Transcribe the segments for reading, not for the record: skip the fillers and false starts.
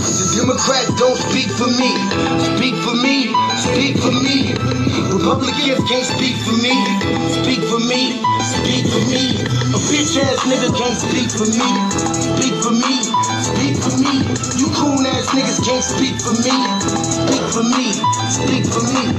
The Democrats don't speak for me. Speak for me. Speak for me. Republicans can't speak for me. Speak for me. Speak for me. A bitch ass nigga can't speak for me. Speak for me. Speak for me. You coon ass niggas can't speak for me. Speak for me. Speak for me.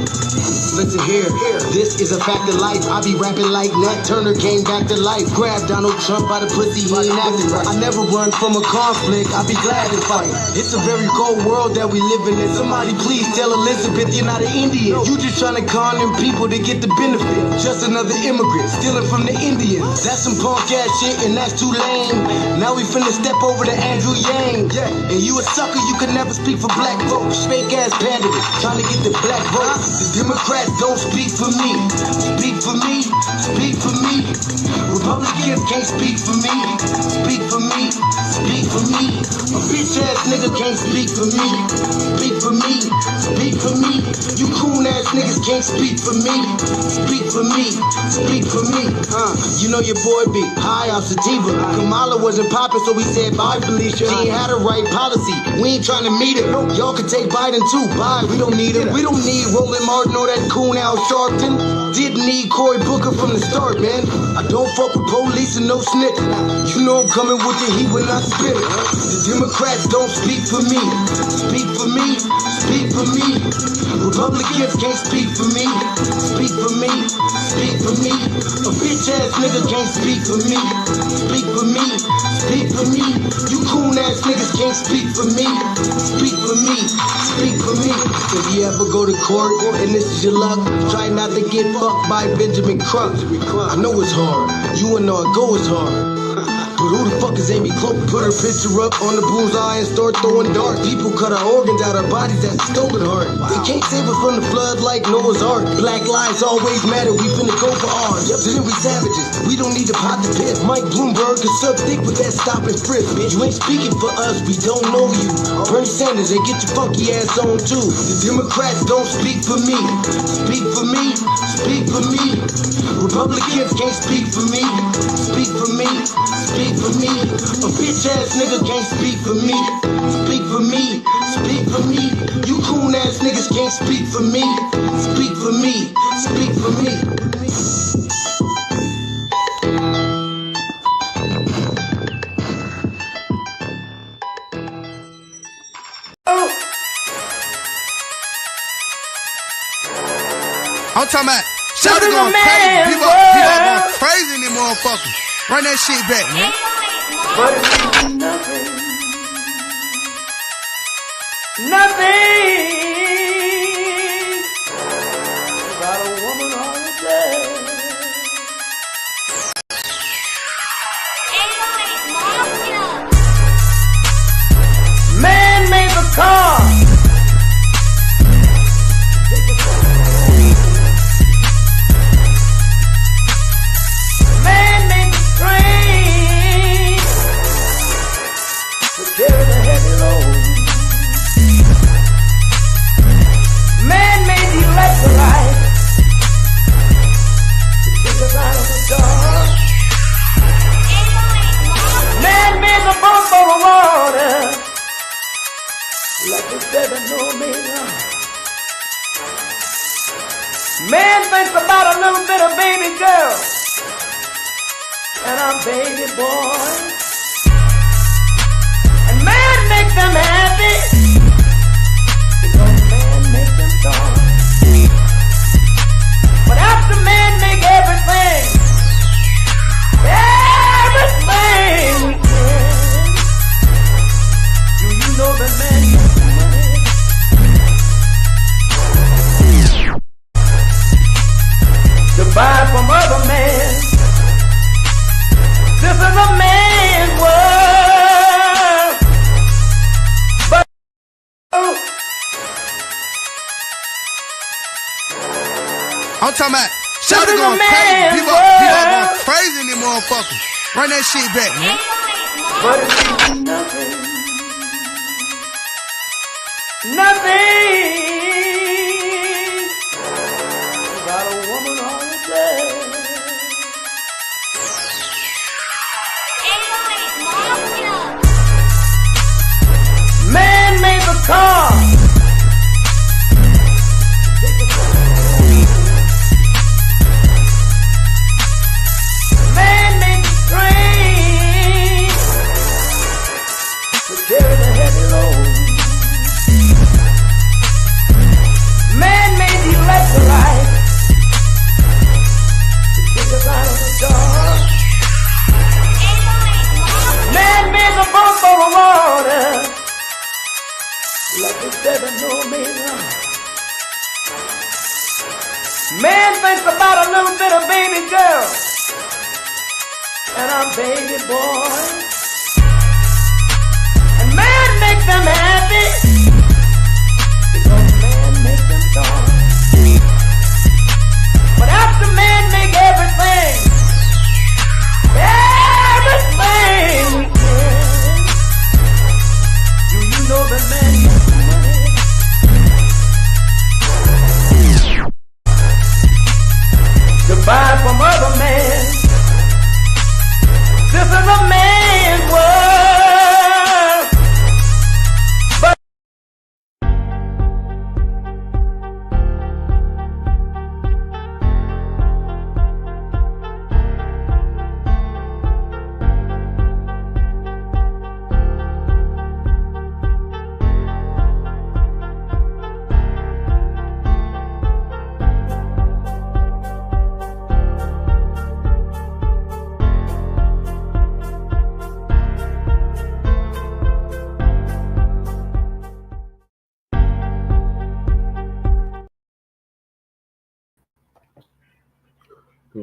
Listen here, this is a fact of life. I be rapping like Nat Turner came back to life. Grab Donald Trump by the pussy, he ain't acting right. I never run from a conflict, I be glad to fight. It's a very cold world that we living in. Somebody please tell Elizabeth you're not an Indian. You just trying to con them people to get the benefit. Just another immigrant, stealing from the Indians. That's some punk ass shit and that's too lame. Now we finna step over to Andrew Yang. And you a sucker, you could never speak for black folks. Fake ass pandemic, trying to get the black vote. The Democrats don't speak for me. Speak for me. Speak for me. Republicans can't speak for me. Speak for me. Speak for me. A bitch ass nigga can't speak for me. Speak for me. Speak for me. You coon ass niggas can't speak for me. Speak for me. Speak for me. You know your boy be high off sativa. Kamala wasn't popping, so we said bye, Felicia. She ain't had a right policy. We ain't trying to meet her. Y'all can take Biden too. Bye. We don't need him. We don't need Roland Martin or that coon Al Sharpton. Didn't need Cory Booker from the start, man. I don't fuck with police and no snitch. You know I'm coming with the heat when I spit it. The Democrats don't speak for me. Speak for me. Speak for me. Republicans can't speak for me. Speak for me. Speak for me. A bitch ass nigga can't speak for me. Speak for me. Speak for me. You coon ass niggas can't speak for me. Speak for me. Speak for me. If you ever go to court and this is your luck, try not to get fucked by Benjamin Crump. I know it's hard. You and know it go is hard. But who the fuck is Amy Cloak? Put her picture up on the bullseye and start throwing darts. People cut our organs out our bodies, that's a stolen heart. They can't save us from the flood like Noah's Ark. Black lives always matter, we finna go for ours. Yep, then we savages, we don't need to pot the piss. Mike Bloomberg can suck dick with that stop and frisk, bitch. You ain't speaking for us, we don't know you. Bernie Sanders, they get your funky ass on too. The Democrats don't speak for me. Speak for me. Speak for me. Republicans can't speak for me. Speak for me. Speak for me. A bitch ass nigga can't speak for me. Speak for me. Speak for me. You coon ass niggas can't speak for me. Speak for me. Speak for me. I'm talking about shout it going crazy. People going crazy in these motherfuckers. Run that shit back, man. But it's nothing. Nothing. About a woman on the bed. Man made the car. Carry the heavy load. Man made the electrolyte to take us out of the dark. Man made the bump for the water like the 7-millimeter. Man thinks about a little bit of baby girl and a baby boy. Make them happy because man make them dark. But after man make everything we can, do you know that man makes money? To buy from other men. This is a man's world. I'm talking about shout it going crazy. People going crazy in these motherfuckers. Run that shit back, man. But it's nothing. Nothing. About a woman on the bed. Man thinks about a little bit of baby girl and a baby boy. And man makes them happy because man makes them joy. But after man make everything we can, do you know that man gets money? To buy from other men. This is a man's world. But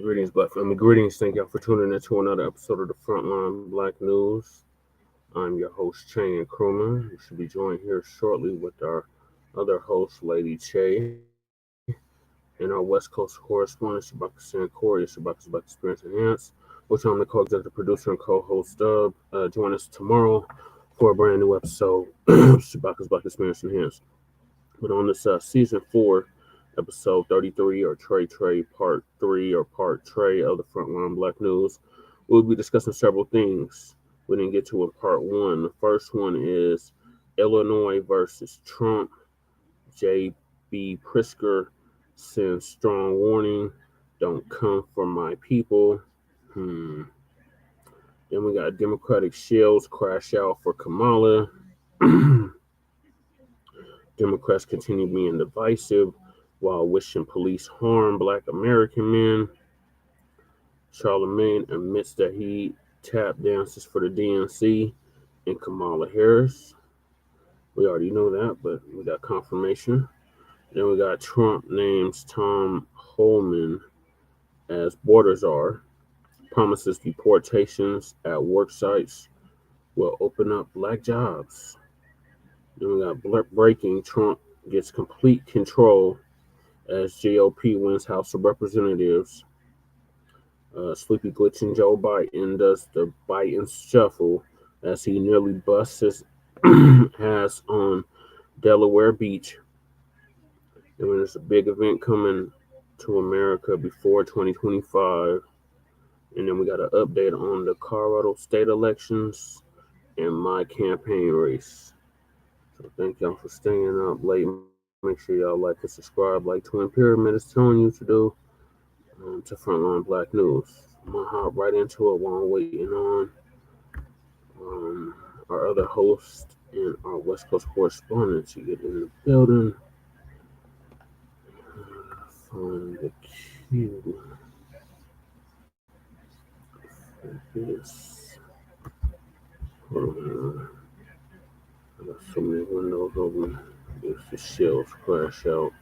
Greetings, Black family. Greetings. Thank y'all for tuning in to another episode of the Frontline Black News. I'm your host, Che and Krumah. We should be joined here shortly with our other host, Lady Che, and our West Coast correspondent, Shabaka Sankori, Shabaka's Black Experience Enhanced, which I'm the co-executive producer and co-host of. Join us tomorrow for a brand new episode of Shabaka's Black Experience Enhanced. But on this season 4, episode 33, or Trey part 3, or part Trey of the Frontline Black News, we'll be discussing several things we didn't get to in part 1. The first one is Illinois versus Trump. J.B. Pritzker sends strong warning, don't come for my people. Then we got Democratic Shills crash out for Kamala. Democrats continue being divisive while wishing police harm Black American men. Charlamagne admits that he tap dances for the DNC and Kamala Harris. We already know that, but we got confirmation. Then we got Trump names Tom Homan as border czar, promises deportations at Worksites will open up Black jobs. Then we got breaking, Trump gets complete control as GOP wins House of Representatives. Sleepy glitching Joe Biden does the Biden shuffle as he nearly busts his ass on Delaware Beach. And there's a big event coming to America before 2025. And then we got an update on the Colorado state elections and my campaign race. So thank y'all for staying up late. Make sure y'all like and subscribe like Twin Pyramid is telling you to do to Frontline Black News. I'm going to hop right into it while I'm waiting on our other host and our West Coast correspondent to get in the building. Find the cue for this. Hold on. I got so many windows open. It's the Shills crash out.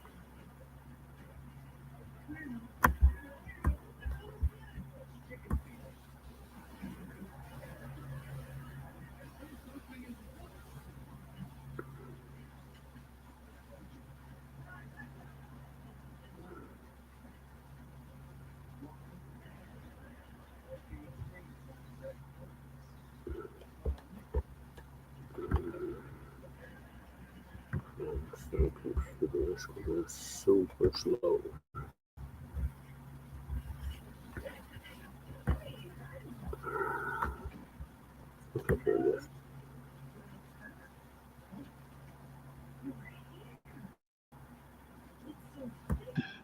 It's going super slow. Okay, there it is.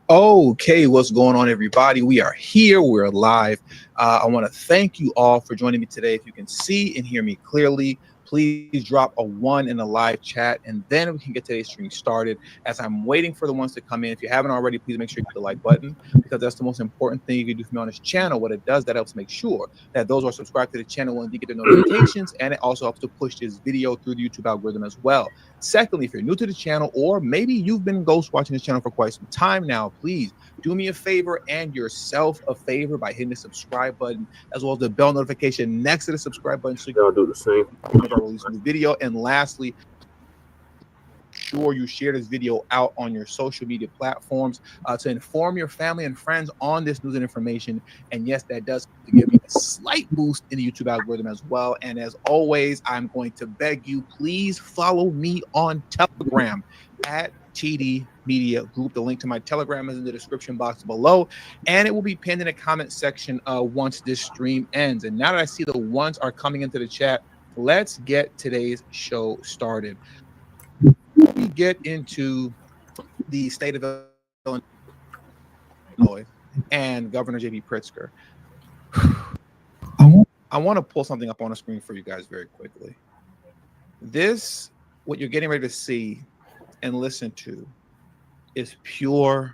Okay, what's going on, everybody? We are here. We're live. I want to thank you all for joining me today. If you can see and hear me clearly, please drop a 1 in the live chat, and then we can get today's stream started. As I'm waiting for the ones to come in, if you haven't already, please make sure you hit the like button. because that's the most important thing you can do for me on this channel. What it does, that helps make sure that those who are subscribed to the channel will get the notifications, and it also helps to push this video through the YouTube algorithm as well. Secondly, if you're new to the channel, or maybe you've been ghost watching this channel for quite some time now, please do me a favor and yourself a favor by hitting the subscribe button, as well as the bell notification next to the subscribe button, so you Y'all do the same. can never release a new video. And lastly, sure you share this video out on your social media platforms to inform your family and friends on this news and information. And yes, that does give me a slight boost in the YouTube algorithm as well. And as always, I'm going to beg you, please follow me on Telegram at TD Media Group. The link to my Telegram is in the description box below, and it will be pinned in the comment section once this stream ends. And now that I see the ones are coming into the chat, let's get today's show started. We get into the state of Illinois and Governor J.B. Pritzker. I want to pull something up on the screen for you guys very quickly. This, what you're getting ready to see and listen to, is pure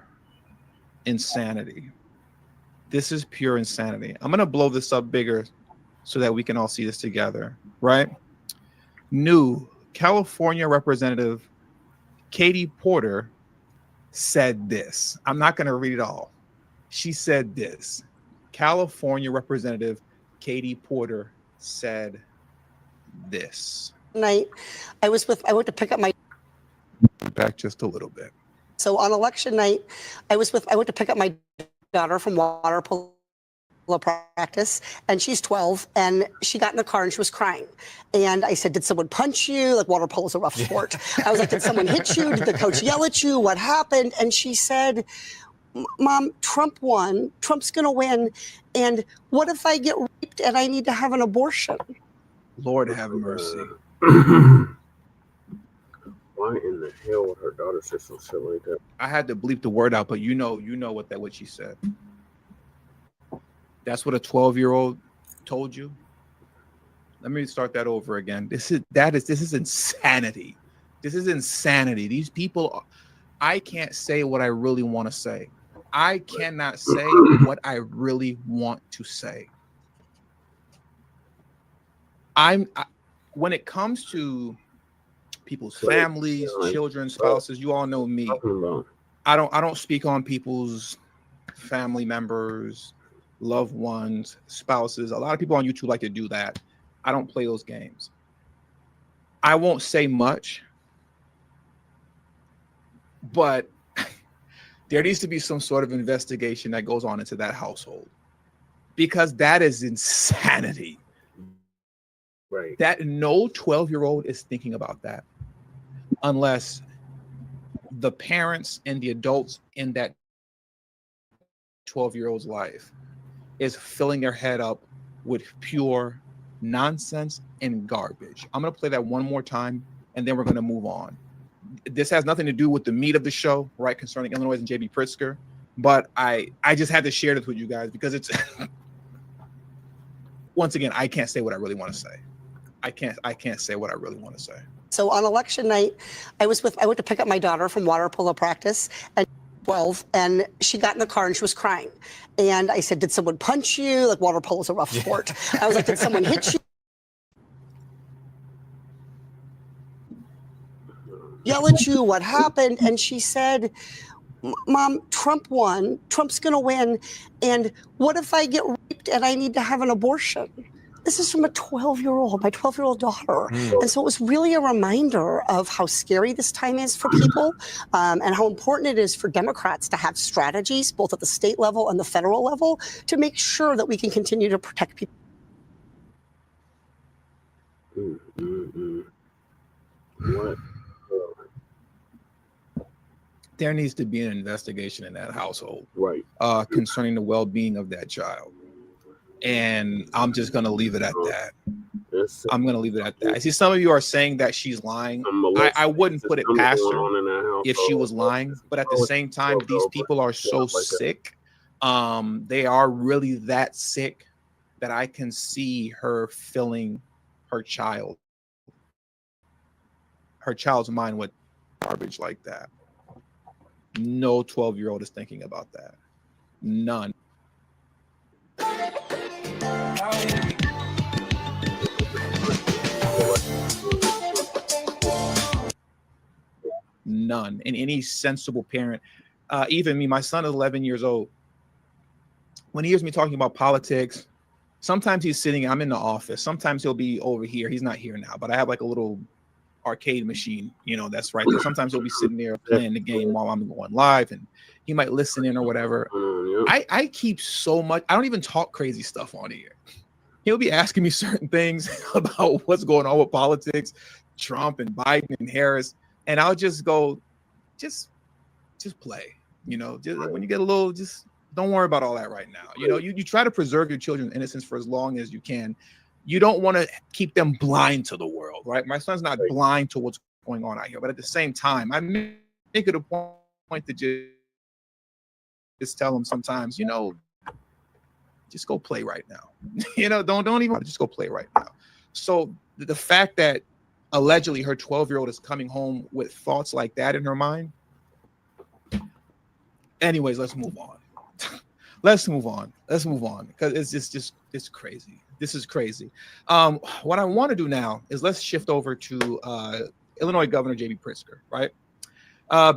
insanity. This is pure insanity. I'm going to blow this up bigger so that we can all see this together, right? New California Representative Katie Porter said this. I'm not going to read it all. She said this. California Representative Katie Porter said this. Night, I went to pick up my. Back just a little bit. So on election night, I went to pick up my daughter from water polo practice, and she's 12, and she got in the car and she was crying. And I said, did someone punch you? Like, water polo is a rough sport. I was like, did someone hit you? Did the coach yell at you? What happened? And she said, Mom, Trump won. Trump's going to win. And what if I get raped and I need to have an abortion? Lord have mercy. Why in the hell would her daughter say some shit like that? I had to bleep the word out, but you know what she said. That's what a 12-year-old told you. Let me start that over again. This is insanity. This is insanity. These people, I can't say what I really want to say. I cannot say what I really want to say. When it comes to people's families, children, spouses, you all know me. I don't speak on people's family members, loved ones, spouses. A lot of people on YouTube like to do that. I don't play those games. I won't say much, but there needs to be some sort of investigation that goes on into that household, because that is insanity. Right. That no 12-year-old is thinking about that, unless the parents and the adults in that 12-year-old's life is filling their head up with pure nonsense and garbage. I'm going to play that one more time, and then we're going to move on. This has nothing to do with the meat of the show, right, concerning Illinois and J.B. Pritzker, but I just had to share this with you guys because it's once again, I can't say what I really want to say. I can't say what I really want to say. So on election night, I went to pick up my daughter from water polo practice, and 12, and she got in the car and she was crying. And I said, did someone punch you? Like, water polo is a rough sport. I was like, did someone hit you? Yell at you? What happened? And she said, Mom, Trump won. Trump's going to win. And what if I get raped and I need to have an abortion? This is from a 12-year-old, my 12-year-old daughter. And so it was really a reminder of how scary this time is for people, and how important it is for Democrats to have strategies, both at the state level and the federal level, to make sure that we can continue to protect people. What? There needs to be an investigation in that household, Right. Concerning the well-being of that child. And I'm just going to leave it at that. I'm going to leave it at that. I see some of you are saying that she's lying. I wouldn't put it past her if she was lying. But at the same time, these people are so sick. They are really that sick that I can see her filling her child's mind with garbage like that. No 12-year-old is thinking about that. None. None. And any sensible parent, even me, my son is 11 years old. When he hears me talking about politics, sometimes he's sitting, I'm in the office. Sometimes he'll be over here. He's not here now, but I have like a little arcade machine, you know, that's right there. Sometimes he'll be sitting there playing the game while I'm going live, and he might listen in or whatever. I keep so much, I don't even talk crazy stuff on here. He'll be asking me certain things about what's going on with politics, Trump and Biden and Harris, and I'll just go, just play, you know, just when you get a little, just don't worry about all that right now. You know, you try to preserve your children's innocence for as long as you can. You don't want to keep them blind to the world, right? My son's not blind to what's going on out here, but at the same time, I make it a point to just tell him sometimes, you know, just go play right now. You know, don't even just go play right now. So the fact that allegedly her 12-year-old is coming home with thoughts like that in her mind. Anyways, let's move on. Let's move on because it's crazy. This is crazy. What I want to do now is let's shift over to Illinois Governor J.B. Pritzker, right?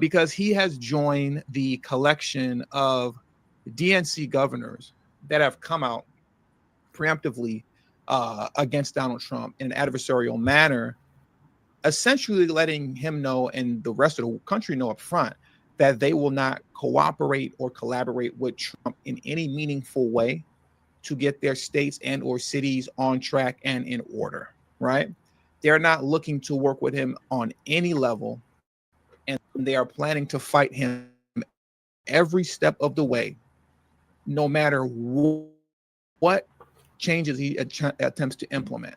Because he has joined the collection of DNC governors that have come out preemptively against Donald Trump in an adversarial manner, essentially letting him know and the rest of the country know up front that they will not cooperate or collaborate with Trump in any meaningful way to get their states and or cities on track and in order, right? They're not looking to work with him on any level, and they are planning to fight him every step of the way, no matter what changes he attempts to implement.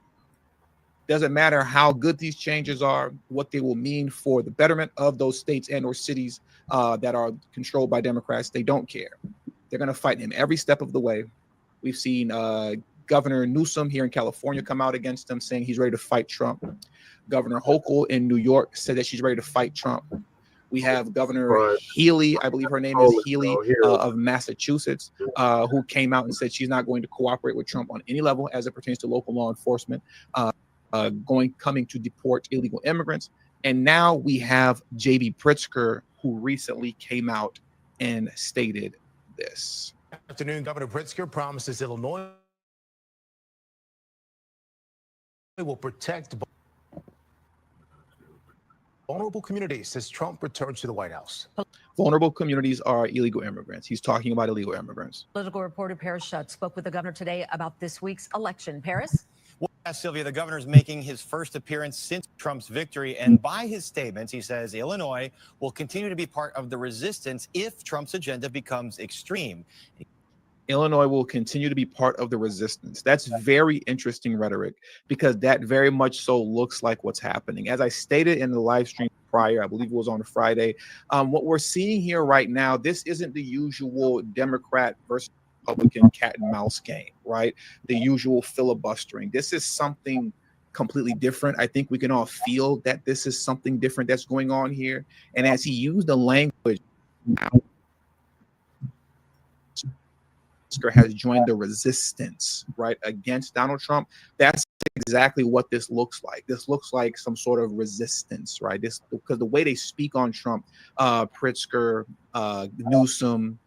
Doesn't matter how good these changes are, what they will mean for the betterment of those states and or cities that are controlled by Democrats. They don't care. They're going to fight him every step of the way. We've seen Governor Newsom here in California come out against him, saying he's ready to fight Trump. Governor Hochul in New York said that she's ready to fight Trump. We have Governor Healy, I believe her name is Healy, of Massachusetts, who came out and said she's not going to cooperate with Trump on any level as it pertains to local law enforcement, coming to deport illegal immigrants. And now we have J.B. Pritzker, who recently came out and stated this. Afternoon, Governor Pritzker promises Illinois will protect vulnerable communities as Trump returns to the White House. Vulnerable communities are illegal immigrants. He's talking about illegal immigrants. Political reporter Paris Schutt spoke with the governor today about this week's election. Paris? Well, Sylvia, the governor's making his first appearance since Trump's victory, and by his statements, he says Illinois will continue to be part of the resistance if Trump's agenda becomes extreme. Illinois will continue to be part of the resistance. That's very interesting rhetoric, because that very much so looks like what's happening. As I stated in the live stream prior, I believe it was on a Friday, what we're seeing here right now, this isn't the usual Democrat versus Republican cat and mouse game, right? The usual filibustering. This is something completely different. I think we can all feel that this is something different that's going on here. And as he used the language, has joined the resistance, right, against Donald Trump. That's exactly what this looks like. This looks like some sort of resistance, right? This, because the way they speak on Trump, Pritzker, Newsom,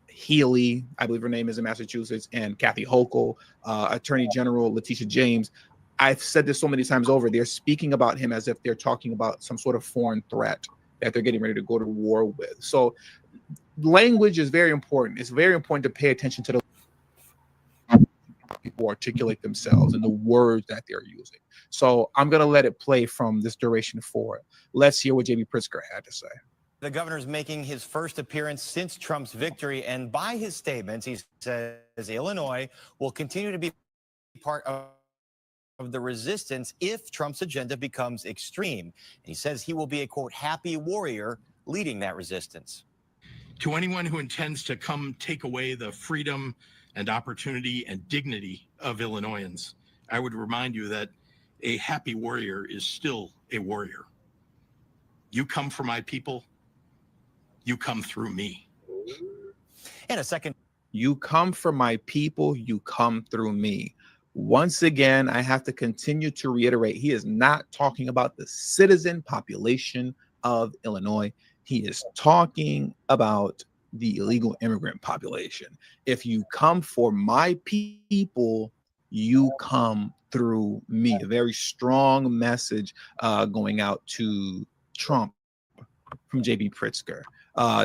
Healy, I believe her name is in Massachusetts, and Kathy Hochul, Attorney General Letitia James. I've said this so many times over. They're speaking about him as if they're talking about some sort of foreign threat that they're getting ready to go to war with. So language is very important. It's very important to pay attention to the people articulate themselves and the words that they're using. So I'm going to let it play from this duration forward. Let's hear what J.B. Pritzker had to say. The governor's making his first appearance since Trump's victory, and by his statements, he says Illinois will continue to be part of the resistance if Trump's agenda becomes extreme. And he says he will be a, quote, happy warrior leading that resistance. To anyone who intends to come take away the freedom and opportunity and dignity of Illinoisans, I would remind you that a happy warrior is still a warrior. You come for my people, you come through me. And a second You come from my people, you come through me. Once again, I have to continue to reiterate, he is not talking about the citizen population of Illinois. He is talking about the illegal immigrant population. If you come for my people, you come through me. A very strong message going out to Trump from J.B. Pritzker.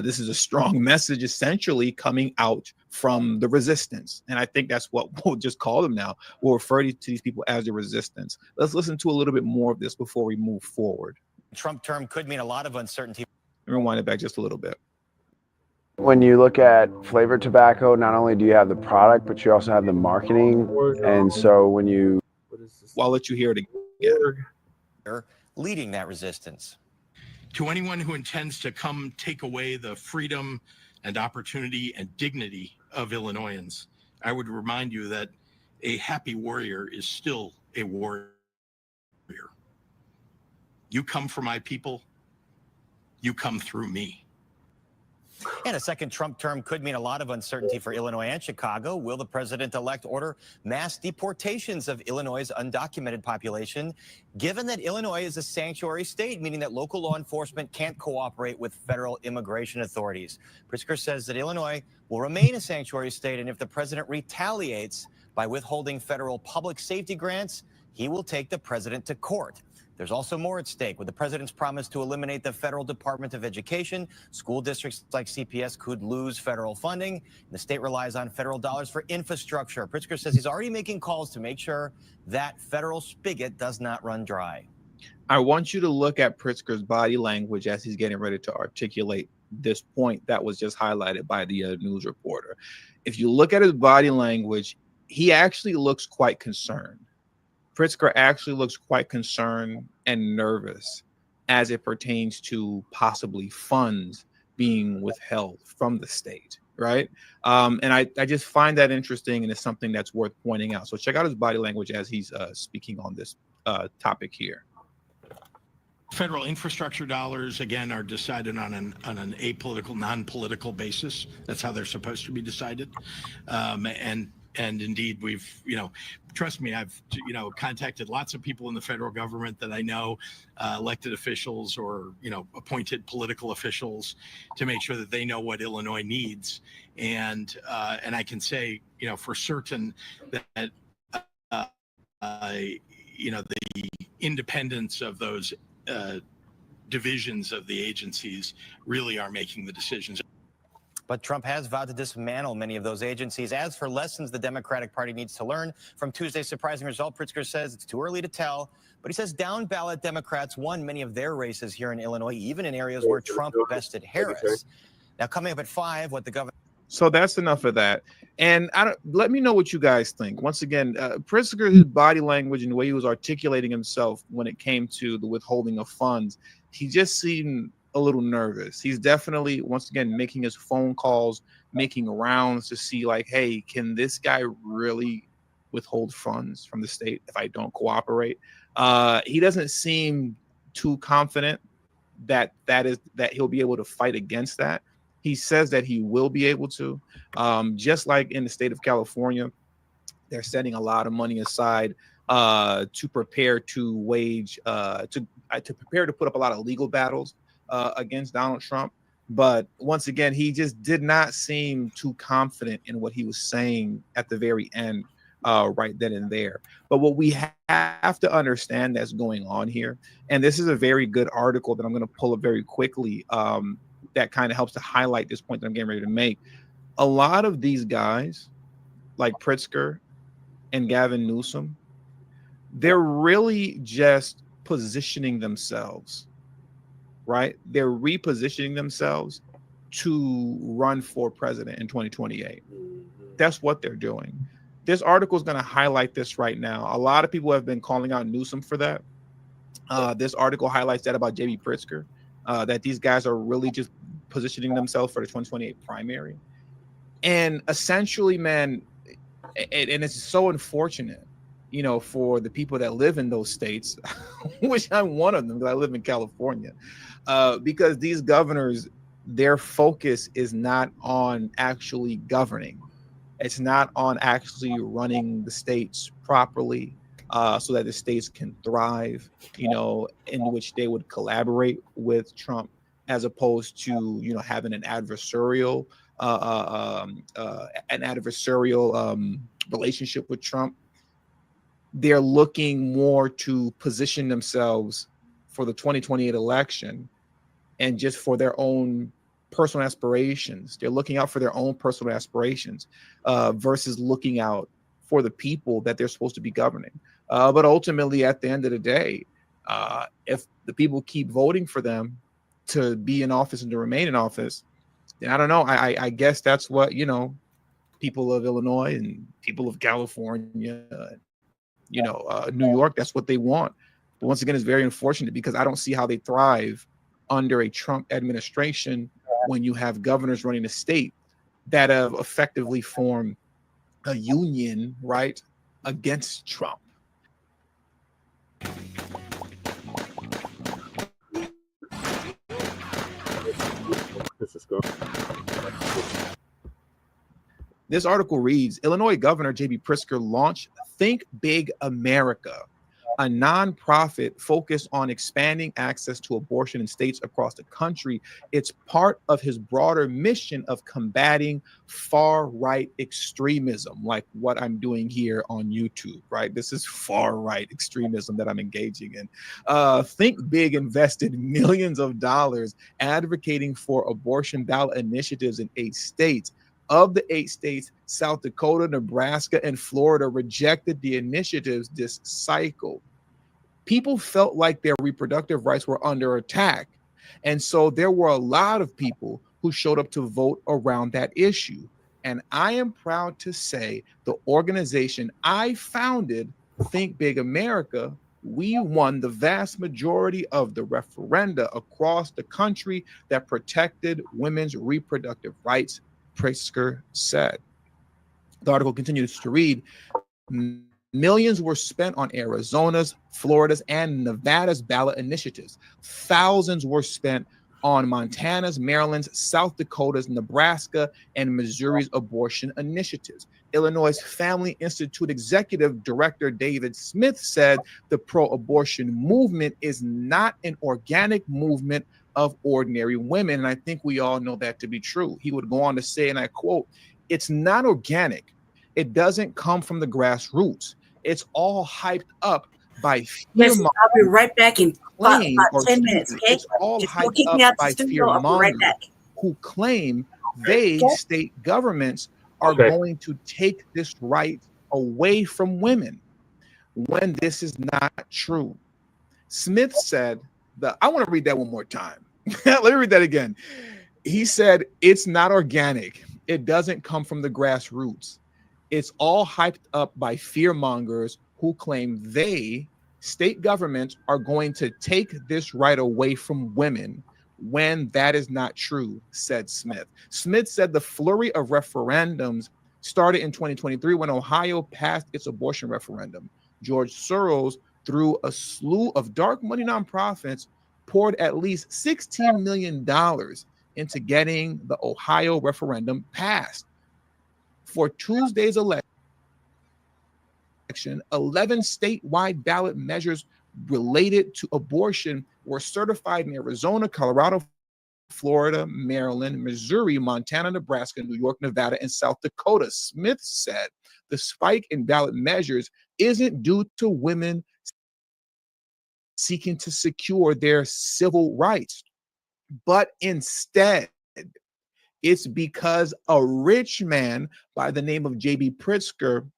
This is a strong message essentially coming out from the resistance. And I think that's what we'll just call them now. We'll refer to these people as the resistance. Let's listen to a little bit more of this before we move forward. Trump term could mean a lot of uncertainty. Rewind it back just a little bit. When you look at flavored tobacco, not only do you have the product, but you also have the marketing. And so when you... Well, I'll let you hear it again. Leading that resistance. To anyone who intends to come take away the freedom and opportunity and dignity of Illinoisans, I would remind you that a happy warrior is still a warrior. You come for my people, you come through me. And a second Trump term could mean a lot of uncertainty for Illinois and Chicago. Will the president-elect order mass deportations of Illinois' undocumented population, given that Illinois is a sanctuary state, meaning that local law enforcement can't cooperate with federal immigration authorities? Pritzker says that Illinois will remain a sanctuary state, and if the president retaliates by withholding federal public safety grants, he will take the president to court. There's also more at stake. With the president's promise to eliminate the federal Department of Education, school districts like CPS could lose federal funding. The state relies on federal dollars for infrastructure. Pritzker says he's already making calls to make sure that federal spigot does not run dry. I want you to look at Pritzker's body language as he's getting ready to articulate this point that was just highlighted by the news reporter. If you look at his body language, he actually looks quite concerned. Pritzker actually looks quite concerned and nervous as it pertains to possibly funds being withheld from the state, right? And I just find that interesting, and it's something that's worth pointing out. So check out his body language as he's speaking on this topic here. Federal infrastructure dollars, again, are decided on an apolitical, non-political basis. That's how they're supposed to be decided. And indeed, we've, trust me, I've, contacted lots of people in the federal government that I know, elected officials or, appointed political officials, to make sure that they know what Illinois needs. And I can say, for certain that, the independence of those divisions of the agencies really are making the decisions. But Trump has vowed to dismantle many of those agencies. As for lessons the Democratic Party needs to learn from Tuesday's surprising result, Pritzker says it's too early to tell. But he says down-ballot Democrats won many of their races here in Illinois, even in areas where Trump bested Harris. Now, coming up at 5, what the governor... So that's enough of that. And let me know what you guys think. Once again, Pritzker's body language and the way he was articulating himself when it came to the withholding of funds, he just seemed a little nervous. He's definitely, once again, making his phone calls, making rounds to see like, hey, can this guy really withhold funds from the state if I don't cooperate? He doesn't seem too confident that he'll be able to fight against that. He says that he will be able to, just like in the state of California, they're setting a lot of money aside to prepare to wage, to prepare to put up a lot of legal battles against Donald Trump. But once again, he just did not seem too confident in what he was saying at the very end, right then and there. But what we have to understand that's going on here, and this is a very good article that I'm going to pull up very quickly, that kind of helps to highlight this point that I'm getting ready to make. A lot of these guys, like Pritzker and Gavin Newsom, they're really just positioning themselves, right? They're repositioning themselves to run for president in 2028. That's what they're doing. This article is going to highlight this right now. A lot of people have been calling out Newsom for that. This article highlights that about J.B. Pritzker, that these guys are really just positioning themselves for the 2028 primary. And essentially, man, and it's so unfortunate, for the people that live in those states, which I'm one of them because I live in California, because these governors, their focus is not on actually governing. It's not on actually running the states properly, so that the states can thrive, in which they would collaborate with Trump, as opposed to, having an adversarial relationship with Trump. They're looking more to position themselves for the 2028 election, and just for their own personal aspirations. They're looking out for their own personal aspirations, versus looking out for the people that they're supposed to be governing. But ultimately, at the end of the day, if the people keep voting for them to be in office and to remain in office, then I don't know. I guess that's what, people of Illinois and people of California, New York, that's what they want. But once again, it's very unfortunate, because I don't see how they thrive under a Trump administration when you have governors running the state that have effectively formed a union, right, against Trump. This article reads, Illinois Governor J.B. Pritzker launched Think Big America, a nonprofit focused on expanding access to abortion in states across the country. It's part of his broader mission of combating far-right extremism, like what I'm doing here on YouTube, right? This is far-right extremism that I'm engaging in. Think Big invested millions of dollars advocating for abortion ballot initiatives in 8 states. Of the 8 states, South Dakota, Nebraska, and Florida rejected the initiatives this cycle. People felt like their reproductive rights were under attack. And so there were a lot of people who showed up to vote around that issue. And I am proud to say the organization I founded, Think Big America, we won the vast majority of the referenda across the country that protected women's reproductive rights, Pritzker said. The article continues to read, millions were spent on Arizona's, Florida's, and Nevada's ballot initiatives. Thousands were spent on Montana's, Maryland's, South Dakota's, Nebraska, and Missouri's abortion initiatives. Illinois' Family Institute Executive Director David Smith said the pro-abortion movement is not an organic movement of ordinary women. And I think we all know that to be true. He would go on to say, and I quote, it's not organic. It doesn't come from the grassroots. It's all hyped up by fear. I'll be right back in about 10 minutes. Okay? It's all Just hyped kick me up out the by studio. I'll be right back. who claim they, state governments, are going to take this right away from women, when this is not true. Smith said, I want to read that one more time. Let me read that again. He said, it's not organic. It doesn't come from the grassroots. It's all hyped up by fearmongers who claim they, state governments, are going to take this right away from women, when that is not true, said Smith. Smith said the flurry of referendums started in 2023 when Ohio passed its abortion referendum. George Soros, through a slew of dark money nonprofits, poured at least $16 million into getting the Ohio referendum passed. For Tuesday's election, 11 statewide ballot measures related to abortion were certified in Arizona, Colorado, Florida, Maryland, Missouri, Montana, Nebraska, New York, Nevada, and South Dakota. Smith said the spike in ballot measures isn't due to women seeking to secure their civil rights, but instead, it's because a rich man by the name of J.B. Pritzker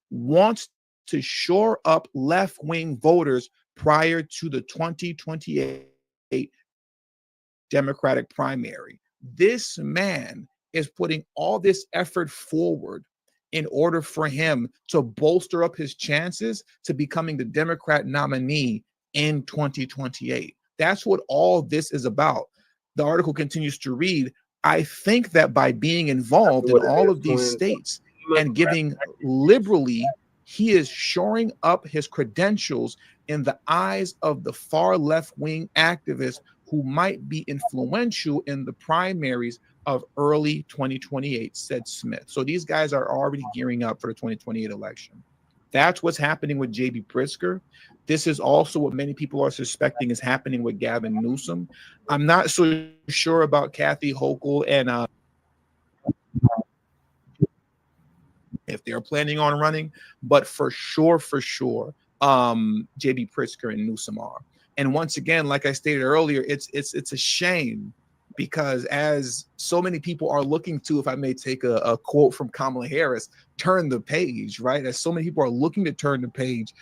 wants to shore up left-wing voters prior to the 2028 Democratic primary. This man is putting all this effort forward in order for him to bolster up his chances to becoming the Democrat nominee in 2028. That's what all this is about. The article continues to read, I think that by being involved in all of these states and giving liberally, he is shoring up his credentials in the eyes of the far left-wing activists who might be influential in the primaries of early 2028, said Smith. So these guys are already gearing up for the 2028 election. That's what's happening with J.B. Pritzker. This is also what many people are suspecting is happening with Gavin Newsom. I'm not so sure about Kathy Hochul and if they're planning on running, but for sure, J.B. Pritzker and Newsom are. And once again, like I stated earlier, it's a shame because as so many people are looking to, if I may take a quote from Kamala Harris, turn the page, right? As so many people are looking to turn the page,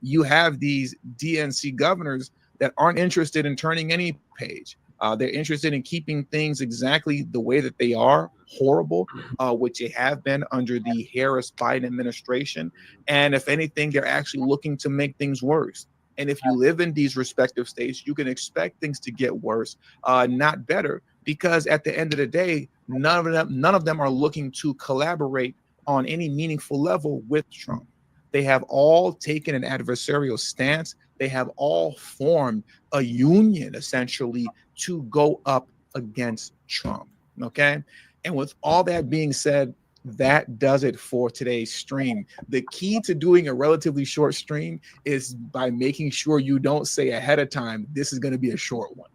you have these DNC governors that aren't interested in turning any page. They're interested in keeping things exactly the way that they are, horrible, which they have been under the Harris-Biden administration. And if anything, they're actually looking to make things worse. And if you live in these respective states, you can expect things to get worse, not better, because at the end of the day, none of them are looking to collaborate on any meaningful level with Trump. They have all taken an adversarial stance. They have all formed a union, essentially, to go up against Trump. Okay. And with all that being said, that does it for today's stream. The key to doing a relatively short stream is by making sure you don't say ahead of time, this is going to be a short one.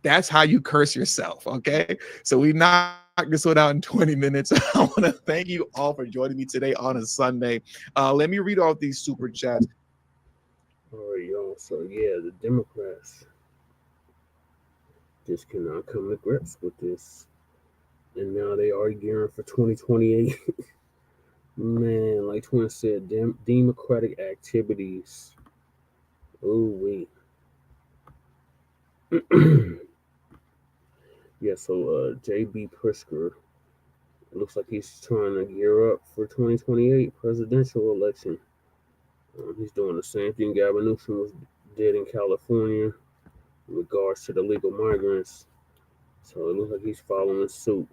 That's how you curse yourself. Okay. So we knocked this one out in 20 minutes. I want to thank you all for joining me today on a Sunday. Let me read off these super chats. All right, y'all. So yeah, the Democrats just cannot come to grips with this. And now they are gearing for 2028. Man, like Twin said, democratic activities. Ooh, wait. Yeah, so J.B. Pritzker, it looks like he's trying to gear up for 2028 presidential election. He's doing the same thing Gavin Newsom did in California in regards to the legal migrants. So it looks like he's following suit.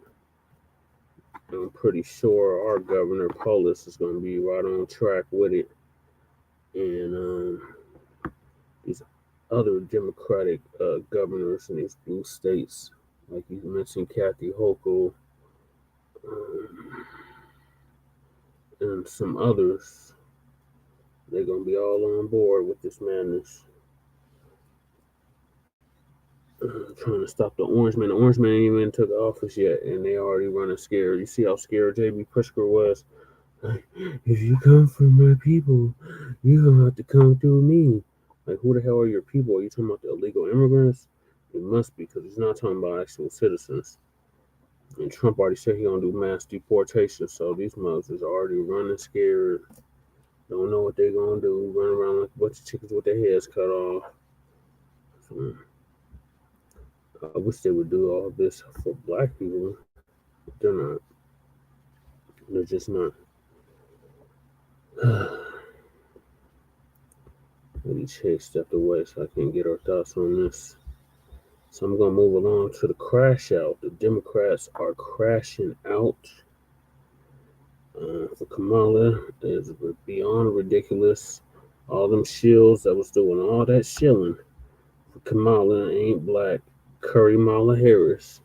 I'm pretty sure our governor Polis is going to be right on track with it, and these other Democratic governors in these blue states, like you mentioned, Kathy Hochul, and some others, they're going to be all on board with this madness. Trying to stop the Orange Man. The Orange Man ain't even took office yet, and they already running scared. You see how scared J.B. Pritzker was? If you come from my people, you don't have to come through me. Like, who the hell are your people? Are you talking about the illegal immigrants? It must be, because he's not talking about actual citizens. And Trump already said he's going to do mass deportation, so these mugs is already running scared. Don't know what they're going to do. Run around like a bunch of chickens with their heads cut off. So, I wish they would do all this for black people. They're not. They're just not. Maybe Chase stepped away, so I can't get our thoughts on this. So I'm going to move along to the crash out. The Democrats are crashing out. For Kamala, it's beyond ridiculous. All them shills that was doing all that shilling for Kamala ain't black. Kamala Harris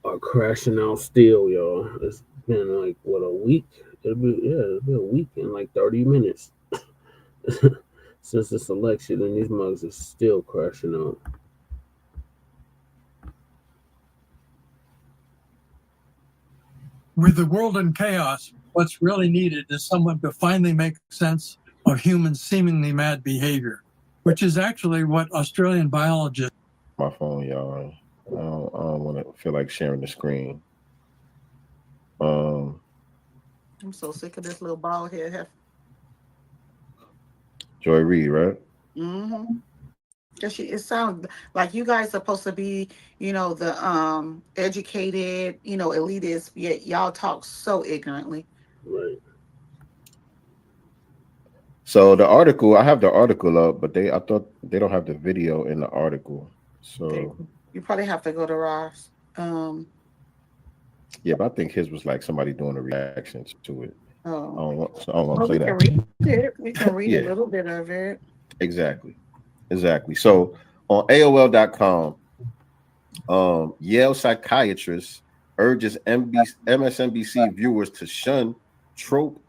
are crashing out still, y'all. It's been like, what, a week? It'll be a week in like 30 minutes since this election, and these mugs are still crashing out. With the world in chaos, what's really needed is someone to finally make sense of human seemingly mad behavior, which is actually what Australian biologists. My phone, y'all. I don't want to feel like sharing the screen. I'm so sick of this little bald head. Joy Reid, right? Mm-hmm. It sounds like you guys are supposed to be, the educated, elitists, yet y'all talk so ignorantly. Right. So the article, I have the article up, but I thought they don't have the video in the article. So you probably have to go to Ross. Yeah, but I think his was like somebody doing the reactions to it. Oh. I don't want to say that. We can read a little bit of it. Exactly. So on AOL.com, Yale psychiatrist urges MSNBC viewers to shun Trump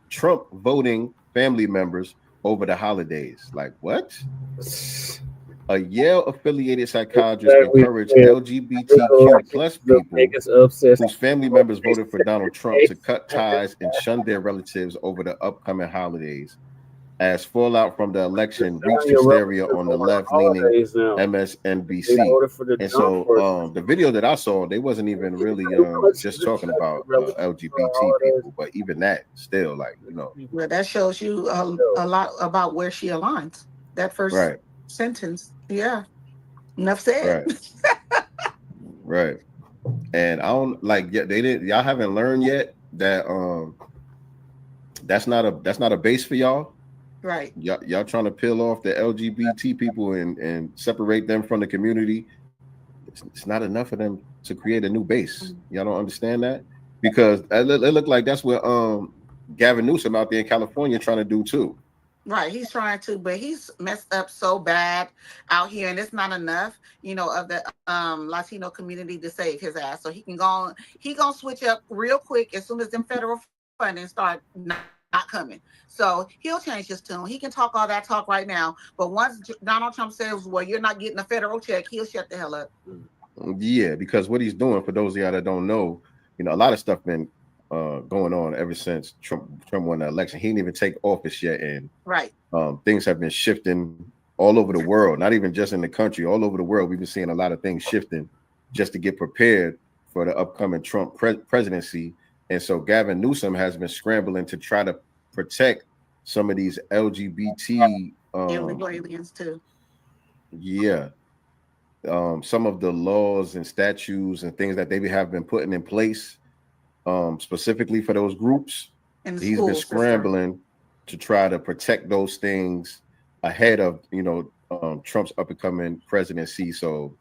voting family members over the holidays. Like what? A Yale-affiliated psychiatrist encouraged LGBTQ plus people whose family members voted for Donald Trump to cut ties and shun their relatives over the upcoming holidays, as fallout from the election reached hysteria on the left-leaning MSNBC. And so the video that I saw, they wasn't even really just talking about LGBT people, but even that still, like, you know. Well, that shows you a lot about where she aligns. That first sentence. Yeah. Enough said. Right. And I don't like y'all haven't learned yet that that's not a base for y'all. Right. Y'all trying to peel off the LGBT people and separate them from the community. It's not enough of them to create a new base. Y'all don't understand that? Because it looked like that's what Gavin Newsom out there in California trying to do too. Right, he's trying to, but he's messed up so bad out here, and it's not enough, you know, of the Latino community to save his ass. So he gonna switch up real quick as soon as them federal funding start not coming. So he'll change his tune. He can talk all that talk right now, but once Donald Trump says, "Well, you're not getting a federal check," he'll shut the hell up. Yeah, because what he's doing, for those of y'all that don't know, you know, a lot of stuff been going on ever since Trump won the election. He didn't even take office yet, and things have been shifting all over the world, not even just in the country, all over the world. We've been seeing a lot of things shifting just to get prepared for the upcoming Trump presidency. And so Gavin Newsom has been scrambling to try to protect some of these LGBT illegal aliens too. Yeah. Some of the laws and statutes and things that they have been putting in place specifically for those groups. He's been scrambling to try to protect those things ahead of, you know, Trump's up and coming presidency, so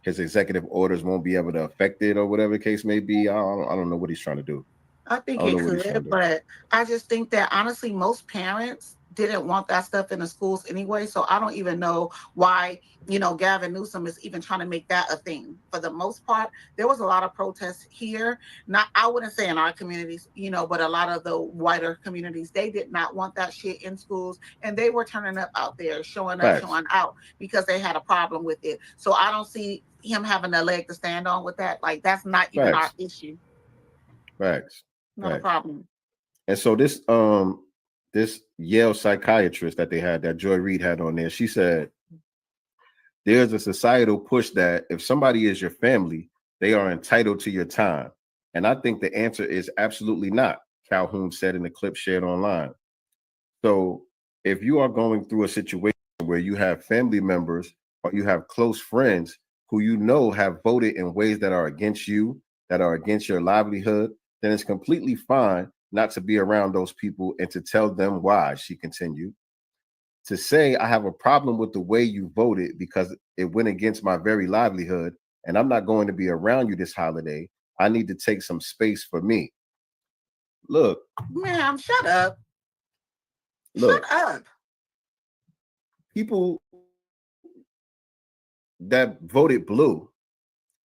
his executive orders won't be able to affect it or whatever the case may be. I don't know what he's trying to do. I think it could, but I just think that honestly, most parents didn't want that stuff in the schools anyway. So I don't even know why, you know, Gavin Newsom is even trying to make that a thing. For the most part, there was a lot of protests here. Not, I wouldn't say in our communities, you know, but a lot of the wider communities, they did not want that shit in schools, and they were turning up out there, showing up, showing out, because they had a problem with it. So I don't see him having a leg to stand on with that. Like, that's not even our issue. Not a problem. And so this Yale psychiatrist that they had, that Joy Reid had on there, she said there's a societal push that if somebody is your family, they are entitled to your time. And I think the answer is absolutely not, Calhoun said in the clip shared online. So if you are going through a situation where you have family members or you have close friends who you know have voted in ways that are against you, that are against your livelihood, then it's completely fine not to be around those people and to tell them why, she continued. To say I have a problem with the way you voted because it went against my very livelihood and I'm not going to be around you this holiday, I need to take some space for me. Look. Ma'am, shut up. Look, shut up. People that voted blue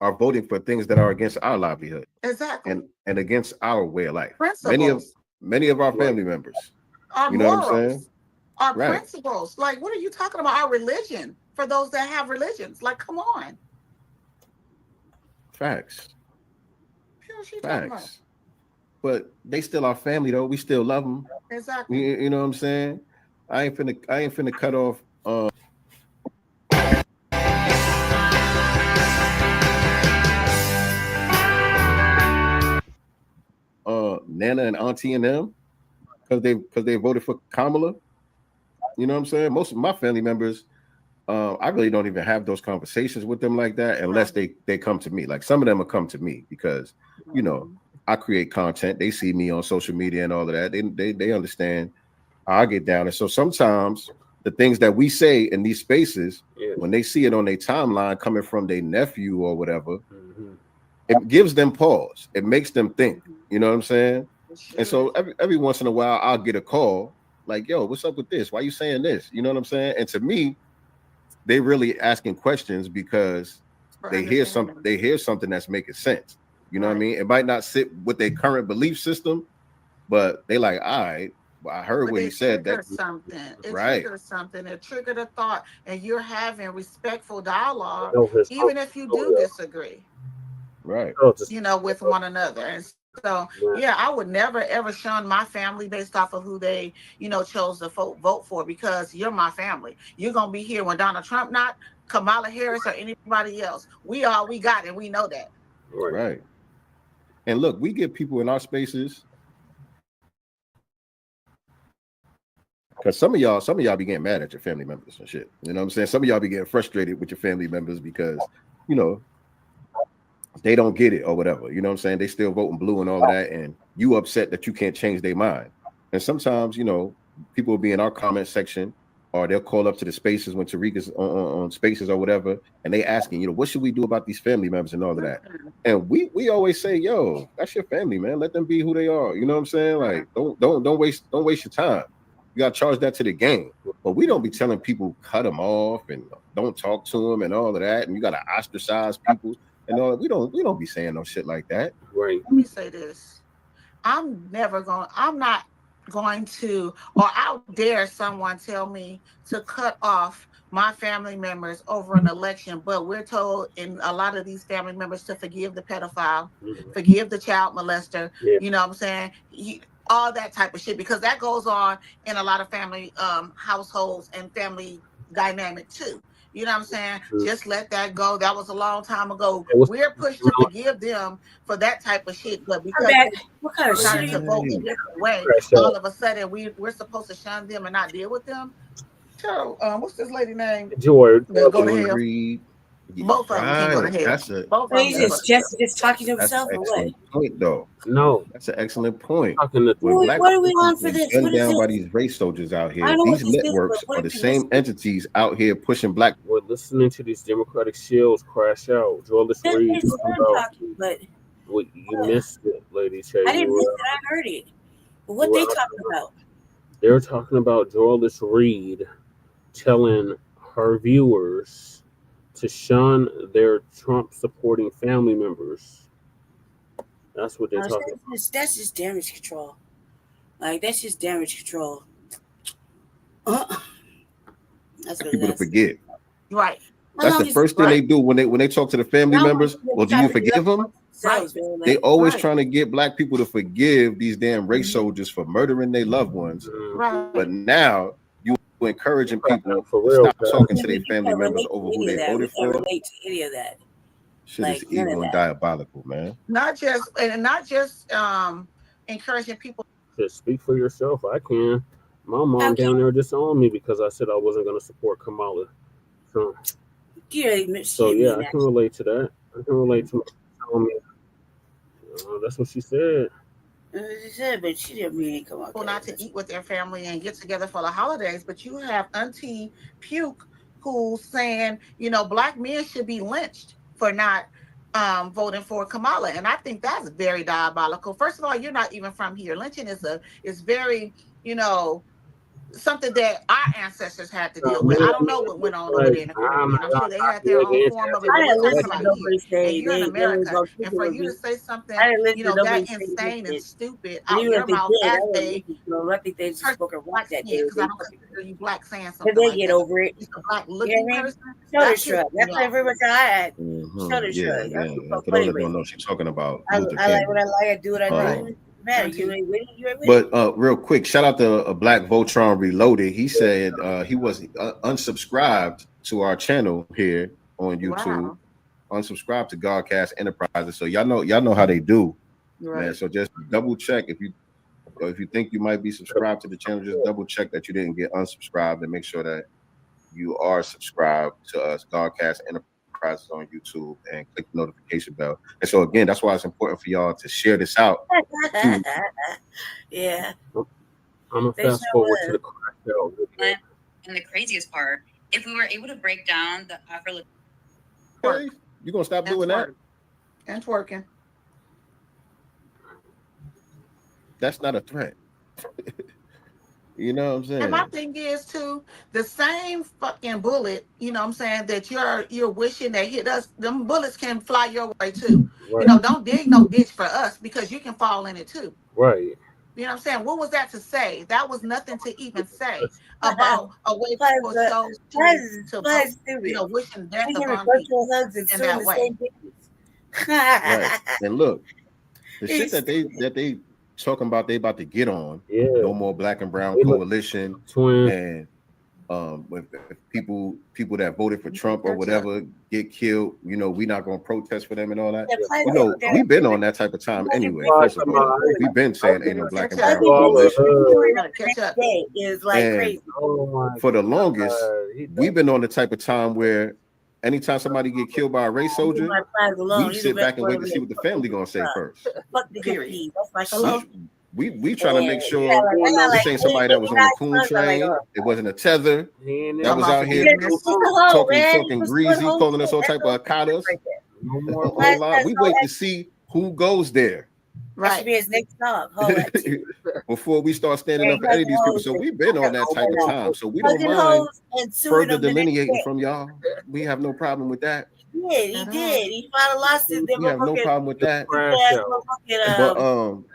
are voting for things that are against our livelihood. Exactly. And against our way of life. Principles. Many of our family members. Our you know morals, what I'm saying? Our principles. Like, what are you talking about? Our religion, for those that have religions. Like, come on. Facts. Facts. But they still our family though. We still love them. Exactly. You know what I'm saying? I ain't finna cut off Nana and Auntie and them because they voted for Kamala. You know what I'm saying? Most of my family members, I really don't even have those conversations with them like that unless they come to me. Like some of them will come to me because, you know, I create content. They see me on social media and all of that. They understand how I get down. And so sometimes the things that we say in these spaces, when they see it on their timeline coming from their nephew or whatever, it gives them pause. It makes them think. You know what I'm saying? And so every once in a while, I'll get a call like, yo, what's up with this? Why are you saying this? You know what I'm saying? And to me, they really asking questions because they hear something that's making sense. You know what I mean? It might not sit with their current belief system, but they like, all right, well, I heard what he said. That something. It right. triggers something. It triggered a thought, and you're having respectful dialogue, No, his even if you do disagree. Right. You know, with one another. And so, yeah, I would never ever shun my family based off of who they, you know, chose to vote for, because you're my family. You're gonna be here when Donald Trump not, Kamala Harris, or anybody else. We got it. We know that. Right. And look, we get people in our spaces. Because some of y'all be getting mad at your family members and shit. You know what I'm saying? Some of y'all be getting frustrated with your family members because, you know, they don't get it or whatever. You know what I'm saying? They still voting blue and all of that, and you upset that you can't change their mind. And sometimes, you know, people will be in our comment section, or they'll call up to the spaces when Tariq is on spaces or whatever, and they asking, you know, what should we do about these family members and all of that? And we always say, yo, that's your family, man. Let them be who they are. You know what I'm saying? Like, don't waste your time. You got to charge that to the game. But we don't be telling people cut them off and don't talk to them and all of that. And you got to ostracize people and all. We don't be saying no shit like that. Right. Let me say this. I'm not going to, or how dare someone tell me to cut off my family members over an election, but we're told in a lot of these family members to forgive the pedophile, forgive the child molester, you know what I'm saying? All that type of shit, because that goes on in a lot of family households and family dynamic too. You know what I'm saying? Just let that go. That was a long time ago. We're pushed to forgive them for that type of shit, but because what kind of shit started to vote a different way, all of a sudden we're supposed to shun them and not deal with them. So, what's this lady name? George. Go to hell. Reed. Both of them can go to hell. Both of them. Just talking to himself or what? Excellent point, though. No, that's an excellent point. What are we on for this? Gunned What is down by this? these race soldiers out here. I know These what this is, networks but what are the is same entities out here pushing black. We're listening to these Democratic shills crash out. Joyless Reed talking about. You missed it, lady. I didn't miss it. I heard it. But what they talking about? They're talking about Joyless Reed telling her viewers to shun their Trump-supporting family members. That's what they're talking about. That's just damage control. Like, that's just damage control. That's what People to forget. Right. That's the first thing they do when they talk to the family members. Well, do you forgive them? Right. They always trying to get black people to forgive these damn race soldiers for murdering their loved ones. Right. But now you encouraging people to stop talking to their family members over who they voted for. Relate to any of that. Shit is evil and diabolical, man. Not just encouraging people. Just speak for yourself. I can. My mom down there disowned me because I said I wasn't going to support Kamala. So yeah, I can relate to that. I can relate to telling me. That's what she said. She said, but she didn't mean to come up. Not to eat with their family and get together for the holidays, but you have Auntie Puke who's saying, you know, black men should be lynched for not voting for Kamala, and I think that's very diabolical. First of all, you're not even from here. Lynching is very, you know, something that our ancestors had to deal with. I don't know what went on over there in the Caribbean. I'm sure they had their own form of it. And you're in America, and for you to say something, you know, that insane and stupid out your mouth as a black skin, because I don't consider you black saying something like that. They get over it. It's a black looking person. Shoulder shrug. That's very much I had. Shoulder shrug. Yeah. For those that don't know, she's talking about Luther I King. like what I like. I do what I do. But real quick, shout out to Black Voltron Reloaded. He said he was unsubscribed to our channel here on YouTube, unsubscribed to Godcast Enterprises. So y'all know how they do, man. So just double check if you think you might be subscribed to the channel. Just double check that you didn't get unsubscribed and make sure that you are subscribed to us, Godcast Enterprises on YouTube, and click the notification bell. And so again, that's why it's important for y'all to share this out. Yeah. I'm gonna fast forward to the crash out. And the craziest part, if we were able to break down the offer, You gonna stop doing that? And twerking. That's not a threat. You know what I'm saying? And my thing is too, the same fucking bullet, you know what I'm saying, that you're wishing that hit us, them bullets can fly your way too. Right. You know, don't dig no ditch for us because you can fall in it too. Right. You know what I'm saying? What was that to say? That was nothing to even say about a way for souls to you know, wishing death upon people in that way. Right. And look, the shit that they talking about, they about to get on. Yeah. No more Black and Brown coalition. And if people that voted for Trump or whatever get killed, you know, we're not gonna protest for them and all that. You know, we've been on that type of time anyway. First of all, we've been saying ain't no Black and Brown coalition. Is like And crazy. for the longest, we've been on the type of time where anytime somebody get killed by a race soldier, we sit back and wait to see what the family gonna say first. Fuck the period. That's my shit. We trying to make sure this ain't somebody that was on the coon train. It wasn't a tether that was out here talking greasy, calling us all type of akadas. We wait to see who goes there. That should be his next song. Before we start standing up for any of these people. So we've been on that type of time. So we don't mind further delineating from y'all. We have no problem with that. He did. He filed a lawsuit. We have no problem with that. But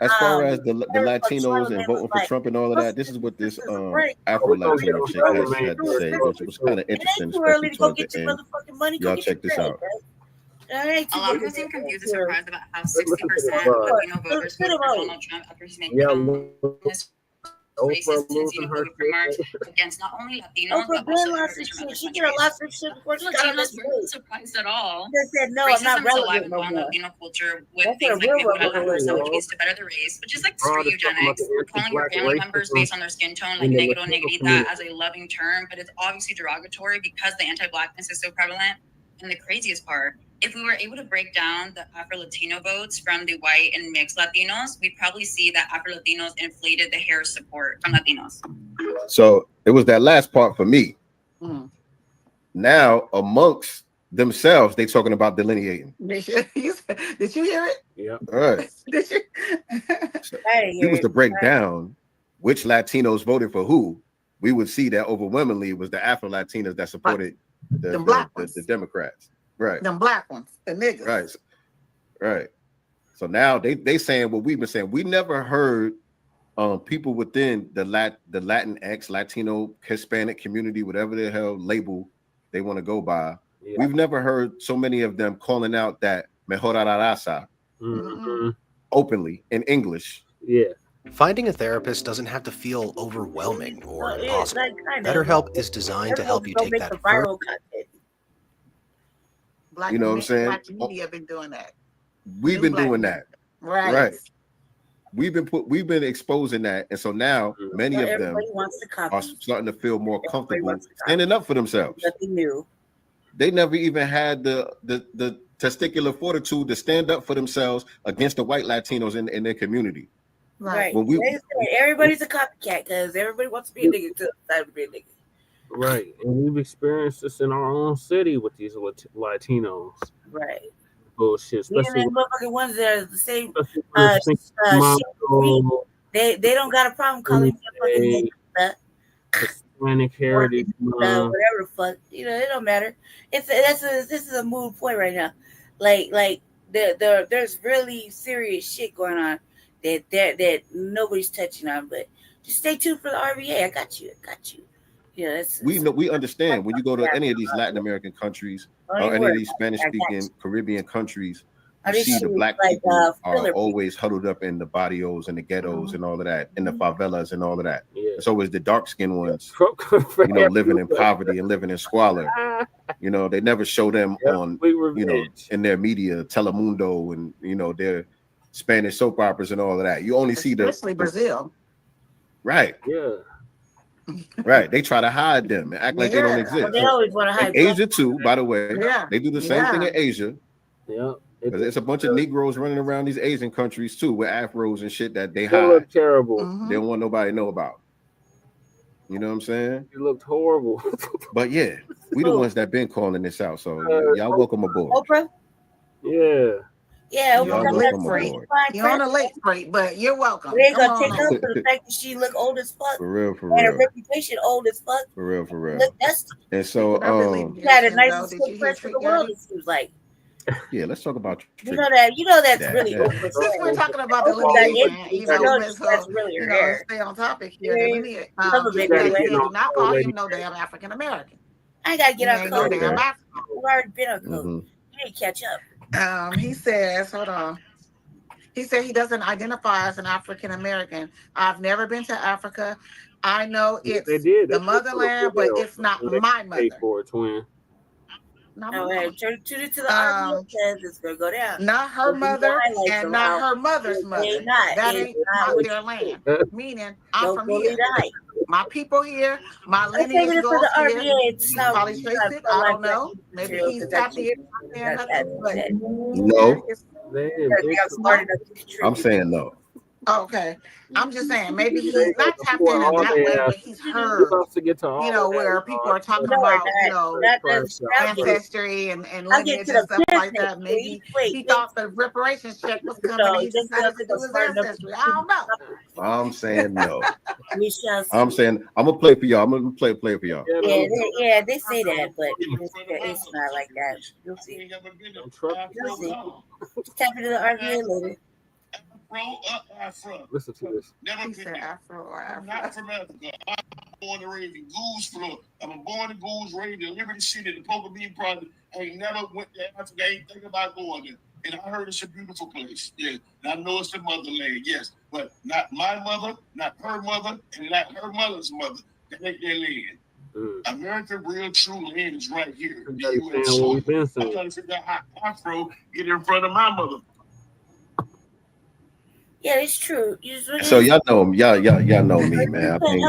as far as the Latinos and voting for Trump and all of that, this is what this Afro-Latino chick had to say. It was kind of interesting, especially towards the end. Y'all check this out. A lot of us seem confused and surprised about how 60% of Latino voters voted for Donald Trump after he's making this racist tendency to vote for March against not only Latinos but also immigrants from other countries. Latinos weren't surprised at all. Racism is alive and well in Latino culture with things like Mejorada sandwiches to better the race, which is like screw eugenics, calling your family members based on their skin tone like negro negrita as a loving term, but it's obviously derogatory because the anti-Blackness is so prevalent. And the craziest part, if we were able to break down the Afro-Latino votes from the white and mixed Latinos, we'd probably see that Afro-Latinos inflated the Harris support from Latinos. So it was that last part for me. Now, amongst themselves, they talking about delineating. Did you hear it? Yeah. All right. Did you? So if it was to break down which Latinos voted for who, we would see that overwhelmingly it was the Afro-Latinos that supported the Democrats. Right. Them black ones, the niggas. Right. Right. So now they saying what we've been saying. We never heard people within the Latinx, Latino, Hispanic community, whatever the hell label they want to go by. Yeah. We've never heard so many of them calling out that mejorada raza openly in English. Yeah. Finding a therapist doesn't have to feel overwhelming or impossible. BetterHelp is designed to help you take that first. Black you know what I'm saying? Black media have been doing that. We've been doing that. Right. We've been exposing that, and so now many of them are starting to feel more comfortable standing up for themselves. Nothing new. They never even had the testicular fortitude to stand up for themselves against the white Latinos in their community. Right. When everybody's a copycat because everybody wants to be a nigga to be a nigga. Right, and we've experienced this in our own city with these Latinos. Right. Bullshit, especially the motherfucking ones that are the same. They don't got a problem calling you Hispanic heritage, whatever the fuck. You know, it don't matter. This is a moot point right now. Like there's really serious shit going on that nobody's touching on. But just stay tuned for the RVA. I got you. Yeah, we understand when you go to any of these Latin American countries or any of these Spanish-speaking Caribbean countries, you see the black people are always huddled up in the barrios and the ghettos and all of that, in the favelas and all of that. Yeah. So is the dark-skinned ones, you know, living in poverty and living in squalor. You know, they never show them on, you know, in their media, Telemundo and, you know, their Spanish soap operas and all of that. You only see especially Brazil. Right. Yeah. Right, they try to hide them and act like they don't exist. They always want to hide. Asia too, by the way. Yeah. They do the same thing in Asia. Yeah, because there's a bunch of Negroes running around these Asian countries too with afros and shit that they They hide. look terrible. They don't want nobody to know about. You know what I'm saying? It looked horrible. But yeah, we the ones that been calling this out. So y'all welcome aboard. Oprah? Yeah. Yeah, You on a late break. You're on a late break, but you're welcome. We ain't Come gonna take on. up for the fact that she look old as fuck. For real, for And her real. reputation old as fuck. For real, for real. Look, that's And so she had the nicest footprints in the world, it seems like. yeah, let's talk about You know that's really that. Oprah's Since hair. we're talking about Oprah got delineation, itchy. you know, we may as well, That's really her hair. stay on topic here. Delineate. Some of it He anyway. said, do not call him no damn African American. I ain't gotta get He on ain't no code. damn African. We've already been on code. You need to catch up. He says, hold on. He said he doesn't identify as an African American. I've never been to Africa. I know it's the motherland, but it's not my mother. For a twin. Not No, my hey, mother. turn to the argument says it's gonna go down. Not her Those mother highlights and of not how her mother's they mother. not. That It's ain't not not what their you land. Meaning, I'm Don't from bully here. the hype. My people here. My I'm saving lineage it for goes the here. RBA. It's He's not probably traced it. I don't know. Maybe he's tapped in. No, But I'm saying no. okay, I'm just saying maybe he's not tapped in that way, but he's heard. You know, where people are talking about, you know, ancestry and lineage and stuff like that. Maybe he thought the reparations check was coming and he decided to do his ancestry. I don't know. I'm saying no. We shall see. I'm saying I'm gonna play for y'all. I'm gonna play for y'all. Yeah, they say that, but it's not like that. You'll see. You'll see. Tap into the RBA later. Afro. Listen to this. He said Afro or I'm Afro. not from Africa. I'm born and raised in Goose, Florida. I'm born in Goose, raised in Liberty City, the Poker Bean Project. I ain't never went to Africa. I ain't thinking about going there. And I heard it's a beautiful place. Yeah. And I know it's the motherland, yes. But not my mother, not her mother, and not her mother's mother. That ain't their land. American real true land is right here. The U.S. So I'm trying to figure out how Afro get in front of my mother. Yeah, it's true. So y'all know me, man. I think,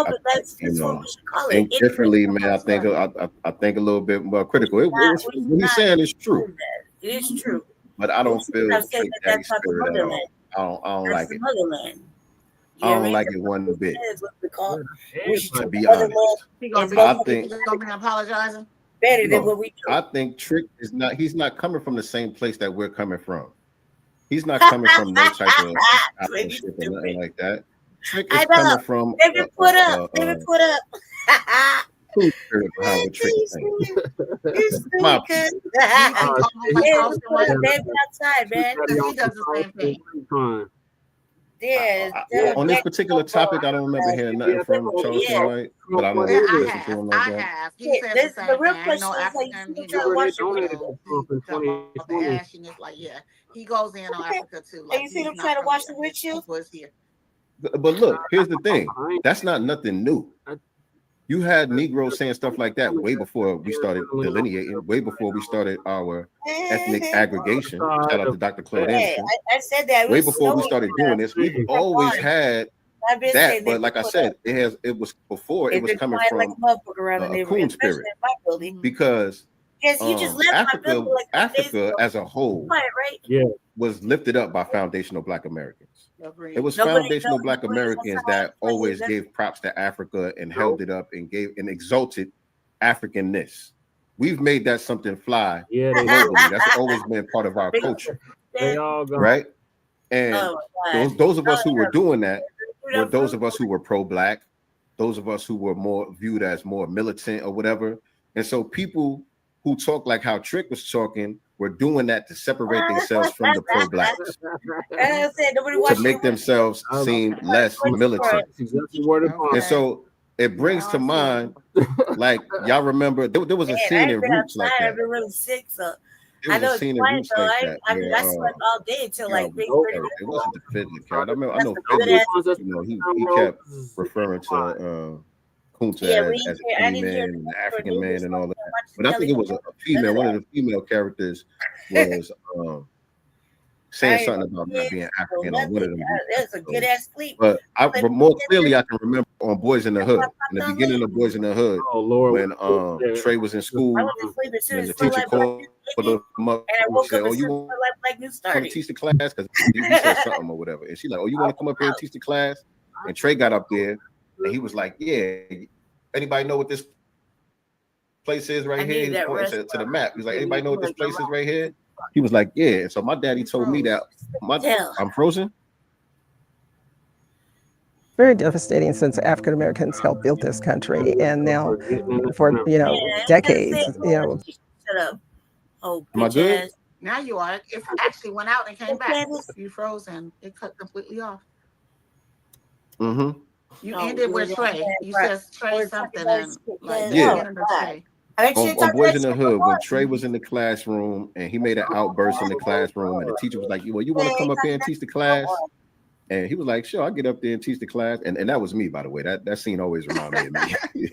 you know, think differently, man. I think I think a little bit more critical. What he's saying is true. It is true. But I don't feel that's Trick Daddy spirit at all. I don't like it. Motherland. I don't like it one bit. To be honest, I think he's gonna be apologizing. Better than what we do. I think Trick is not. He's not coming from the same place that we're coming from. He's not coming from no type of shit or nothing like that. Trick is coming from. Never put up. Cool spirit behind what Trick is saying. My outside, man. He does the same thing. Yeah. On this particular topic, I don't remember hearing nothing from Charlamagne, but I don't listen to him like that. I have. He says the real question is African, you know, the ashiness, like, yeah, he goes in on Africa too. Like, you see them trying to wash the windshield? Was here. But look, here's the thing. That's not nothing new. You had Negroes saying stuff like that way before we started delineating, way before we started our ethnic aggregation. Shout out to Dr. Claude Anderson. I said that way before we started doing this. We've always had that, but like I said, it was before it was coming from a coon spirit, because Africa as a whole was lifted up by foundational Black Americans. It was foundational Black Americans that always gave props to Africa and held it up and gave and exalted Africanness. We've made that something fly globally. That's always been part of our culture, right? And those of us who were doing that were those of us who were pro-Black, those of us who were more viewed as more militant or whatever. And so people who talk like how Trick was talking were doing that to separate themselves from the pro-Blacks, to make themselves seem less militant. And so it brings to mind, like, y'all remember there was a scene in Roots like that. I've been really sick, so I know it's quiet though. I slept all day until like 3:30. It wasn't the Fidget card. I know Fidget, you know, he kept referring to Kunta as a man and an African man and all that. But I think it was a female. One of the female characters was saying something about not being African on one of them. That's a good ass sleep. But more clearly, I can remember on Boys in the Hood, in the beginning of Boys in the Hood, when Trey was in school, and the teacher called him up and said, "Oh, you want to teach the class?" Because he said something or whatever, and she's like, "Oh, you want to come up here and teach the class?" And Trey got up there. And he was like, "Yeah, anybody know what this place is right here?" He pointed to the map. He's like, "Anybody know what this place is right here?" He was like, yeah. And so my daddy told me that I'm frozen. Very devastating since African Americans helped build this country, and now for decades, Shut up. Oh, am I good? ass. Now you are. It actually went out and came back. You froze and it cut completely off. Mm-hmm. You ended with Trey. You said Trey something and like Yeah. Trey. On Boys in the Hood, when Trey was in the classroom and he made an outburst in the classroom, and the teacher was like, well, you want to come up here and teach the class? And he was like, sure, I'll get up there and teach the class. And that was me, by the way. That scene always reminded me of me.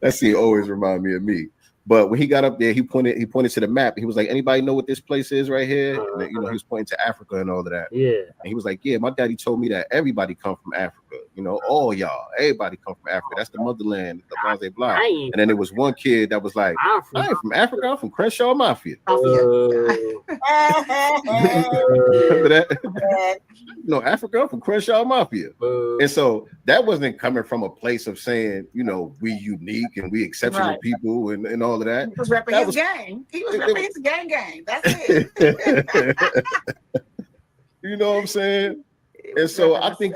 That scene always reminded me of me. But when he got up there, he pointed to the map. He was like, anybody know what this place is right here? And, he was pointing to Africa and all of that. Yeah. And he was like, yeah, my daddy told me that everybody come from Africa. All y'all, everybody come from Africa. That's the motherland, the blase blah. And then there was one kid that was like, I ain't from Africa. I'm from Crenshaw Mafia. Remember that? Africa, I'm from Crenshaw Mafia. And so that wasn't coming from a place of saying, we unique and we exceptional people and all of that. He was repping his gang. He was repping his gang. That's it. You know what I'm saying? And so I think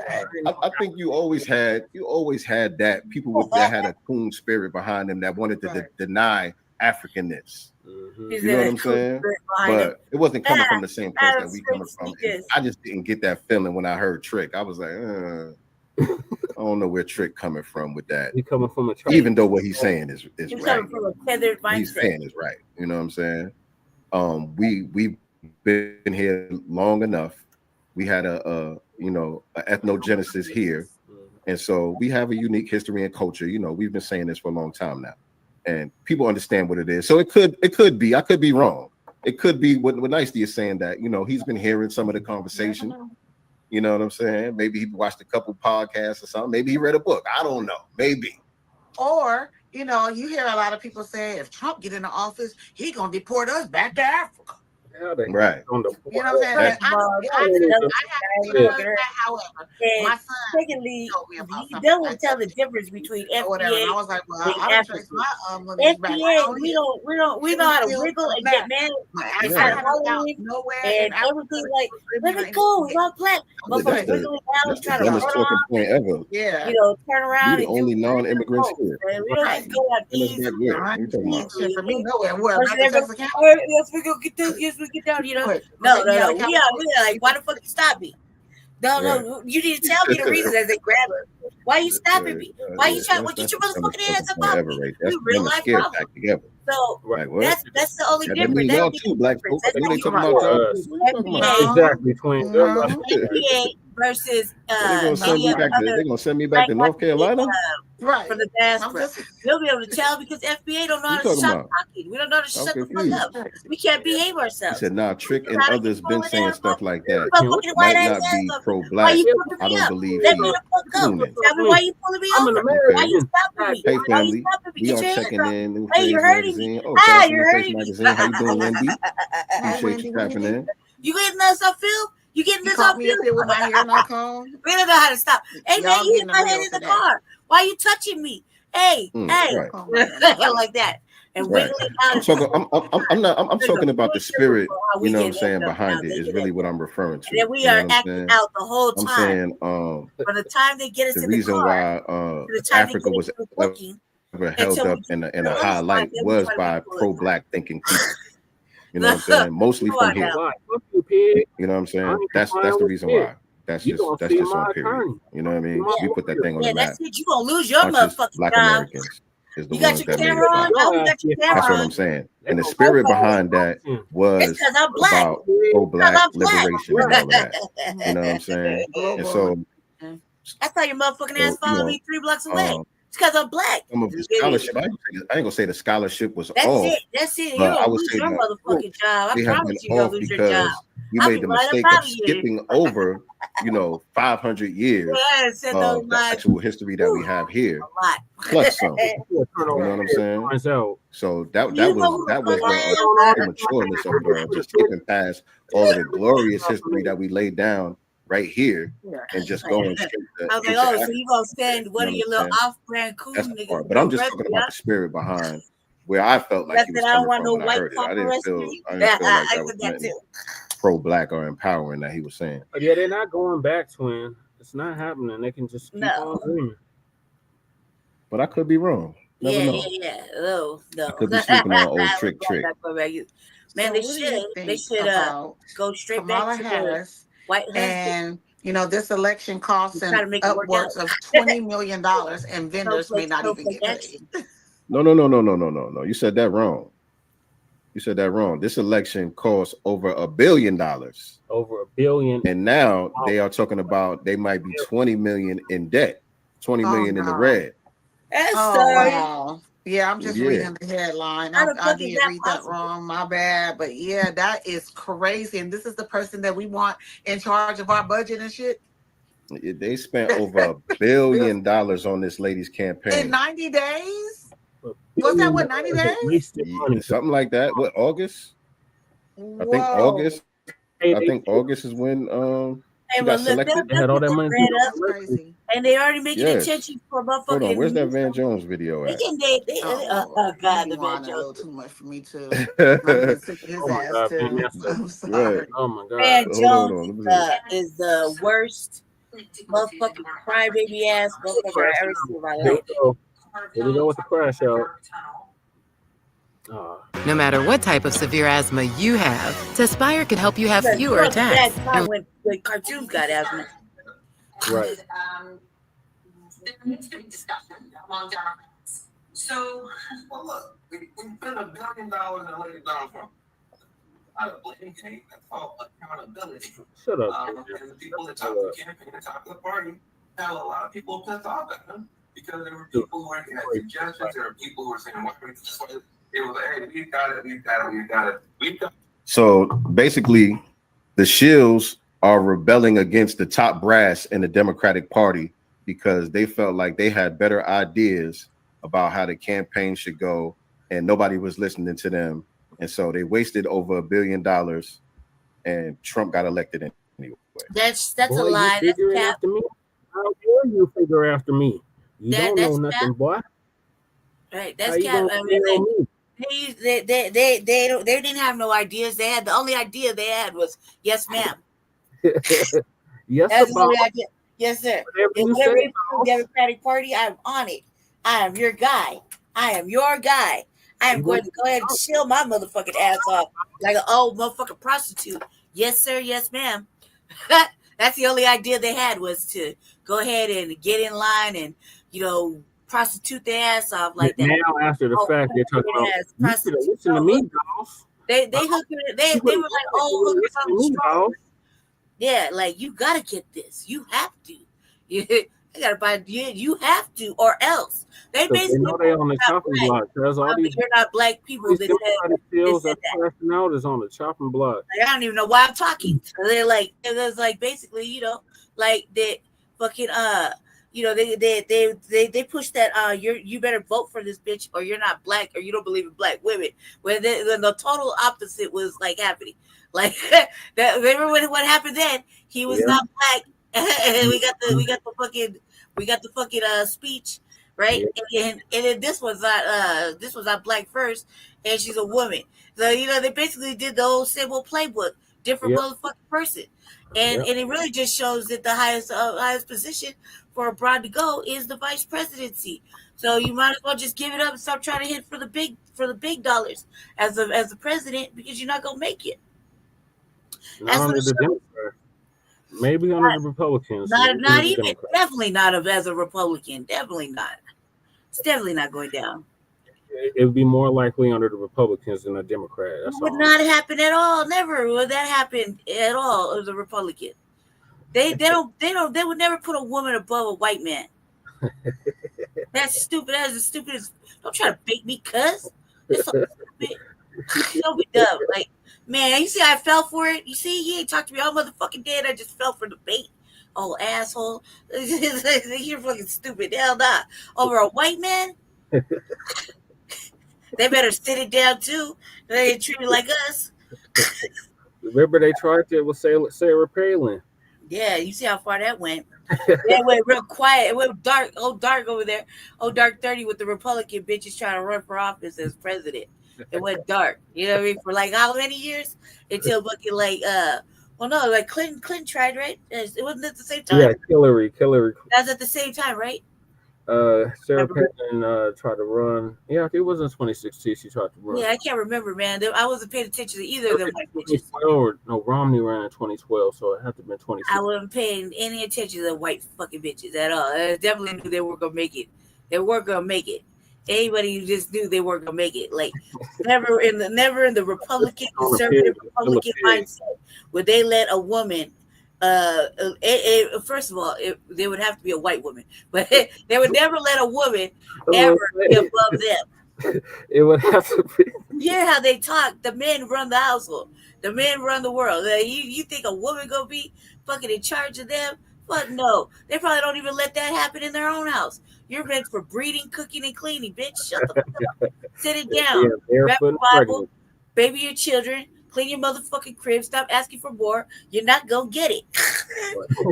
you always had that people that had a coon spirit behind them that wanted to deny Africanness. You know what I'm saying? But it wasn't coming from the same place that we coming from. I just didn't get that feeling when I heard Trick. I was like, I don't know where Trick coming from with that. He coming from a Trick. Even though what he's saying is He's right. coming from a tethered mindset. He's saying is right. You know what I'm saying? We've been here long enough. We had a ethnogenesis here, and so we have a unique history and culture. We've been saying this for a long time now, and people understand what it is. So it could be. I could be wrong. It could be what Nicely is saying, that he's been hearing some of the conversation. You know what I'm saying? Maybe he watched a couple podcasts or something. Maybe he read a book. I don't know. Maybe. Or you hear a lot of people say, if Trump get into office, he gonna deport us back to Africa. Right. You know what I'm saying? I have to that, however, my son secondly, you don't tell the difference between FBA or whatever. And I was like, well, I don't trace my FBA. We know how to wiggle and get mad. I haven't nowhere and everything like, let it go. We're Black. Motherfuckers wiggling down, trying to run talking point ever. Yeah. Turn around. We're the only non-immigrants here. We don't just go out these. For me, nowhere. Where? Yes, we go get this. Yes, we get down. No. We are like, why the fuck you stop me? No, you need to tell me the reason as they grab her. Why you stopping me? Why you trying to get your motherfucking hands up off me? You real life problem. So that's the only difference. Y'all too, Black folks. They talking about exactly between FBA versus they're gonna send me back to North Carolina. Right. For the diaspora. They'll be able to tell because FBA don't know how to shut talking. We don't know how to shut the fuck up. We can't behave ourselves. He said, nah, Trick and others been saying stuff like that. Might not be pro-Black. I don't believe Let me the fuck up. Tell me why you pulling me over. Why you stopping me? Hey family, we are checking in. Hey, you're hurting me. You're hurting me. How you doing, Wendy? Appreciate you tapping in. You getting us up, Phil? You getting this up, Phil? With my hair not comb. We don't know how to stop. Hey man, you hit my head in the car. Why are you touching me? Hey, right. Like that. And wiggling out. I'm talking about the spirit, you know what I'm saying, behind it is really what I'm referring to. And then we are acting out the whole time. I'm saying by the time they get us the in the reason car, why Africa was ever held up in a high light was by pro-Black thinking people. You know what I'm saying? Mostly from here. You know what I'm saying? That's the reason why. That's just on period. You know what I mean? We put that thing on the map. That's it. You gonna lose your motherfucking Black job. Americans is the You got ones your that made camera on? Oh, you got your camera That's what on. I'm saying. And the spirit behind that was about pro-Black liberation and all of that. You know what I'm saying? And so that's how your motherfucking ass follow me 3 blocks away. It's because I'm Black. Some of the scholarship, I ain't gonna say the scholarship was That's off. That's it. You but I don't would lose say your that motherfucking job. I promise you don't lose your job. We made the mistake of skipping over, 500 years of the actual history that we have here, plus some. You know what I'm saying? So that was the immatureness of just skipping past all of the glorious history that we laid down right here and just going straight to. I was like, so you gonna stand one of your little off-brand cool niggas? But I'm just talking about the spirit behind where I felt like he was I don't coming want from no when I white heard it. cop I didn't arresting feel me. like that I was said that nothing too. pro-black or empowering that he was saying. Yeah, they're not going back, twin. It's not happening. They can just keep No. on dreaming. But I could be wrong. Never know. Yeah. No. I could be sleeping on old trick. Man, So what do you they think should about go straight Kamala back to Harris the white husband. and this election costs Try to them make it work upwards out. of $20 million, and vendors may not even get paid. No. You said that wrong. This election cost over $1 billion. Over $1 billion. And now they are talking about they might be 20 million in debt, 20 million in the red. Wow. Yeah, I'm just Yeah. reading the headline. I did read that wrong. My bad. But yeah, that is crazy. And this is the person that we want in charge of our budget and shit. They spent over $1 billion on this lady's campaign. In 90 days? Was that what, 90 days? Yeah, something like that. What, August? I think August. I think August is when she got selected. They had all that money. Crazy. And they already making Yes. attention for motherfucking. Hold on, where's that Van Jones video at? Oh God, the Van Van a little Jones. too much for me too. I'm getting sick of his Oh my ass God, too. man, I'm sorry. Oh my God. Van Hold Jones on. is the worst motherfucking crybaby ass motherfucker I ever seen in my life. Here we go with the crash out. No matter what type of severe asthma you have, Tespire can help you have fewer attacks. That time when cartoons got asthma. Right. There needs to be discussion among Democrats. So, well, look, we spent $1 billion in elected Donald Trump. I don't blame him. That's called accountability. Shut up. And the people that talk the campaign, that talk the party, had a lot of people pissed off at him because there were people who had suggestions. There were people who were saying, "What?" It was like, "Hey, we've got it." So basically, the Shills are rebelling against the top brass in the Democratic Party because they felt like they had better ideas about how the campaign should go, and nobody was listening to them. And so they wasted over $1 billion, and Trump got elected anyway. That's Boy, a lie. You figure That's after me. How dare you figure after me? You don't know that's nothing, cap. boy. Right, How that's you cap. gonna I say mean, on me? they didn't have no ideas. They had the only idea they had was yes, ma'am. Yes, That's the only about idea. Yes, sir. whatever If you whatever say, you do, Democratic Party, I'm on it. I am your guy. I am your guy. I am going to go ahead and chill my motherfucking ass off like an old motherfucking prostitute. Yes, sir. Yes, ma'am. That's the only idea they had was to go ahead and get in line and, prostitute their ass off like that. Now, after the fact, they're talking about, you should have listened to me, dolls. They hooked it. They were like, oh, hook listen to me, dolls. Yeah, like you gotta get this. You have to. I gotta buy. You have to, or else they basically know they on the chopping block. Because all these you're not black people that Shills said are crashing out is on the chopping block. Like, I don't even know why I'm talking. So they're like, it was like basically, like they fucking they push that you better vote for this bitch or you're not black or you don't believe in black women. When the total opposite was like happening. Like that, remember what happened then? He was not black, and we got the fucking speech, right? Yeah. And then this was not black first, and she's a woman. So they basically did the whole symbol playbook, different motherfucking person, and it really just shows that the highest position for a broad to go is the vice presidency. So you might as well just give it up and stop trying to hit for the big dollars as a president because you're not gonna make it. Not under the Democrats. Maybe under the Republicans. Not even. Definitely not as a Republican. Definitely not. It's definitely not going down. It would be more likely under the Republicans than a Democrat. That's It would not happen at all. Never would that happen at all as a Republican. They would never put a woman above a white man. That's stupid. That's the stupidest. Don't try to bait me, cuz. It's so stupid. Don't be dumb. Like, man, you see I fell for it? You see, he ain't talked to me all motherfucking day and I just fell for the bait. Oh, asshole. You're fucking stupid. Hell nah. Over a white man? They better sit it down too. They ain't treated like us. Remember they tried to with Sarah Palin. Yeah, you see how far that went. It went real quiet. It went dark. Oh, dark over there. Oh, dark 30 with the Republican bitches trying to run for office as president. It went dark. You know what I mean? For like how many years? Until fucking like well no, like Clinton tried, right? It wasn't at the same time. Yeah, Hillary. That was at the same time, right? Sarah Palin tried to run. Yeah, it was in 2016. She tried to run. Yeah, I can't remember, man. I wasn't paying attention to either of them white bitches. No, Romney ran in 2012, so it had to have been 2016. I wasn't paying any attention to the white fucking bitches at all. I definitely knew they weren't gonna make it. They weren't gonna make it. Anybody who just knew they weren't gonna make it. Like never in the Republican conservative Republican mindset would they let a woman. First of all, they would have to be a white woman, but they would never let a woman ever be above them. It would have to be. You hear how they talk? The men run the household. The men run the world. You think a woman gonna be fucking in charge of them? Fuck no. They probably don't even let that happen in their own house. You're meant for breeding, cooking, and cleaning, bitch. Shut the fuck up. Sit it down. Grab the Bible, baby your children, clean your motherfucking crib, stop asking for more. You're not gonna get it.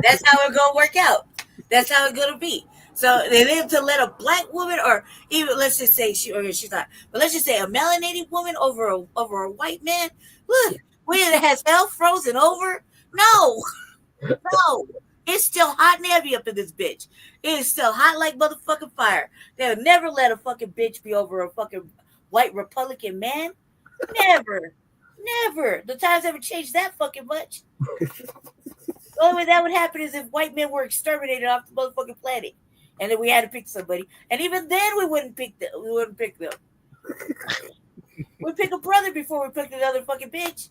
That's how it's gonna work out. That's how it's gonna be. So they live to let a black woman, or even let's just say she's not, but let's just say a melanated woman over a white man. Look, when it has hell frozen over. No. It's still hot and heavy up in this bitch. It is still hot like motherfucking fire. They'll never let a fucking bitch be over a fucking white Republican man. Never. The times haven't changed that fucking much. The only way that would happen is if white men were exterminated off the motherfucking planet, and then we had to pick somebody. And even then, we wouldn't pick them. We'd pick a brother before we picked another fucking bitch.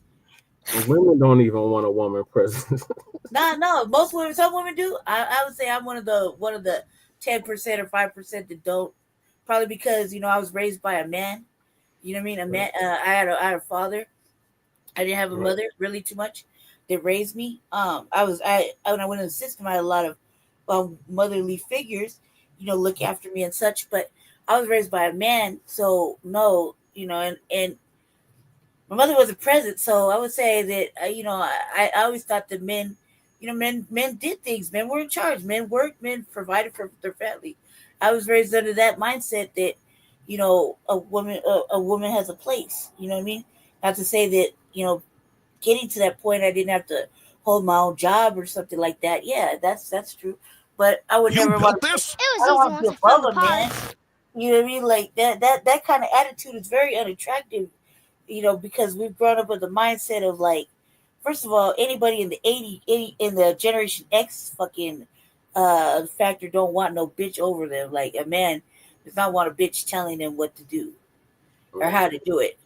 Women don't even want a woman president. No. Most women, some women do. I would say I'm one of the 10% or 5% that don't. Probably because I was raised by a man. You know what I mean? A man. I had a father. I didn't have a mother really too much that raised me. When I went in the system, I had a lot of motherly figures, look after me and such. But I was raised by a man, so no, and my mother wasn't present, so I would say that I always thought that men did things. Men were in charge. Men worked. Men provided for their family. I was raised under that mindset that a woman has a place. You know what I mean? Not to say that getting to that point, I didn't have to hold my own job or something like that. Yeah, that's true. But I would never want this. I don't want to be above a man. You know what I mean? Like that kind of attitude is very unattractive. Because we've grown up with the mindset of like, first of all, anybody in the 80 in the Generation X fucking factor don't want no bitch over them. Like a man does not want a bitch telling them what to do or how to do it.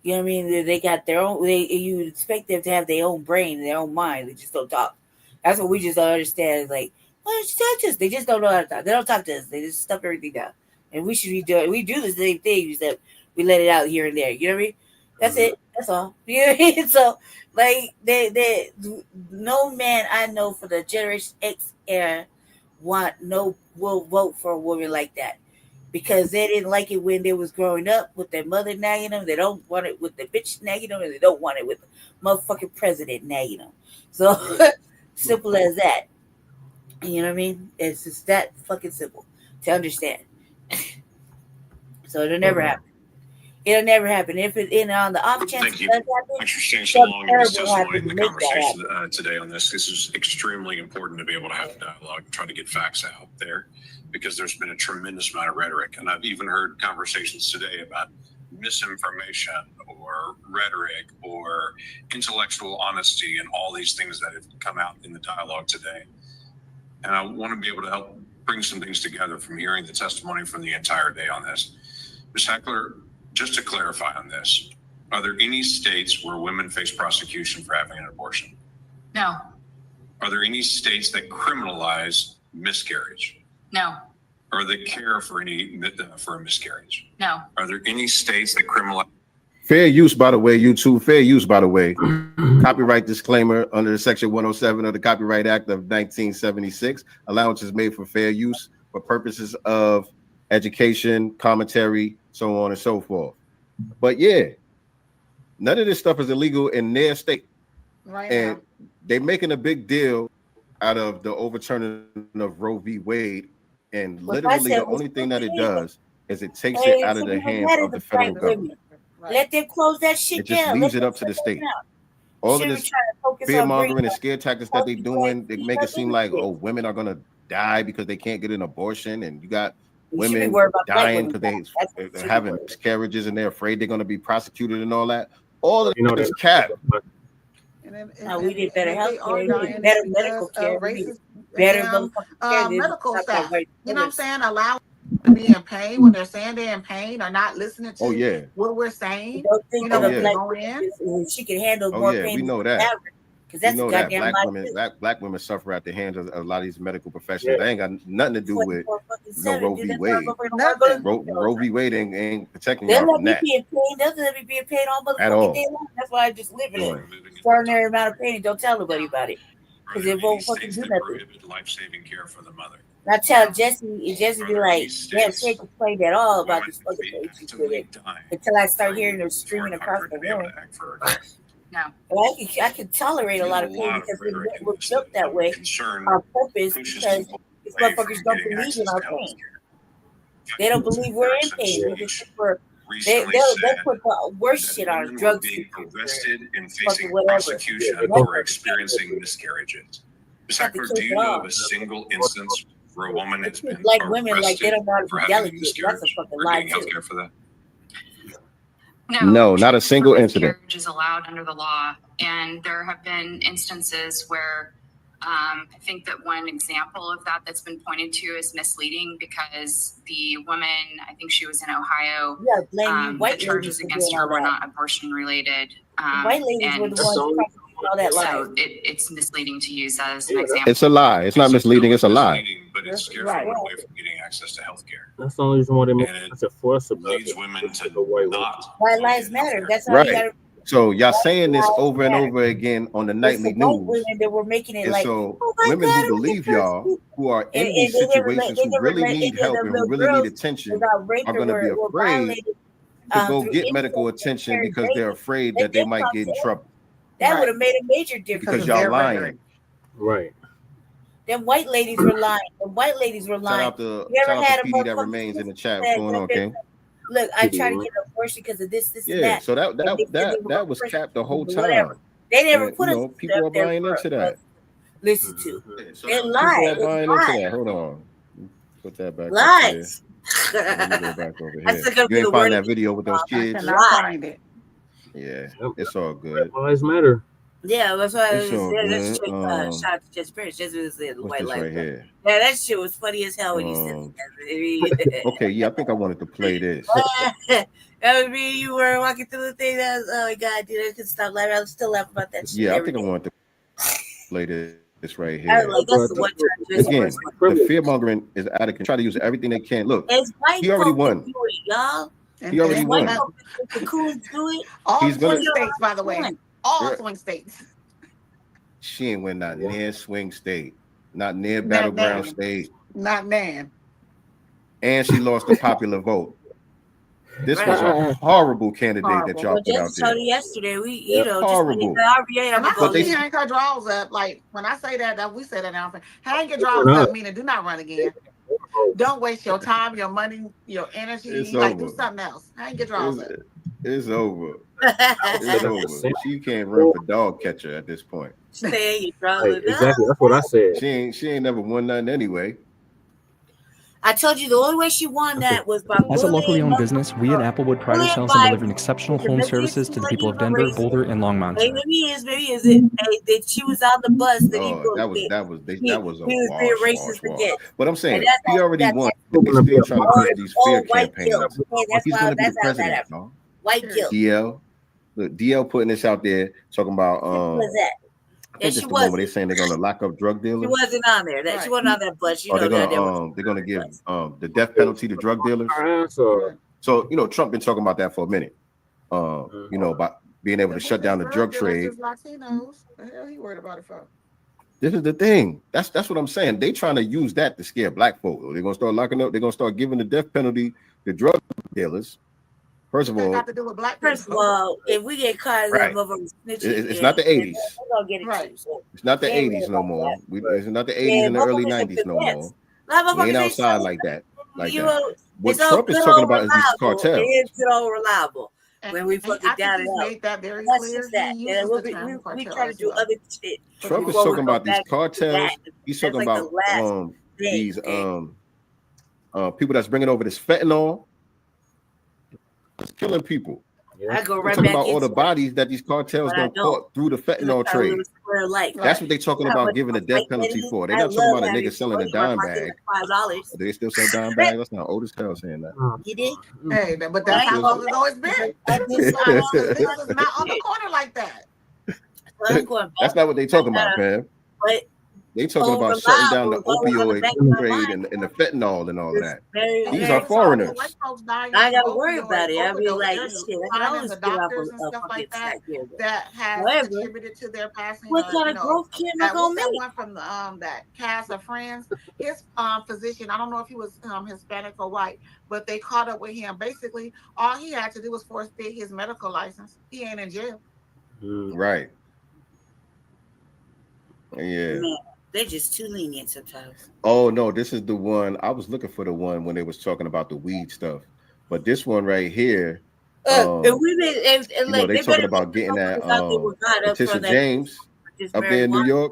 You know what I mean? They got their own. You would expect them to have their own brain, their own mind. They just don't talk. That's what we just don't understand. It's like, why don't you talk to us? They just don't know how to talk. They don't talk to us. They just stuff everything down. And we should be doing. We do the same things that we let it out here and there. You know what I mean? That's it. That's all. You know what I mean? So, like, no man I know for the Generation X era will vote for a woman like that because they didn't like it when they was growing up with their mother nagging them. They don't want it with the bitch nagging them, and they don't want it with the motherfucking president nagging them. So, simple as that. You know what I mean? It's just that fucking simple to understand. So it'll never happen. It'll never happen. If it on the off chance Thank you. it does happen, Thanks for staying so long in this testimony happen and the to make that conversation today on this. This is extremely important to be able to have a dialogue and try to get facts out there because there's been a tremendous amount of rhetoric. And I've even heard conversations today about misinformation or rhetoric or intellectual honesty and all these things that have come out in the dialogue today. And I want to be able to help bring some things together from hearing the testimony from the entire day on this. Ms. Heckler, just to clarify on this, are there any states where women face prosecution for having an abortion? No. Are there any states that criminalize miscarriage? No. Or that care for a miscarriage? No. Are there any states that criminalize? Fair use, by the way, YouTube. Fair use, by the way. Copyright disclaimer under Section 107 of the Copyright Act of 1976. Allowance is made for fair use for purposes of education, commentary, so on and so forth. But yeah, none of this stuff is illegal in their state. Right. And they're making a big deal out of the overturning of Roe v. Wade, and What I literally said the was only thing that it illegal. does is it takes it out of So the we don't hands matter of the the federal black government. women. Let them close that It shit just down. leaves Let it them up to the shut that state. down. All Should of be this trying to focus fear on bringing mongering and scare tactics that they healthy doing, they choices, make it seem like, benefits. oh, women are gonna die because they can't get an abortion, and you got You should be women worried about black dying women. because That's what you they're should be having worried about. miscarriages and they're afraid they're gonna be prosecuted and all that. All of You know that that. is cap. No, we need better And if health they care. are We dying, need it's better because medical of care. We need racist better damn motherfucking care than medical talk about staff. white You know what I'm privilege. saying? Allow to be in pain when they're saying they're in pain or not listening Oh to yeah. what we're saying. Don't You think know, that Oh a when they're yeah. black going in. woman, she can handle Oh more yeah. pain We than know the that. average. Because We that's a know that goddamn lie too. black women suffer at the hands of a lot of these medical professionals. That ain't got nothing to do with 24/7, Roe dude. v. That's why Wade. motherfuckers don't want to go to the doctor all Roe the v. time. Wade ain't protecting They'll y'all let from me that be in pain. They'll let me be in pain all at motherfucking all. day long. That's why I just live in it. Right. Extraordinary amount of pain. Don't tell nobody about it. Because it won't fucking do nothing. Prohibit life-saving care for the mother. I tell Jesse, Jesse be like, damn, she ain't complained at all about this fucking pain she's with it. Until I start hearing her screaming across the room. No. Well, I can tolerate a lot of pain because we're built that way on purpose because these motherfuckers don't believe in our pain. They don't believe we're in pain. They just look for they put the worst shit on us, drugs, being arrested and fucking facing whatever. prosecution Yeah, for experiencing miscarriages. Blacc, do you know of a single instance where a woman has been Like women, like they arrested don't know how to for be having a delicate. That's a miscarriage fucking or lie getting health too. care for that? No, not a single incident. Miscarriage is allowed under the law, and there have been instances where I think that one example of that that's been pointed to is misleading because the woman, I think she was in Ohio, Yeah, blame white the charges ladies for against doing her all were that. not abortion related. White ladies were the ones prosecuting all that lie. So it's misleading to use that as an example. It's a lie. It's not misleading. It's a lie. But it's scares women away from getting access to health care. That's the only reason why they make And such a fuss about leads it. women to not. White lives matter. That's why you Right. gotta. So y'all saying this lives over and matter. over again on the It's nightly the white news. women that were making it And like, so oh my women God, who believe y'all, who are in and these they never let, situations, who really need help and who little really need girls attention, that got raped are or going to be were afraid violated to go through get medical incest, attention carried because they're babies. afraid Let that they them might talk get in to trouble That would have made a major difference. because y'all lying. Right. Them white ladies were lying. The white ladies were lying. Shout out You ever to had a PD that motherfucker remains in the chat. that- What's going on, King? Look, I try to get an abortion because of this, and Yeah, that. so And they said they were that was oppressed, capped the whole whatever. time. They never And, put you us know, people are up there buying for into that. listen to. So They people lie. are buying into that. Hold on. Put that back up Lies. there. Let me go back over I here. still gotta You do ain't the find word that video with those kids? Lie. Yeah, it's all good. Lives matter. Yeah, that's why It's all that's good. shout out to Jess Prince. Jess was in What's White this Life. right here? Yeah, that shit was funny as hell when you said it. Okay, yeah, I think I wanted to play this. That was me. You were walking through the thing. That was, oh my god, dude! I couldn't stop laughing. I was still laughing about that shit. Yeah, I every think I day. wanted to play this right I was here. like, that's the one time Jess Again, Prince the fear mongering is out of control. Try to use everything they can. Look, It's white he already folks won. that do it, y'all. He already It's white won. folks that the coons do it. All He's gonna- swing states, by the way. All Yeah. swing states. She ain't win not near swing state, not near Not battleground nan. state, Not nan. and she lost the popular vote. This was a horrible candidate that y'all Well, put out Jess told there. you yesterday. We, you know, Horrible. just RBA. I'm And I gonna go. hope she hang her drawers up. Like when I say that we say that now. Hang your drawers not. up, meaning do not run again. Don't waste your time, your money, your energy. It's Like do over. something else. Hang your drawers up. It's over. It's over. She can't run for dog catcher at this point. Stay your Hey, drawers exactly. That's what I said. She ain't never won nothing anyway. I told you the only way she won that was by As a locally bullying owned business, we at Applewood pride ourselves on delivering exceptional home services to the people of Denver, Boulder, and Longmont. Maybe is it that she was on the bus that he Oh, booked. that was He a was being wash. racist again. But I'm saying And that's he all- already that's won. all- They're still trying to push these all fear white campaigns. guilt. Okay, that's He's why going to be the that's how that president, happened. y'all. White guilt. DL, look, DL putting this out there talking about. What was that? I think it's the one where they're saying they're going to lock up drug dealers. She wasn't on there. That she wasn't on that bus. You Or know they're that. going to give the death penalty to drug dealers. So you know, Trump been talking about that for a minute. You know, about being able to shut down the drug trade. Latinos. The hell he worried about it for? This is the thing. That's what I'm saying. They trying to use that to scare black folk. They're gonna start locking up. They're gonna start giving the death penalty to drug dealers, First of all, have to do with black First of all, if we get caught as right. that motherfucker snitching, It's not the 80s. We're gonna get it right. too. So It's not the they ain't 80s worried no about more. that. It's not the 80s and the early motherfuckers are 90s no convinced. more. A lot of We ain't motherfuckers ain't outside so like that. Like you that. know, What it's all Trump is good talking old about is these reliable. cartels. It is good old reliable. When we And fuck I it down think and he's out. made that very That's clear. just that. He And uses the term we cartel try to as do well. other shit Trump is before we talking go about these back to cartels. that. He's That's talking like the last about thing. these people that's bringing over this fentanyl. It's killing people. I go They're right talking back about all the into it. bodies that these cartels But I done don't. caught through the fentanyl Because I trade. live square life. That's what they talking You know how about much giving a I death like penalty editing? for. They're I not talking love about a having nigga selling a money in my dime pocket bag. like $5. Do they still sell dime bags? That's not old as hell saying that. You did? Hey, but They that's how still long it's always been. I've been so Niggas long. is not on the corner like that. I'm going back. That's not what they talking about, fam. But They talking about shutting down the reliable is always on the opioid back of my trade mind. and the fentanyl and all of It's that. very, These very are foreigners. White folks dying I from gotta worry opioid about it. I mean, overdose. like, There's shit, I can findings always of get off doctors and a stuff fucking like that psychiatrist. that has However, contributed to their passing. what kind of growth kid am I What's gonna that make? one from that cast of Friends? His physician, I don't know if he was Hispanic or white, but they caught up with him. Basically, all he had to do was forfeit his medical license. He ain't in jail. Right. Yeah. Man, they're just too lenient sometimes. Oh no, this is the one. I was looking for the one when they was talking about the weed stuff, but this one right here. And we been, and You like know, they they talking better about getting that out there with God up Letitia from that James just up there in New marijuana. York.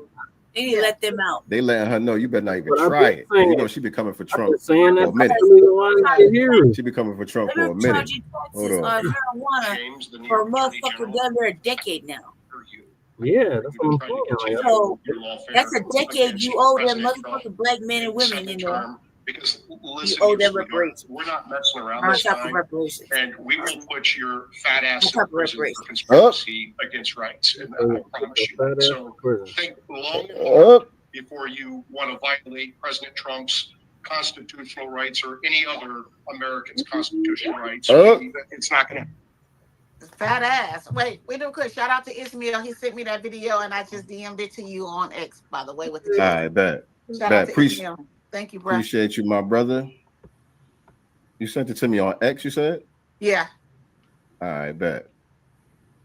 They need to let them out. They letting her know you better not even But I've try been it. saying You know it. she been coming for I've Trump been saying for that a minute. for a while. I can hear it. She been coming for Trump They've for a been minute. charging Hold taxes on. on marijuana for a motherfucker done there a decade now. Yeah, that's what I'm saying. Like, So that's a decade you owe them motherfucking black men and women in there. Because You listen, owe here, them sweetheart, reparations. we're not messing around I'm this talking time, reparations. and we will put your fat ass I'm in talking prison for reparations. conspiracy against rights, and I promise you that. So think long and hard before you want to violate President Trump's constitutional rights or any other American's constitutional rights. It's not going to. Fat ass. Wait, we do good. Shout out to Ismail. He sent me that video, and I just DM'd it to you on X, by the way, with the All right, bet. Shout Bet. out to Ismail. Thank you, bro. Appreciate you, my brother. You sent it to me on X, you said? Yeah. All right, bet.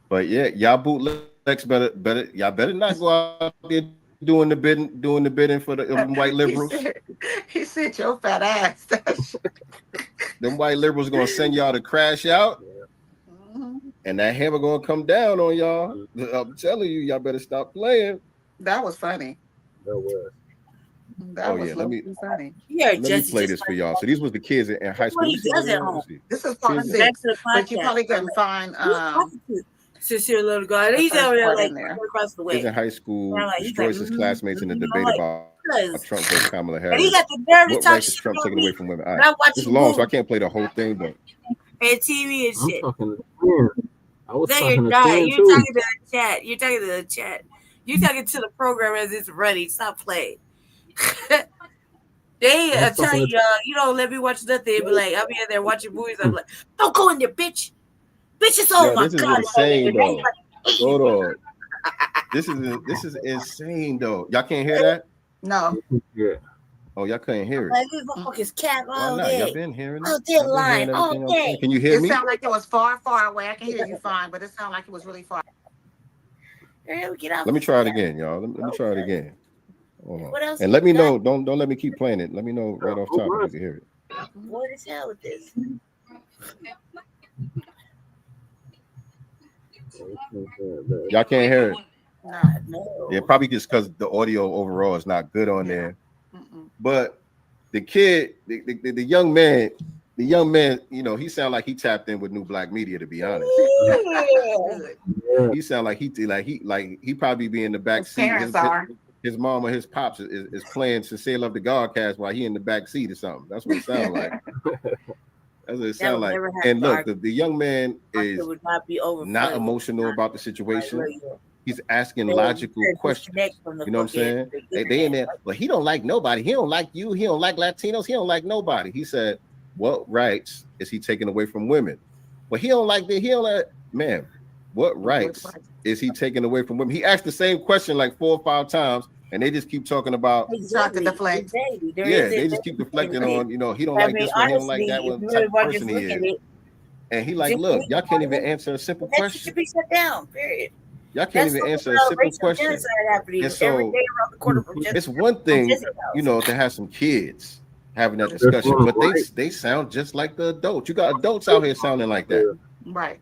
But yeah, y'all bootlegs better. Y'all better not go out there doing the bidding for the white liberals. He said your fat ass. Them white liberals gonna send y'all to crash out, and that hammer gonna come down on y'all. I'm telling you, y'all better stop playing. That was funny. That was. That was let me funny. let me play this for y'all. So these was the kids in high school. What he does at home. This is part Seriously. 6, but you probably couldn't find sincere little guy. He's over there like across the way. Kids in high school And I'm like, he's destroys like, his classmates in a debate like, about Trump versus Kamala Harris. And he got the nerve to What talk rights is shit Trump on taking me. away from women? All And I right. watch It's him long, move. so I can't play the whole thing, but And TV and I'm shit. talking to friends. I was Then talking you're to not. friends You're too. talking to the chat. You're talking to the chat. You're talking to the program as it's running. Stop playing. They I'm tell talking you, to you don't let me watch nothing. They be like, I'm in there watching movies. I'm like, don't go in there, bitch. Bitch, it's oh yo, my this is god. insane though. Like, Hold on. This is insane though. Y'all can't hear that? No. Yeah. Oh, y'all couldn't hear it. like this motherfucker's cat Why all not? Y'all day. been hearing it? All day Y'all been line, hearing all everything I'm saying. day. Can you hear It me? sounded like it was far, far away. I can hear you fine, but it sounded like it was really far. Get out. Let me try it again, y'all. Let me try it again. Hold on. What else And you let me got? know. Don't let me keep playing it. Let me know right off top if you can hear it. What is hell with this? Y'all can't hear it. No. Yeah, probably just because the audio overall is not good on there. But the kid, the young man, you know, he sound like he tapped in with New Black Media. To be honest, he sound like he probably be in the back seat. His mom or his pops is playing "Sincere Love to Godcast" while he in the back seat or something. That's what it sounds like. That's what it sounds like. And look, the young man is not emotional about the situation. He's asking logical questions. You know what I'm saying? They in there, but he don't like nobody. He don't like you. He don't like Latinos. He don't like nobody. He said, what rights is he taking away from women? But he don't like man, what rights is he taking away from women? He asked the same question like 4 or 5 times, and they just keep talking about Exactly. they just keep deflecting on, you know, he don't like this one, he don't like that one, type of person he is. And he like, look, y'all can't even answer a simple That question. should be shut down. Period. Y'all can't even answer a simple question. And so every day around the corner from it's one thing, you know, to have some kids having that discussion, but they sound just like the adults. You got adults out here sounding like that. Right.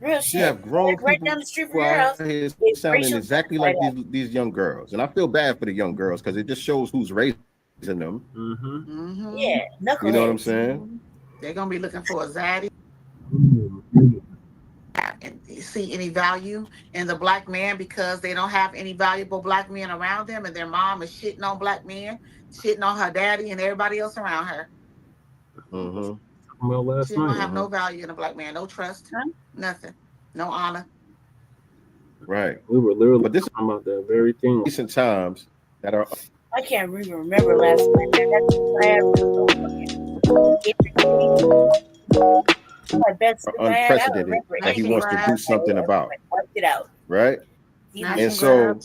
Real shit. You have grown people right down the street from your out house. here sounding exactly like these young girls. And I feel bad for the young girls because it just shows who's raising them. Yeah, You know what I'm saying? They're gonna be looking for a zaddy and see any value in the black man because they don't have any valuable black men around them, and their mom is shitting on black men, shitting on her daddy and everybody else around her. Well, She don't have no value in a black man, no trust, nothing, no honor. Right. We were literally talking about that very thing. Recent times that are I can't even remember last night. unprecedented that he wants to do something about. Wiped it out. Right? And so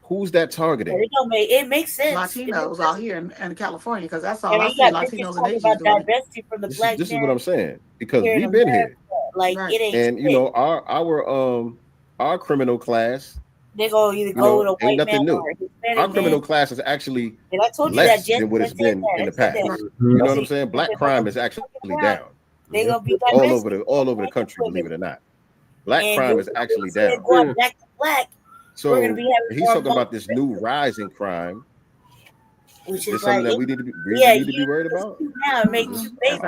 who's that targeting? It makes sense. Latinos out here in California, because that's all And I you see. got Latinos and talking Asians about doing it. diversity from the black This is man what I'm saying because here in we've been here, Like it ain't. and you know our criminal class. They go either go with a ain't white nothing man new. or a Hispanic Our criminal man. class is actually And I told you less that than what it's been in the past. You know what I'm saying? Black crime is actually down. They gonna be all over the country, believe it or not. Black crime is actually down. Going back to black. So we're gonna be having he's more talking about this new rise in crime. Which is is something like that we need to be worried about. Now it makes you think.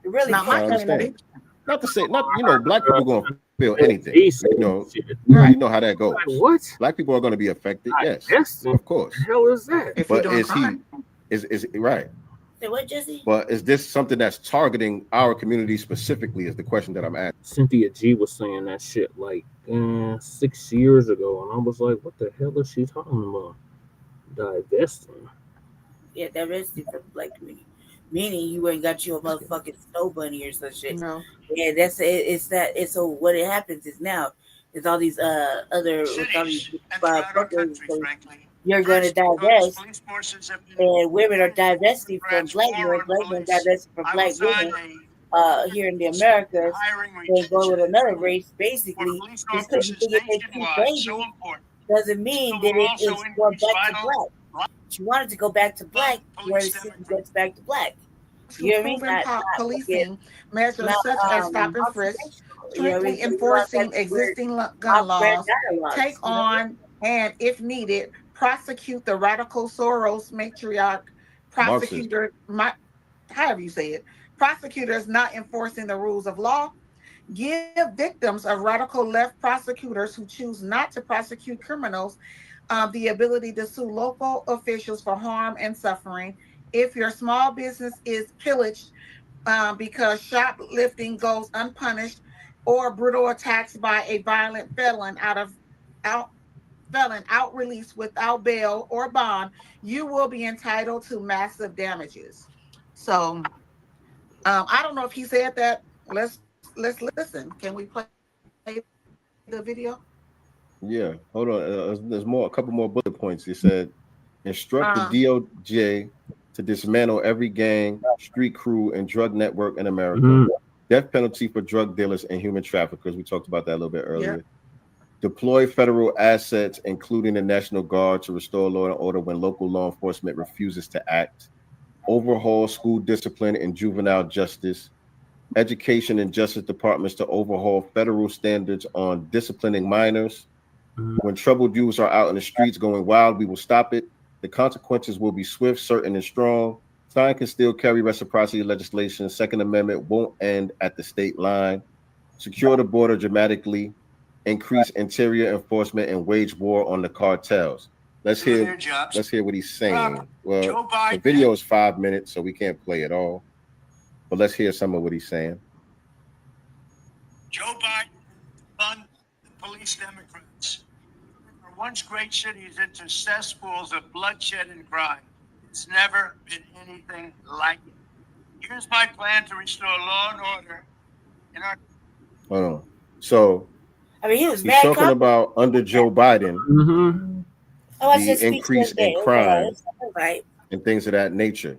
Really, I understand. Not to say, black people gonna feel anything. You know how that goes. What? Black people are going to be affected. Yes, of course. What the hell is that? But is right? Say what, Jesse? But is this something that's targeting our community specifically? Is the question that I'm asking. Cynthia G was saying that shit like 6 years ago, and I was like, "What the hell is she talking about?" Divesting. Yeah, diversity for the black community. Meaning you ain't got you a motherfucking snow bunny or some shit. No. Yeah, that's it. It's that. It's so what it happens is now there's all these other you're going to divest, and women are divesting from black men. Black men divesting from black women. Here in the Americas, they go with another race. Basically, just because you think they keep babies doesn't mean that it is going back to black. She wanted to go back to black, where the city gets back to black. You know what I mean? Not policing measures such as stop and frisk, strictly enforcing existing gun laws, take on and, if needed, prosecute the radical Soros matriarch prosecutor, however you say it, prosecutors not enforcing the rules of law, give victims of radical left prosecutors who choose not to prosecute criminals the ability to sue local officials for harm and suffering. If your small business is pillaged because shoplifting goes unpunished or brutal attacks by a violent felon out release without bail or bond, you will be entitled to massive damages. So I don't know if he said that. Let's listen. Can we play the video? Yeah, hold on. There's a couple more bullet points. He said, instruct the DOJ to dismantle every gang, street crew, and drug network in America. Death penalty for drug dealers and human traffickers. We talked about that a little bit earlier. Yeah. Deploy federal assets, including the National Guard, to restore law and order when local law enforcement refuses to act. Overhaul school discipline and juvenile justice. Education and justice departments to overhaul federal standards on disciplining minors. When troubled youths are out in the streets going wild, we will stop it. The consequences will be swift, certain, and strong. Sign can still carry reciprocity legislation. Second Amendment won't end at the state line. Secure the border dramatically. Increase interior enforcement and wage war on the cartels. Let's hear what he's saying. Well, the video is 5 minutes, so we can't play it all. But let's hear some of what he's saying. Joe Biden fund the police Democrats. For once great cities into cesspools of bloodshed and crime. It's never been anything like it. Here's my plan to restore law and order in our. Hold on. So I mean, he's talking about under Joe Biden, the increase in crime and things of that nature.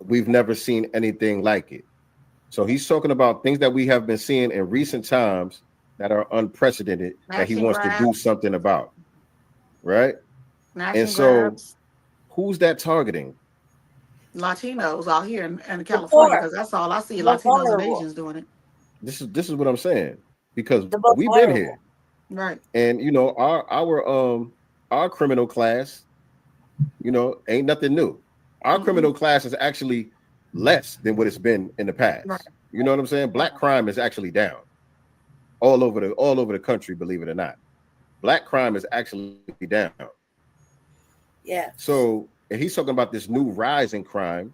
We've never seen anything like it. So he's talking about things that we have been seeing in recent times that are unprecedented that he wants to do something about, right? And so who's that targeting? Latinos out here in California, because that's all I see, Latinos and Asians doing it. This is what I'm saying, because we've been here, right? And you know, our criminal class, you know, ain't nothing new. Our criminal class is actually less than what it's been in the past. Right. You know what I'm saying? Black crime is actually down all over the country, believe it or not. Black crime is actually down. Yeah. So, and he's talking about this new rise in crime.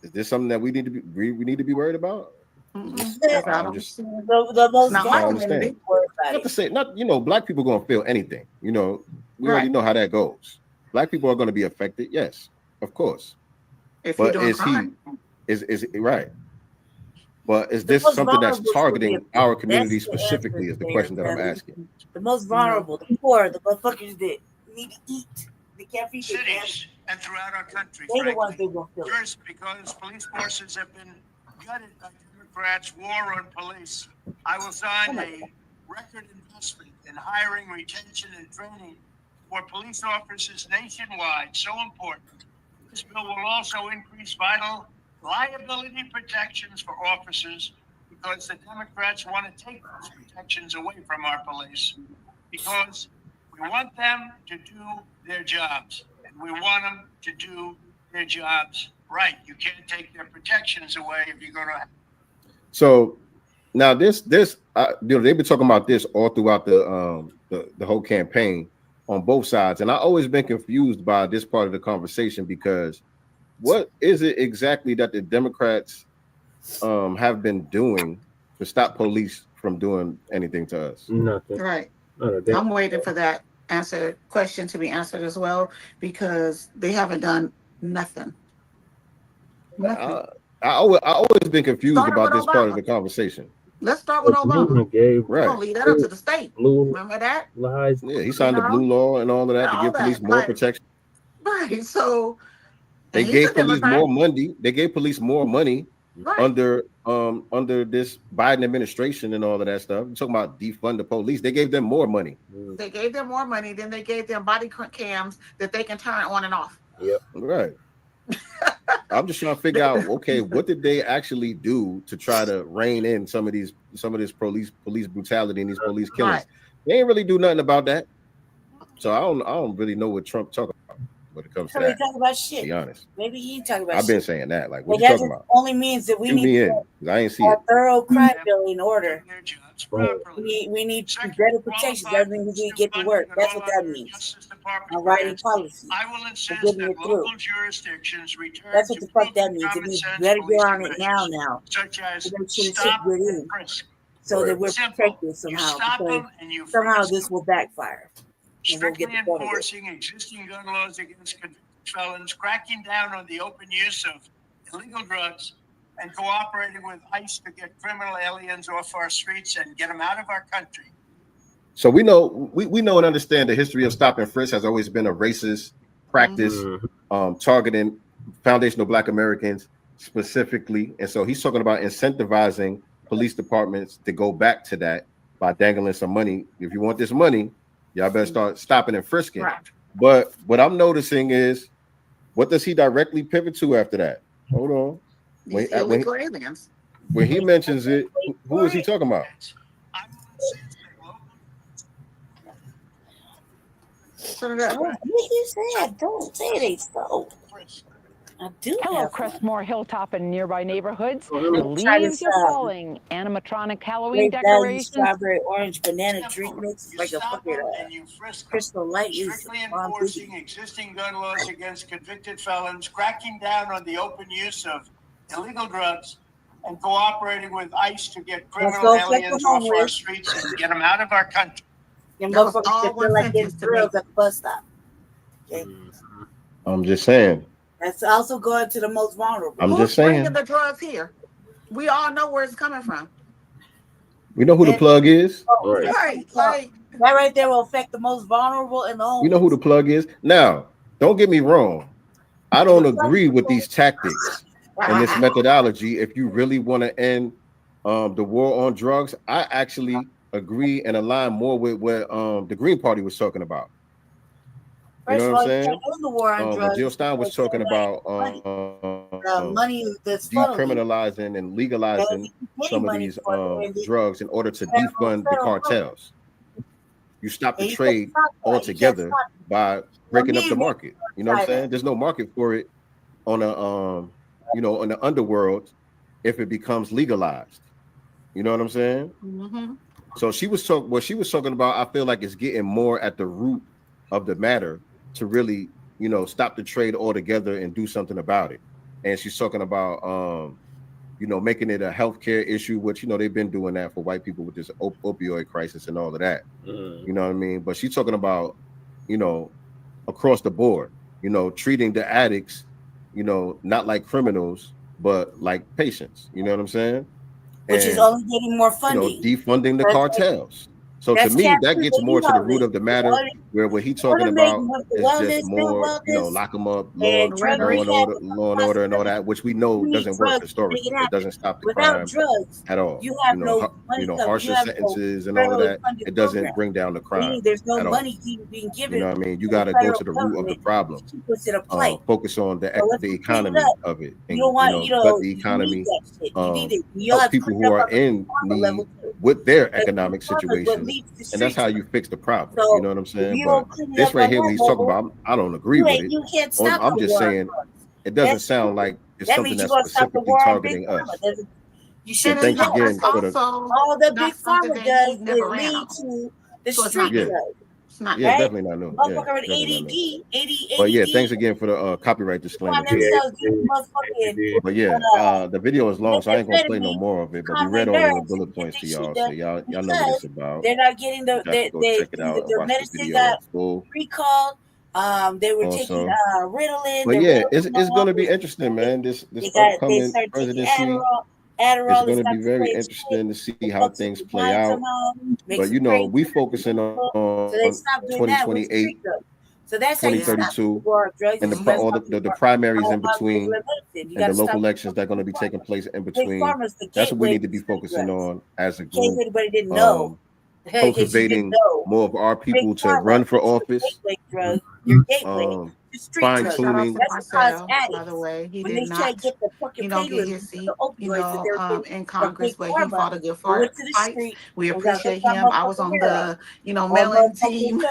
Is this something that we need to be worried about? I'm just the most understand. Not to say, not, you know, black people gonna feel anything. You know, we already know how that goes. Black people are going to be affected, yes, of course. But is right? But is this something that's targeting our community specifically? Is the question that I'm asking. The most vulnerable, the poor, the motherfuckers that need to eat. They can't feed cities and throughout our country. They're the ones that will feel it. First, because police forces have been gutted by Democrats' war on police. I will sign a record investment in hiring, retention, and training for police officers nationwide. So important. This bill will also increase vital liability protections for officers because the Democrats want to take those protections away from our police because we want them to do their jobs and we want them to do their jobs right. You can't take their protections away if you're going to. So now this you know, they've been talking about this all throughout the whole campaign on both sides, and I've always been confused by this part of the conversation because what is it exactly that the Democrats have been doing to stop police from doing anything to us? Nothing. Right. I'm waiting for that question to be answered as well because they haven't done nothing. I always been confused about this part of the conversation. Let's start with Obama. We're Right. gonna leave that up to the state. Remember that? Yeah, he signed the blue law and all of that to give police more protection. Right. So they gave police more money. They gave police more money under this Biden administration and all of that stuff. You're talking about defund the police. They gave them more money. They gave them more money. Then they gave them body cams that they can turn on and off. Yep. Right. I'm just trying to figure out, okay, what did they actually do to try to rein in some of this police brutality and these police killings? Right. They ain't really do nothing about that. So I don't really know what Trump talking about when it comes to that. Talking about shit. To be honest, maybe he talking about. I've been saying that. Like, what you talking about? Only means that we need I ain't see a it. thorough crime bill in order. We need better protections. That means we get to work. That's what that means. I'm writing policy. I will insist that local jurisdictions return. That's what the fuck that means. It means better get on it now. Such as stop and frisk. So that we're protected somehow. Because somehow this will backfire. Strictly enforcing existing gun laws against convicted felons, cracking down on the open use of illegal drugs, and cooperating with ICE to get criminal aliens off our streets and get them out of our country. So we know and understand the history of stop and frisk has always been a racist practice, targeting foundational Black Americans specifically. And so he's talking about incentivizing police departments to go back to that by dangling some money. If you want this money, y'all better start stopping and frisking. Right. But what I'm noticing is, what does he directly pivot to after that? Hold on. When he mentions it, who is he talking about? Don't say they stole. I do. Hello, Crestmore, Hilltop, and nearby neighborhoods. The leaves are falling. Animatronic Halloween decorations. Strawberry, orange, banana drink mix like a fucking Crystal Light. Strictly enforcing existing gun laws against convicted felons, cracking down on the open use of illegal drugs, and cooperating with ICE to get criminal aliens off our streets and get them out of our country. Them motherfuckers feel like they're girls at the bus stop. Okay. I'm just saying. That's also going to the most vulnerable. I'm just saying. Bringing the drugs here? We all know where it's coming from. We know who the plug is. Right. Like, that right there will affect the most vulnerable and the homeless. We know who the plug is. Now, don't get me wrong. I don't agree with these tactics and this methodology, if you really want to end the war on drugs, I actually agree and align more with what the Green Party was talking about. You know what I'm saying? The war on When drugs Jill Stein was talking about money that's funneling. decriminalizing and legalizing some of these drugs in order to defund the cartels. You stop the trade altogether by breaking up the market. You know what I'm saying? There's no market for it on a in the underworld if it becomes legalized. You know what I'm saying? Mm-hmm. So what she was talking about, I feel like it's getting more at the root of the matter to really, stop the trade altogether and do something about it. And she's talking about making it a healthcare issue, which they've been doing that for white people with this opioid crisis and all of that. You know what I mean? But she's talking about, across the board, treating the addicts, not like criminals, but like patients. You know what I'm saying? Which is only getting more funding. Defunding the cartels. So to me, that gets more to the root of the matter, where what he's talking about is just more, lock them up, law and order and all that, which we know doesn't work historically. It doesn't stop the crime at all. You have harsher sentences and all of that. It doesn't bring down the crime. There's no at all. money being given. You know what I mean? You got to go to the root of the problem. Focus on the economy of it, and but the economy of people who are in need with their economic situation, and that's how you fix the problem. You know what I'm saying? But this right here, what he's talking about, I don't agree with it. I'm just saying it doesn't sound like it's something that's specifically targeting us. You should thanks again for the all the big pharma does is lead to the street drugs. Yeah, definitely not new. Yeah, definitely not new. But yeah, thanks again for the copyright disclaimer. But yeah, the video is long, so I ain't gonna play no more of it. But we read all the bullet points to y'all, so y'all know what it's about. They're not getting Go check it out. their Watch medicine the video got in full. recalled. They were taking Ritalin. But yeah, it's gonna be interesting, man. This upcoming presidency. It's going to be very interesting to see how things play out. But we focusing on 2028, so that's 2032, and the primaries in between, and the local elections that are going to be taking place in between. That's what we need to be focusing on as a group. Cultivating more of our people to run for office. Fine tuning. By the way, he did not, get his seat, in Congress, but he fought a good fight. We appreciate him. I was on the, mailing team.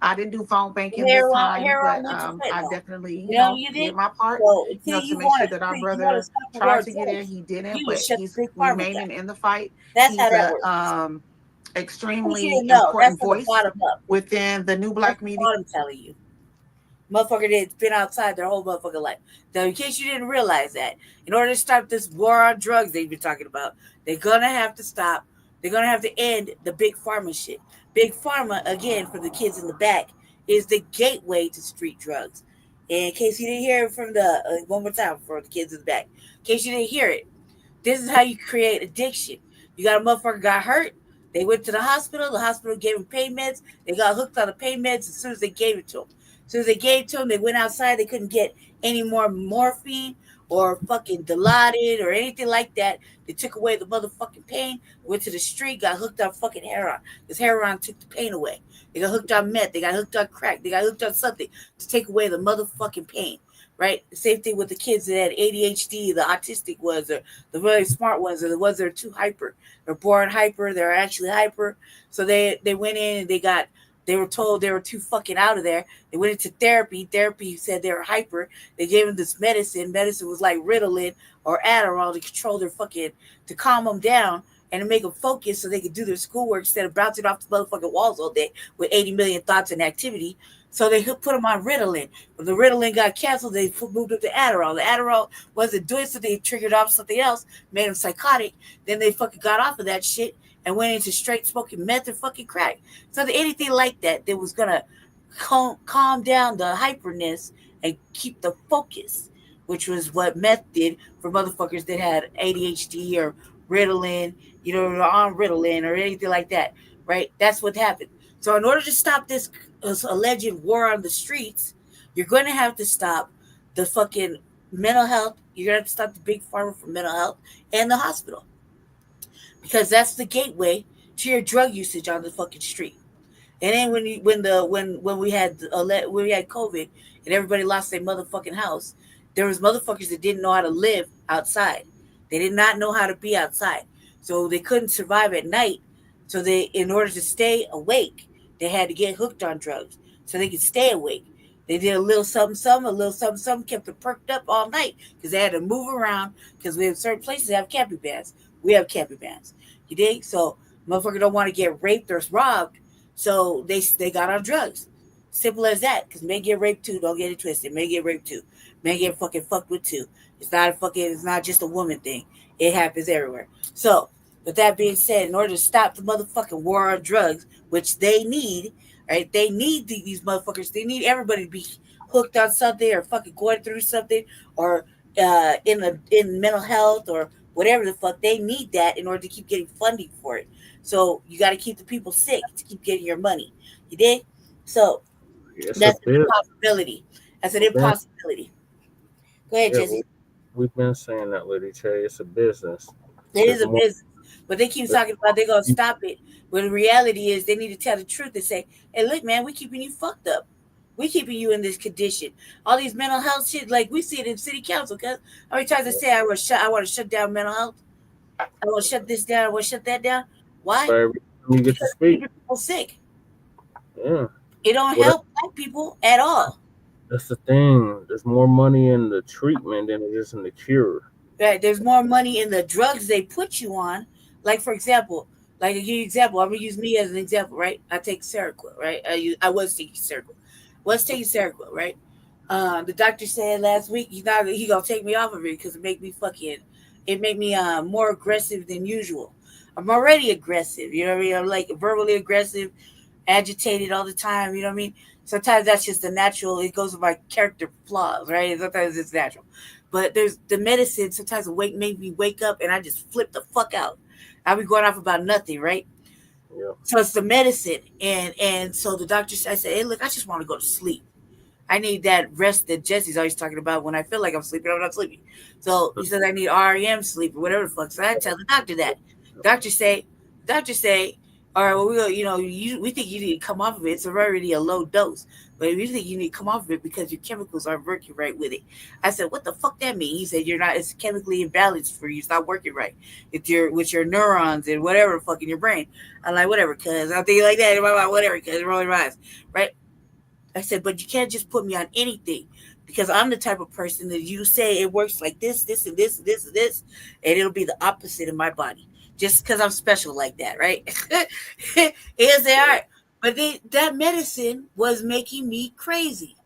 I didn't do phone banking this time, but I definitely, did my part, to make sure that our brother tried to get in. He didn't, but he's remaining in the fight. He's a extremely important voice within the new Black media. I'm telling you. Motherfucker that's been outside their whole motherfucking life. Now, in case you didn't realize that, in order to stop this war on drugs they've been talking about, they're gonna have to stop. They're gonna have to end the big pharma shit. Big pharma, again, for the kids in the back, is the gateway to street drugs. And in case you didn't hear it from the one more time for the kids in the back, in case you didn't hear it, this is how you create addiction. You got a motherfucker got hurt. They went to the hospital. The hospital gave them pain meds. They got hooked on the pain meds as soon as they gave it to them. As soon as they gave it to them, they went outside. They couldn't get any more morphine or fucking Dilaudid or anything like that. They took away the motherfucking pain. Went to the street, got hooked on fucking heroin. Because heroin took the pain away. They got hooked on meth. They got hooked on crack. They got hooked on something to take away the motherfucking pain. Right? The same thing with the kids that had ADHD, the autistic ones, or the really smart ones, or the ones that are too hyper. They're born hyper. They're actually hyper. So they went in and they were told they were too fucking out of there. They went into therapy. Therapy said they were hyper. They gave them this medicine. Medicine was like Ritalin or Adderall to control their to calm them down and to make them focus so they could do their schoolwork instead of bouncing off the motherfucking walls all day with 80 million thoughts and activity. So they put them on Ritalin. When the Ritalin got canceled, they moved up to Adderall. The Adderall wasn't doing something, they triggered off something else, made them psychotic. Then they fucking got off of that shit and went into straight smoking meth and fucking crack. So anything like that was gonna calm down the hyperness and keep the focus, which was what meth did for motherfuckers that had ADHD or Ritalin, or on Ritalin or anything like that, right? That's what happened. So in order to stop this alleged war on the streets, you're going to have to stop the fucking mental health. You're gonna have to stop the big pharma for mental health and the hospital, because that's the gateway to your drug usage on the fucking street. And then when we had COVID and everybody lost their motherfucking house, there was motherfuckers that didn't know how to live outside. They did not know how to be outside, so they couldn't survive at night. So in order to stay awake, they had to get hooked on drugs so they could stay awake. They did a little something, a little something, kept them perked up all night because they had to move around, because we have certain places that have camping bans. We have camping bans. You dig? So motherfucker don't want to get raped or robbed, so they got on drugs. Simple as that. Because men get raped too. Don't get it twisted. Men get raped too. Men get fucking fucked with too. It's not just a woman thing. It happens everywhere. So with that being said, in order to stop the motherfucking war on drugs, which they need, right? They need these motherfuckers. They need everybody to be hooked on something or fucking going through something, or in mental health or whatever the fuck. They need that in order to keep getting funding for it. So you got to keep the people sick to keep getting your money. You did? So that's an impossibility. That's an impossibility. Go ahead, Jesse. We've been saying that, Lady Che. It's a business. It is a business. But they keep talking about they're going to stop it. When the reality is they need to tell the truth and say, hey, look, man, we're keeping you fucked up. We're keeping you in this condition. All these mental health shit, like we see it in city council. Because how many times I say I want to shut down mental health? I want to shut this down. I want to shut that down. Why? You get to speak. People sick. Yeah. It don't help black people at all. That's the thing. There's more money in the treatment than it is in the cure. Right. There's more money in the drugs they put you on. Like, for example, I'm going to use me as an example, right? I take Seroquel, right? I was taking Seroquel, right? The doctor said last week he gonna take me off of it because it made me more aggressive than usual. I'm already aggressive, you know what I mean? I'm like verbally aggressive, agitated all the time, you know what I mean? Sometimes that's just the natural. It goes with my character flaws, right? Sometimes it's natural. But there's the medicine. Sometimes it make me wake up and I just flip the fuck out. I'll be going off about nothing, right? Yeah. So it's the medicine. And so the doctor, I said, hey, look, I just want to go to sleep. I need that rest that Jesse's always talking about. When I feel like I'm sleeping, I'm not sleeping. So he says I need REM sleep or whatever the fuck. So I tell the doctor that. Doctor say, all right, well, we think you need to come off of it. It's already a low dose. But we think you need to come off of it because your chemicals aren't working right with it. I said, what the fuck that mean? He said, it's chemically imbalanced for you. It's not working right. With your neurons and whatever the fuck in your brain. I'm like, whatever, cuz I'm thinking like that in my mind, whatever, cuz it rolling my eyes. Right? I said, but you can't just put me on anything, because I'm the type of person that you say it works like this, this, and this, and this, and this, and it'll be the opposite in my body. Just because I'm special like that, right? Yes, they are. But that medicine was making me crazy.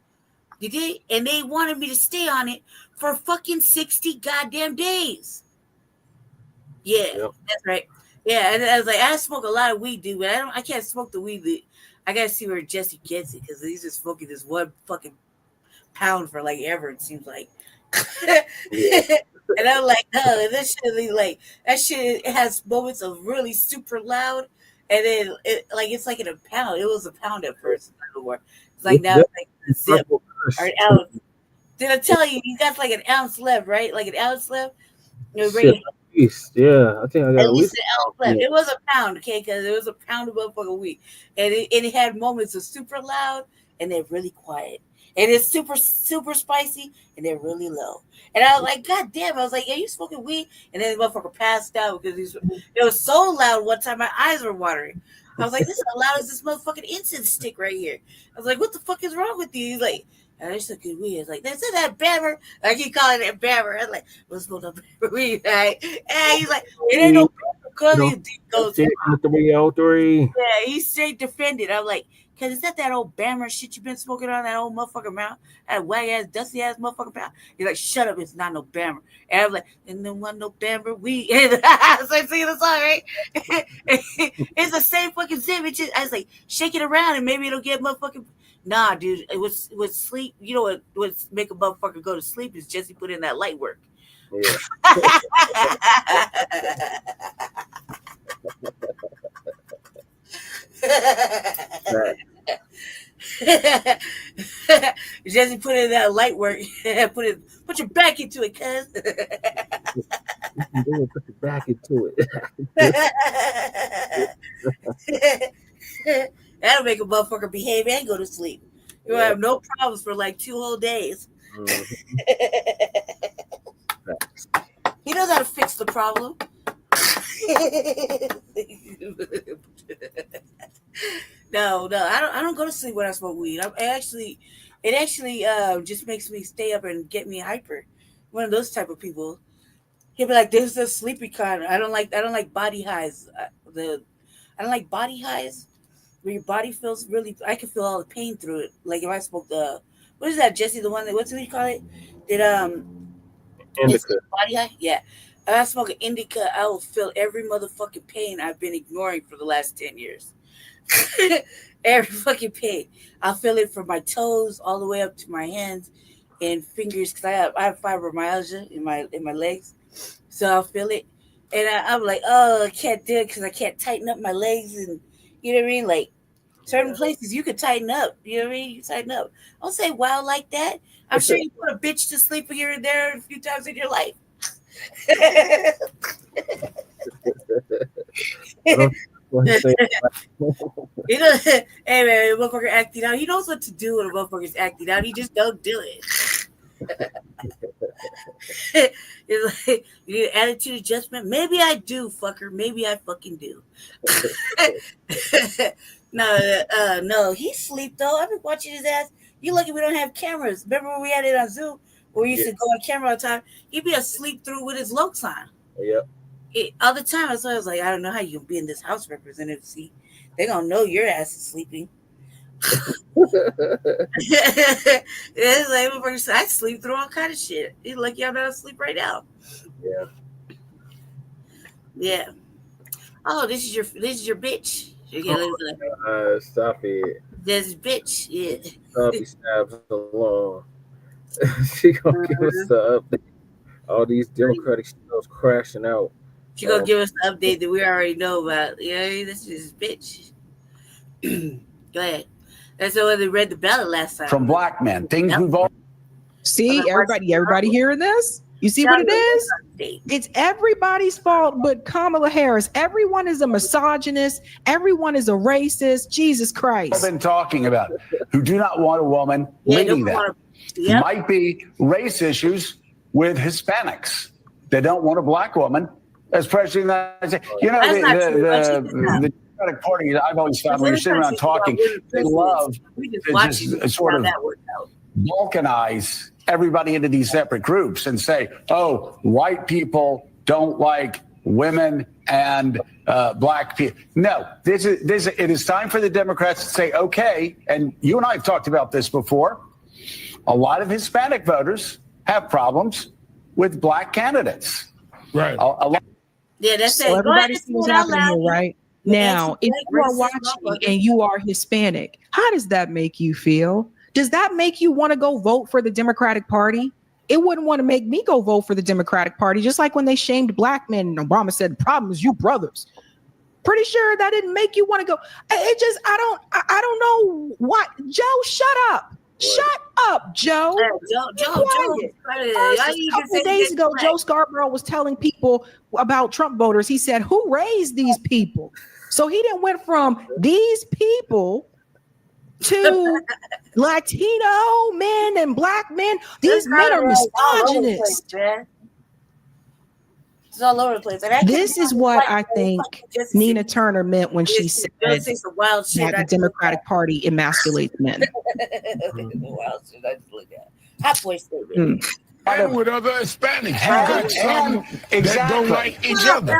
You did? And they wanted me to stay on it for fucking 60 goddamn days. Yeah, yep. That's right. Yeah, and I was like, I smoke a lot of weed, dude, but I can't smoke the weed. I gotta see where Jesse gets it, because he's just smoking this one fucking pound for like ever, it seems like. And I'm like, no, this shit is like, that shit, it has moments of really super loud, and then it's like in a pound. It was a pound at first. It's like now it's like a zip or an ounce. Did I tell you, you got like an ounce left, right? Like an ounce left. Yeah, I think I got at least an ounce left. It was a pound, okay, because it was a pound of motherfucking weed, and it had moments of super loud and they're really quiet. And it's super, super spicy, and they're really low. And I was like, God damn. I was like, yeah, you smoking weed? And then the motherfucker passed out because it was so loud one time my eyes were watering. I was like, this is as loud as this motherfucking incense stick right here. I was like, what the fuck is wrong with you? He's like, oh, that's a good weed. I was like, that's that bammer. I keep calling it bammer. I was like, let's smoke that bammer weed, right? And he's like, it ain't no bammer, because he goes, 303. Yeah, he's straight defended. I'm like, because is that old bammer shit you been smoking on, that old motherfucking mouth? That wag-ass, dusty-ass motherfucking mouth? He's like, shut up, it's not no bammer. And I'm like, and there wasn't no bammer weed. So I sing the song, right? It's the same fucking zip. I was like, shake it around and maybe it'll get motherfucking... Nah, dude, it was sleep. You know what would make a motherfucker go to sleep is Jesse put in that light work. Yeah. Jesse put in that light work. Put your back into it, cuz. Put your back into it. That'll make a motherfucker behave and go to sleep. You'll have no problems for like 2 whole days. He knows how to fix the problem. No, I don't go to sleep when I smoke weed. It actually just makes me stay up and get me hyper. One of those type of people. He'll be like, "This is a sleepy kind. I don't like body highs. I don't like body highs where your body feels really. I can feel all the pain through it. Like if I smoke what is that, Jesse? The one that what do you call it? Indica. Body high? Yeah. If I smoke an indica, I will feel every motherfucking pain I've been ignoring for the last 10 years. Every fucking pain. I'll feel it from my toes all the way up to my hands and fingers because I have fibromyalgia in my legs. So I'll feel it. And I'm like, oh, I can't do it because I can't tighten up my legs. And you know what I mean? Like certain places you could tighten up. You know what I mean? You tighten up. Don't say wow like that. I'm sure you put a bitch to sleep here and there a few times in your life. You know, hey man, motherfucker acting out. He knows what to do when a motherfucker's acting out. He just don't do it. It's like you need an attitude adjustment. Maybe I do, fucker. Maybe I fucking do. No, he sleep though. I've been watching his ass. You lucky we don't have cameras. Remember when we had it on Zoom where we used to go on camera all the time? He'd be asleep through with his lokes on. Yep. All the time. So I was like, I don't know how you can be in this House representative seat. They're gonna know your ass is sleeping. It's like I sleep through all kind of shit. He's lucky I'm not asleep right now. Yeah. Oh, this is your bitch. Stop it. This is bitch. Yeah. Stop it, stabs along. She gonna give us the update. All these Democratic shows crashing out. She gonna give us the update that we already know about. You know what I mean? This is bitch. Go ahead. That's why they read the ballot last time. From black men. Things we've all see. Everybody hearing this? You see what it is? It's everybody's fault but Kamala Harris. Everyone is a misogynist. Everyone is a racist. Jesus Christ. I've been talking about who do not want a woman leading them. Might be race issues with Hispanics. They don't want a black woman as president of the United States. You know, the Democratic Party, I've always found when you're sitting around talking, they love to just sort of balkanize everybody into these separate groups and say, oh, white people don't like women and black people. No, it is time for the Democrats to say, okay, and you and I have talked about this before, a lot of Hispanic voters have problems with black candidates. Right. Yeah, that's so it. Everybody sees what's happening here, right? Now, if you are watching and you are Hispanic, how does that make you feel? Does that make you want to go vote for the Democratic Party? It wouldn't want to make me go vote for the Democratic Party, just like when they shamed black men and Obama said, the problem is you brothers. Pretty sure that didn't make you want to go. It just, I don't know what. Joe, shut up. Shut up, Joe. Joe. A couple of days ago, Joe Scarborough was telling people about Trump voters. He said, who raised these people? So he didn't went from these people to Latino men and black men. These men are misogynists. It's all over the place. This is what I think Nina Turner meant when she said that the Democratic Party emasculates men. Wild shit I just look at. Hot boy statement. And with other Hispanics, you got some that don't like each other.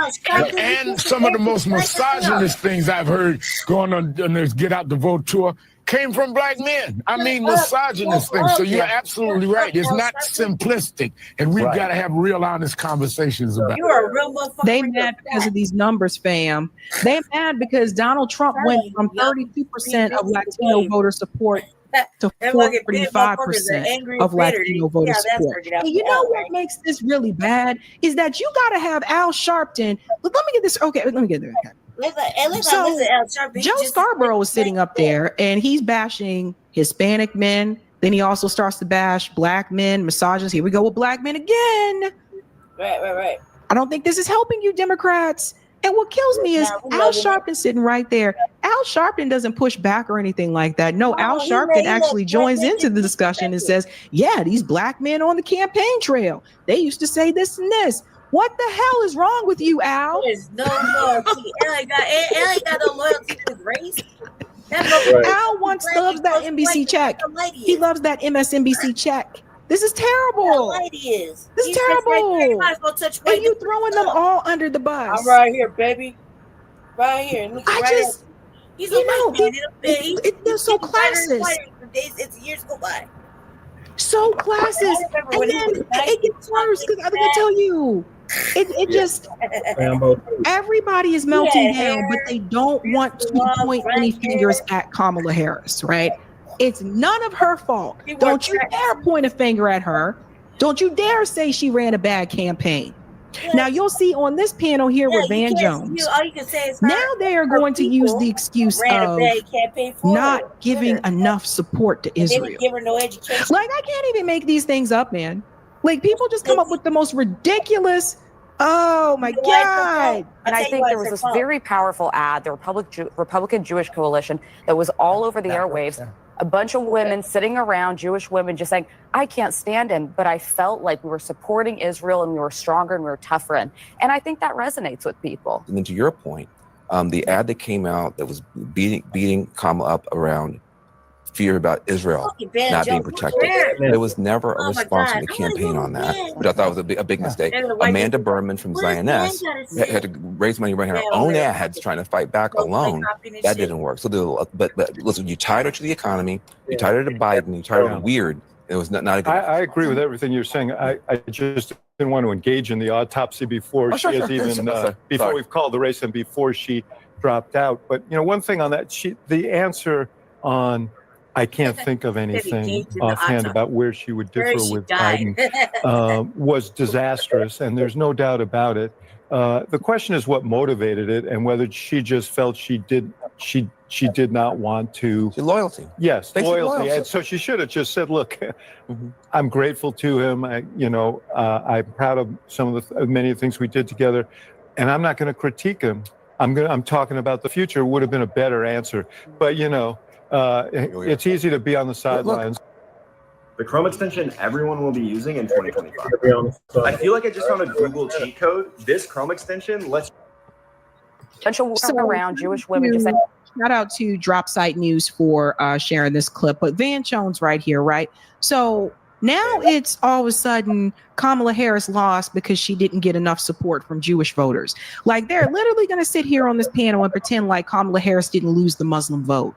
And some of the most misogynist things I've heard going on this Get Out the Vote tour came from black men. I mean, misogynist things. So you're absolutely right. It's not simplistic, and we've got to have real, honest conversations about it. You're a real motherfucker. They mad because of these numbers, fam. They mad because Donald Trump went from 32% of Latino voter support to 45% of Latino voter support. And you know what makes this really bad is that you got to have Al Sharpton. Let me get this. Okay, let me get there. Okay. Joe Scarborough is sitting up there and he's bashing Hispanic men. Then he also starts to bash black men, misogynists. Here we go with black men again. Right. I don't think this is helping you, Democrats. And what kills me is Al Sharpton sitting right there. Al Sharpton doesn't push back or anything like that. No, Al Sharpton actually joins into the discussion and says, yeah, these black men on the campaign trail, they used to say this and this. What the hell is wrong with you, Al? There's no loyalty. Al ain't got no loyalty to his race. Al loves that NBC check. He loves that MSNBC check. This is terrible. This is terrible. And you throwing them all under the bus. I'm right here, baby. Right here. He's they're so classist. It's years go by. So classist. And then it gets worse because I'm gonna tell you. It just everybody is melting down, but they don't want to point any fingers at Kamala Harris, right? It's none of her fault. Don't you dare point a finger at her. Don't you dare say she ran a bad campaign. Now you'll see on this panel here with Van Jones. All you can say is now they are going to use the excuse of not giving enough support to Israel. They didn't give her no education. Like, I can't even make these things up, man. Like, people just come up with the most ridiculous. Oh my God. And I think there was this very powerful ad, the Republican Jewish Coalition, that was all over the airwaves. A bunch of women sitting around, Jewish women, just saying, I can't stand him, but I felt like we were supporting Israel and we were stronger and we were tougher. And I think that resonates with people. And then to your point, the ad that came out that was beating Kamala up around fear about Israel not being protected. There was never a response from the campaign on that, which I thought was a big mistake. Amanda Berman from Zionist had to raise money running her own ads trying to fight back alone. That didn't work. So, but listen, you tied her to the economy, you tied her to Biden, you tied her to weird. It was not a good. I agree with everything you're saying. I just didn't want to engage in the autopsy before before we've called the race and before she dropped out. But one thing on that, the answer on. I can't think of anything offhand about where she would differ with Biden was disastrous, and there's no doubt about it. The question is what motivated it, and whether she just felt she did not want to. Loyalty. Yes, loyalty. And so she should have just said, "Look, I'm grateful to him. I'm proud of many of the things we did together, and I'm not going to critique him. I'm talking about the future." Would have been a better answer, but it's easy to be on the sidelines. The Chrome extension everyone will be using in 2025. I feel like I just found a Google cheat code. This Chrome extension lets around Jewish women just like. Shout out to Drop Site News for sharing this clip. But Van Jones right here, right? So now it's all of a sudden Kamala Harris lost because she didn't get enough support from Jewish voters. Like, they're literally going to sit here on this panel and pretend like Kamala Harris didn't lose the Muslim vote.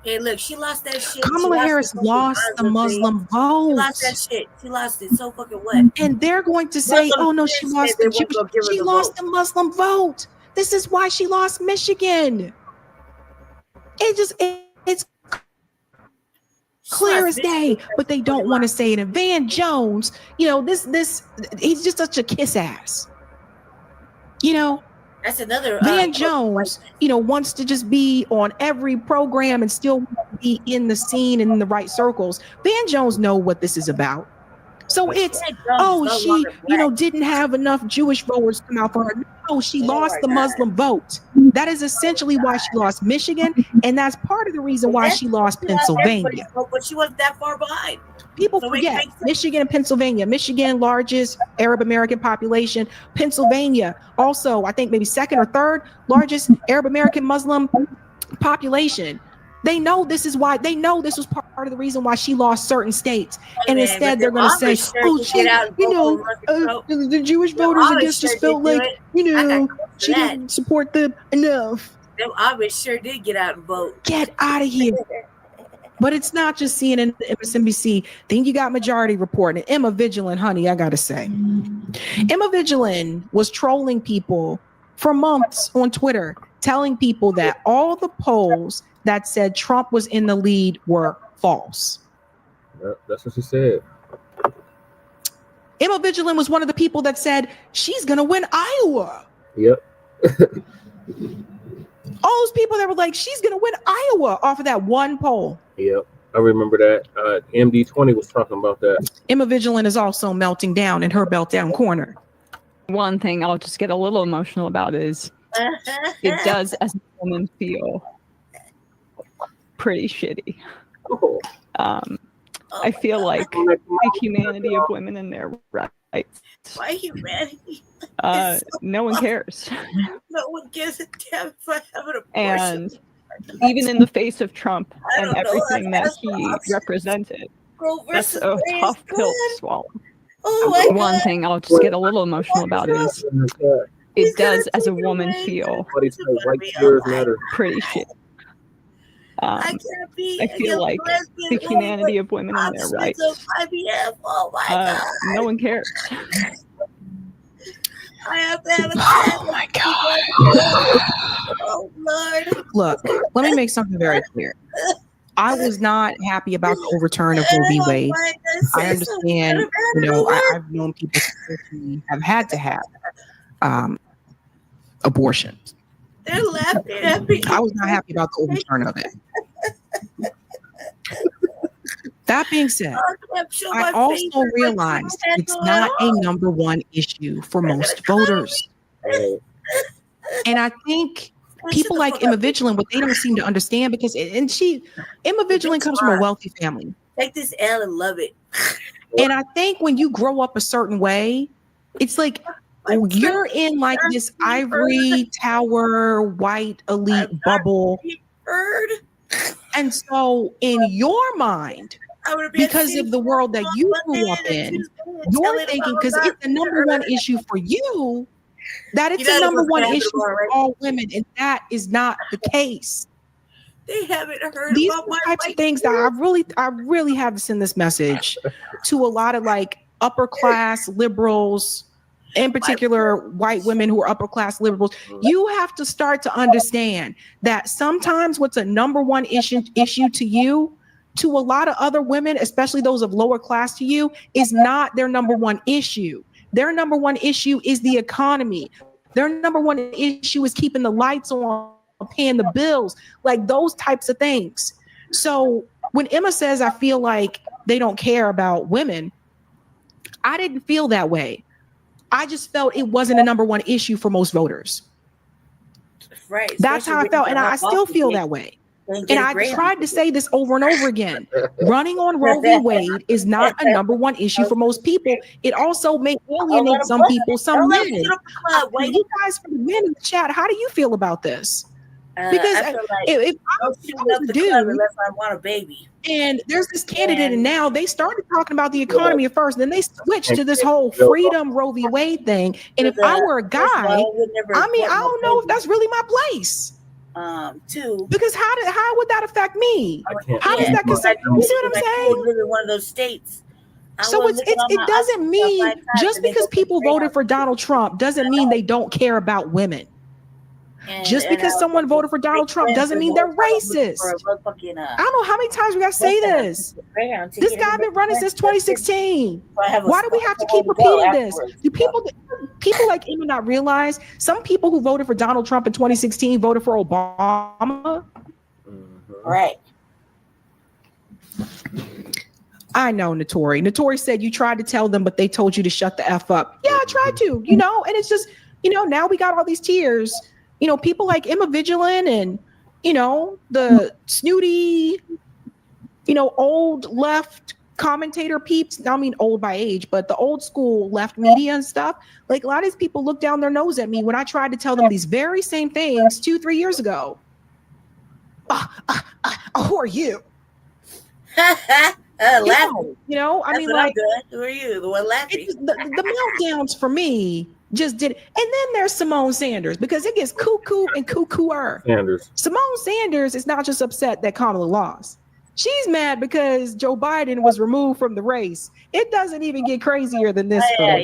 Hey, look, she lost that shit. Kamala Harris lost the Muslim vote. She lost that shit. She lost it. So fucking what? And they're going to say, oh no, she lost the Muslim vote. This is why she lost Michigan. It's clear as day, but they don't want to say it. And Van Jones, he's just such a kiss ass. That's another Van Jones, wants to just be on every program and still be in the scene and in the right circles. Van Jones know what this is about. So it's, she, didn't have enough Jewish voters come out for her. No, she lost the Muslim vote. That is essentially why she lost Michigan, and that's part of the reason why she lost Pennsylvania. But she wasn't that far behind. People forget Michigan and Pennsylvania. Michigan, largest Arab American population. Pennsylvania, also, I think maybe second or third largest Arab American Muslim population. They know this is why. They know this was part of the reason why she lost certain states. And instead, they're going to say, the Jewish voters, I guess, just felt like, she didn't support them enough. Them Amish sure did get out and vote. Get out of here. But it's not just CNN, MSNBC. Then you got Majority Report and Emma Vigilant, honey, I got to say. Emma Vigilant was trolling people for months on Twitter, telling people that all the polls that said Trump was in the lead were false. That's what she said. Emma Vigilant was one of the people that said she's going to win Iowa. Yep. All those people that were like, she's going to win Iowa off of that one poll. Yep. I remember that. MD20 was talking about that. Emma Vigilant is also melting down in her meltdown corner. One thing I'll just get a little emotional about is it does, as a woman, feel pretty shitty. I feel like the humanity of women and their rights. Why humanity? No one cares. No one gives a damn for having an abortion. And even in the face of Trump and everything that he represented, that's a tough pill to swallow. One thing I'll just get a little emotional about is it does, as a woman, feel pretty shit. I feel like the humanity of women and their rights. No one cares. I have to have a Oh my God. Oh Lord. Look, let me make something very clear. I was not happy about the overturn of Roe v. Wade. I understand, I've known people who have had to have abortions. They're laughing at me. I was not happy about the overturn of it. That being said, I also realized it's not a number one issue for most voters. And I think people like Emma Vigilant, what they don't seem to understand, because Emma Vigilant comes from a wealthy family. Take this L and love it. And I think when you grow up a certain way, it's like you're in like this ivory tower, white elite bubble. And so in your mind, because of the world that you grew up in, you're thinking, because it's the number one issue for you, that it's the number one issue for all women, and that is not the case. They haven't heard These about are the types of things that I really have to send this message to a lot of like upper class liberals, in particular white women who are upper class liberals. You have to start to understand that sometimes what's a number one issue to you, to a lot of other women, especially those of lower class to you, is not their number one issue. Their number one issue is the economy. Their number one issue is keeping the lights on, paying the bills, like those types of things. So when Emma says, I feel like they don't care about women, I didn't feel that way. I just felt it wasn't a number one issue for most voters. Right. That's how I felt. And I still feel that way. And I tried to say this over and over again. Running on Roe v. Wade is not a number one issue for most people. It also may alienate some people, some men. You guys, for the men in the chat, how do you feel about this? Because I feel like if I was a dude, unless I want a baby, and there's this candidate, and now they started talking about the economy at first, then they switched to this whole freedom Roe v. Wade thing. And if I were a guy, I don't know if that's really my place. Too, because how would that affect me? How does that concern? You see what I'm saying? Live in one of those states. So it doesn't mean just because people voted for Donald Trump doesn't mean they don't care about women. Just because someone voted for Donald Trump doesn't mean they're racist. I don't know how many times we gotta say this. This guy been running since 2016. Why do we have to keep repeating this? Do people like Emma not realize some people who voted for Donald Trump in 2016 voted for Obama? Right. I know, Notori. Notori said you tried to tell them, but they told you to shut the F up. Yeah, I tried to, and it's just, now we got all these tears. People like Emma Vigilant and, the snooty, old left commentator peeps. I mean, old by age, but the old school left media and stuff. Like a lot of these people look down their nose at me when I tried to tell them these very same things 2-3 years ago. Who are you? Laughing. I mean, like, who are you? The one laughing. The meltdowns for me just did. And then there's Simone Sanders, because it gets cuckoo and cuckooer. Simone Sanders is not just upset that Kamala lost. She's mad because Joe Biden was removed from the race. It doesn't even get crazier than this. But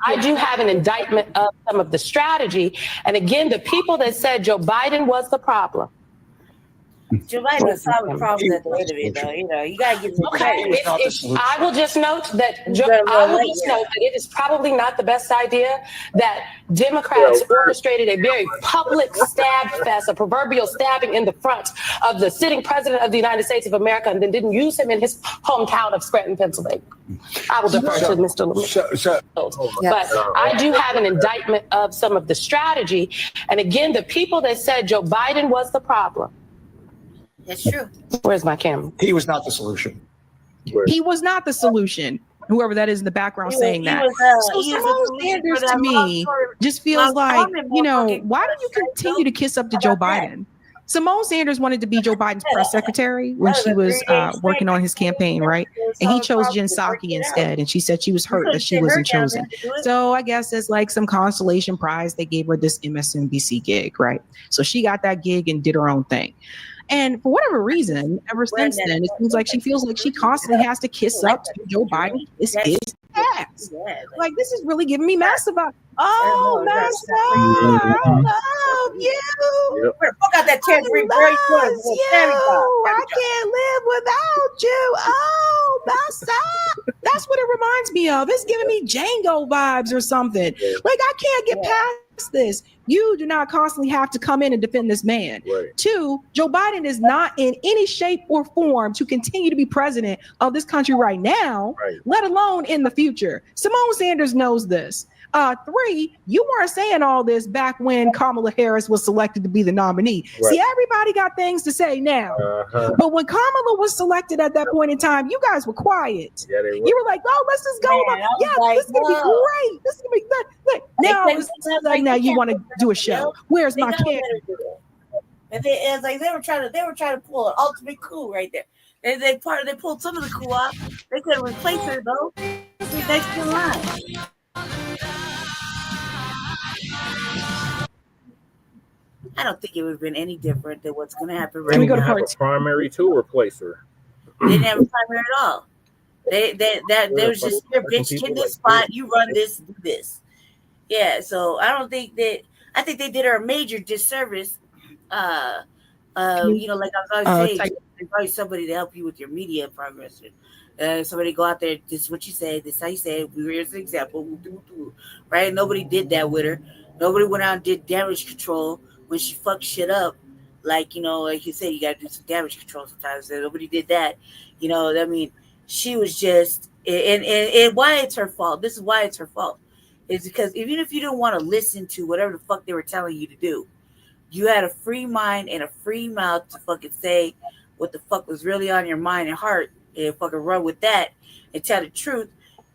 I do have an indictment of some of the strategy. And again, the people that said Joe Biden was the problem. Joe Biden was solving problems at the end of it, though. You know, you gotta give him Okay, credit. I will just note that it is probably not the best idea that Democrats orchestrated a very public stab fest, a proverbial stabbing in the front of the sitting president of the United States of America, and then didn't use him in his hometown of Scranton, Pennsylvania. I will defer to Mr. Lemire. But I do have an indictment of some of the strategy. And again, the people that said Joe Biden was the problem. That's true. Where's my camera? He was not the solution. He was not the solution. Whoever that is in the background saying that. So Simone Sanders to me just feels like, you know, why do you continue to kiss up to Joe Biden? Simone Sanders wanted to be Joe Biden's press secretary when she was working on his campaign, right? And he chose Jen Psaki instead. And she said she was hurt that she wasn't chosen. So I guess it's like some consolation prize. They gave her this MSNBC gig, right? So she got that gig and did her own thing. And for whatever reason, ever since then, it seems like she feels like she constantly has to kiss up to Joe Biden. Kiss his ass. Like, this is really giving me massive. Oh, master, I love you. Fuck out that tangerine, girl. I can't live without you. Oh, master. That's what it reminds me of. It's giving me Django vibes or something. Like, I can't get past this. You do not constantly have to come in and defend this man. Right. 2, Joe Biden is not in any shape or form to continue to be president of this country right now, let alone in the future. Simone Sanders knows this. 3, you weren't saying all this back when Kamala Harris was selected to be the nominee. Right. See, everybody got things to say now. But when Kamala was selected at that point in time, you guys were quiet. Yeah, you were like, oh, let's just go. This is going to be great. This is going to be good. Now, it's like, now you want to do a show. Where's my camera? And it was like they were trying to pull an ultimate coup right there. And they pulled some of the coup off. They couldn't replace her though. She's next in line. I don't think it would have been any different than what's going to happen right now. They didn't have a primary to replace her. They didn't have a primary at all. They was just your bitch in this spot. You run this, do this. Yeah. So I think they did her a major disservice. You know, like I was always saying, there's always somebody to help you with your media progress. Somebody go out there. This is what you say. This is how you say it. Here's an example. Right? Nobody did that with her. Nobody went out and did damage control when she fucked shit up. Like, you know, like you said, you got to do some damage control sometimes. So nobody did that. You know, I mean, she was just, and why it's her fault. This is why it's her fault. Is because even if you didn't want to listen to whatever the fuck they were telling you to do, you had a free mind and a free mouth to fucking say what the fuck was really on your mind and heart and fucking run with that and tell the truth.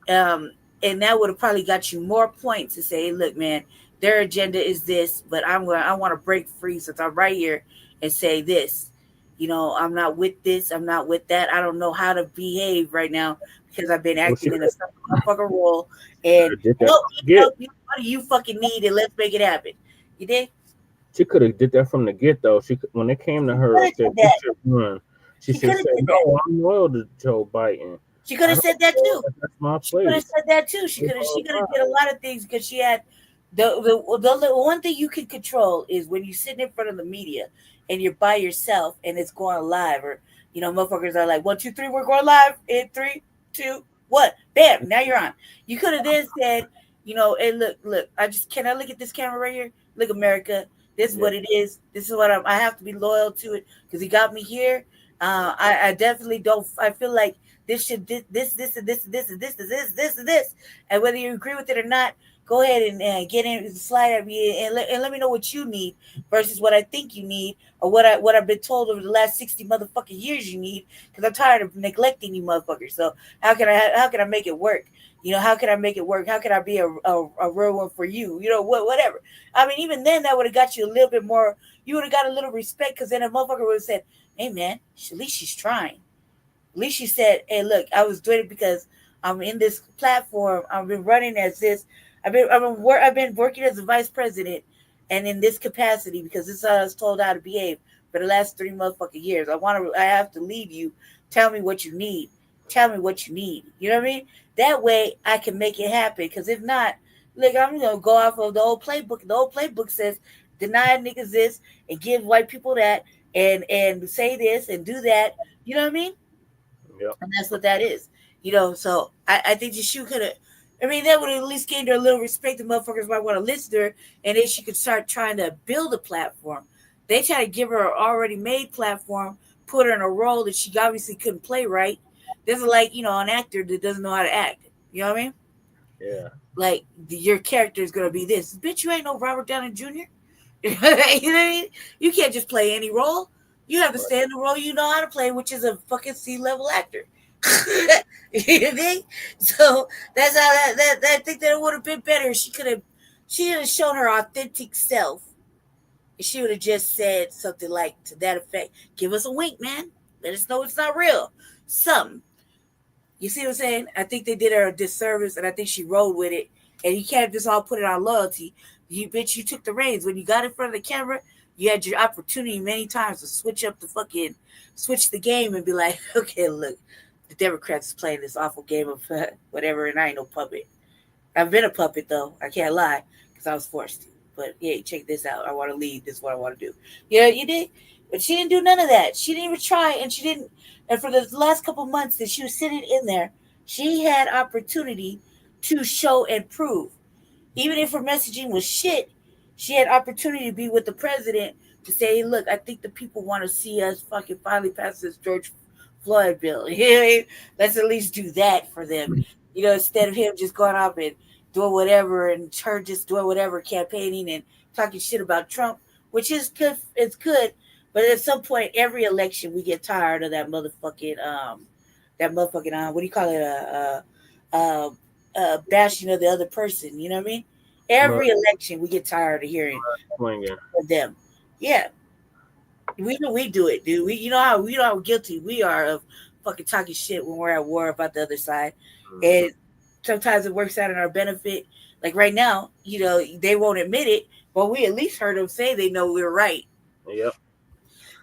And that would have probably got you more points to say, hey, look, man, their agenda is this, but I want to break free since I'm right here and say this. You know, I'm not with this. I'm not with that. I don't know how to behave right now because I've been acting in a motherfucker role. And what do you fucking need? And let's make it happen. You did? She could have did that from the get though. When it came to her, she should say, "No, I'm loyal to Joe Biden." She could have said that too. That's my place. She could have said that too. She could have did a lot of things because she had the one thing you can control is when you're sitting in front of the media and you're by yourself and it's going live, or you know, motherfuckers are like 1, 2, 3, we're going live in 3, 2, 1, bam, now you're on. You could have then said, you know, hey, look, can I look at this camera right here? Look, America. This is what it is. This is what I have to be loyal to it because he got me here. I definitely don't. I feel like this and this. And whether you agree with it or not, go ahead and get in, slide at me, and let me know what you need versus what I think you need or what I've been told over the last 60 motherfucking years you need. Because I'm tired of neglecting you motherfuckers. So how can I make it work? You know, how can I make it work? How can I be a real one for you? You know, whatever. I mean, even then, that would have got you a little bit more. You would have got a little respect because then a motherfucker would have said, hey, man, at least she's trying. At least she said, hey, look, I was doing it because I'm in this platform. I've been running as this. I've been working as a vice president and in this capacity because this is how I was told how to behave for the last 3 motherfucking years. I have to leave you. Tell me what you need. Tell me what you need. You know what I mean? That way I can make it happen. Because if not, look, I'm going to go off of the old playbook. The old playbook says deny niggas this and give white people that and say this and do that. You know what I mean? Yep. And that's what that is. You know, so I think that she could have. I mean, that would at least gain her a little respect. The motherfuckers might want to listen to her, and then she could start trying to build a platform. They try to give her an already made platform, put her in a role that she obviously couldn't play right. This is like, you know, an actor that doesn't know how to act. You know what I mean? Yeah. Like, your character is going to be this. Bitch, you ain't no Robert Downey Jr. You know what I mean? You can't just play any role. You have to stay in the role you know how to play, which is a fucking C-level actor. You know what I mean? So that's how that I think that it would have been better. She could have shown her authentic self. She would have just said something like to that effect. Give us a wink, man. Let us know it's not real. Something. You see what I'm saying? I think they did her a disservice, and I think she rolled with it. And you can't just all put it on loyalty. You took the reins. When you got in front of the camera, you had your opportunity many times to switch the game and be like, okay, look, the Democrats is playing this awful game of whatever, and I ain't no puppet. I've been a puppet, though. I can't lie, because I was forced to. But, yeah, check this out. I want to lead. This is what I want to do. Yeah, you did? But she didn't do none of that. She didn't even try, and she didn't. And for the last couple months that she was sitting in there, she had opportunity to show and prove. Even if her messaging was shit, she had opportunity to be with the president to say, hey, look, I think the people want to see us fucking finally pass this George Floyd bill. You know what I mean? Let's at least do that for them. You know, instead of him just going up and doing whatever and her just doing whatever, campaigning and talking shit about Trump, which is good. It's good. But at some point, every election, we get tired of that motherfucking, what do you call it? Bashing of the other person. You know what I mean? Every election, we get tired of hearing from them. Yeah. We know we do it, dude. You know how guilty we are of fucking talking shit when we're at war about the other side. And sometimes it works out in our benefit. Like right now, you know, they won't admit it, but we at least heard them say they know we're right. Yep.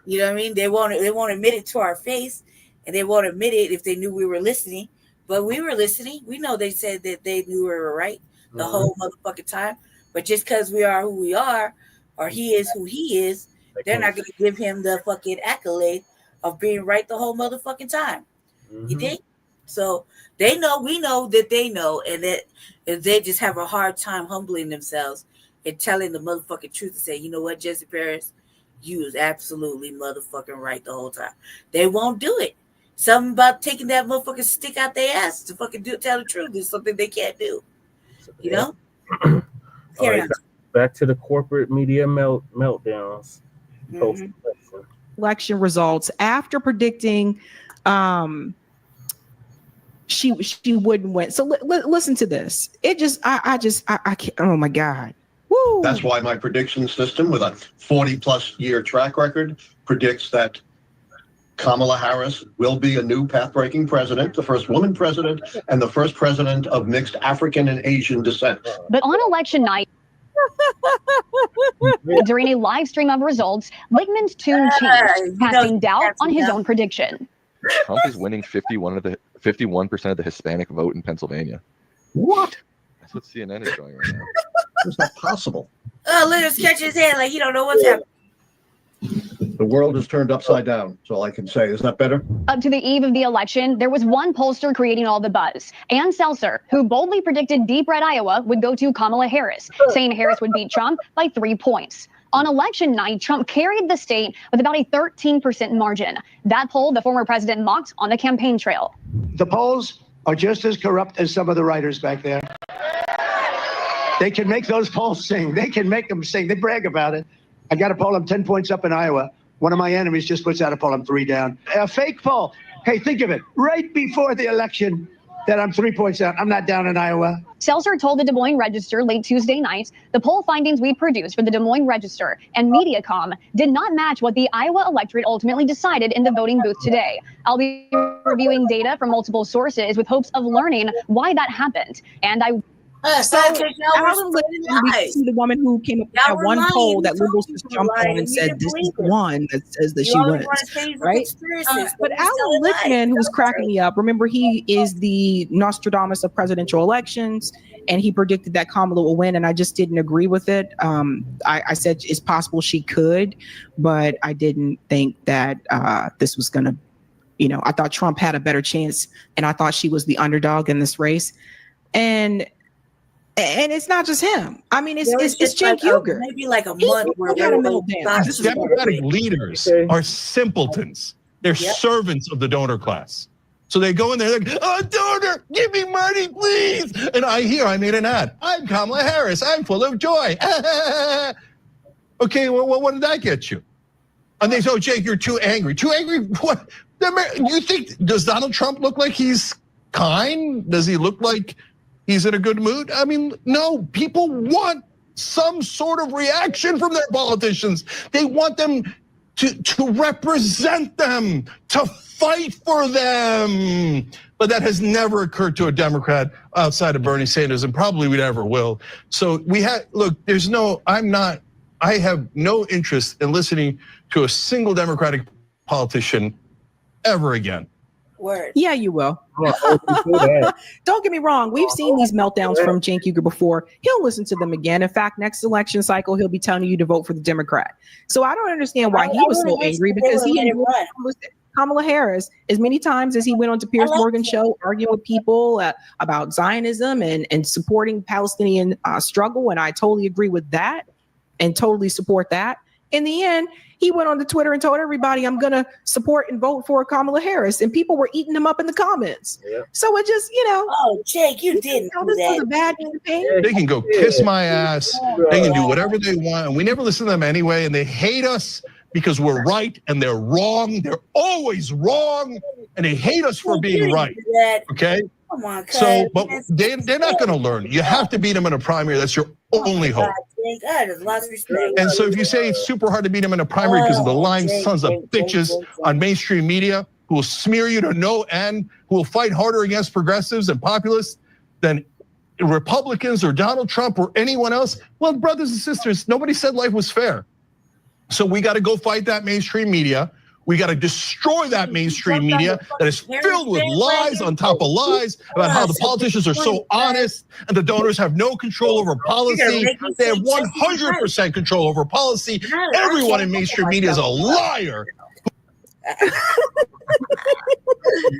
You know what I mean? They won't admit it to our face, and they won't admit it if they knew we were listening. But we were listening. We know they said that they knew we were right the whole motherfucking time. But just because we are who we are, or he is who he is, they're not going to give him the fucking accolade of being right the whole motherfucking time. You think? So they know, we know that they know, and that they just have a hard time humbling themselves and telling the motherfucking truth and say, you know what, Jesse Paris, you was absolutely motherfucking right the whole time. They won't do it. Something about taking that motherfucking stick out their ass to fucking tell the truth is something they can't do. You know? All right, back to the corporate media meltdowns. Election results after predicting she wouldn't win. So listen to this. It just I can't. Oh my God. Woo. That's why my prediction system with a 40+ year track record predicts that Kamala Harris will be a new path-breaking president, the first woman president, and the first president of mixed African and Asian descent. But on election night, during a live stream of results, Lichtman's tune changed, casting doubt on his own prediction. Trump is winning 51% of the Hispanic vote in Pennsylvania. What? That's what CNN is showing right now. It's not possible. Oh, look, scratch his head like he don't know what's happening. The world is turned upside down. That's all I can say. Is that better? Up to the eve of the election, there was one pollster creating all the buzz. Ann Seltzer, who boldly predicted deep red Iowa would go to Kamala Harris, saying Harris would beat Trump by 3 points. On election night, Trump carried the state with about a 13% margin. That poll the former president mocked on the campaign trail. The polls are just as corrupt as some of the writers back there. They can make those polls sing. They can make them sing. They brag about it. I got a poll, I'm 10 points up in Iowa. One of my enemies just puts out a poll, I'm 3 down. A fake poll. Hey, think of it. Right before the election, that I'm 3 points out. I'm not down in Iowa. Seltzer told the Des Moines Register late Tuesday night the poll findings we produced for the Des Moines Register and Mediacom did not match what the Iowa electorate ultimately decided in the voting booth today. I'll be reviewing data from multiple sources with hopes of learning why that happened. And Alan Lippman, we see the woman who came up with that one poll that liberals just jumped on and said this is the one that says that she wins, right? But Alan Lippman, who was cracking me up, remember he is the Nostradamus of presidential elections, and he predicted that Kamala will win, and I just didn't agree with it. I said it's possible she could, but I didn't think that this was going to, I thought Trump had a better chance, and I thought she was the underdog in this race. And it's not just him. I mean, it's Cenk Uygur. Maybe like a month where Democratic leaders are simpletons. They're servants of the donor class. So they go in there, like, oh, donor, give me money, please. And I made an ad. I'm Kamala Harris. I'm full of joy. Okay, well, what did that get you? And they say, oh, Jake, you're too angry. Too angry? What? You think, does Donald Trump look like he's kind? Does he look like he's in a good mood? I mean, no, people want some sort of reaction from their politicians. They want them to represent them, to fight for them. But that has never occurred to a Democrat outside of Bernie Sanders, and probably we never will. So I have no interest in listening to a single Democratic politician ever again. Word. Yeah, you will. Don't get me wrong. We've seen these meltdowns from Cenk Uygur before. He'll listen to them again. In fact, next election cycle, he'll be telling you to vote for the Democrat. So I don't understand why he was so angry, because he endorsed Kamala Harris as many times as he went on to Piers Morgan's show, arguing with people about Zionism and supporting Palestinian struggle. And I totally agree with that and totally support that. In the end, he went on to Twitter and told everybody, I'm going to support and vote for Kamala Harris. And people were eating him up in the comments. Yeah. So it just, Oh, Jake, you didn't do this that. was a bad campaign. They can go kiss my ass. They can do whatever they want. And we never listen to them anyway. And they hate us because we're right and they're wrong. They're always wrong. And they hate us for being right. Okay? Come on, so, but they're not going to learn. You have to beat them in a primary. That's your only hope. There's lots of respect. And so if you say it's super hard to beat them in a primary because of the lying sons of bitches on mainstream media who will smear you to no end, who will fight harder against progressives and populists than Republicans or Donald Trump or anyone else, well, brothers and sisters, nobody said life was fair. So we got to go fight that mainstream media. We got to destroy that mainstream media that is filled with lies on top of lies about how the politicians are so honest and the donors have no control over policy. They have 100% control over policy. Everyone in mainstream media is a liar. I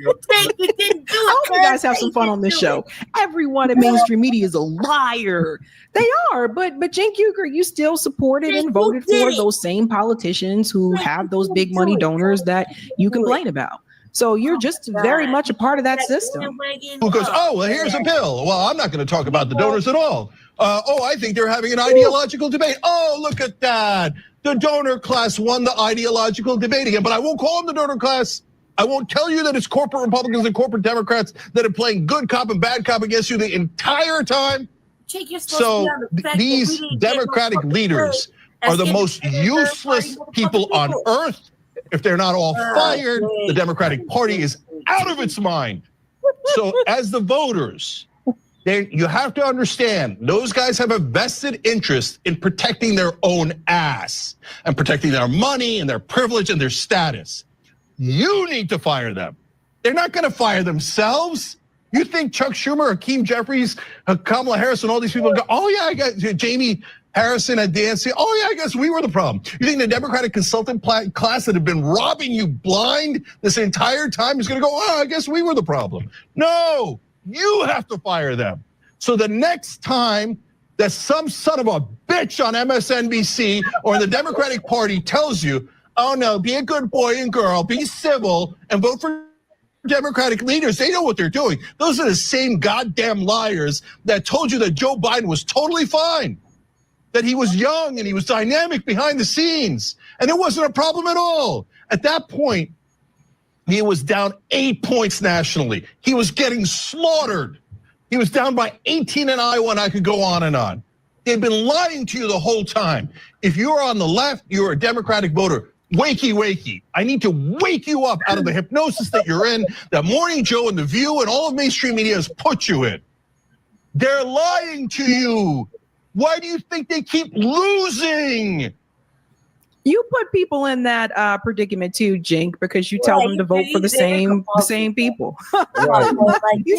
hope you guys have some fun on this show. Everyone in mainstream media is a liar. They are, but Cenk Uygur, you still supported and voted for those same politicians who have those big money donors that you complain about. So you're just very much a part of that system. Who goes, oh, well, here's a bill. Well, I'm not going to talk about the donors at all. I think they're having an ideological debate. Oh, look at that. The donor class won the ideological debate again, but I won't call them the donor class. I won't tell you that it's corporate Republicans and corporate Democrats that are playing good cop and bad cop against you the entire time. So these Democratic leaders are the most useless people on earth. If they're not all fired, the Democratic Party is out of its mind. So as the voters, you have to understand, those guys have a vested interest in protecting their own ass and protecting their money and their privilege and their status. You need to fire them. They're not going to fire themselves. You think Chuck Schumer, Hakeem Jeffries, Kamala Harris, and all these people go, oh yeah, I got Jamie Harrison at DNC. Oh yeah, I guess we were the problem. You think the Democratic consultant class that have been robbing you blind this entire time is going to go, oh, I guess we were the problem. No, you have to fire them. So the next time that some son of a bitch on MSNBC or the Democratic Party tells you, oh no, be a good boy and girl, be civil, and vote for Democratic leaders, they know what they're doing. Those are the same goddamn liars that told you that Joe Biden was totally fine, that he was young and he was dynamic behind the scenes, and it wasn't a problem at all. At that point, he was down 8 points nationally. He was getting slaughtered. He was down by 18 in Iowa, and I could go on and on. They've been lying to you the whole time. If you're on the left, you're a Democratic voter. Wakey, wakey. I need to wake you up out of the hypnosis that you're in, that Morning Joe and The View and all of mainstream media has put you in. They're lying to you. Why do you think they keep losing? You put people in that predicament too, Jink, because you tell them to vote for the same people. You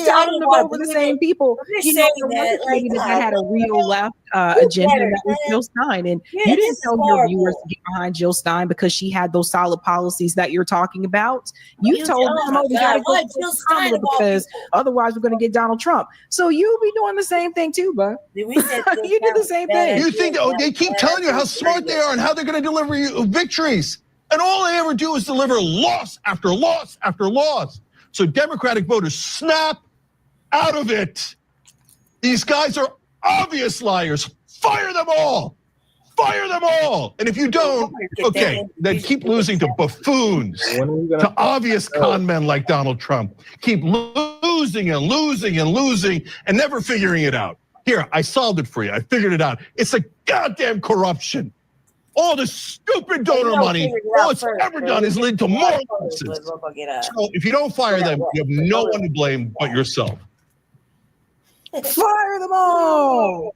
tell them to vote for the same people. You know, that had a real left agenda, and that was Jill Stein. And you didn't tell your viewers to get behind Jill Stein because she had those solid policies that you're talking about. You told them, oh, we got to go Jill Stein because otherwise we're going to get Donald Trump. So you'll be doing the same thing too, bud. You do the same thing. You think they keep telling you how smart they are and how they're going to deliver you victories, and all they ever do is deliver loss after loss after loss. So Democratic voters, snap out of it. These guys are obvious liars. Fire them all. Fire them all. And if you don't, okay, then keep losing to buffoons, to obvious con men like Donald Trump. Keep losing and losing and losing and never figuring it out. Here, I solved it for you. I figured it out. It's a goddamn corruption. All the stupid donor money, all it's ever done is lead to more losses. So if you don't fire them, you have no one to blame but yourself. Fire them all.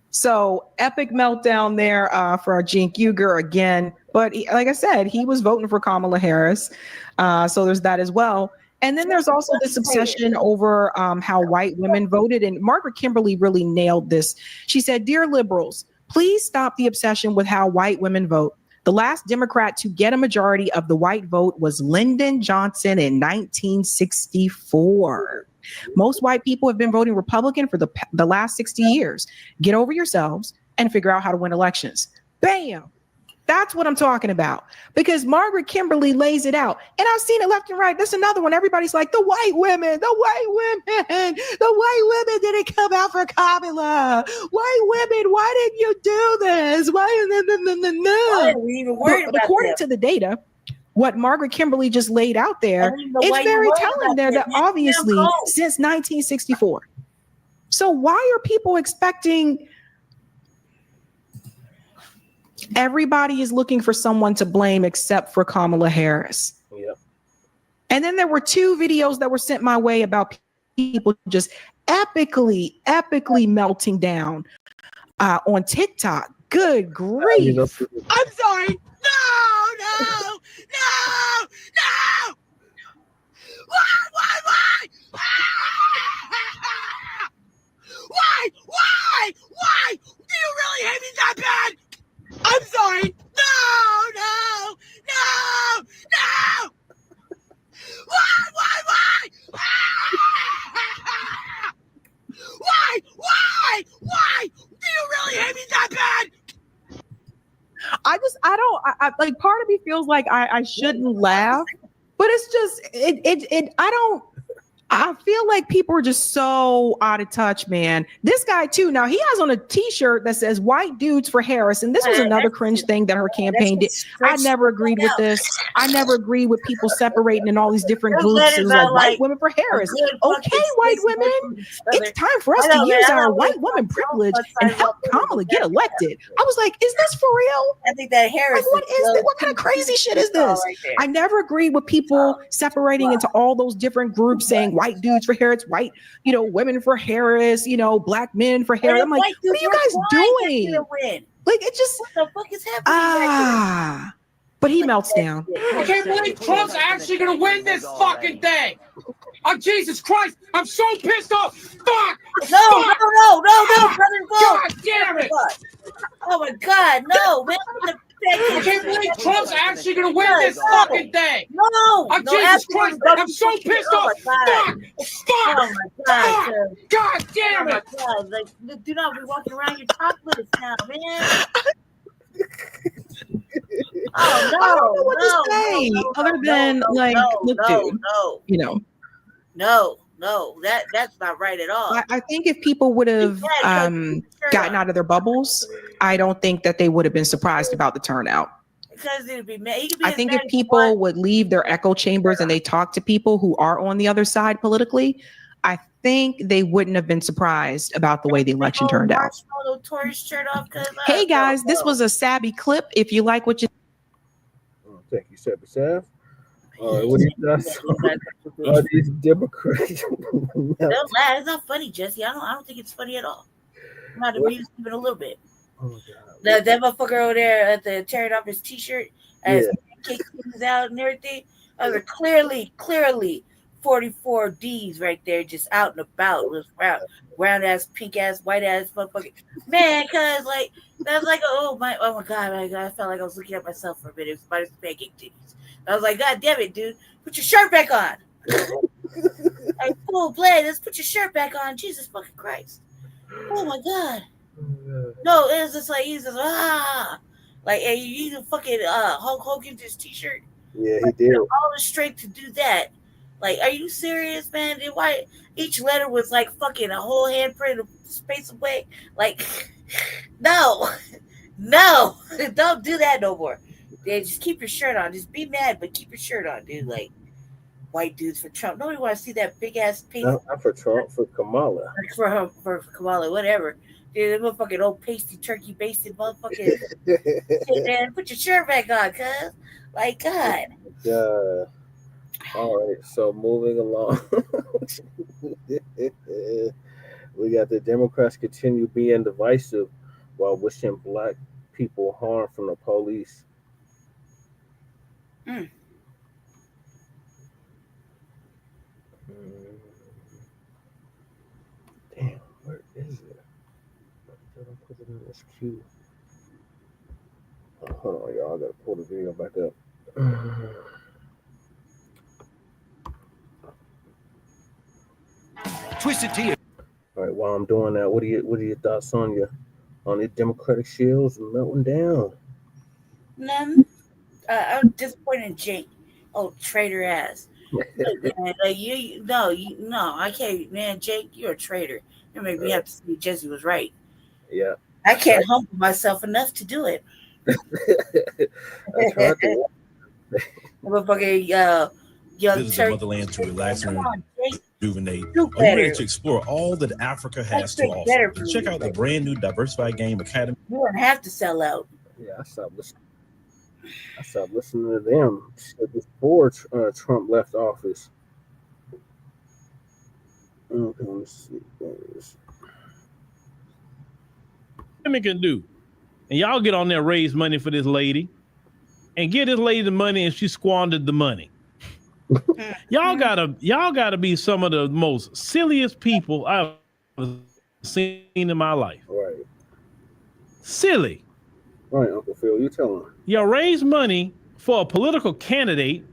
So epic meltdown there for our Cenk Uygur again. But like I said, he was voting for Kamala Harris. So there's that as well. And then there's also this obsession over how white women voted. And Margaret Kimberly really nailed this. She said, "Dear liberals, please stop the obsession with how white women vote. The last Democrat to get a majority of the white vote was Lyndon Johnson in 1964. Most white people have been voting Republican for the last 60 years. Get over yourselves and figure out how to win elections." Bam. That's what I'm talking about. Because Margaret Kimberly lays it out. And I've seen it left and right. There's another one. Everybody's like, the white women didn't come out for Kamala. White women, why didn't you do this? Why are we even worried about according to the data, what Margaret Kimberly just laid out there, it's very telling there that obviously since 1964. So why are people expecting... Everybody is looking for someone to blame except for Kamala Harris. Yep. And then there were two videos that were sent my way about people just epically melting down on TikTok. Good grief. I'm sorry. No. Why? Do you really hate me that bad? I'm sorry. No. Why? Do you really hate me that bad? I like, part of me feels like I shouldn't laugh, but it's just, I feel like people are just so out of touch, man. This guy too. Now he has on a t-shirt that says "White Dudes for Harris," and this was another cringe thing that her campaign did. I never agreed with this. I never agreed with people separating in all different groups. It was like white women for Harris. Okay, white women, it's time for us to use our white woman privilege and help Kamala get elected. I was like, is this for real? I think that Harris. Like, what is this? What kind of crazy shit is this? I never agreed with people separating into all those different groups, saying white dudes for Harris, white, women for Harris, black men for Harris. I'm like, what are you guys doing? Like, it just, what the fuck is happening? But he melts down. I can't believe Trump's actually gonna win this fucking thing. Oh, Jesus Christ, I'm so pissed off. Fuck. No, brother, go. God damn it. Oh my God, no, man. I can't believe Trump's actually gonna win this fucking thing. No. Oh, Jesus Christ, I'm so pissed off. Fuck. Oh my God. God damn it. Oh my God. Like, do not be walking around your chocolates now, man. Oh no! I don't know what to say other than look, dude. No, that's not right at all. I think if people would have gotten out of their bubbles, I don't think that they would have been surprised about the turnout. Because it'd be I think if people would leave their echo chambers and they talk to people who are on the other side politically, I think they wouldn't have been surprised about the way the election turned out. Hey guys, this was a Sabby clip. If you like what you thank you, Sabby Sav. All right, what do you guys? All these Democrats. Don't laugh. It's not funny, Jesse. I don't think it's funny at all. I'm not amused even a little bit. Oh, That motherfucker over there at the tearing off his t-shirt as cake things out and everything. Those are clearly 44 D's right there, just out and about with brown ass, pink ass, white ass motherfucker. Man, cause like that's like oh my god, I felt like I was looking at myself for a minute. It was Spider's pancake titties. I was like, God damn it, dude, put your shirt back on. Like full play, let's put your shirt back on. Jesus fucking Christ. Oh my god. No, it was just like he's just like hey, you fucking Hulk Hogan just t-shirt. Yeah, he did. All the strength to do that. Like, are you serious, man? Then why each letter was like fucking a whole handprint of space away? Like, no, don't do that no more. Yeah, just keep your shirt on. Just be mad, but keep your shirt on, dude. Like, white dudes for Trump. Nobody want to see that big ass pasty. Not for Trump, for Kamala. For Kamala, whatever. Dude, that motherfucking old pasty turkey basted motherfucking shit, man. Put your shirt back on, cuz. Like, God. Yeah. All right, so moving along. We got the Democrats continue being divisive while wishing black people harm from the police. Mm. Damn, where is it? I put it in this queue. Oh, hold on, y'all. I gotta pull the video back up. Twisted tea. All right, while I'm doing that, what are your thoughts on the Democratic Shills melting down? None. I'm disappointed in Jake. Oh, traitor ass. Man, no, I can't, man. Jake, you're a traitor. You made me have to see Jesse was right. Yeah. I can't humble myself enough to do it. I tried to. Motherfucking young Visit the church. motherland to relax and rejuvenate. Do Are you better. ready to explore all that Africa has to Think better, offer? Check out the brand new Diversified Game Academy. You don't have to sell out. Yeah, I stopped listening to them before Trump left office. Okay, let's see. Women can do, and y'all get on there, raise money for this lady, and give this lady the money, and she squandered the money. Y'all gotta be some of the most silliest people I've seen in my life. Right. Silly. All right, Uncle Phil, you tell him. Y'all raise money for a political candidate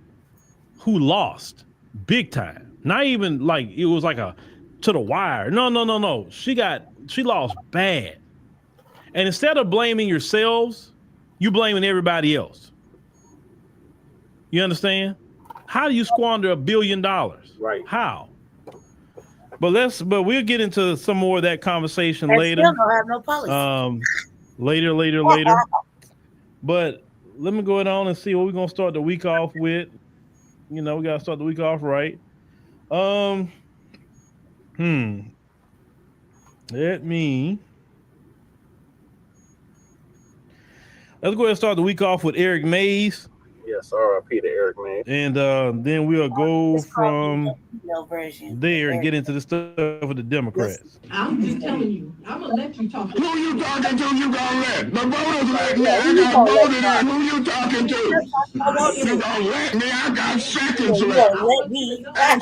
who lost big time. Not even like it was like a to the wire. No. She lost bad. And instead of blaming yourselves, you blaming everybody else. You understand? How do you squander $1 billion? Right. How? But we'll get into some more of that conversation I later. still don't have no policy. Later. But let me go on and see what we're gonna start the week off with. You know, we gotta start the week off right. Let's go ahead and start the week off with Eric Mays. Yes, RIP to Eric Mays. And then we'll go from version. there and get into the stuff with the Democrats. I'm just telling you. I'm gonna let you talk. Who you talking to? You gonna let the voters let me? I got voted in. Who you talking to? You gonna let me? I got seconds left. Let me. I'm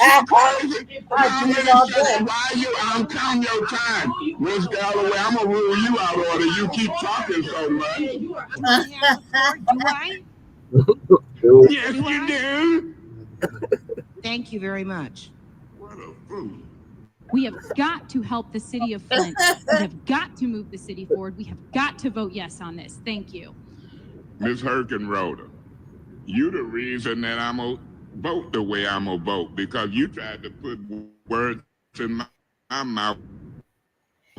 counting your time, Miss Galloway. I'm gonna rule you out order. You keep talking so much. Do I? Yes, you do. Thank you very much. What a fool. We have got to help the city of Flint. We have got to move the city forward. We have got to vote yes on this. Thank you. Ms. Herkenroder, you the reason that I'm gonna vote the way I'm gonna vote, because you tried to put words in my mouth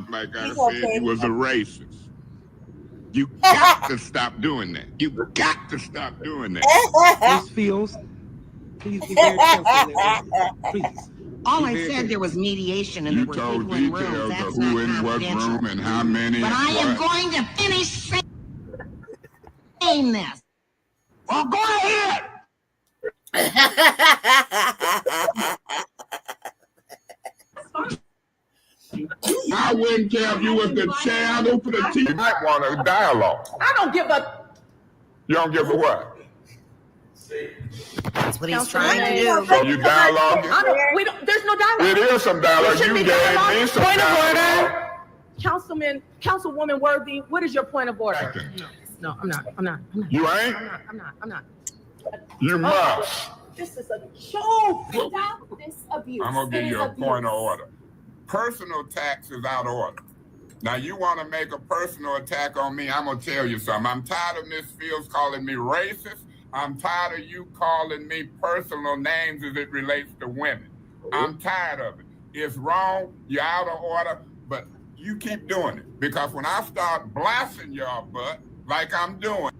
like I said you was a racist. You got to stop doing that. You got to stop doing that. Ms. Fields, please be very careful. Please. All I said there was mediation and there were told people in details rooms. of That's who not in what confidential. room and how many. But and I am what. going to finish saying this. Well, go ahead. I wouldn't care if you was the chair. I'd open the TV. You might want a dialogue. I don't give a. You don't give a what? That's what he's trying to do. So you dialogue? There's no dialogue. It is some dialogue. You gave me some point dialogue. of order. Councilwoman Worthy, what is your point of order? No, I'm not. You ain't? I'm not. You must. This is a joke. Stop this abuse. I'm gonna give you a point of order. Personal attacks is out of order. Now you want to make a personal attack on me? I'm gonna tell you something. I'm tired of Miss Fields calling me racist. I'm tired of you calling me personal names as it relates to women. I'm tired of it. It's wrong. You're out of order. But you keep doing it, because when I start blasting your butt like I'm doing,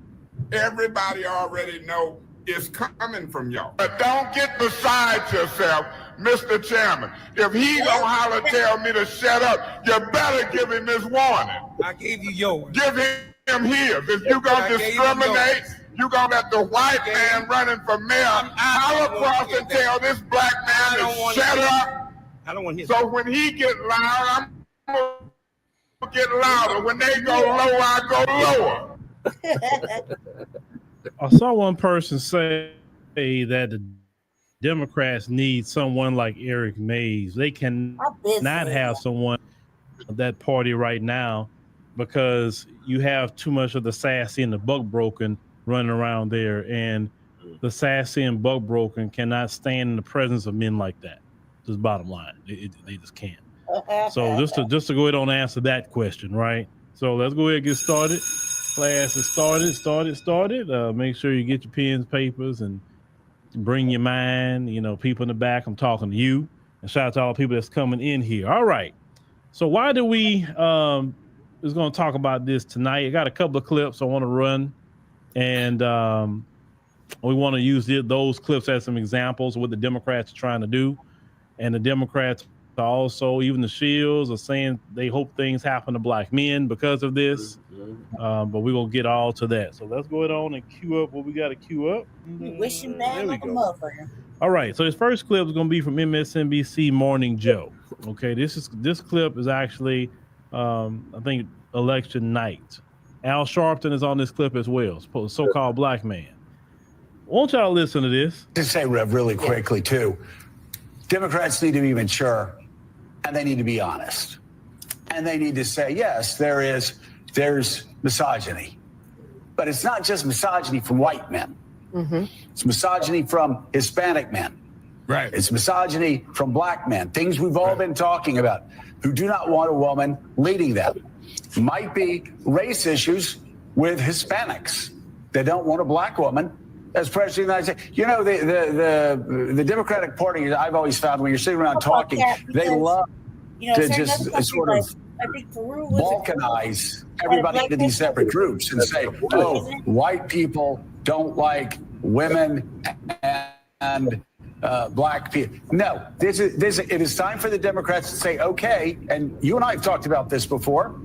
everybody already know it's coming from y'all. But don't get beside yourself, Mr. Chairman. If he don't holler tell me to shut up, you better give him his warning. I gave you yours. Give him his. If you gonna discriminate, you gonna let the white man running for mayor holler across and tell this black man to shut up. I don't want his. So when he get loud, I'm gonna get louder. When they go low, I go lower. I saw one person say that the Democrats need someone like Eric Mays. They cannot have someone of that party right now because you have too much of the sassy and the buck broken running around there, and the sassy and buck broken cannot stand in the presence of men like that. Just bottom line, they just can't. So just to go ahead and answer that question, right? So let's go ahead and get started. Class is started. Make sure you get your pens, papers, and bring your mind. You know, people in the back, I'm talking to you. And shout out to all the people that's coming in here. All right. So why do we is going to talk about this tonight? I got a couple of clips I want to run, and we want to use those clips as some examples of what the Democrats are trying to do. And the Democrats are also, even the Shills, are saying they hope things happen to black men because of this. But we're going to get all to that. So let's go ahead on and queue up what we got to queue up. Wishing bad like a motherfucker. All right. So this first clip is going to be from MSNBC Morning Joe. Okay. This clip is actually, I think, election night. Al Sharpton is on this clip as well, so-called black man. Won't y'all listen to this? To say, Rev, really quickly, too, Democrats need to be mature, and they need to be honest. And they need to say, yes, there's misogyny. But it's not just misogyny from white men. Mm-hmm. It's misogyny from Hispanic men. Right. It's misogyny from black men, things we've all been talking about, who do not want a woman leading them. Might be race issues with Hispanics. They don't want a black woman as president of the United States. You know, the Democratic Party, I've always found when you're sitting around talking, they love to just sort of balkanize everybody into these separate groups and say, oh, white people don't like women and black people. No, it is time for the Democrats to say, okay, and you and I have talked about this before,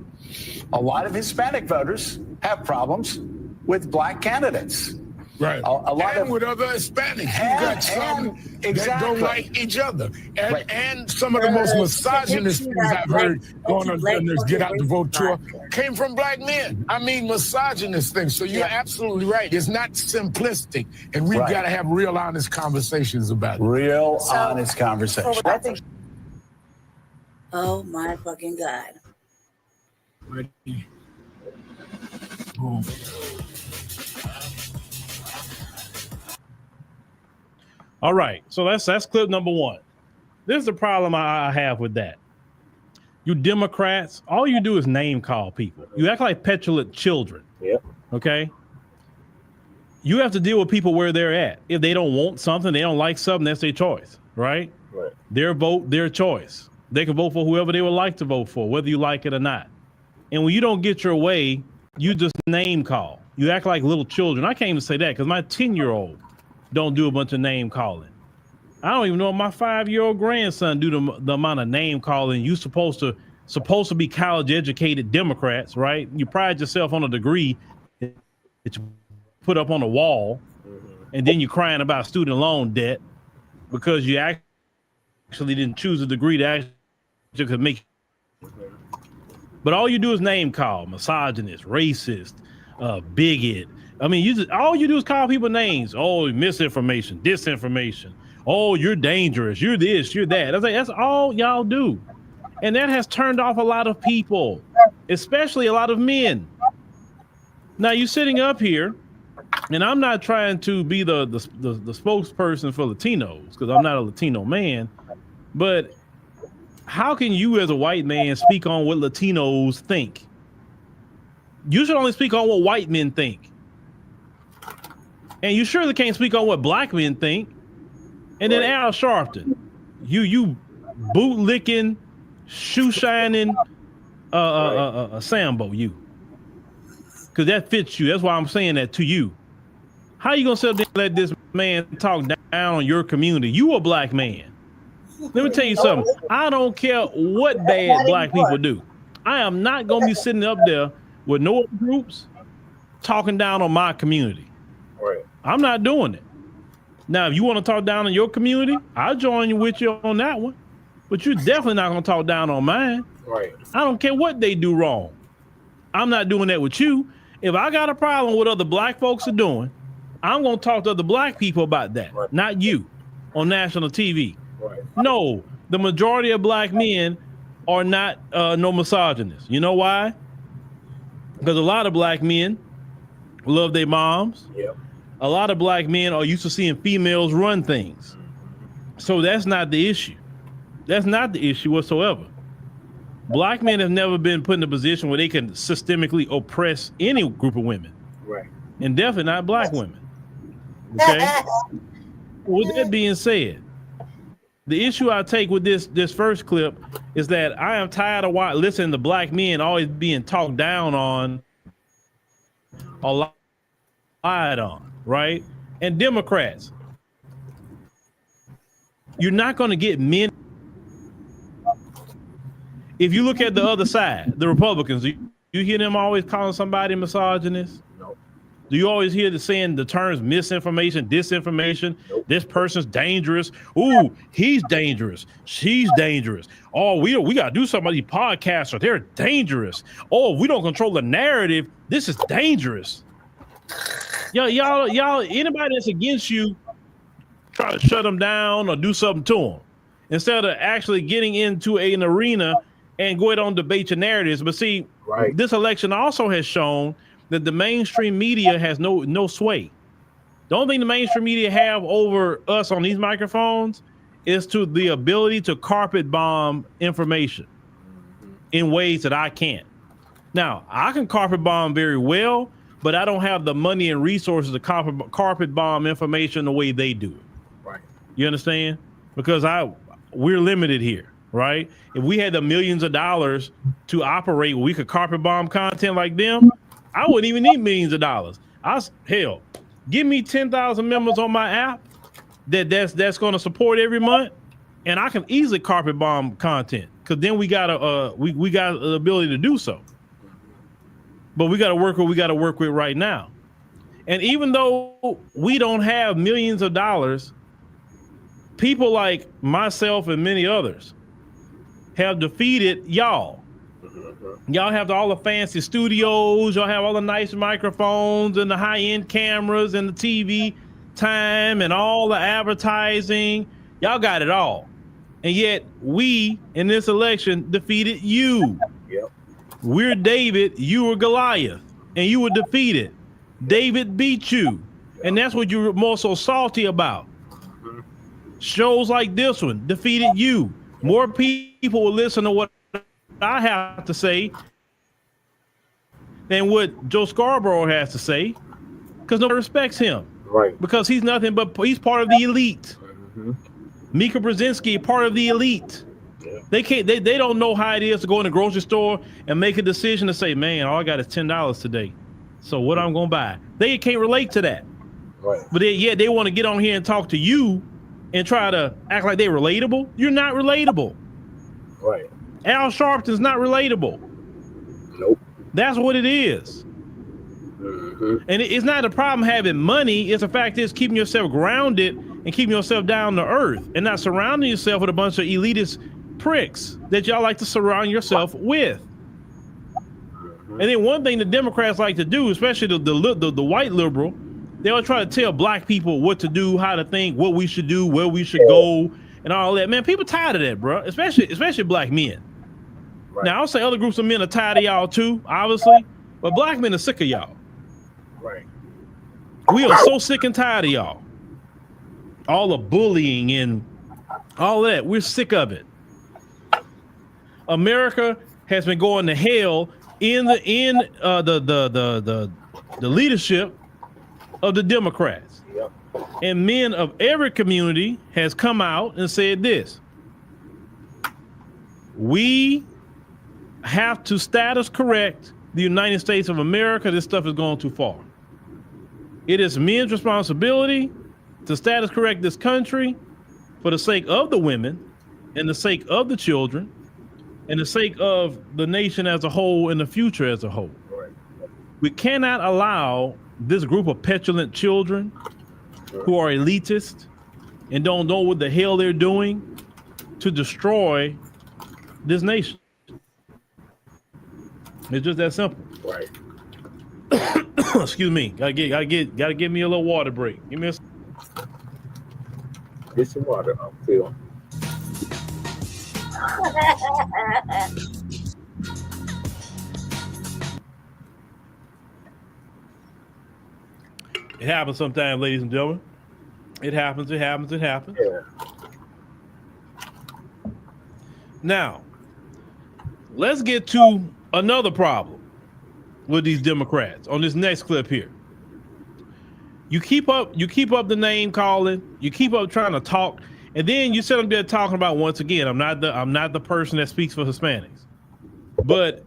a lot of Hispanic voters have problems with black candidates. Right. A lot and of, with other Hispanics. You got some that don't like each other. And some of the most misogynist things I've heard going on this Get Out the Vote tour came from black men. I mean, misogynist things. So you're absolutely right. It's not simplistic. And we've got to have real honest conversations about it. Real honest conversations. I think. Oh, my fucking God. All right, so that's clip number one. This is the problem I have with that. You Democrats, all you do is name call people. You act like petulant children. Yep. Okay? You have to deal with people where they're at. If they don't want something, they don't like something, that's their choice, right? Right. Their vote, their choice. They can vote for whoever they would like to vote for, whether you like it or not. And when you don't get your way, you just name call. You act like little children. I can't even say that because my 10-year-old don't do a bunch of name calling. I don't even know if my 5-year-old grandson do the amount of name calling. You supposed to be college educated Democrats, right? You pride yourself on a degree that you put up on the wall, and then you're crying about student loan debt because you actually didn't choose a degree that actually could make. But all you do is name call, misogynist, racist, bigot. I mean, all you do is call people names. Oh, misinformation, disinformation. Oh, you're dangerous. You're this, you're that. I was like, that's all y'all do. And that has turned off a lot of people, especially a lot of men. Now you're sitting up here, and I'm not trying to be the spokesperson for Latinos, because I'm not a Latino man, but how can you as a white man speak on what Latinos think? You should only speak on what white men think. And you surely can't speak on what black men think. And then Al Sharpton, you boot-licking, shoe-shining Sambo, you. Because that fits you. That's why I'm saying that to you. How you going to sit there and let this man talk down on your community? You a black man. Let me tell you something. I don't care what bad black people do. I am not going to be sitting up there with no groups talking down on my community. Right. I'm not doing it. Now, if you want to talk down on your community, I'll join you with you on that one. But you're definitely not going to talk down on mine. Right. I don't care what they do wrong. I'm not doing that with you. If I got a problem with what other black folks are doing, I'm going to talk to other black people about that, right. Not you on national TV. Right. No, the majority of black men are not no misogynists. You know why? Because a lot of black men love their moms. Yep. A lot of black men are used to seeing females run things. So that's not the issue. That's not the issue whatsoever. Black men have never been put in a position where they can systemically oppress any group of women. Right. And definitely not black women. Okay? With that being said, the issue I take with this first clip is that I am tired of listening to black men always being talked down on or lied on, right? And Democrats, you're not going to get men. If you look at the other side, the Republicans, you hear them always calling somebody misogynist? No. Do you always hear saying the terms misinformation, disinformation? Nope. This person's dangerous. Ooh, he's dangerous. She's dangerous. Oh, we got to do something about these podcasters. They're dangerous. Oh, we don't control the narrative. This is dangerous. Y'all, anybody that's against you, try to shut them down or do something to them instead of actually getting into an arena and go ahead on debate your narratives. But see, right. This election also has shown that the mainstream media has no sway. The only thing the mainstream media have over us on these microphones is to the ability to carpet bomb information in ways that I can't. Now, I can carpet bomb very well, but I don't have the money and resources to carpet bomb information the way they do it. Right. You understand? Because we're limited here. Right? If we had the millions of dollars to operate where we could carpet bomb content like them, I wouldn't even need millions of dollars. Hell, give me 10,000 members on my app that's going to support every month, and I can easily carpet bomb content because then we got the ability to do so. But we got to work what we got to work with right now. And even though we don't have millions of dollars, people like myself and many others have defeated y'all. Y'all have all the fancy studios, y'all have all the nice microphones and the high-end cameras and the TV time and all the advertising. Y'all got it all. And yet we, in this election, defeated you. Yep. We're David, you were Goliath, and you were defeated. David beat you. And that's what you're more so salty about. Shows like this one defeated you. More people will listen to what I have to say than what Joe Scarborough has to say, because nobody respects him. Right. Because he's nothing but he's part of the elite. Mm-hmm. Mika Brzezinski, part of the elite. Yeah. They don't know how it is to go in the grocery store and make a decision to say, man, all I got is $10 today. So what I'm gonna buy? They can't relate to that. Right. But they want to get on here and talk to you and try to act like they're relatable. You're not relatable. Right. Al Sharpton's not relatable. Nope. That's what it is. And it's not a problem having money. It's a fact is keeping yourself grounded and keeping yourself down to earth and not surrounding yourself with a bunch of elitist pricks that y'all like to surround yourself with. And then one thing the Democrats like to do, especially the white liberal, they all try to tell black people what to do, how to think, what we should do, where we should go, and all that. Man, people tired of that, bro. Especially black men. Right. Now I'll say other groups of men are tired of y'all too, obviously, but black men are sick of y'all. Right. We are so sick and tired of y'all. All the bullying and all that. We're sick of it. America has been going to hell in the leadership of the Democrats. Yep. And men of every community has come out and said this: we have to status correct the United States of America. This stuff is going too far. It is men's responsibility to status correct this country for the sake of the women and the sake of the children and the sake of the nation as a whole and the future as a whole. Right. We cannot allow this group of petulant children who are elitist and don't know what the hell they're doing to destroy this nation. It's just that simple. Right. Excuse me. Gotta give me a little water break. Give me a. Get some water. I'll feel. It happens sometimes, ladies and gentlemen. It happens. It happens. It happens. Yeah. Now, let's get to another problem with these Democrats on this next clip here. You keep up the name calling, you keep up trying to talk, and then you sit up there talking about, once again, I'm not the person that speaks for Hispanics. But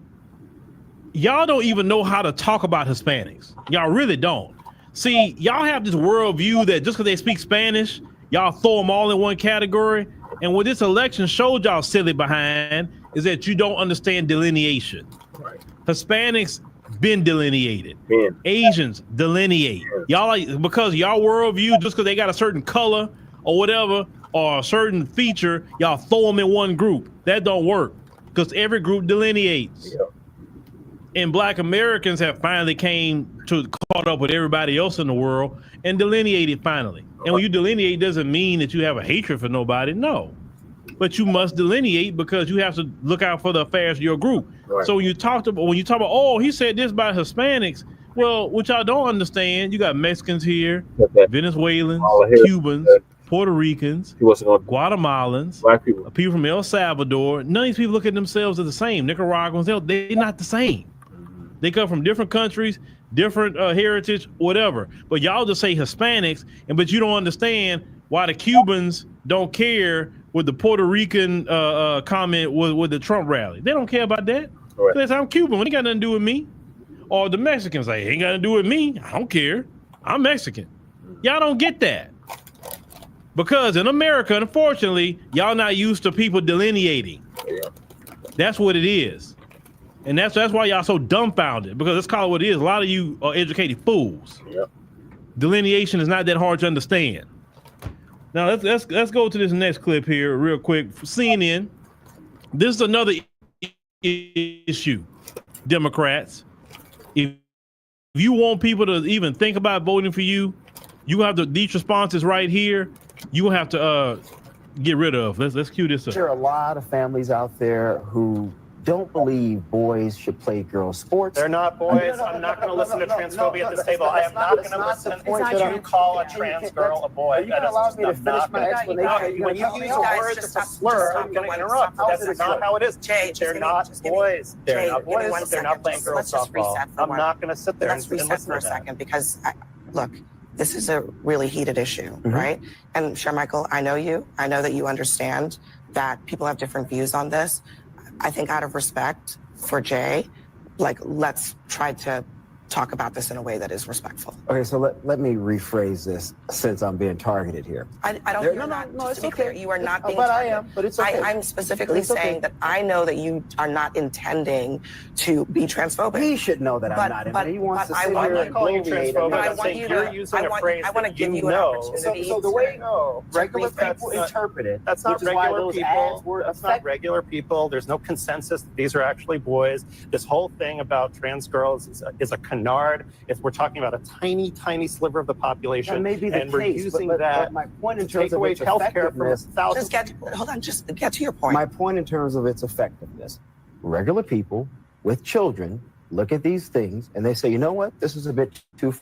y'all don't even know how to talk about Hispanics. Y'all really don't. See, y'all have this worldview that just because they speak Spanish, y'all throw them all in one category. And what this election showed y'all silly behind is that you don't understand delineation. Right. Hispanics been delineated. Yeah. Asians delineate. Y'all like, because y'all worldview, just because they got a certain color or whatever or a certain feature, y'all throw them in one group. That don't work because every group delineates. Yeah. And black Americans have finally caught up with everybody else in the world and delineated finally. And when you delineate, doesn't mean that you have a hatred for nobody. No. But you must delineate because you have to look out for the affairs of your group. Right. So when you talk about, oh, he said this about Hispanics, well, what y'all don't understand, you got Mexicans here, Venezuelans, Cubans, Puerto Ricans, Guatemalans, black people from El Salvador. None of these people look at themselves as the same. Nicaraguans, they're not the same. They come from different countries, different heritage, whatever. But y'all just say Hispanics, but you don't understand why the Cubans don't care with the Puerto Rican comment with the Trump rally. They don't care about that. Right. They say, I'm Cuban. It ain't got nothing to do with me. Or the Mexicans say, ain't got nothing to do with me. I don't care. I'm Mexican. Y'all don't get that. Because in America, unfortunately, y'all not used to people delineating. Yeah. That's what it is. And that's why y'all so dumbfounded, because that's called what it is. A lot of you are educated fools. Yep. Delineation is not that hard to understand. Now let's go to this next clip here real quick. For CNN, this is another issue. Democrats, if you want people to even think about voting for you, you have these responses right here. You have to get rid of. Let's cue this up. There are a lot of families out there who don't believe boys should play girls' sports. They're not boys. I'm not going to listen to transphobia at this table. I am not going to listen to you call a trans girl a boy. That is me to finish my explanation. When you use words as a slur, I'm going to interrupt. That's not how it is. They're not boys. They're not boys. They're not playing girls softball. I'm not going to sit there and listen for a second because, look, this is a really heated issue, right? And Charlamagne, I know you. I know that you understand that people have different views on this. I think out of respect for Jay, like, let's try to talk about this in a way that is respectful. Okay, so let me rephrase this since I'm being targeted here. I don't. You're not. Just to be clear, you are not being. But targeted. I am. But it's okay. I'm specifically saying that I know that you are not intending to be transphobic. He should know that I'm not. But he wants to sit here I'm not and calling you bloviate. transphobic. I I'm want saying you you're to. using a I phrase want to that give you an opportunity. So the way regular that's people not- interpret it, That's not which is why regular those people. ads were That's not regular people. There's no consensus that these are actually boys. This whole thing about trans girls is a canard. If we're talking about a tiny, tiny sliver of the population, That may be the and we're case, using but that my point in to terms take of away its healthcare from effectiveness. thousands. Just get to your point. My point in terms of its effectiveness, regular people with children look at these things and they say, you know what, this is a bit too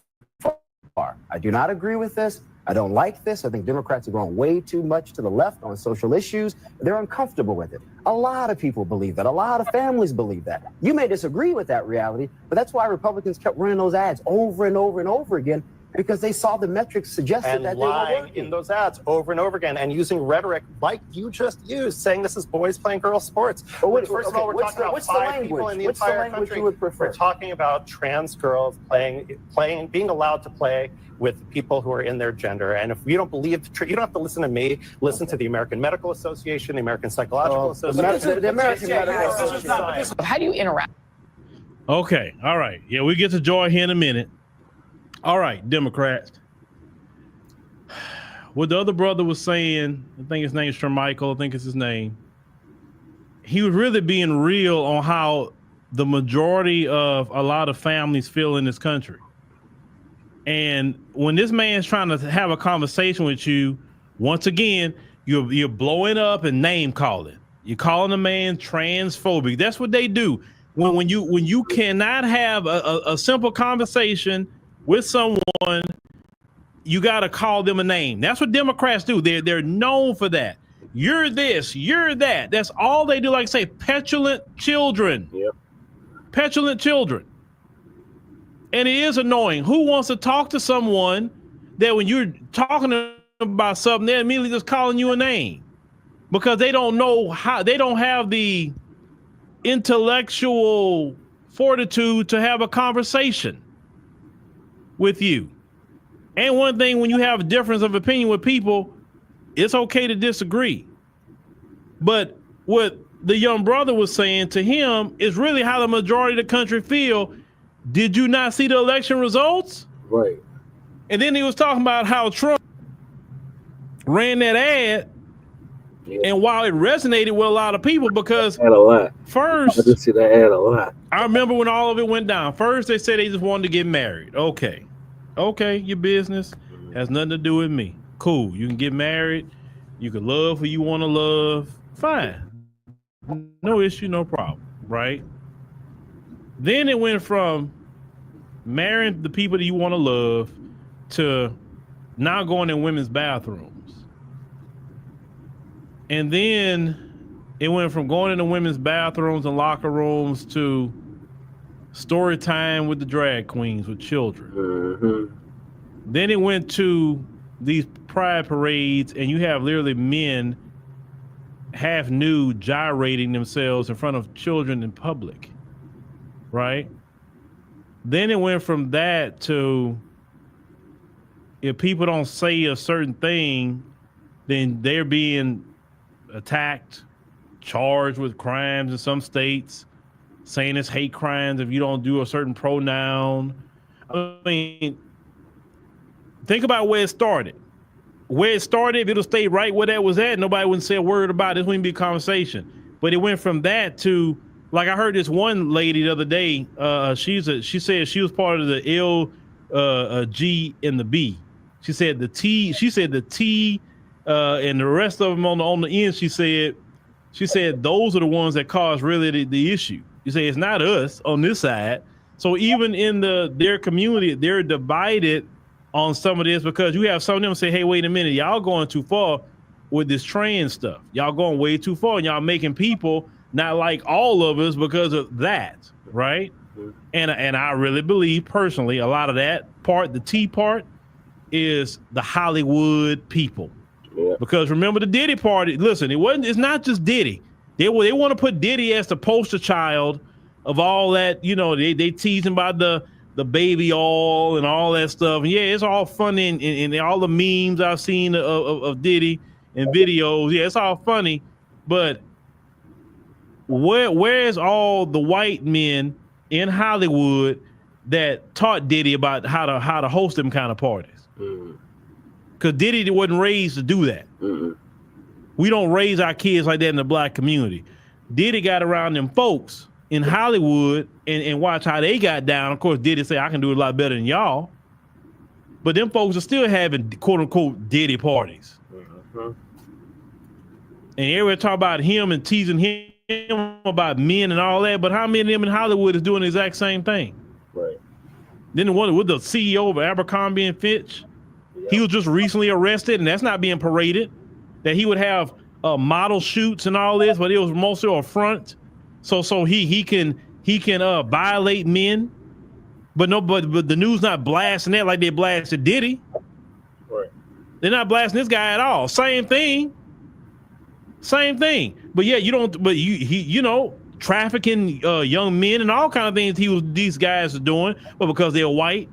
far. I do not agree with this. I don't like this. I think Democrats are going way too much to the left on social issues. They're uncomfortable with it. A lot of people believe that. A lot of families believe that. You may disagree with that reality, but that's why Republicans kept running those ads over and over and over again, because they saw the metrics suggested And that they were lying working. in those ads over and over again, and using rhetoric like you just used, saying this is boys playing girls sports. But what- First of all, we're what's talking the- about what's the 5 people language? in the What's the entire language country. you would prefer? We're talking about trans girls being allowed to play with people who are in their gender. And if you don't believe, you don't have to listen to me. Listen to the American Medical Association, the American Psychological Association. The American Medical Association. How do you interact? Okay, all right. Yeah, we get to Joy here in a minute. All right, Democrats. What the other brother was saying, I think his name is Charlamagne, I think it's his name. He was really being real on how the majority of a lot of families feel in this country. And when this man's trying to have a conversation with you, once again, you're blowing up and name calling. You're calling the man transphobic. That's what they do. When you cannot have a simple conversation with someone, you got to call them a name. That's what Democrats do. They're known for that. You're this, you're that. That's all they do. Like I say, petulant children. Yep. Petulant children. And it is annoying. Who wants to talk to someone that when you're talking to them about something, they're immediately just calling you a name? Because they don't know how, they don't have the intellectual fortitude to have a conversation with you. And one thing, when you have a difference of opinion with people, it's okay to disagree. But what the young brother was saying to him is really how the majority of the country feel. Did you not see the election results? Right. And then he was talking about how Trump ran that ad, and while it resonated with a lot of people, because Ad a lot. first, I just see that ad a lot. I remember when all of it went down. First, they said they just wanted to get married. Okay, your business has nothing to do with me. Cool, you can get married. You can love who you want to love. Fine, no issue, no problem, right? Then it went from marrying the people that you want to love to now going in women's bathrooms. And then it went from going into women's bathrooms and locker rooms to story time with the drag queens with children. Mm-hmm. Then it went to these pride parades, and you have literally men half nude gyrating themselves in front of children in public, right? Then it went from that to, if people don't say a certain thing, then they're being attacked, charged with crimes in some states, saying it's hate crimes if you don't do a certain pronoun. I mean, think about where it started. Where it started, if it'll stay right where that was at, nobody wouldn't say a word about it. This wouldn't be a conversation. But it went from that to, like I heard this one lady the other day, she said she was part of the L, G, and the B. She said the T, and the rest of them on the end, she said those are the ones that cause really the issue. You say it's not us on this side. So even in their community, they're divided on some of this, because you have some of them say, hey, wait a minute, y'all going too far with this trans stuff. Y'all going way too far, and y'all making people not like all of us because of that, right? And I really believe personally a lot of that part, the T part, is the Hollywood people. Yeah. Because remember the Diddy party, listen, it's not just Diddy. They want to put Diddy as the poster child of all that, they teasing about the the baby oil and all that stuff. And yeah, it's all funny and all the memes I've seen of Diddy and videos. Yeah, it's all funny, but where's all the white men in Hollywood that taught Diddy about how to host them kind of parties? Because Diddy wasn't raised to do that. We don't raise our kids like that in the black community. Diddy got around them folks in Hollywood and watch how they got down. Of course, Diddy say, I can do it a lot better than y'all. But them folks are still having quote unquote Diddy parties. And everybody talk about him and teasing him about men and all that. But how many of them in Hollywood is doing the exact same thing? Right. Then the one with the CEO of Abercrombie and Fitch, he was just recently arrested, and that's not being paraded. That he would have model shoots and all this, but it was mostly a front. So he can violate men, but the news not blasting that like they blasted Diddy. Right. They're not blasting this guy at all. Same thing. But yeah, you know, trafficking young men and all kind of things these guys are doing, but because they're white.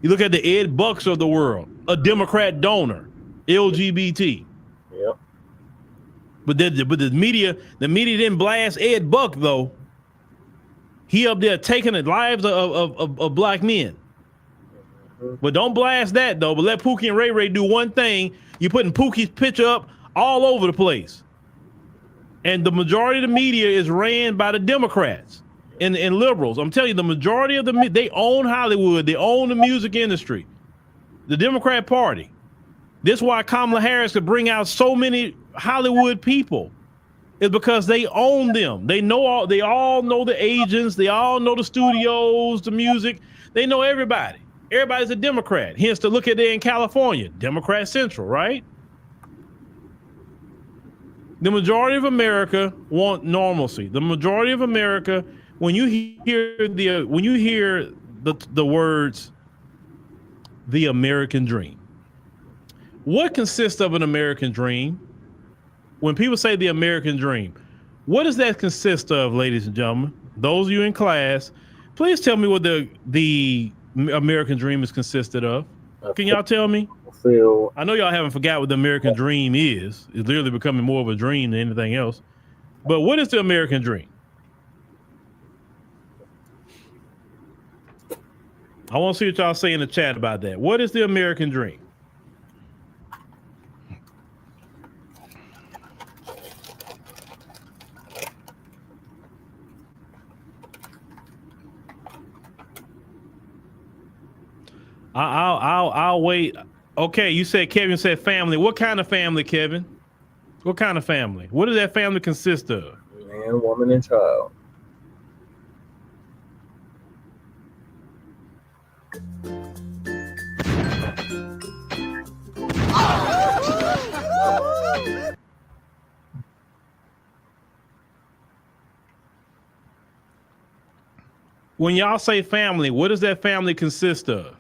You look at the Ed Bucks of the world, a Democrat donor, LGBT. Yep. But the media didn't blast Ed Buck though. He up there taking the lives of black men. But don't blast that though. But let Pookie and Ray Ray do one thing. You're putting Pookie's picture up all over the place. And the majority of the media is ran by the Democrats and liberals. I'm telling you, the majority of they own Hollywood. They own the music industry. The Democrat Party. This is why Kamala Harris could bring out so many Hollywood people. It's because they own them. They all know the agents. They all know the studios, the music. They know everybody. Everybody's a Democrat. Hence to look at it in California, Democrat Central, right? The majority of America want normalcy. The majority of America, when you hear the words, the American dream. What consists of an American dream? When people say the American dream, what does that consist of, ladies and gentlemen? Those of you in class, please tell me what the American dream is consisted of. Can y'all tell me? I know y'all haven't forgot what the American dream is. It's literally becoming more of a dream than anything else. But what is the American dream? I want to see what y'all say in the chat about that. What is the American dream? I'll wait. Okay, you said Kevin said family. What kind of family, Kevin? What kind of family? What does that family consist of? Man, woman, and child. When y'all say family, what does that family consist of?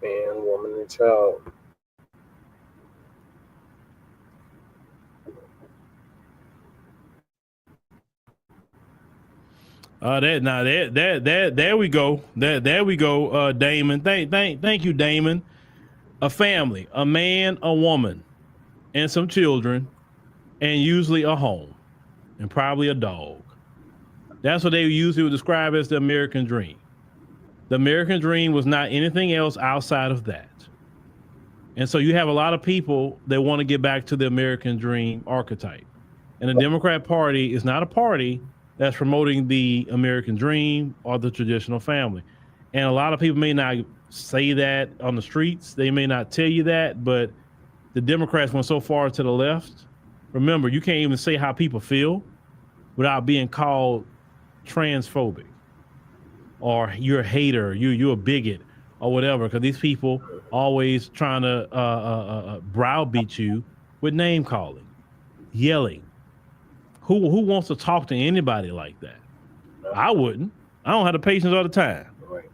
Man, woman, and child. There we go. There we go, Damon. Thank you, Damon. A family, a man, a woman, and some children, and usually a home, and probably a dog. That's what they usually would describe as the American dream. The American dream was not anything else outside of that. And so you have a lot of people that want to get back to the American dream archetype. And the Democrat Party is not a party that's promoting the American dream or the traditional family. And a lot of people may not say that on the streets. They may not tell you that, but the Democrats went so far to the left. Remember, you can't even say how people feel without being called transphobic or you're a hater, you're a bigot or whatever, because these people always trying to browbeat you with name calling, yelling. Who wants to talk to anybody like that? I wouldn't. I don't have the patience all the time. Right.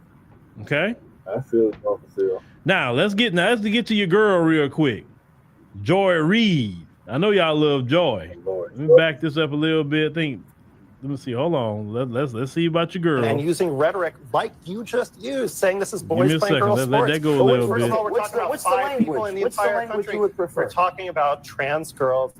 Okay? I feel it. Now let's get to your girl real quick, Joy Reid. I know y'all love Joy. Let me back this up a little bit. Let me see. Hold on. Let's see about your girl. And using rhetoric like you just used, saying this is Give me boys a playing second. girls Let sports. that go a little First bit. of all, we're talking about 5 people in the entire country. We're talking about trans girls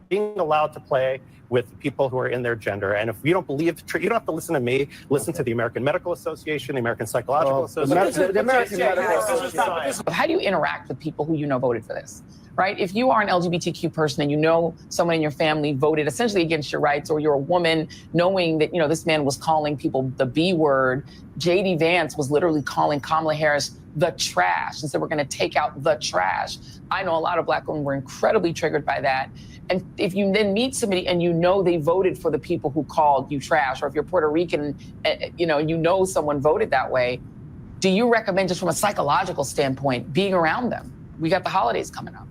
being allowed to play with people who are in their gender. And if you don't believe, you don't have to listen to me. Listen to the American Medical Association, the American Psychological Association. The American Medical Association. How do you interact with people who you know voted for this? Right? If you are an LGBTQ person and you know someone in your family voted essentially against your rights, or you're a woman knowing that, this man was calling people the B word, JD Vance was literally calling Kamala Harris the trash and said, we're going to take out the trash. I know a lot of Black women were incredibly triggered by that. And if you then meet somebody and they voted for the people who called you trash, or if you're Puerto Rican, someone voted that way, do you recommend, just from a psychological standpoint, being around them? We got the holidays coming up.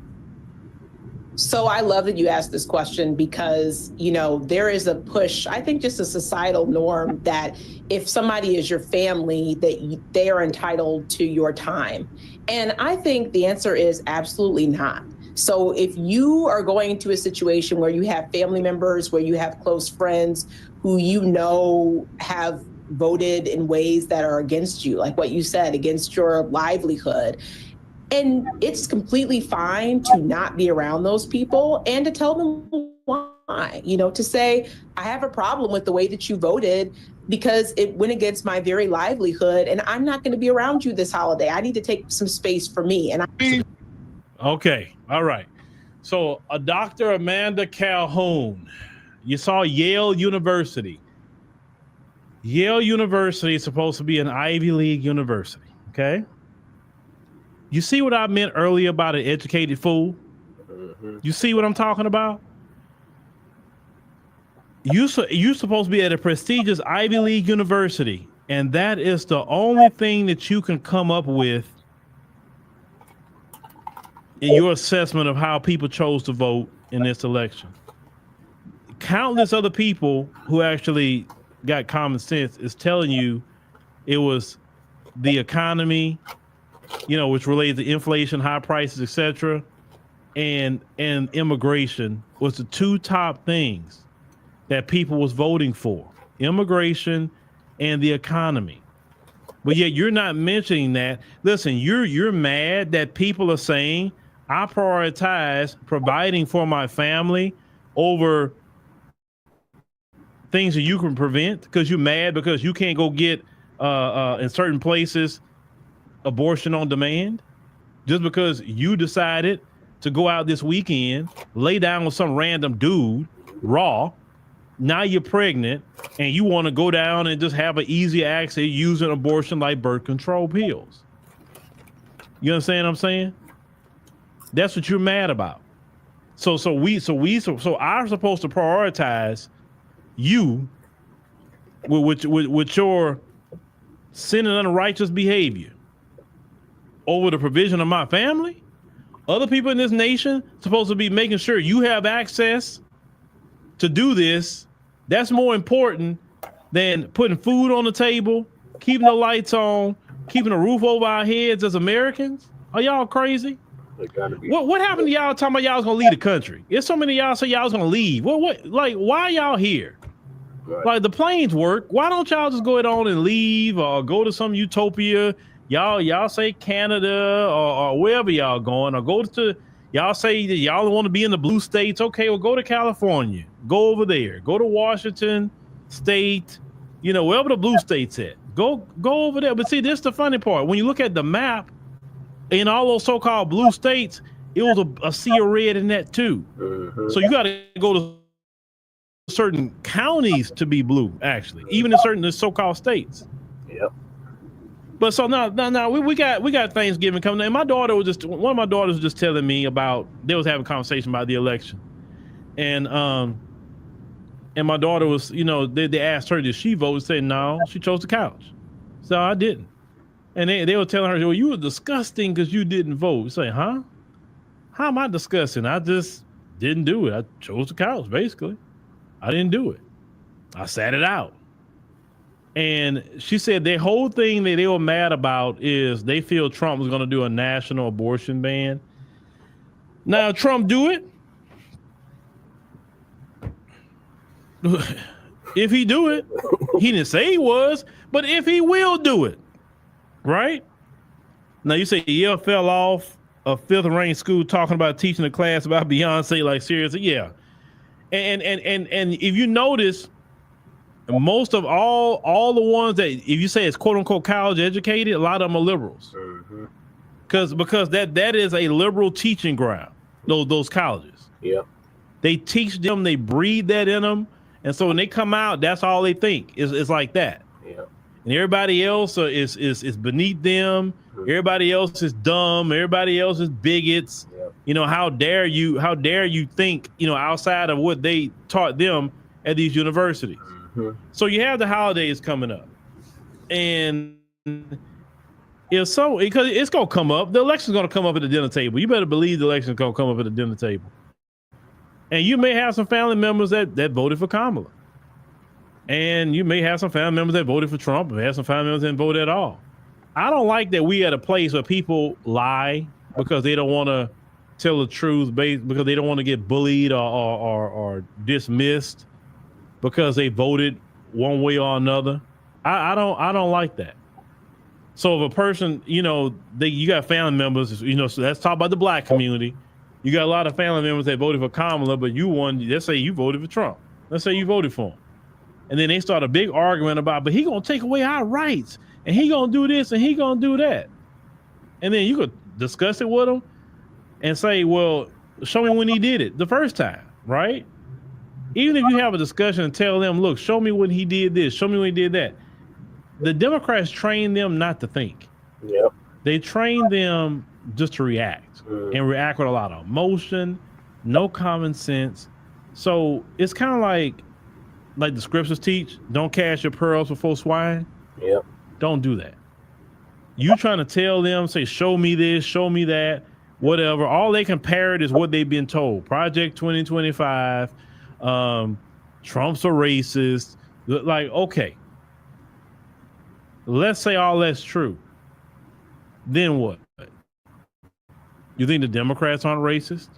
So I love that you asked this question because, there is a push, I think just a societal norm that if somebody is your family, that they are entitled to your time. And I think the answer is absolutely not. So if you are going into a situation where you have family members, where you have close friends who have voted in ways that are against you, like what you said, against your livelihood, and it's completely fine to not be around those people and to tell them why, to say, I have a problem with the way that you voted because it went against my very livelihood and I'm not going to be around you this holiday. I need to take some space for me. Okay. All right. So Dr. Amanda Calhoun, you saw Yale University. Yale University is supposed to be an Ivy League university. Okay. You see what I meant earlier about an educated fool? You see what I'm talking about? You're supposed to be at a prestigious Ivy League university, and that is the only thing that you can come up with in your assessment of how people chose to vote in this election. Countless other people who actually got common sense is telling you it was the economy, which related to inflation, high prices, etc., and immigration was the two top things that people was voting for: immigration and the economy. But yet you're not mentioning that. Listen, you're mad that people are saying I prioritize providing for my family over things that you can prevent, because you're mad because you can't go get in certain places abortion on demand, just because you decided to go out this weekend, lay down with some random dude raw. Now you're pregnant and you want to go down and just have an easy access using abortion like birth control pills. You understand what I'm saying? That's what you're mad about. So are supposed to prioritize you with your sin and unrighteous behavior over the provision of my family? Other people in this nation supposed to be making sure you have access to do this. That's more important than putting food on the table, keeping the lights on, keeping a roof over our heads as Americans. Are y'all crazy? What happened to y'all talking about y'all was gonna leave the country? There's so many of y'all say y'all was gonna leave. Why y'all here? Right. Like, the planes work. Why don't y'all just go on and leave, or go to some utopia? Y'all say Canada or wherever y'all going, or go to, y'all say that y'all want to be in the blue states. Okay, well, go to California, go over there, go to Washington State, wherever the blue states at, go over there. But see, this is the funny part. When you look at the map in all those so-called blue states, it was a sea of red in that too. So you got to go to certain counties to be blue, actually, even in certain so-called states. Yep. But so now we got Thanksgiving coming, and one of my daughters was just telling me about, they was having a conversation about the election, and my daughter was, they asked her, did she vote? And said no, she chose the couch. So I didn't, and they were telling her, well, you were disgusting because you didn't vote. Say, huh? How am I disgusting? I just didn't do it. I chose the couch, basically. I didn't do it. I sat it out. And she said the whole thing that they were mad about is they feel Trump was going to do a national abortion ban. Now, Trump do it. If he do it, he didn't say he was, but if he will do it, right? Now you say Yale fell off a fifth rank school talking about teaching a class about Beyonce, like seriously, yeah. And if you notice, most of all the ones that if you say it's quote unquote college educated, a lot of them are liberals, because that is a liberal teaching ground. Those colleges, yeah, they teach them, they breed that in them. And so when they come out, that's all they think is like that. Yeah. And everybody else is beneath them. Everybody else is dumb. Everybody else is bigots. Yeah. You know, how dare you think, you know, outside of what they taught them at these universities. So you have the holidays coming up. And because it's going to come up. The election's going to come up at the dinner table. You better believe the election's going to come up at the dinner table. And you may have some family members that voted for Kamala. And you may have some family members that voted for Trump, and have some family members that didn't vote at all. I don't like that we at a place where people lie because they don't want to tell the truth, because they don't want to get bullied or dismissed because they voted one way or another. I don't like that. So if a person, you know, you got family members, you know, so let's talk about the Black community. You got a lot of family members that voted for Kamala, but you won. Let's say you voted for Trump. Let's say you voted for him. And then they start a big argument about, but he going to take away our rights, and he going to do this, and he going to do that. And then you could discuss it with them and say, well, show me when he did it the first time, right? Even if you have a discussion and tell them, look, show me when he did this, show me when he did that. The Democrats train them not to think. Yep. They train them just to react, and react with a lot of emotion, no common sense. So it's kind of like the scriptures teach, don't cast your pearls before swine. Yep. Don't do that. You trying to tell them, say, show me this, show me that, whatever. All they can parrot is what they've been told. Project 2025, Trump's a racist. Like, okay. Let's say all that's true. Then what? You think the Democrats aren't racist?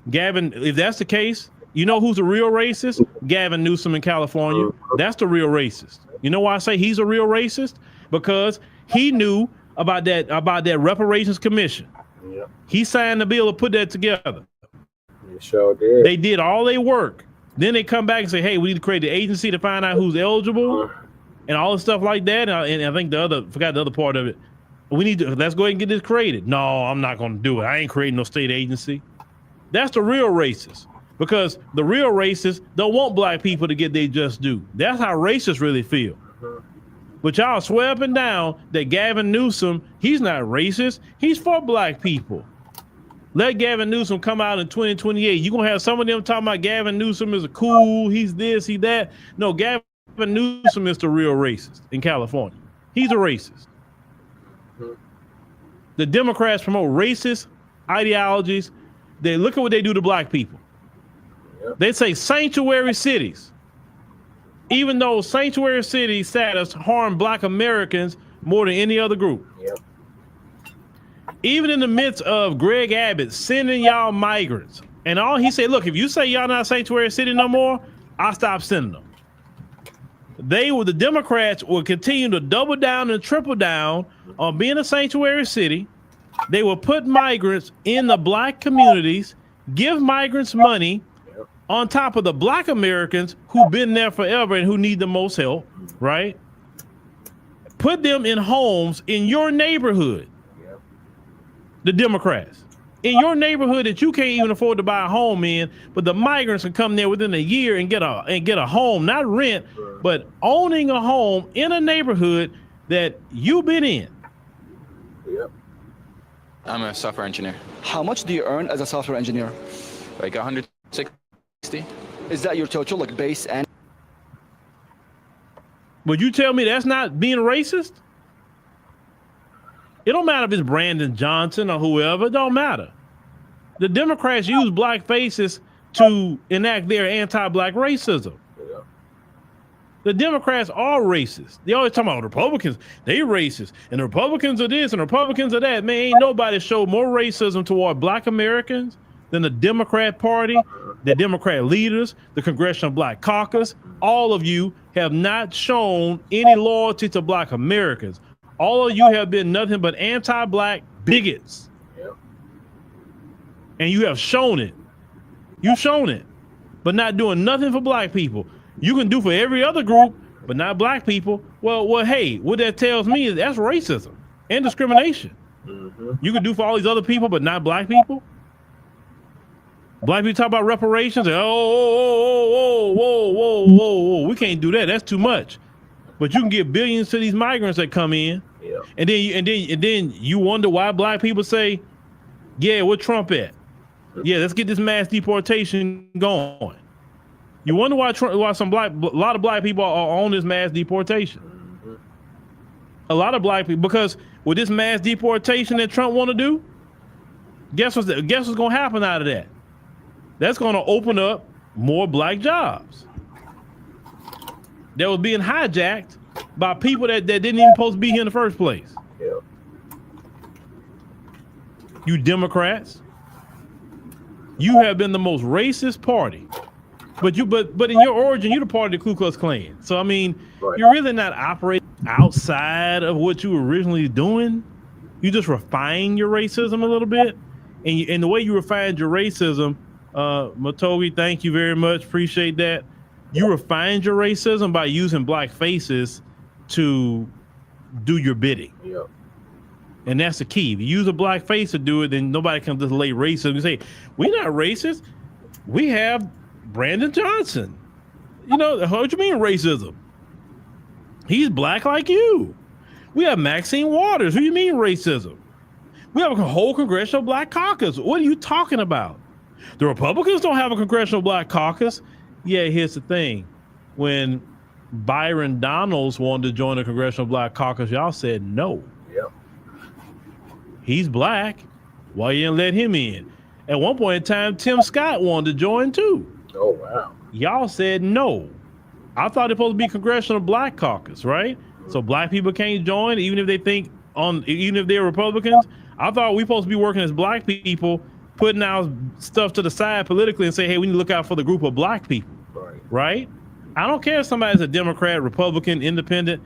Gavin, if that's the case, you know who's a real racist? Gavin Newsom in California. That's the real racist. You know why I say he's a real racist? Because he knew about that reparations commission. Yep. He signed the bill to put that together. They sure did. They did all their work. Then they come back and say, hey, we need to create the agency to find out who's eligible and all the stuff like that. And I think forgot the other part of it. Let's go ahead and get this created. No, I'm not going to do it. I ain't creating no state agency. That's the real racist, because the real racists don't want Black people to get their just due. That's how racists really feel. But y'all swear up and down that Gavin Newsom, he's not racist. He's for Black people. Let Gavin Newsom come out in 2028. You're going to have some of them talking about Gavin Newsom is a cool, he's this, he that. No, Gavin Newsom is the real racist in California. He's a racist. The Democrats promote racist ideologies. They look at what they do to Black people. Yep. They say sanctuary cities, even though sanctuary city status harm Black Americans more than any other group. Yep. Even in the midst of Greg Abbott sending y'all migrants, and all he said, look, if you say y'all not a sanctuary city no more, I'll stop sending them. The Democrats will continue to double down and triple down on being a sanctuary city. They will put migrants in the Black communities, give migrants money on top of the Black Americans who've been there forever and who need the most help, right? Put them in homes in your neighborhood. The Democrats. In your neighborhood that you can't even afford to buy a home in, but the migrants can come there within a year and get a home, not rent, but owning a home in a neighborhood that you've been in. Yep. I'm a software engineer. How much do you earn as a software engineer? Like 160. Is that your total, like base and? Would you tell me that's not being racist? It don't matter if it's Brandon Johnson or whoever. It don't matter. The Democrats use Black faces to enact their anti-Black racism. The Democrats are racist. They always talk about Republicans. They racist. And the Republicans are this and the Republicans are that. Man, ain't nobody showed more racism toward Black Americans than the Democrat Party, the Democrat leaders, the Congressional Black Caucus. All of you have not shown any loyalty to Black Americans. All of you have been nothing but anti-Black bigots. Yep. And you have shown it. You've shown it, but not doing nothing for Black people. You can do for every other group, but not Black people. Well, hey, what that tells me is that's racism and discrimination. Mm-hmm. You can do for all these other people, but not Black people. Black people talk about reparations. And, whoa. We can't do that. That's too much. But you can give billions to these migrants that come in. Yeah. And then you wonder why Black people say, yeah, where Trump at? Yeah, let's get this mass deportation going. You wonder why a lot of Black people are on this mass deportation. Mm-hmm. A lot of Black people, because with this mass deportation that Trump want to do, guess what's going to happen out of that? That's going to open up more Black jobs that was being hijacked by people that didn't even supposed to be here in the first place. Yeah. You Democrats, you have been the most racist party. But in your origin, you're the part of the Ku Klux Klan. So I mean, You're really not operating outside of what you were originally doing. You just refine your racism a little bit, and the way you refined your racism, Matogi, thank you very much, appreciate that. You refined your racism by using Black faces to do your bidding. Yeah. And that's the key. If you use a Black face to do it, then nobody can just lay racism and say, we're not racist. We have Brandon Johnson. You know, what you mean racism? He's Black like you. We have Maxine Waters. What do you mean racism? We have a whole Congressional Black Caucus. What are you talking about? The Republicans don't have a Congressional Black Caucus. Yeah, here's the thing. When Byron Donalds wanted to join the Congressional Black Caucus, y'all said no. Yep. He's Black. Why you didn't let him in? At one point in time, Tim Scott wanted to join too. Oh, wow. Y'all said no. I thought it was supposed to be Congressional Black Caucus, right? So Black people can't join, even if they're Republicans. I thought we supposed to be working as Black people, putting our stuff to the side politically and say, hey, we need to look out for the group of Black people, right? I don't care if somebody's a Democrat, Republican, Independent.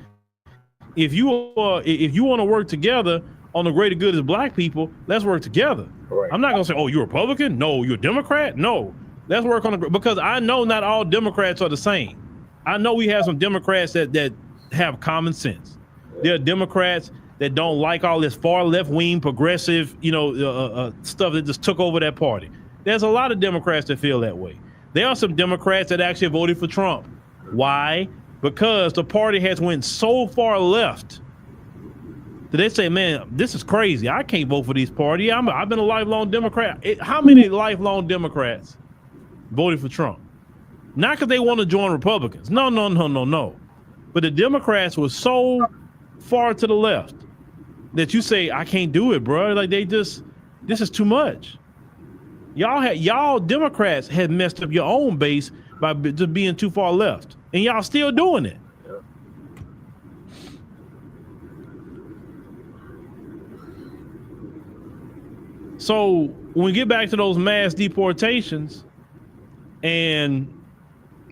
If you want to work together on the greater good as Black people, let's work together. Right. I'm not gonna say, oh, you're a Republican? No. You're a Democrat? No. Let's work on because I know not all Democrats are the same. I know we have some Democrats that have common sense. There are Democrats that don't like all this far left-wing progressive, stuff that just took over that party. There's a lot of Democrats that feel that way. There are some Democrats that actually voted for Trump. Why? Because the party has went so far left that they say, man, this is crazy. I can't vote for this party. I've been a lifelong Democrat. How many lifelong Democrats voted for Trump? Not because they want to join Republicans. No. But the Democrats were so far to the left that you say, I can't do it, bro. Like this is too much. Y'all Democrats had messed up your own base by just being too far left. And y'all still doing it. Yeah. So when we get back to those mass deportations, and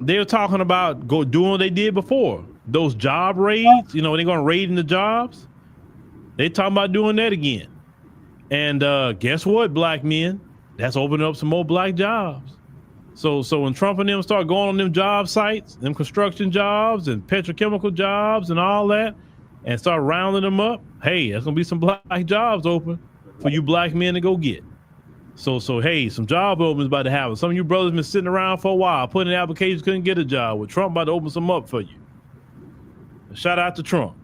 they're talking about doing what they did before, those job raids, they're going to raid in the jobs. They talking about doing that again. And guess what, Black men? That's opening up some more Black jobs. So when Trump and them start going on them job sites, them construction jobs and petrochemical jobs and all that, and start rounding them up, hey, there's going to be some Black jobs open for you Black men to go get. So hey, some job openings about to happen. Some of you brothers been sitting around for a while, putting in applications, couldn't get a job. With Trump about to open some up for you. Shout out to Trump.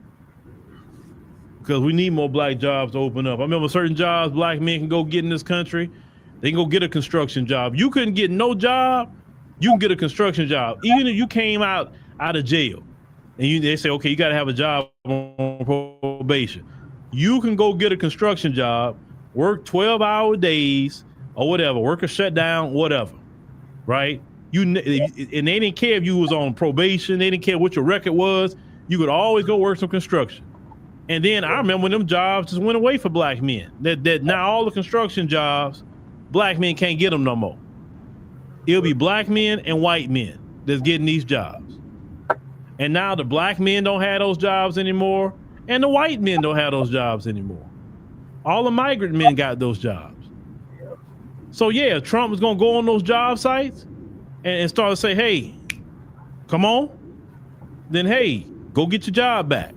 Because we need more Black jobs to open up. I remember certain jobs Black men can go get in this country. They can go get a construction job. You couldn't get no job, you can get a construction job. Even if you came out of jail and they say, okay, you got to have a job on probation. You can go get a construction job, work 12-hour days or whatever, work a shutdown, whatever, right? and they didn't care if you was on probation. They didn't care what your record was. You could always go work some construction. And then I remember when them jobs just went away for black men. That now all the construction jobs, black men can't get them no more. It'll be black men and white men that's getting these jobs. And now the black men don't have those jobs anymore, and the white men don't have those jobs anymore. All the migrant men got those jobs. So yeah, Trump was gonna go on those job sites and start to say, hey, come on, then hey, go get your job back.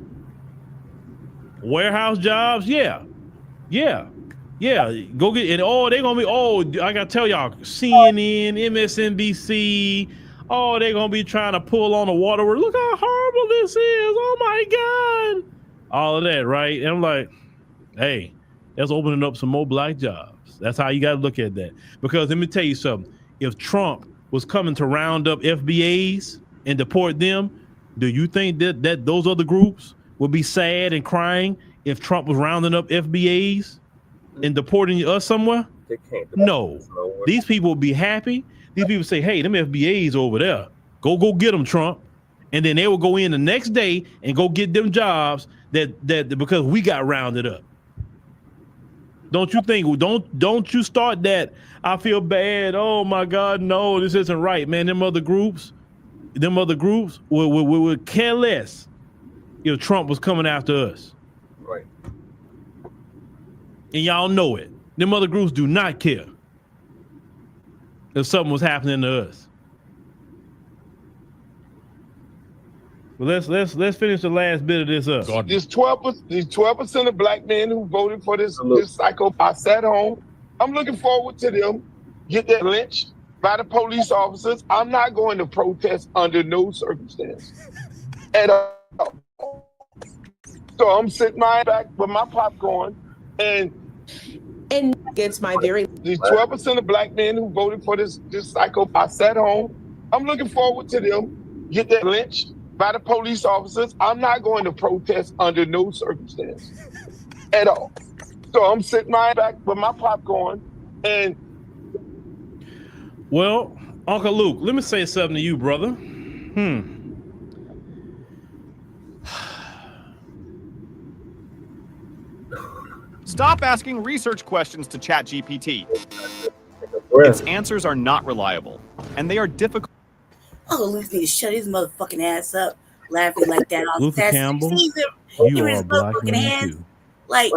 Warehouse jobs, yeah. Go get it. Oh, they're gonna be, I gotta tell y'all, CNN, MSNBC, they're gonna be trying to pull on the waterworks. Look how horrible this is. Oh my God. All of that, right? And I'm like, hey, that's opening up some more black jobs. That's how you gotta look at that. Because let me tell you something. If Trump was coming to round up FBAs and deport them, do you think that those other groups would be sad and crying if Trump was rounding up FBAs and deporting us somewhere? They can't. No. These people would be happy. These people say, hey, them FBAs over there, go get them, Trump. And then they will go in the next day and go get them jobs that because we got rounded up. Don't you think? Don't you start that? I feel bad. Oh my God, no, this isn't right, man. Them other groups would care less if Trump was coming after us. Right. And y'all know it. Them other groups do not care if something was happening to us. Well, let's finish the last bit of this up. These 12% of black men who voted for this psycho. I sat home. I'm looking forward to them get that lynched by the police officers. I'm not going to protest under no circumstance at all. So I'm sitting my back with my popcorn and against my very these 12% of black men who voted for this psycho. I sat home. I'm looking forward to them get that lynched by the police officers. I'm not going to protest under no circumstance at all. So I'm sitting my back with my popcorn and. Well, Uncle Luke, let me say something to you, brother. Stop asking research questions to ChatGPT. Its answers are not reliable, and they are difficult. Uncle Luke needs to shut his motherfucking ass up, laughing like that all the Luther time. Campbell, You you are a black man hands. too. Like,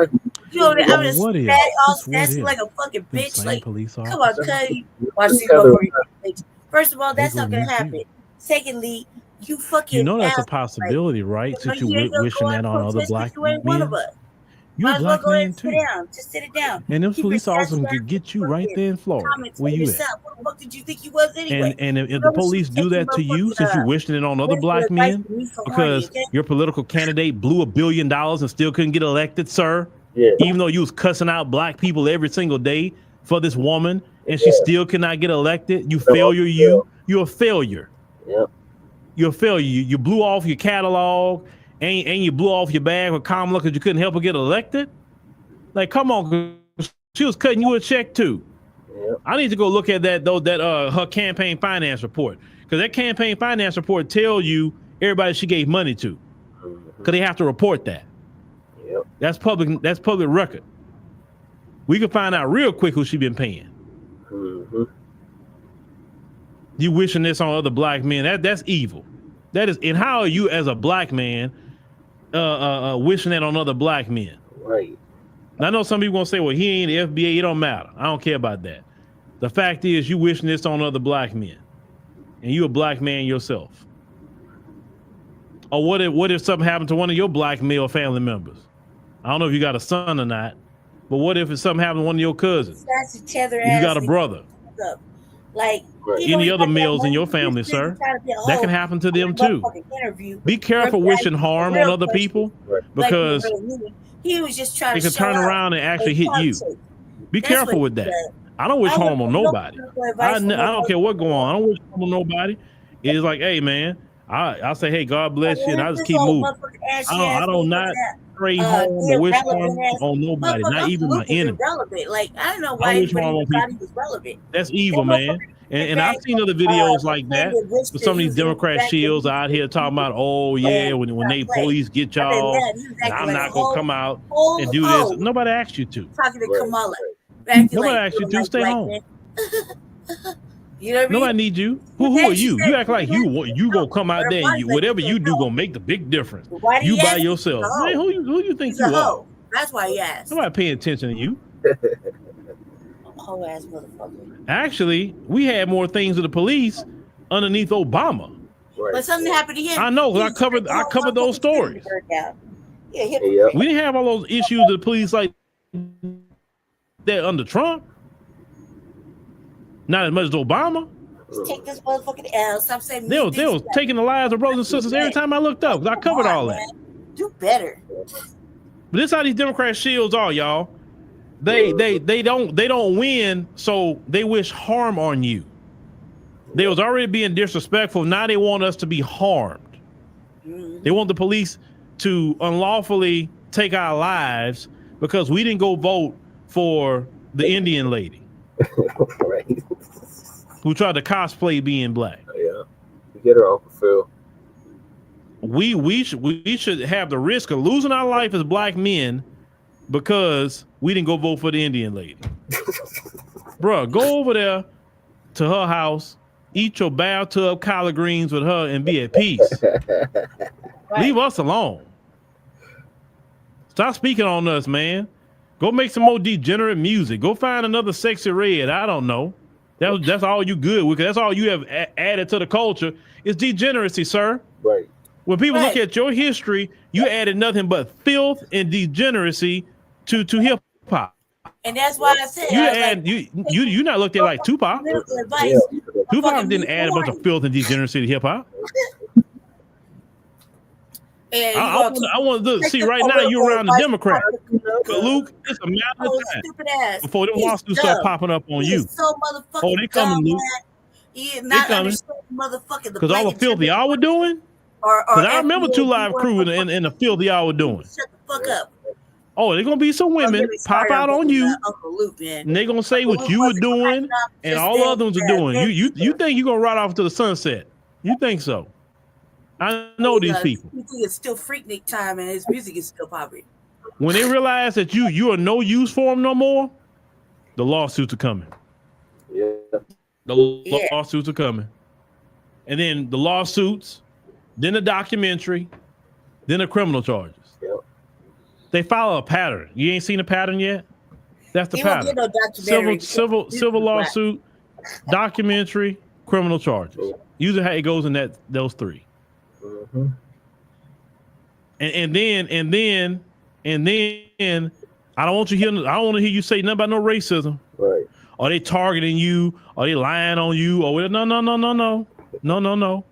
you know, I'm just What is? all Just what sassy is? like a fucking Them bitch. same Like, police come on, officers. cuz. Watch these motherfucking bitch. First of all, They that's not gonna gonna miss happen. you. Secondly, you fucking You know that's a ass, possibility, right? Since you you ain't gonna wishing go that out on other protest 'cause black you ain't one men. of us. You a Might as well black go ahead man and sit too. down. Just sit it down. And them Keep your police sassy officers ass could get you right in. there in Florida. Comments Where on you at? yourself. What the fuck did you think you was anyway? And if You the know, police do that to you, since you wishing it on other black men, because your political candidate blew $1 billion and still couldn't get elected, sir. Yeah. Even though you was cussing out black people every single day for this woman, and she still cannot get elected. You failure. You're a failure. Yep. You're a failure. You blew off your catalog, and you blew off your bag with Kamala because you couldn't help her get elected. Like, come on, she was cutting you a check too. Yep. I need to go look at that though. Her campaign finance report, because that campaign finance report tells you everybody she gave money to, because they have to report that. Yep. That's public. That's public record. We can find out real quick who she been paying. Mm-hmm. You wishing this on other black men? That's evil. That is. And how are you as a black man wishing that on other black men? Right. I know some people gonna say, well, he ain't the FBA, it don't matter. I don't care about that. The fact is you wishing this on other black men. And you a black man yourself. Or what if something happened to one of your black male family members? I don't know if you got a son or not, but what if something happened to one of your cousins? That's a tether You got a brother. Like, Any other males in your family, sir, that can happen to them too. Be careful wishing harm on other people, because he was just trying it to can turn around and actually hit you. Be careful with that. I don't wish harm on nobody. I don't care what go on. I don't wish harm on nobody. It's like, hey man, I say, hey, God bless you, and I just keep moving. I don't not pray harm or wish harm on nobody, not even my enemy. Like, I don't know I why wish harm on everybody people. was relevant. That's evil, man. And I've seen other videos like that with some of these Democrat shields out here talking about, oh yeah, when they police get y'all, and I'm not gonna come out and do this. Nobody asked you to. Talking to Kamala. Nobody asked you to. Stay home. You know what I mean? Nobody needs you. Who are you? You act like you gonna come out there and whatever you do gonna make the big difference. You by yourself. Man, who you think you are? That's why he asked. Nobody paying attention to you. Whole ass motherfucker. Actually, we had more things with the police underneath Obama. But something happened to him. I know, because I covered those stories. Yeah, we didn't have all those issues with the police like that under Trump. Not as much as Obama. Just take this motherfucking L. Stop saying they was taking the lives of brothers and sisters every time I looked up. I covered all that. Do better. But this is how these Democrat shields are, y'all. They don't win, so they wish harm on you. They was already being disrespectful. Now they want us to be harmed. They want the police to unlawfully take our lives because we didn't go vote for the Indian lady. Right. Who tried to cosplay being black. Yeah. Get her off the field. We should have the risk of losing our life as black men because we didn't go vote for the Indian lady. Bruh, go over there to her house, eat your bathtub collard greens with her, and be at peace. Leave us alone. Stop speaking on us, man. Go make some more degenerate music. Go find another Sexy Red. I don't know. That's all you good with. That's all you have added to the culture is degeneracy, sir. Right. When people look at your history, you added nothing but filth and degeneracy to hip hop. And that's why I said you not looked at like Tupac. Yeah. Tupac didn't add a bunch of filth and degeneracy to hip hop. I want to see right now you around the Democrat. Luke, it's a matter of time before them lawsuits start popping up on you. Oh, they coming, Luke. They coming. Because all the filth y'all were doing. Because I remember 2 Live Crew and the filth y'all were doing. Shut the fuck up. Oh, they're gonna be some women pop out on you, and they're gonna say what you were doing and all the other ones are doing. You think you're gonna ride off to the sunset? You think so? I know these people. You think it's still Freaknik time and his music is still popping. When they realize that you are no use for them no more, the lawsuits are coming. Yeah. The lawsuits are coming. And then the lawsuits, then the documentary, then the criminal charges. Yep. They follow a pattern. You ain't seen a pattern yet? That's the He won't pattern. get no documentary. Civil lawsuit, documentary, criminal charges. Usually how it goes in those 3. Mm-hmm. And then I don't want to hear you say nothing about no racism. Right. Are they targeting you? Are they lying on you? Or no.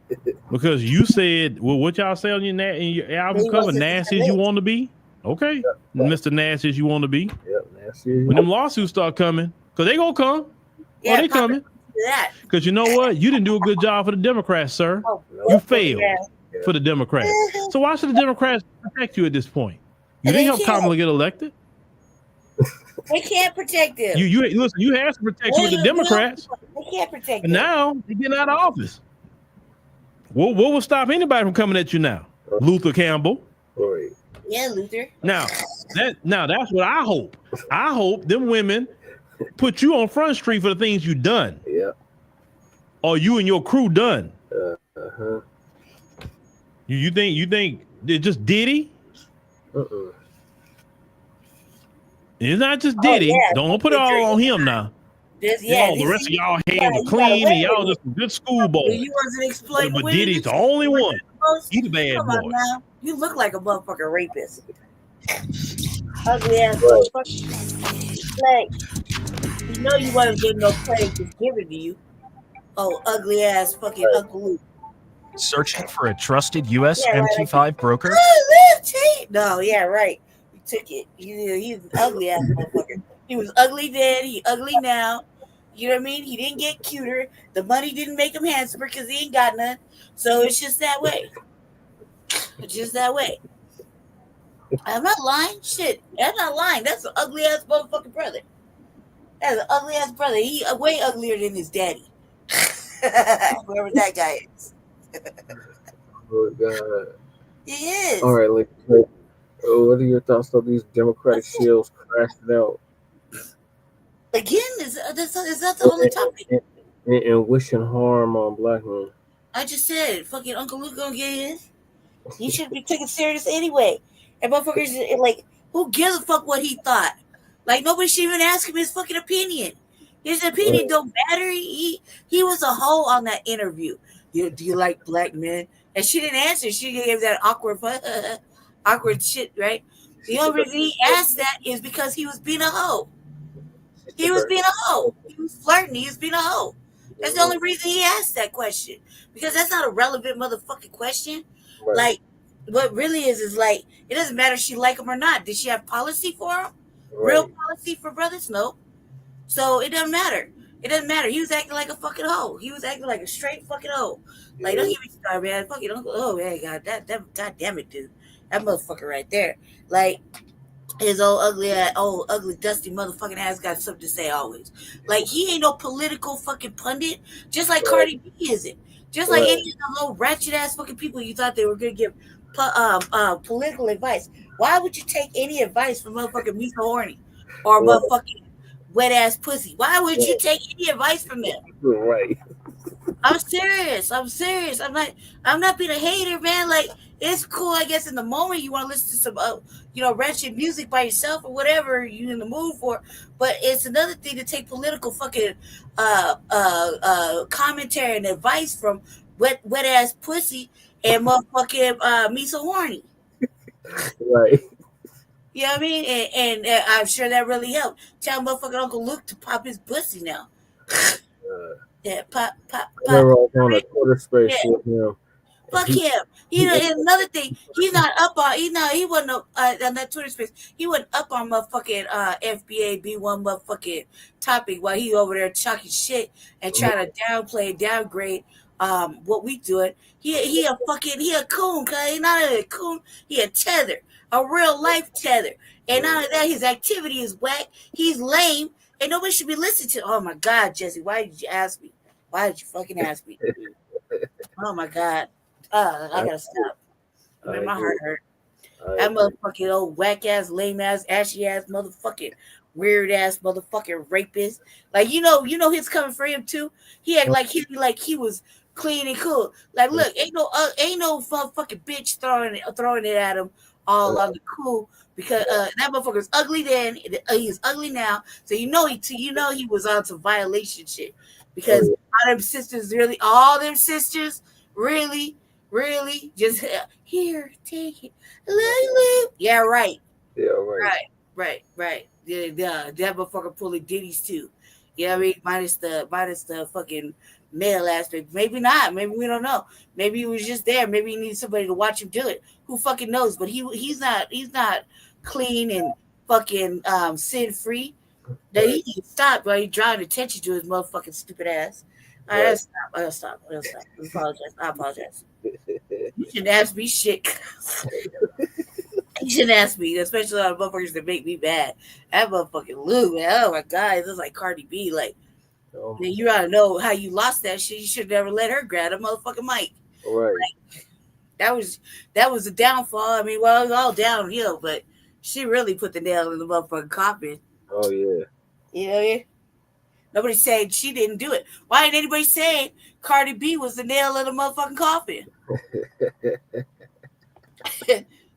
Because you said, well, what y'all say on your album cover, nasty as you want to be. Okay, Mr. Nasty as you want to be. Yep, nasty. When them lawsuits start coming, because they gonna come. Yeah, they coming. Because you know what? You didn't do a good job for the Democrats, sir. You failed for the Democrats. So why should the Democrats protect you at this point? You didn't help Kamala get elected. They can't protect him. You listen. You have some protection with the Democrats. They can't protect And him. now they're getting out of office. What will stop anybody from coming at you now? Luther Campbell. Right. Yeah, Luther. Now that's what I hope. I hope them women put you on Front Street for the things you done. Yeah. Or you and your crew done. Uh-huh. You think they just Diddy? Uh-uh. It's not just Diddy. yeah. Don't put it all on him now. The rest of y'all hands are clean and y'all just some good schoolboys. You wasn't exploiting But women. Diddy's the only one. He's a bad Come boy. on now. You look like a motherfucking rapist. Ugly ass motherfucker. Like, you know you wasn't getting no credit just given to you. Oh, ugly ass fucking Uncle Luke. Searching for a trusted U.S. Yeah, right. MT5 broker? No, yeah, right. You took it. He's an ugly ass motherfucker. He was ugly then. He ugly now. You know what I mean? He didn't get cuter. The money didn't make him handsomer because he ain't got none. So it's just that way. It's just that way. I'm not lying. Shit. I'm not lying. That's an ugly ass motherfucking brother. That's an ugly ass brother. He way uglier than his daddy. Whoever that guy is. Oh God. He is. All right, like, what are your thoughts on these Democratic shills crashing out Again, is that the only topic? and wishing harm on black men? I just said, fucking Uncle Luke gonna get his. He should be taken serious anyway. And motherfuckers, like, who gives a fuck what he thought? Like, nobody should even ask him his fucking opinion. His opinion don't matter. He was a hoe on that interview. Do you like black men? And she didn't answer. She gave that awkward shit, right? The only reason he asked that is because he was being a hoe. He was being a hoe. He was flirting. He was being a hoe. That's the only reason he asked that question. Because that's not a relevant motherfucking question. Right. Like, what really is like, it doesn't matter if she like him or not. Did she have policy for him? Right. Real policy for brothers? No. So it doesn't matter. It doesn't matter. He was acting like a fucking hoe. He was acting like a straight fucking hoe. Like, don't get me started, man. Fucking Uncle. Oh, man, God damn it, dude. That motherfucker right there. Like, his old ugly, dusty motherfucking ass got something to say always. Like, he ain't no political fucking pundit. Just like Cardi B isn't. Just like any of the little ratchet ass fucking people you thought they were gonna give political advice. Why would you take any advice from motherfucking Me So Horny or motherfucking wet ass pussy? Why would you take any advice from them? Right. I'm serious. I'm not being a hater, man. Like, it's cool, I guess, in the moment you want to listen to some ratchet music by yourself or whatever you're in the mood for. But it's another thing to take political fucking commentary and advice from wet ass pussy and motherfucking Me So Horny. Right. You know what I mean? And I'm sure that really helped. Tell motherfucking Uncle Luke to pop his pussy now. Yeah, pop. They're all on a Twitter space with him. Fuck him. And another thing, he's not up on. He wasn't up, on that Twitter space. He wasn't up on motherfucking FBA B1 motherfucking topic while he over there talking shit and trying to downgrade what we doing. He a coon, cause he not a coon. He a tether, a real life tether. And not only that, his activity is whack. He's lame, and nobody should be listening to. Oh my God, Jesse, why did you ask me? Why did you fucking ask me? Oh my God. I gotta stop. Man, my heart hurt. That motherfucking old whack ass, lame ass, ashy ass, motherfucking weird ass, motherfucking rapist. Like you know, he's coming for him too. He act like he was clean and cool. Like, look, ain't no fucking bitch throwing it at him all on the cool because that motherfucker's ugly then. He's ugly now, so he was on some violation shit because all them sisters really just here, take it. Yeah, right. Yeah, right. Right. Yeah, that motherfucker pulling ditties too. You know what I mean? Minus the fucking male aspect. Maybe not. Maybe we don't know. Maybe he was just there. Maybe he needs somebody to watch him do it. Who fucking knows? But he's not clean and fucking sin free. That he needs to stop while he's drawing attention to his motherfucking stupid ass. All right, I'll stop. I apologize. You shouldn't ask me shit. You shouldn't ask me, especially on motherfuckers that make me mad. That motherfucking Lou, man. Oh my God, it's like Cardi B. Like, man, you ought to know how you lost that shit. You should never let her grab a motherfucking mic. Right. Like, that was a downfall. I mean, well, it was all downhill, but she really put the nail in the motherfucking coffin. Oh yeah. You know what I mean? Nobody said she didn't do it. Why ain't anybody saying Cardi B was the nail in the motherfucking coffin?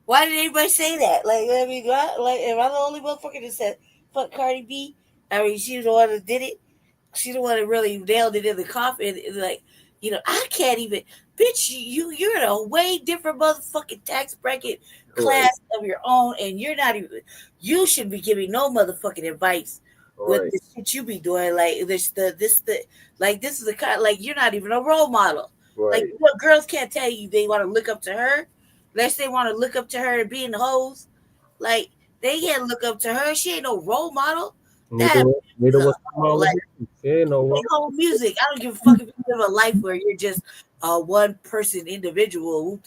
Why did anybody say that? Like, I mean, am I the only motherfucker that said fuck Cardi B? I mean, she was the one that did it. She's the one that really nailed it in the coffin. It's like, I can't even, bitch. You're in a way different motherfucking tax bracket class of your own, and you're not even. You shouldn't be giving no motherfucking advice. With the shit you be doing, like this is the kind, like you're not even a role model. Right. Like girls can't tell you they want to look up to her, unless they want to look up to her and be in the hoes. Like they can't look up to her. She ain't no role model. Neither was Kamala. Like, She ain't no role. whole music. I don't give a fuck if you live a life where you're just a one person individual.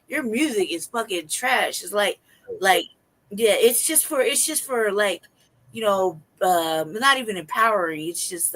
Your music is fucking trash. It's like yeah. It's just for like. Not even empowering. It's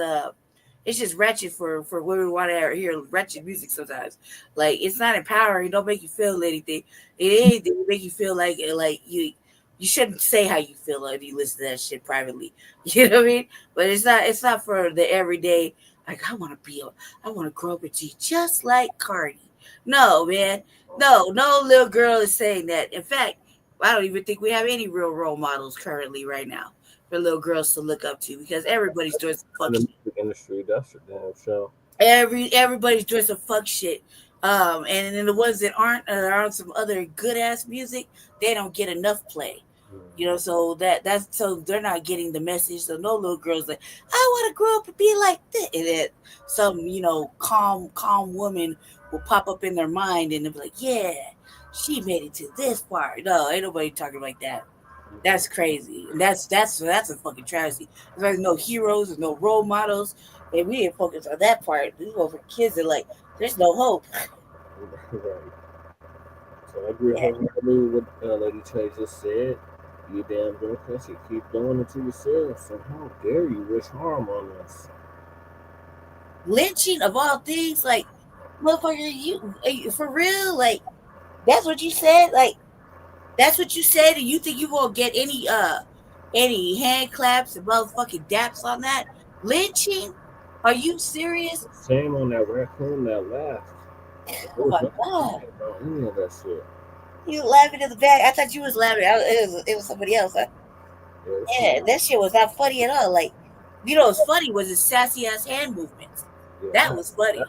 It's just wretched for women who want to hear wretched music sometimes. Like, it's not empowering. It don't make you feel anything. It make you feel like you shouldn't say how you feel if you listen to that shit privately. You know what I mean? But it's not for the everyday. Like, I want to grow up and be just like Cardi. No, man. No little girl is saying that. In fact, I don't even think we have any real role models currently right now for little girls to look up to, because everybody's doing some fuck shit. The industry, that's for damn sure. Everybody's doing some fuck shit. And then the ones that aren't on some other good ass music, they don't get enough play. You know, so that's so they're not getting the message. So no little girls like, I want to grow up and be like this. And then some, calm woman will pop up in their mind and they'll be like, yeah, she made it to this part. No, ain't nobody talking like that. That's crazy. And that's a fucking tragedy. There's no heroes, there's no role models, and we didn't focus on that part. These were for kids that like, there's no hope. Right. So I agree wholeheartedly with what Lady Trey just said. You damn Democrats, you keep doing it to yourselves. And how dare you wish harm on us? Lynching of all things, like, motherfucker, you for real? Like, that's what you said? Like, that's what you said, and you think you gonna get any hand claps and motherfucking daps on that? Lynching? Are you serious? Shame on that raccoon that laughed. Oh my God. About any of that shit. You laughing in the back? I thought you was laughing. It was somebody else, huh? Yeah, that shit was not funny at all. Like, what's funny was his sassy ass hand movements. Yeah, that was funny.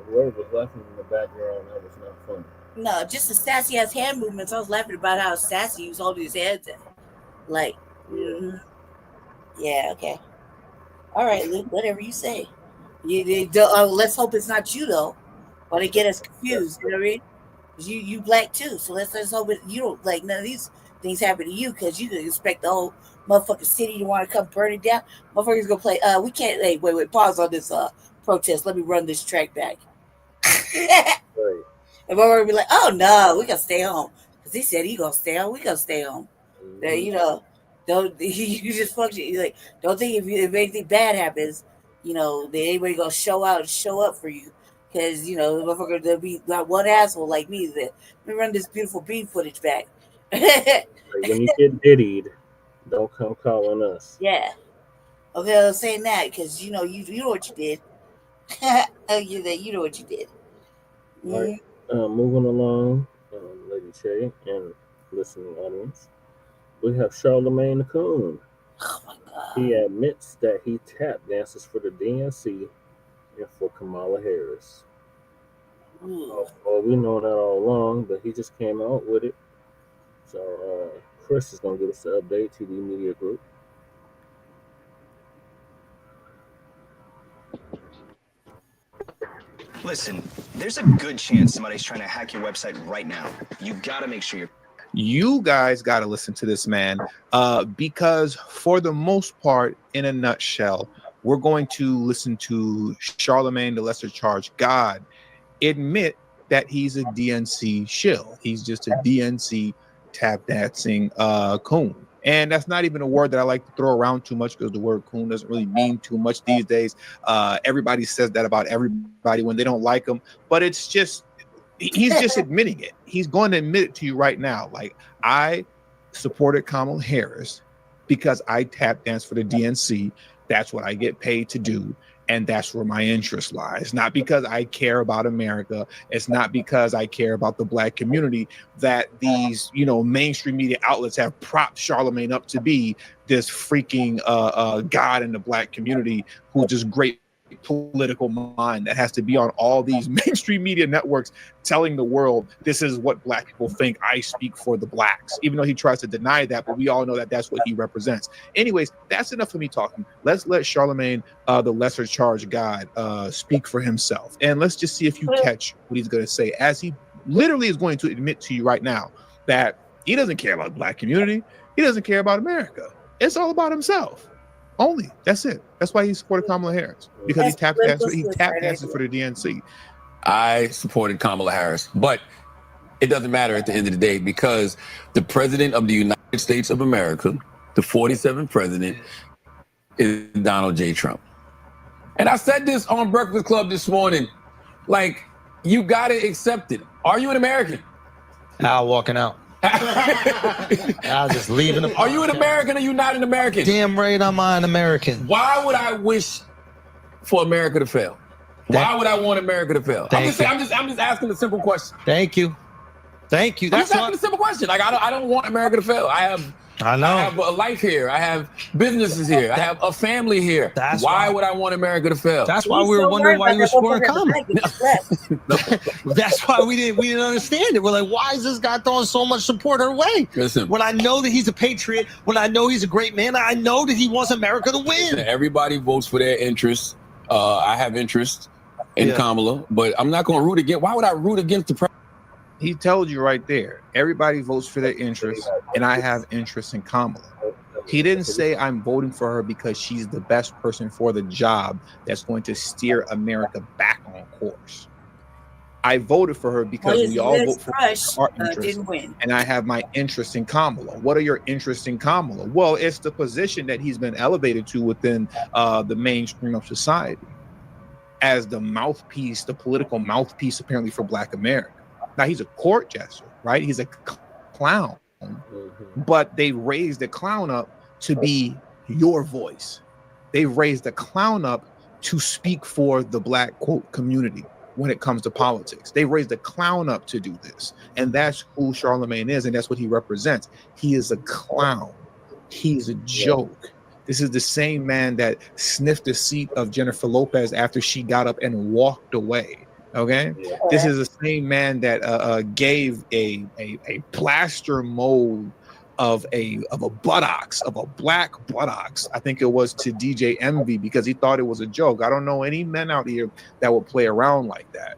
Whoever was laughing in the background, that was not funny. No, just the sassy ass hand movements. I was laughing about how sassy he was holding his hands in. Like, yeah, okay. All right, Luke, whatever you say. Let's hope it's not you, though. Or they get us confused, you know what I mean? You black too, so let's hope you don't like none of these things happen to you, because you can expect the whole motherfucking city to want to come burn it down. Motherfuckers gonna play. We can't. Hey, wait. Pause on this protest. Let me run this track back. Right. And motherfucker be like, oh no, we gonna stay home, because he said he gonna stay home. We gonna stay home. Don't you just function. You like, don't think if anything bad happens, that anybody gonna show up for you. Because, motherfucker, there'll be not one asshole like me that let me run this beautiful bean footage back. Like, when you get diddied, don't come calling us. Yeah. Okay, I was saying that because, you know what you did. You know what you did. All right. Moving along, Lady Shay and listening audience, we have Charlamagne the Coon. Oh, my God. He admits that he tap dances for the DNC and for Kamala Harris. Well, we know that all along, but he just came out with it. So Chris is going to give us an update, TV Media Group. Listen, there's a good chance somebody's trying to hack your website right now. You got to make sure you guys got to listen to this man, because for the most part, in a nutshell, we're going to listen to Charlamagne, the lesser charged God, admit that he's a DNC shill. He's just a DNC tap dancing coon. And that's not even a word that I like to throw around too much, because the word coon doesn't really mean too much these days. Everybody says that about everybody when they don't like him, but it's just, he's just admitting it. He's going to admit it to you right now. Like, I supported Kamala Harris because I tap dance for the DNC. That's what I get paid to do. And that's where my interest lies. Not because I care about America. It's not because I care about the Black community that these, mainstream media outlets have propped Charlamagne up to be this freaking God in the Black community who's just great political mind that has to be on all these mainstream media networks telling the world this is what Black people think. I speak for the Blacks, even though he tries to deny that, but we all know that that's what he represents. Anyways, that's enough of me talking. Let's let Charlamagne, the lesser charged God, speak for himself, and let's just see if you catch what he's going to say, as he literally is going to admit to you right now that he doesn't care about the Black community. He doesn't care about America. It's all about himself. Only. That's it. That's why he supported Kamala Harris, because he tap dances for the DNC. I supported Kamala Harris, but it doesn't matter at the end of the day, because the president of the United States of America, the 47th president, is Donald J. Trump. And I said this on Breakfast Club this morning. Like, you gotta accept it. Are you an American? Al walking out. Al just leaving. Are you an American or you not an American? Damn right I'm an American. Why would I wish for America to fail? Why would I want America to fail? I'm just asking a simple question. Thank you. I'm just asking a simple question. Like, I don't want America to fail. I have a life here. I have businesses here. I have a family here. Why would I want America to fail? That's why we were wondering why you were supporting Kamala. That's why we didn't understand it. We're like, why is this guy throwing so much support her way? Listen, when I know that he's a patriot, when I know he's a great man, I know that he wants America to win. Everybody votes for their interests. I have interest in Kamala, but I'm not going to root against. Why would I root against the president? He told you right there. Everybody votes for their interests, and I have interest in Kamala. He didn't say I'm voting for her because she's the best person for the job that's going to steer America back on course. I voted for her because we all vote for our interests, and I have my interest in Kamala. What are your interests in Kamala? Well, it's the position that he's been elevated to within the mainstream of society as the mouthpiece, the political mouthpiece, apparently for Black America. Now, he's a court jester, right? He's a clown, but they raised the clown up to be your voice. They raised the clown up to speak for the Black, quote, community when it comes to politics. They raised the clown up to do this. And that's who Charlamagne is, and that's what he represents. He is a clown. He's a joke. This is the same man that sniffed the seat of Jennifer Lopez after she got up and walked away. Okay, this is the same man that gave a plaster mold of a buttocks, of a black buttocks, I think it was, to DJ Envy because he thought it was a joke. I don't know any men out here that would play around like that,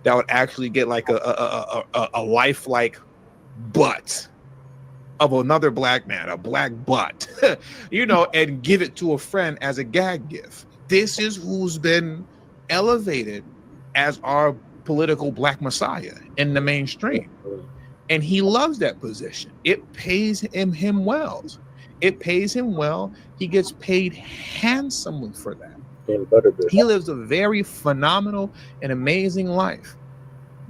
that would actually get like a lifelike butt of another black man, a black butt, and give it to a friend as a gag gift. This is who's been elevated as our political Black messiah in the mainstream. And he loves that position. It pays him well. It pays him well. He gets paid handsomely for that. He lives a very phenomenal and amazing life,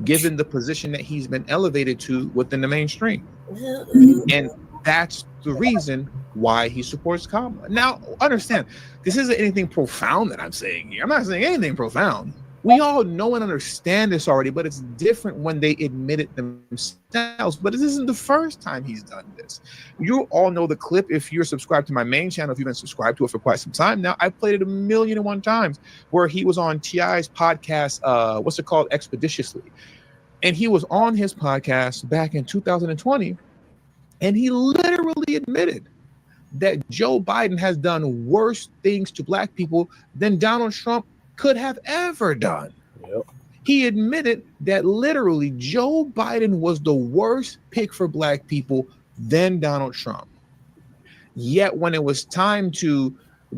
given the position that he's been elevated to within the mainstream. And that's the reason why he supports Kamala. Now, understand, this isn't anything profound that I'm saying here. I'm not saying anything profound. We all know and understand this already, but it's different when they admit it themselves. But this isn't the first time he's done this. You all know the clip if you're subscribed to my main channel, if you've been subscribed to it for quite some time now. I've played it 1,000,001 times where he was on T.I.'s podcast, what's it called, Expeditiously. And he was on his podcast back in 2020, and he literally admitted that Joe Biden has done worse things to Black people than Donald Trump could have ever done. He admitted that literally Joe Biden was the worst pick for Black people than Donald Trump. Yet when it was time to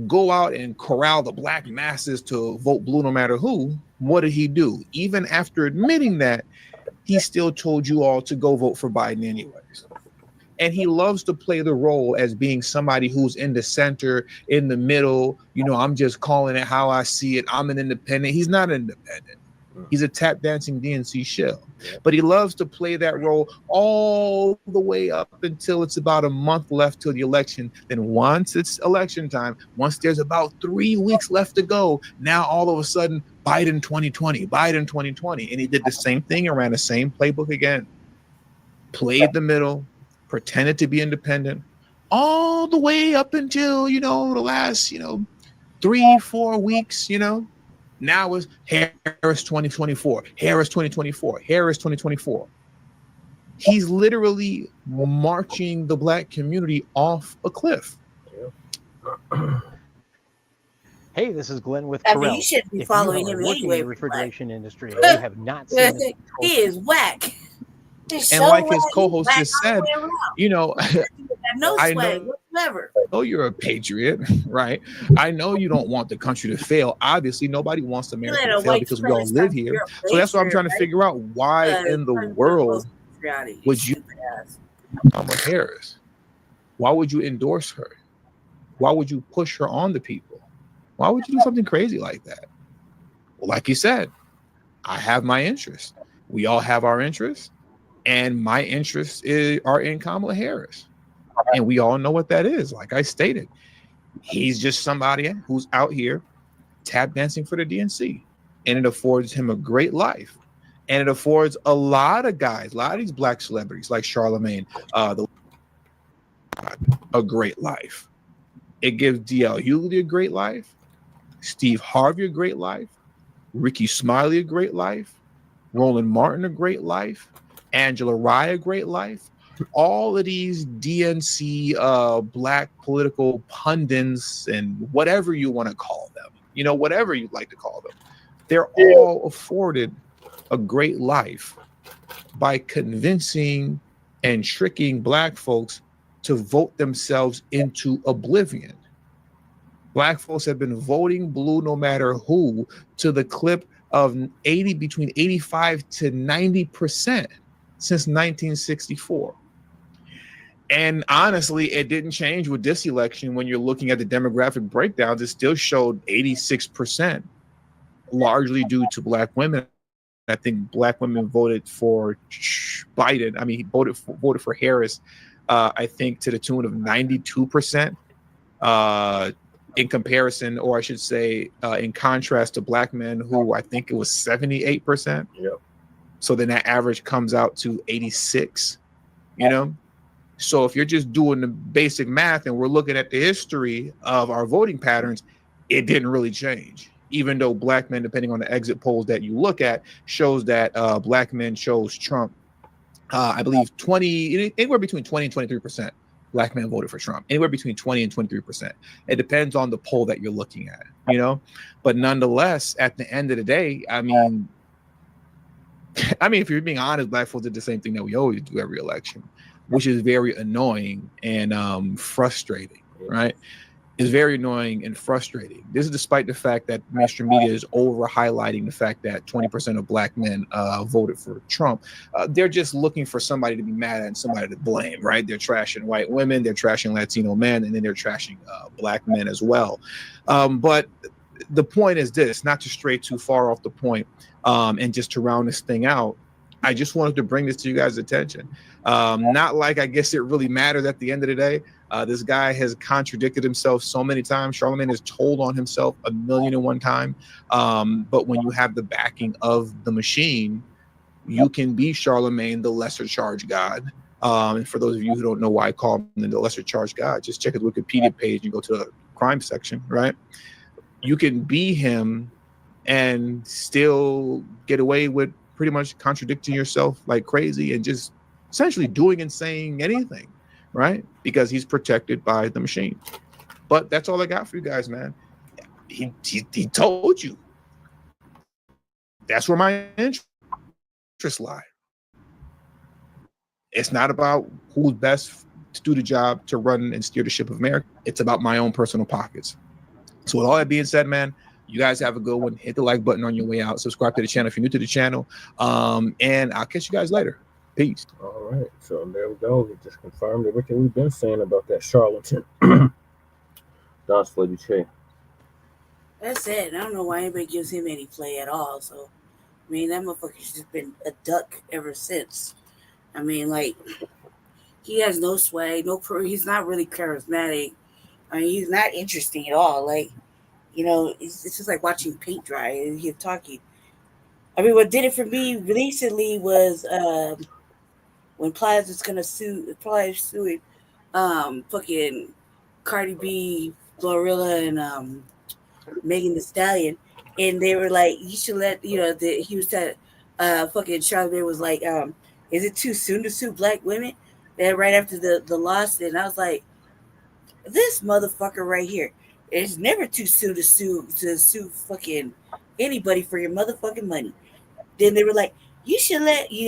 go out and corral the Black masses to vote blue no matter who, what did he do? Even after admitting that, he still told you all to go vote for Biden anyways. And he loves to play the role as being somebody who's in the center, in the middle. I'm just calling it how I see it. I'm an independent. He's not an independent. He's a tap dancing DNC shill. But he loves to play that role all the way up until it's about a month left till the election. Then once it's election time, once there's about 3 weeks left to go, now all of a sudden, Biden 2020, Biden 2020. And he did the same thing and ran the same playbook again. Played the middle, pretended to be independent all the way up until, the last, 3-4 weeks, now it's Harris 2024, Harris 2024, Harris 2024. He's literally marching the Black community off a cliff. Hey, this is Glenn with I mean, Corel. you shouldn't be If following you are him working in anyway, the refrigeration industry and you have not seen this, he is whack. He's And so like his whack. co-host He's just whack said, all the way around. No I swag know, whatsoever. you're a patriot, right? I know you don't want the country to fail. Obviously, nobody wants America let to a fail white because we all supremacist live here. So that's what I'm trying to figure out. Why in the world would you Kamala Harris? Why would you endorse her? Why would you push her on the people? Why would you do something crazy like that? Well, like you said, I have my interests. We all have our interests, and my interests are in Kamala Harris. And we all know what that is. Like I stated, he's just somebody who's out here tap dancing for the DNC, and it affords him a great life. And it affords a lot of guys, a lot of these black celebrities like Charlamagne, a great life. It gives D.L. Hughley a great life, Steve Harvey a great life, Ricky Smiley a great life, Roland Martin a great life, Angela Rye a great life. All of these DNC black political pundits and whatever you want to call them, you know, whatever you'd like to call them, they're all afforded a great life by convincing and tricking black folks to vote themselves into oblivion. Black folks have been voting blue no matter who to the clip of between 85 to 90% since 1964. And honestly, it didn't change with this election. When you're looking at the demographic breakdowns, it still showed 86%, largely due to black women. I think black women voted for Biden. I mean, he voted for Harris, I think to the tune of 92%. In comparison, or I should say, in contrast to black men, who I think it was 78%. Yep. So then that average comes out to 86. You know. So if you're just doing the basic math and we're looking at the history of our voting patterns, it didn't really change. Even though black men, depending on the exit polls that you look at, shows that black men chose Trump. I believe anywhere between 20 and 23%. Black men voted for Trump. Anywhere between 20 and 23%. It depends on the poll that you're looking at, you know. But nonetheless, at the end of the day, I mean, if you're being honest, black folks did the same thing that we always do every election, which is very annoying and frustrating, right? It's very annoying and frustrating. This is despite the fact that mainstream media is over highlighting the fact that 20% of black men voted for Trump. They're just looking for somebody to be mad at and somebody to blame, right? They're trashing white women, they're trashing Latino men, and then they're trashing black men as well. But the point is this, not to stray too far off the point, and just to round this thing out, I just wanted to bring this to you guys' attention. Not like I guess it really matters at the end of the day. This guy has contradicted himself so many times. Charlamagne has told on himself 1,000,001 times. But when you have the backing of the machine, you can be Charlamagne, the lesser charged God. And for those of you who don't know why I call him the lesser charged God, just check his Wikipedia page and go to the crime section, right? You can be him and still get away with pretty much contradicting yourself like crazy and just essentially doing and saying anything, right? Because he's protected by the machine. But that's all I got for you guys, man. He told you. That's where my interests lie. It's not about who's best to do the job to run and steer the ship of America. It's about my own personal pockets. So with all that being said, man, you guys have a good one. Hit the like button on your way out. Subscribe to the channel if you're new to the channel. And I'll catch you guys later. Peace. All right. So there we go. We just confirmed everything we've been saying about that charlatan. Das Lady Che. That's it. I don't know why anybody gives him any play at all. So, I mean, that motherfucker's just been a duck ever since. I mean, like, he has no swag, he's not really charismatic. I mean, he's not interesting at all. Like, you know, it's just like watching paint dry and him talking. I mean, what did it for me recently was when Plies was gonna suing fucking Cardi B, Glorilla, and Megan Thee Stallion, and they were like, you should let, you know, he was telling fucking Charlamagne was like, is it too soon to sue black women? And right after the lawsuit, and I was like, this motherfucker right here. It's never too soon to sue fucking anybody for your motherfucking money. Then they were like, you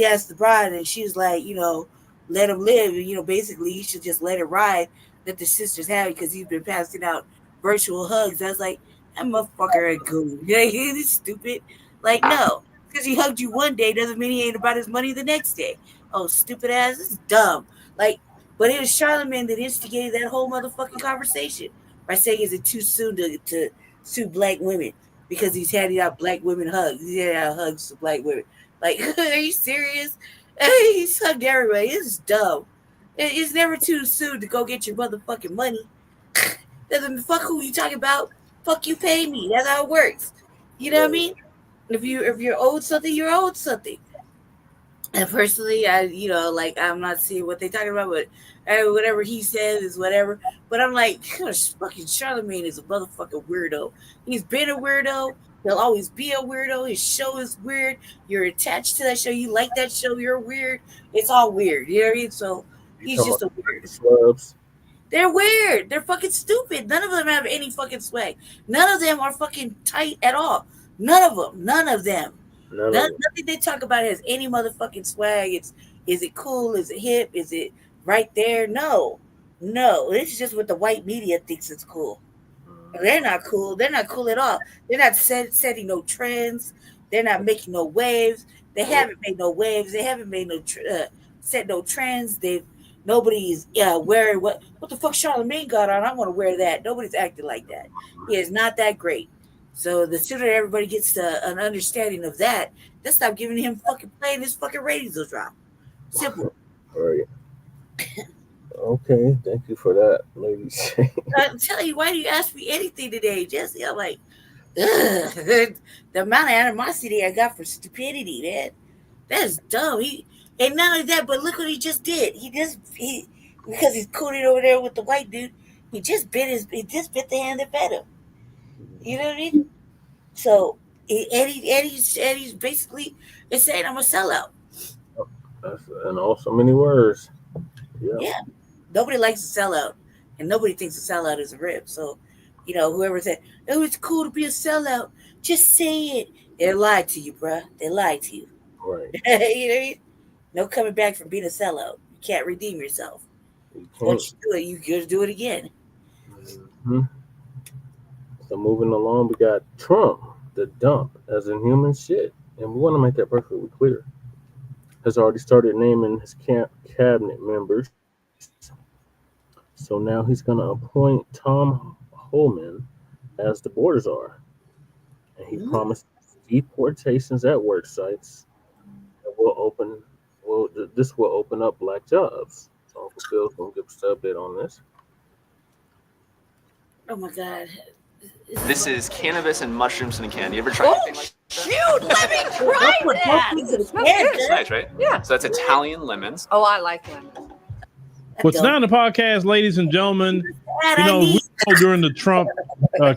asked the bride, and she was like, you know, let him live. You know, basically, you should just let it ride that the sisters have because he's been passing out virtual hugs. I was like, that motherfucker ain't cool. He's stupid. Like, no, because he hugged you one day doesn't mean he ain't about his money the next day. Oh, stupid ass. This is dumb. Like, but it was Charlamagne that instigated that whole motherfucking conversation by saying, is it too soon to sue black women because he's handing out black women hugs. He's handing out hugs to black women. Like, are you serious? He's hugged everybody. This is dumb. It's never too soon to go get your motherfucking money. Fuck who you talking about? Fuck you, pay me. That's how it works. You know what I mean? If you're owed something, you're owed something. And personally, I'm not seeing what they're talking about, but whatever he says is whatever. But I'm like, gosh, fucking Charlamagne is a motherfucking weirdo. He's been a weirdo. He'll always be a weirdo. His show is weird. You're attached to that show. You like that show. You're weird. It's all weird. You know what I mean? So he's just a weird. Clubs. They're weird. They're fucking stupid. None of them have any fucking swag. None of them are fucking tight at all. None of them. Nothing they talk about has any motherfucking swag. Is it cool? Is it hip? Is it right there? No. It's just what the white media thinks is cool. They're not cool. They're not cool at all. They're not setting no trends. They're not making no waves. They haven't made no waves. They haven't made no set no trends. Nobody's wearing what the fuck Charlamagne got on. I want to wear that. Nobody's acting like that. He is not that great. So the sooner everybody gets to an understanding of that, let's stop giving him fucking playing. His fucking ratings will drop. Simple. All right. Okay, thank you for that, ladies. I'm telling you, why do you ask me anything today, Jesse? I'm like, ugh. The amount of animosity I got for stupidity, man. That's dumb. And not only that, but look what he just did. He because he's cooning over there with the white dude, he just bit the hand that fed him. You know what I mean? So Eddie's basically saying I'm a sellout. That's in all so many words. Yeah. Nobody likes a sellout, and nobody thinks a sellout is a rip. So, whoever said, "Oh, it's cool to be a sellout," just say it. They lied to you, bruh. They lied to you. Right. You know what I mean? No coming back from being a sellout. You can't redeem yourself. Once you do it, you got to do it again. Mm-hmm. So moving along, we got Trump, the dump, as in human shit. And we want to make that perfectly clear. Has already started naming his cabinet members. So now he's going to appoint Tom Homan as the border czar. And he promised deportations at Worksites. This will open up black jobs. So Uncle Phil's going to give us an update on this. Oh my God. This is cannabis and mushrooms in a can. You ever tried anything like Shoot, let me try that. It's nice, right? Yeah. So that's Italian lemons. Oh, I like lemons. What's now in the podcast, ladies and gentlemen, we know during the Trump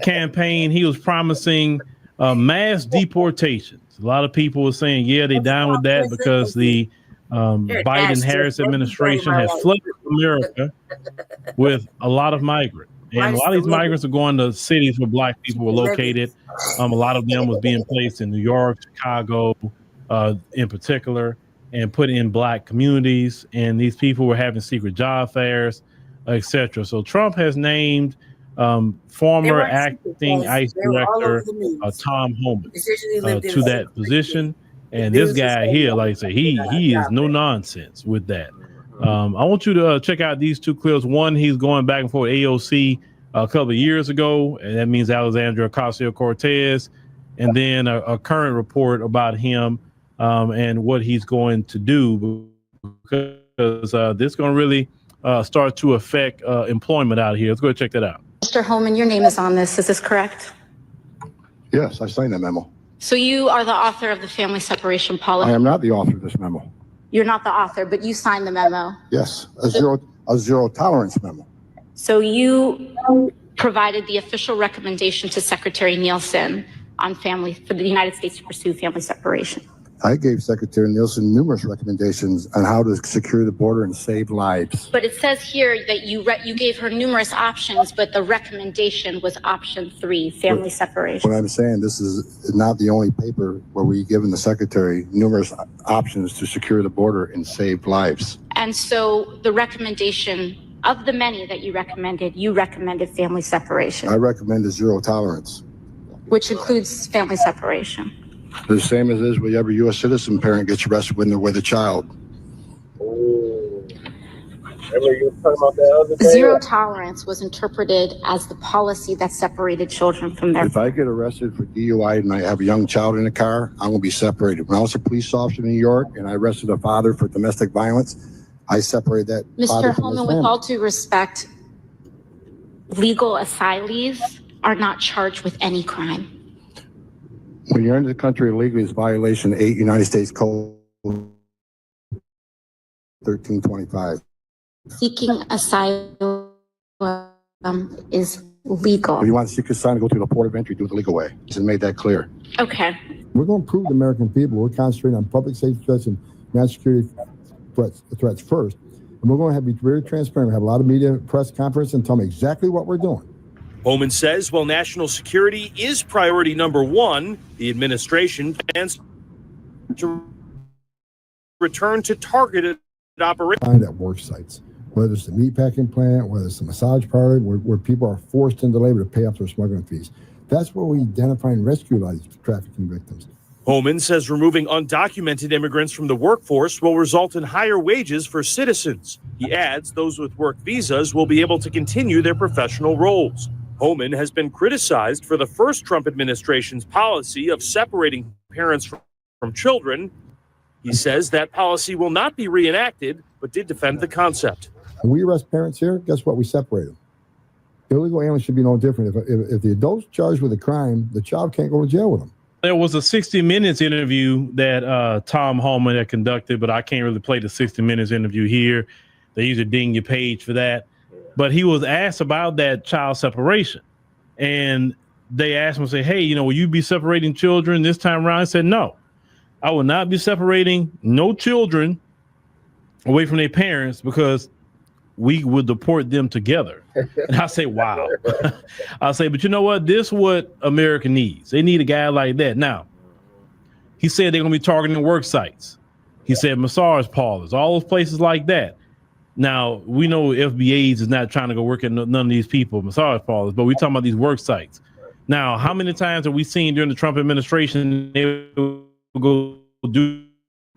campaign, he was promising mass deportations. A lot of people were saying, yeah, they're down with that because the Biden-Harris administration has flooded America with a lot of migrants. And a lot of these migrants are going to cities where black people were located. A lot of them was being placed in New York, Chicago, in particular, and put in black communities. And these people were having secret job fairs, etc. So Trump has named former acting ICE director Tom Homan to that position. And this guy here, like I say, he is no nonsense with that. I want you to check out these two clips. One, he's going back and forth with AOC a couple of years ago, and that means Alexandria Ocasio-Cortez, and then a current report about him and what he's going to do, because this is going to really start to affect employment out here. Let's go check that out. Mr. Homan, your name is on this. Is this correct? Yes, I signed that memo. So you are the author of the family separation policy. I am not the author of this memo. You're not the author, but you signed the memo. Yes, a zero tolerance memo. So you provided the official recommendation to Secretary Nielsen on for the United States to pursue family separation. I gave Secretary Nielsen numerous recommendations on how to secure the border and save lives. But it says here that you gave her numerous options, but the recommendation was option 3, family separation. What I'm saying, this is not the only paper where we've given the Secretary numerous options to secure the border and save lives. And so the recommendation of the many that you recommended family separation. I recommend a zero tolerance. Which includes family separation. The same as is with every U.S. citizen parent gets arrested when they're with a child. Remember you were talking about that other day? Zero tolerance was interpreted as the policy that separated children from their. If I get arrested for DUI and I have a young child in the car, I'm going to be separated. When I was a police officer in New York and I arrested a father for domestic violence, I separated that father Mr. from his Homan, with family. all due respect, legal asylees are not charged with any crime. When you're into the country illegally, it's violation 8 United States Code 1325. Seeking asylum is legal. If you want to seek asylum, go to the port of entry, do it the legal way. Just made that clear. Okay. We're going to prove to the American people we're concentrating on public safety threats and national security threats first. And we're going to be very transparent. We have a lot of media press conference and tell them exactly what we're doing. Homan says while national security is priority number one, the administration plans to return to targeted operations. Find at Worksites, whether it's the meatpacking plant, whether it's the massage parlor, where people are forced into labor to pay off their smuggling fees. That's where we identify and rescue a lot of these trafficking victims. Homan says removing undocumented immigrants from the workforce will result in higher wages for citizens. He adds those with work visas will be able to continue their professional roles. Homan has been criticized for the first Trump administration's policy of separating parents from children. He says that policy will not be reenacted, but did defend the concept. When we arrest parents here, guess what? We separate them. Illegal aliens should be no different. If the adult's charged with a crime, the child can't go to jail with them. There was a 60 Minutes interview that Tom Homan had conducted, but I can't really play the 60 Minutes interview here. They usually ding your page for that. But he was asked about that child separation. And they asked him, say, hey, will you be separating children this time around? He said, no, I will not be separating no children away from their parents because we would deport them together. And I say, wow. I'll say, but you know what? This is what America needs. They need a guy like that. Now, he said they're going to be targeting work sites. He said massage parlors, all those places like that. Now, we know FBAs is not trying to go work at none of these people, massage parlors, but we're talking about these work sites. Now, how many times have we seen during the Trump administration they will go do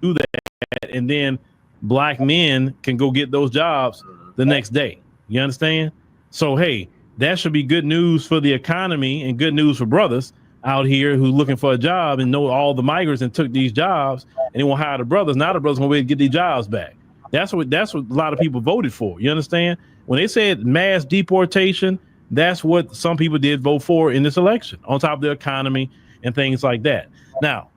that, and then black men can go get those jobs the next day? You understand? So, hey, that should be good news for the economy and good news for brothers out here who looking for a job and know all the migrants and took these jobs and they won't hire the brothers. Now the brothers gonna be able to get these jobs back. That's what a lot of people voted for. You understand? When they said mass deportation, that's what some people did vote for in this election, on top of the economy and things like that. Now,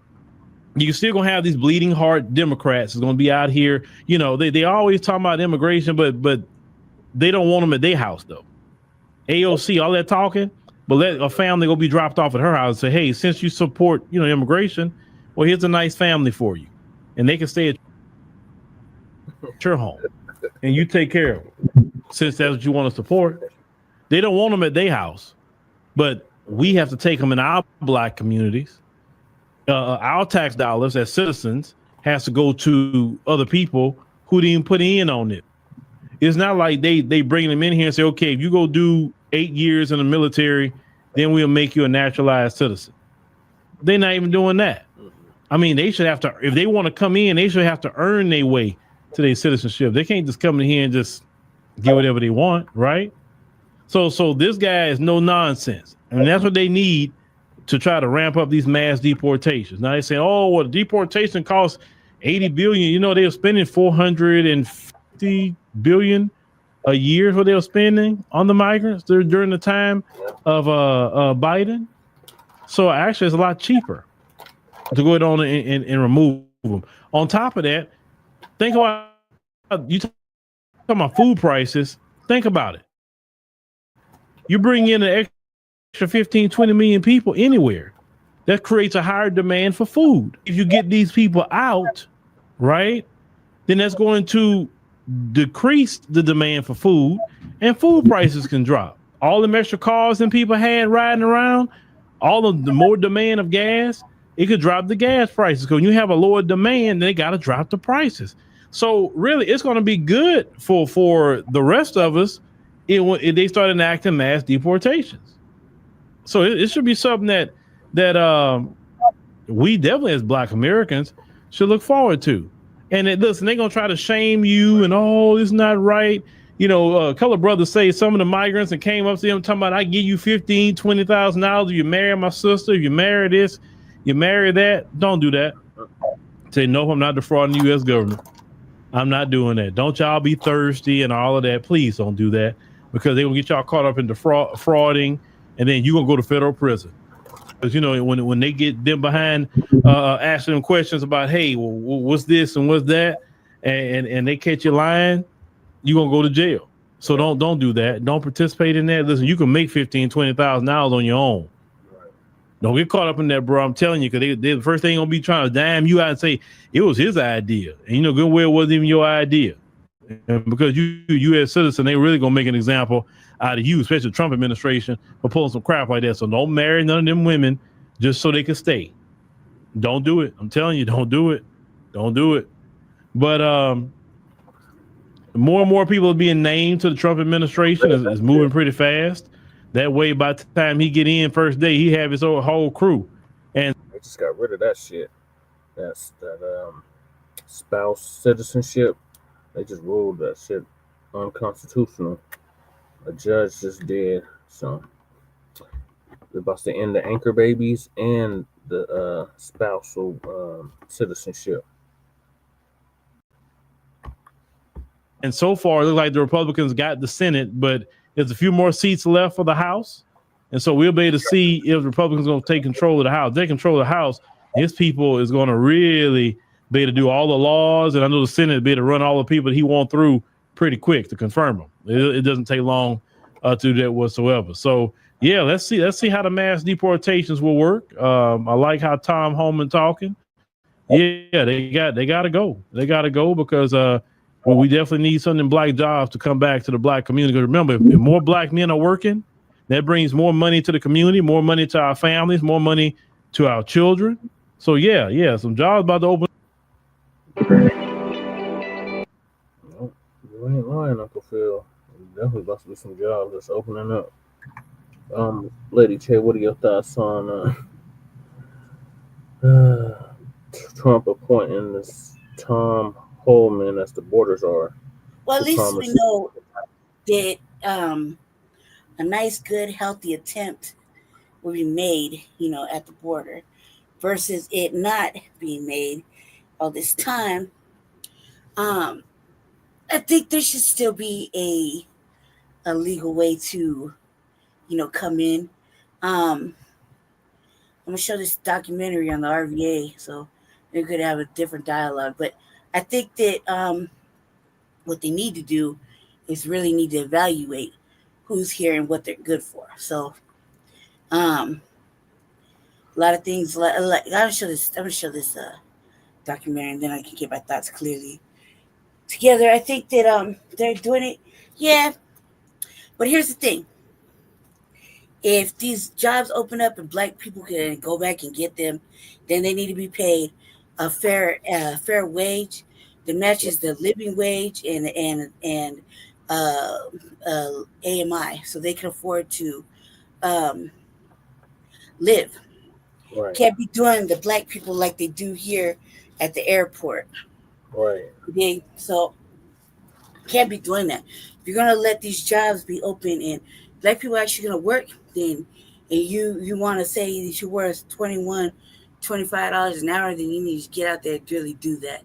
you're still gonna have these bleeding heart Democrats is gonna be out here. They always talk about immigration, but they don't want them at their house though. AOC, all that talking, but let a family go be dropped off at her house and say, hey, since you support immigration, well, here's a nice family for you, and they can stay at your home and you take care of them since that's what you want to support. They don't want them at their house, but we have to take them in our black communities. Our tax dollars as citizens has to go to other people who didn't put in on it. It's not like they bring them in here and say, okay, if you go do 8 years in the military, then we'll make you a naturalized citizen. They're not even doing that. I mean, they should have to, if they want to come in, they should have to earn their way to their citizenship. They can't just come in here and just get whatever they want, right? So this guy is no nonsense. And that's what they need to try to ramp up these mass deportations. Now they say, oh, well, deportation costs $80 billion. They're spending $450 billion a year is what they were spending on the migrants during the time of Biden. So actually it's a lot cheaper to go on and remove them. On top of that, think about, you talking about food prices, think about it. You bring in an extra 15, 20 million people anywhere. That creates a higher demand for food. If you get these people out, right, then that's going to decrease the demand for food and food prices can drop. All the extra cars that people had riding around, all of the more demand of gas, it could drop the gas prices. Because when you have a lower demand, they got to drop the prices. So really, it's going to be good for the rest of us if they start enacting mass deportations. So it should be something that we definitely as Black Americans should look forward to. And listen, they're gonna try to shame you and it's not right. Colored brothers say some of the migrants that came up to them talking about, I give you $15,000, $20,000 if you marry my sister, if you marry this, you marry that. Don't do that. Say, no, I'm not defrauding the U.S. government. I'm not doing that. Don't y'all be thirsty and all of that. Please don't do that, because they're gonna get y'all caught up in defrauding, and then you're gonna go to federal prison. Because when they get them behind asking them questions about, hey, well, what's this and what's that, and they catch you lying, you're gonna go to jail. So don't do that. Don't participate in that. Listen, you can make $15,000, $20,000 on your own. Don't get caught up in that, bro. I'm telling you, because they the first thing gonna be trying to dime you out and say it was his idea, and good well it wasn't even your idea. And because you U.S. citizen, they really gonna make an example out of you, especially the Trump administration, for pulling some crap like that. So don't marry none of them women just so they can stay. Don't do it. I'm telling you, don't do it. Don't do it. But more and more people are being named to the Trump administration. Is moving pretty fast. That way, by the time he get in first day, he have his whole crew. And they just got rid of that shit. That spouse citizenship. They just ruled that shit unconstitutional. A judge just did. So they're about to end the anchor babies and the spousal citizenship. And so far, it looks like the Republicans got the Senate, but there's a few more seats left for the House. And so we'll be able to see if the Republicans are going to take control of the House. They control the House. His people is going to really be able to do all the laws. And I know the Senate will be able to run all the people that he wants through pretty quick to confirm them. It doesn't take long to do that whatsoever. So, yeah, let's see how the mass deportations will work. I like how Tom Homan talking. Yeah, they got to go. They got to go because well, we definitely need some of them black jobs to come back to the black community. Because remember, if more black men are working, that brings more money to the community, more money to our families, more money to our children. So yeah, some jobs about to open. Nope, you ain't lying, Uncle Phil. Definitely about to be some jobs that's opening up. Lady Che, what are your thoughts on Trump appointing this Tom Homan as the border czar? Well, at least we know that a nice, good, healthy attempt will be made, at the border, versus it not being made all this time. I think there should still be a legal way to, come in. I'm gonna show this documentary on the RVA, so they could have a different dialogue. But I think that what they need to do is really need to evaluate who's here and what they're good for. So, a lot of things. Like I'm gonna show this documentary, and then I can get my thoughts clearly together. I think that they're doing it, yeah. But here's the thing: if these jobs open up and black people can go back and get them, then they need to be paid a fair wage that matches the living wage and AMI, so they can afford to live. Right. Can't be doing the black people like they do here at the airport. Right. Okay, so can't be doing that. If you're gonna let these jobs be open and black people actually gonna work, then and you want to say that you're worth $21, $25 an hour, then you need to get out there and really do that,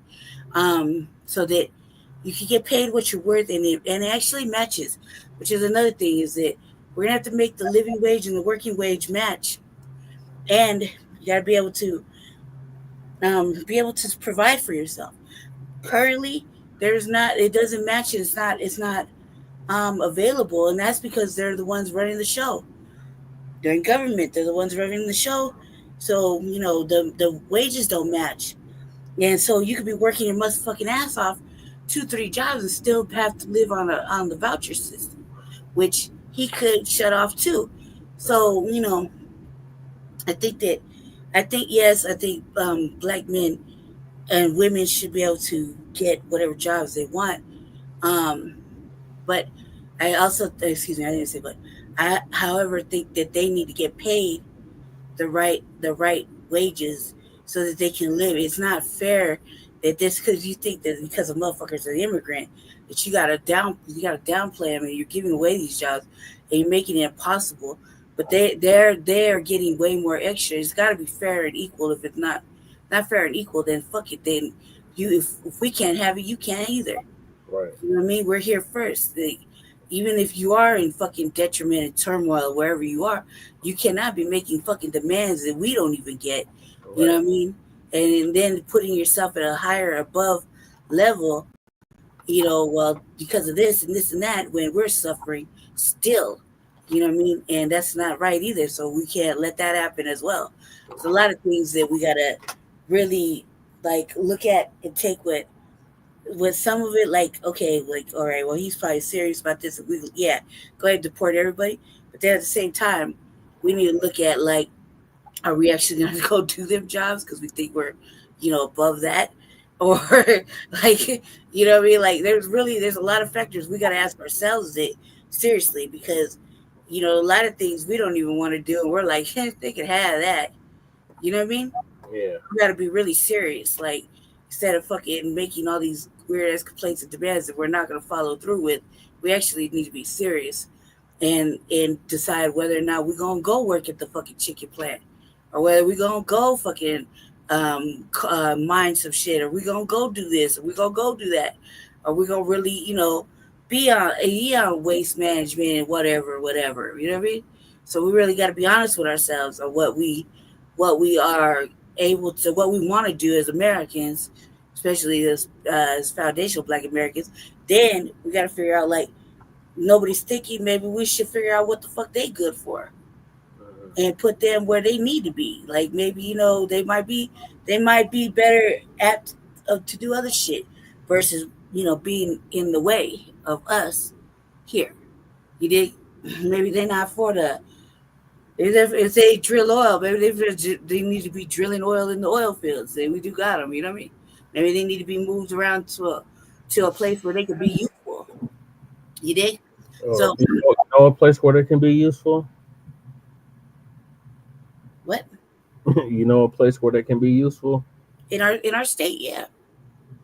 so that you can get paid what you're worth, and it actually matches. Which is another thing, is that we're gonna have to make the living wage and the working wage match, and you gotta be able to provide for yourself. Currently, it doesn't match. It's not available, and that's because they're the ones running the show. They're in government. They're the ones running the show. So, the wages don't match. And so you could be working your motherfucking ass off 2-3 jobs and still have to live on the voucher system, which he could shut off too. So, I think black men and women should be able to get whatever jobs they want. But I also, I however think that they need to get paid the right wages so that they can live. It's not fair that this because you think that because a motherfucker's an immigrant that you gotta downplay them and you're giving away these jobs and you're making it impossible. But they're getting way more extra. It's got to be fair and equal. If it's not fair and equal, then fuck it. Then if we can't have it, you can't either. Right. You know what I mean? We're here first. Like, even if you are in fucking detriment and turmoil wherever you are, you cannot be making fucking demands that we don't even get. Right. You know what I mean? And then putting yourself at a higher above level, well, because of this and this and that, when we're suffering still, you know what I mean? And that's not right either. So we can't let that happen as well. There's a lot of things that we gotta really look at and take with some of it, all right, well, he's probably serious about this. Go ahead and deport everybody. But then at the same time, we need to look at are we actually going to go do them jobs because we think we're, above that? Or you know what I mean? There's a lot of factors we got to ask ourselves seriously because, a lot of things we don't even want to do. And we're like, hey, they can have that. You know what I mean? Yeah. We got to be really serious. Instead of fucking making all these weird ass complaints and demands that we're not going to follow through with, we actually need to be serious and decide whether or not we're going to go work at the fucking chicken plant or whether we're going to go fucking mine some shit or we're going to go do this or we're going to go do that or we're going to really, be on waste management and whatever, you know what I mean? So we really got to be honest with ourselves on what we are able to, what we want to do as Americans, especially as foundational Black Americans. Then we got to figure out nobody's thinking. Maybe we should figure out what the fuck they good for, and put them where they need to be. Maybe they might be better apt to do other shit versus being in the way of us here. You dig? Maybe they're not for the. If they drill oil, maybe they need to be drilling oil in the oil fields. We do got them, you know what I mean? Maybe they need to be moved around to a place where they could be useful. You dig? So, a place where they can be useful? What? A place where they can be useful? In our state, yeah.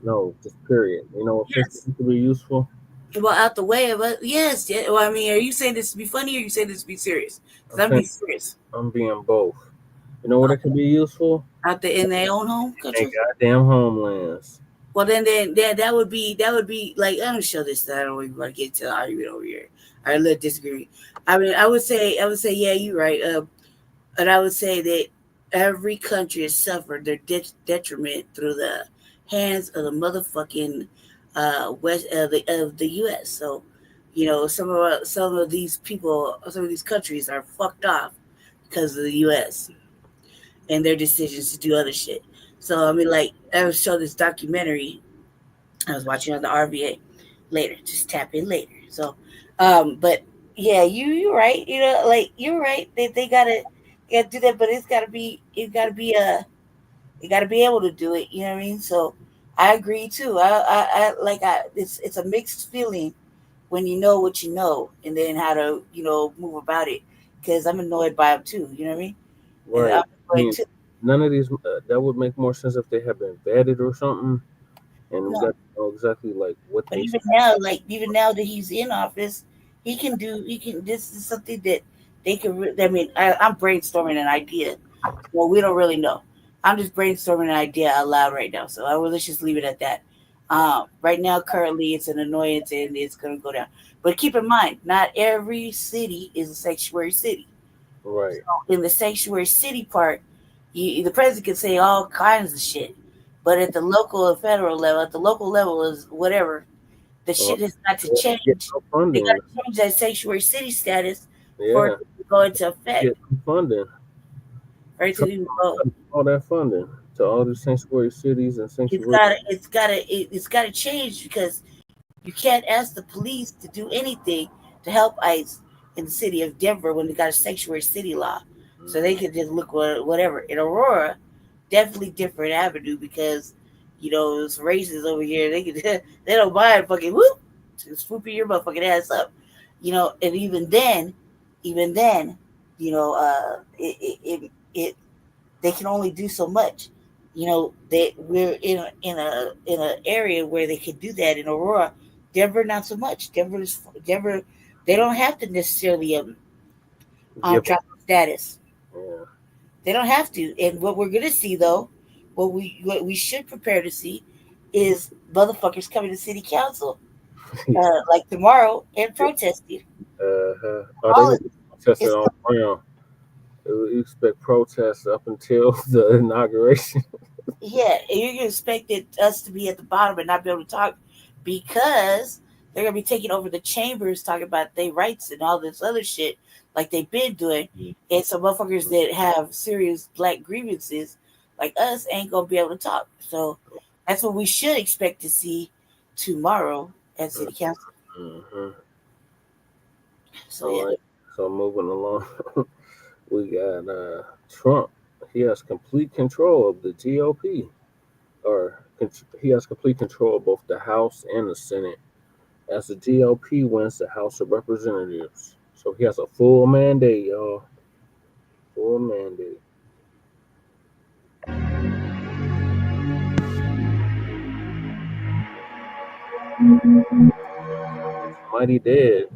No, just period. A place that can be useful? Well, out the way of us, yes. Yeah. Well, I mean, are you saying this to be funny or are you saying this to be serious? Because I'm being serious. I'm being both. Where they can be useful? Out there in their own home country? Their goddamn homelands. Well, then that would be I don't show this. I don't even want to get to the argument over here. I little disagree. I mean, I would say, yeah, you're right. And I would say that every country has suffered their detriment through the hands of the motherfucking west of the U.S. So, some of these people, some of these countries are fucked off because of the U.S. and their decisions to do other shit. So, I mean, I will show this documentary I was watching on the RVA later. Just tap in later. So, but yeah, you're right. You're right. They gotta do that, but you gotta be able to do it. You know what I mean? So I agree too. It's a mixed feeling when you know what you know and then how to, move about it. Because I'm annoyed by them too. You know what I mean? Right. None of these, that would make more sense if they had been vetted or something. And we got to know exactly what but they even now that he's in office, this is something that they can, I'm brainstorming an idea. Well, we don't really know. I'm just brainstorming an idea out loud right now. So let's just leave it at that. Right now, currently, it's an annoyance and it's going to go down. But keep in mind, not every city is a sanctuary city. Right. So in the sanctuary city part, the president can say all kinds of shit. But at the local and federal level, is whatever. The shit has got to change. They got to change that sanctuary city status for it to go into effect. Get funding. Right, all that funding to all these sanctuary cities and sanctuary. It's got to change because you can't ask the police to do anything to help ICE in the city of Denver when they got a sanctuary city law. So they can just look whatever. In Aurora, definitely different avenue because, it's races over here. They don't mind fucking whoop, swooping your motherfucking ass up. And even then, they can only do so much You know, we're in a area where they could do that. In Aurora, Denver, not so much. Denver, they don't have to necessarily drop status. Yeah. They don't have to. And what we're gonna see, though, what we should prepare to see, is motherfuckers coming to city council like tomorrow and protesting. Oh, they gonna be protesting all around. You expect protests up until the inauguration. Yeah, and you're expected us to be at the bottom and not be able to talk because they're gonna be taking over the chambers, talking about their rights and all this other shit like they've been doing. And some motherfuckers that have serious black grievances like us ain't gonna be able to talk. So that's what we should expect to see tomorrow at City Council. Mm-hmm. So yeah. Right. So moving along, we got Trump. He has complete control of the GOP, he has complete control of both the House and the Senate, as the GOP wins the House of Representatives. So he has a full mandate, y'all. Full mandate. Mighty dead.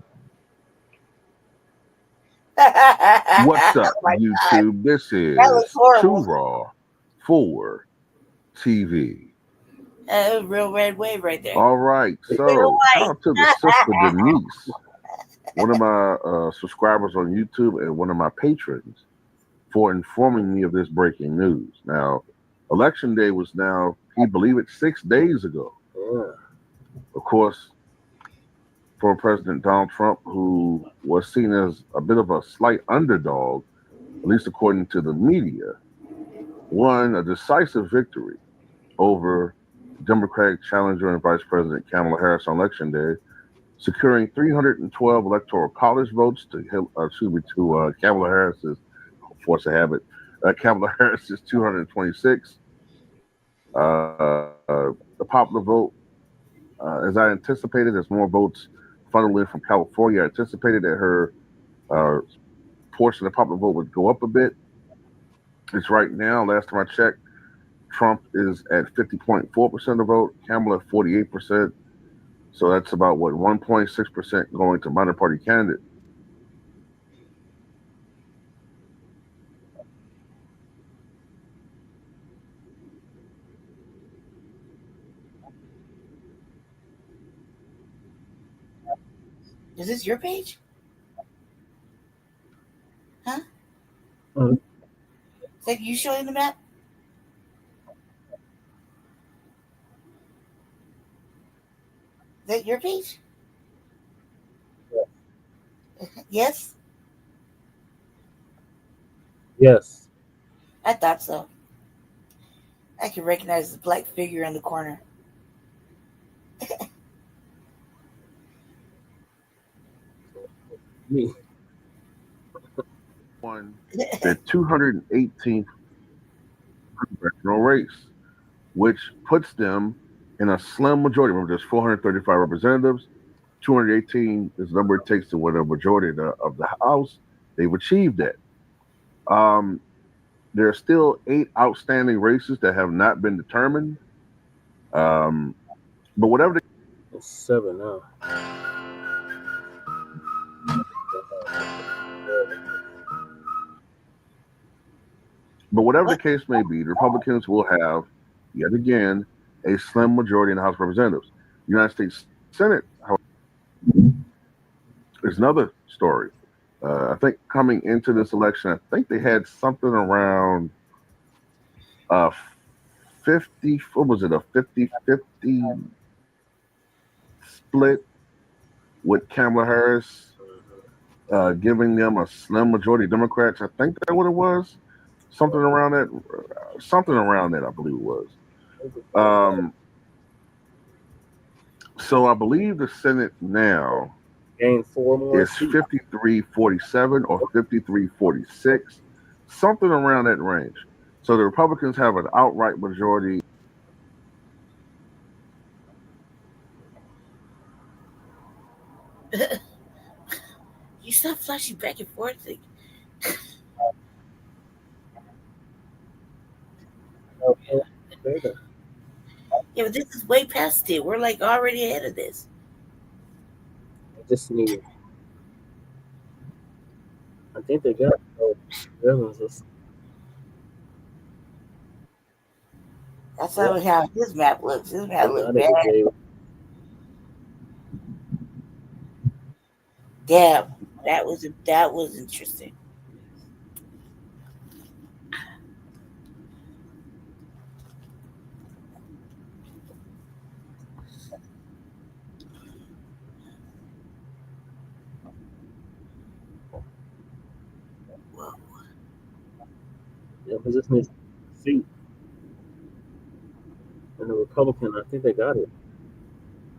What's up, YouTube? This is Too Raw for TV. That was real red wave right there. All right, so shout out to the sister Denise, one of my subscribers on YouTube and one of my patrons, for informing me of this breaking news. Now, Election Day was now, can you believe it, 6 days ago. Yeah. Of course, former President Donald Trump, who was seen as a bit of a slight underdog, at least according to the media, won a decisive victory over Democratic challenger and Vice President Kamala Harris on Election Day, securing 312 electoral college votes to Kamala Harris's, force of habit, Kamala Harris's 226. The popular vote, as I anticipated, as more votes funneled in from California, I anticipated that her portion of the popular vote would go up a bit. It's right now, last time I checked, Trump is at 50.4% of the vote, Kamala at 48%. So that's about, 1.6% going to minor party candidate. Is this your page? Huh? Mm. Is that you showing the map? Is that your page? Yes? Yes. I thought so. I can recognize the black figure in the corner. Me. Won the 218th congressional race, which puts them in a slim majority. Remember, there's 435 representatives. 218 is the number it takes to win a majority of the House. They've achieved that. There are still 8 outstanding races that have not been determined. But whatever it's 7 now. But whatever the case may be, the Republicans will have, yet again, a slim majority in the House of Representatives. The United States Senate, however, is another story. I think coming into this election, I think they had something around 50, what was it, a 50-50 split with Kamala Harris, giving them a slim majority of Democrats. I think that's what it was. Something around that, I believe it was. So I believe the Senate now gained 4 more is 53-47 or 53-46, something around that range. So the Republicans have an outright majority. You stop flashing back and forth. Oh, yeah. either. Yeah, but this is way past it. We're like already ahead of this. I just need. I think they got. That's how his map looks. His map looks bad. Damn, that was interesting. Yeah, but just needs a seat. And the Republican, I think they got it.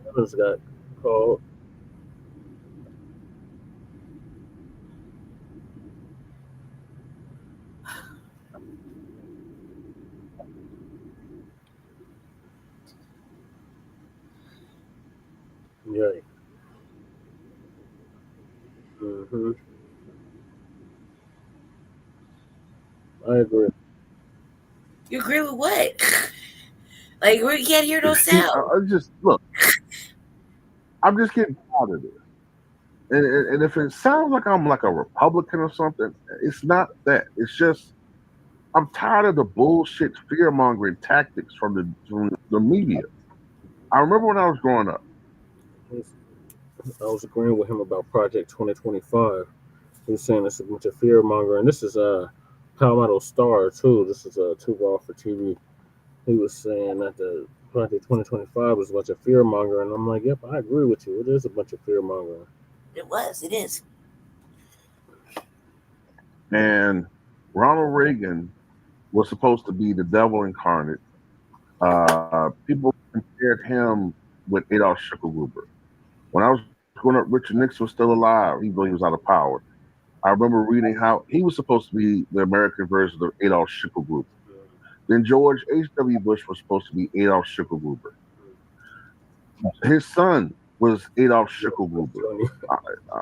Others got called. Yeah. Mm-hmm. I agree. You agree with what? Like we can't hear no sound. I just look. I'm just getting tired of this. And if it sounds like I'm like a Republican or something, it's not that. It's just I'm tired of the bullshit fear mongering tactics from the media. I remember when I was growing up. I was agreeing with him about Project 2025. He was saying it's a bunch of fear mongering. This is Palmetto Star too. This is Too Raw for TV. He was saying that the Project 2025 was a bunch of fear mongering. I'm like, yep, I agree with you. It is a bunch of fear mongering. It is. And Ronald Reagan was supposed to be the devil incarnate. People compared him with Adolf Schicklgruber. When I was growing up, Richard Nixon was still alive, even though he was out of power. I remember reading how he was supposed to be the American version of Adolf Schicklgruber. Then George H.W. Bush was supposed to be Adolf Schicklgruber. His son was Adolf Schicklgruber.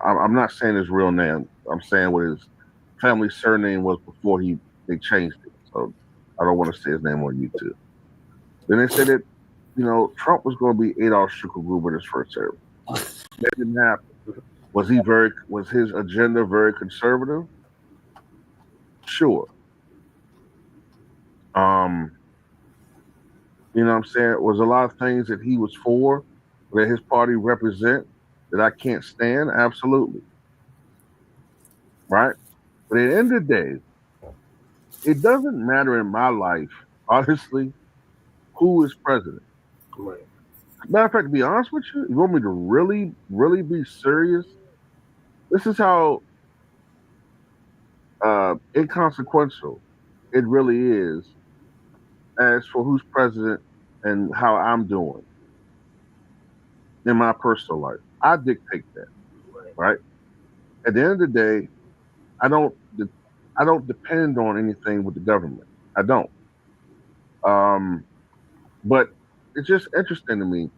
I'm not saying his real name. I'm saying what his family surname was before they changed it. So I don't want to say his name on YouTube. Then they said that, Trump was going to be Adolf Schicklgruber in his first term. That didn't happen. Was his agenda very conservative? Sure. You know what I'm saying? Was a lot of things that he was for, that his party represent, that I can't stand? Absolutely. Right? But at the end of the day, it doesn't matter in my life, honestly, who is president. Right. Matter of fact, to be honest with you, you want me to really, really be serious? This is how inconsequential it really is as for who's president and how I'm doing in my personal life. I dictate that, right? At the end of the day, I don't depend on anything with the government. I don't. But it's just interesting to me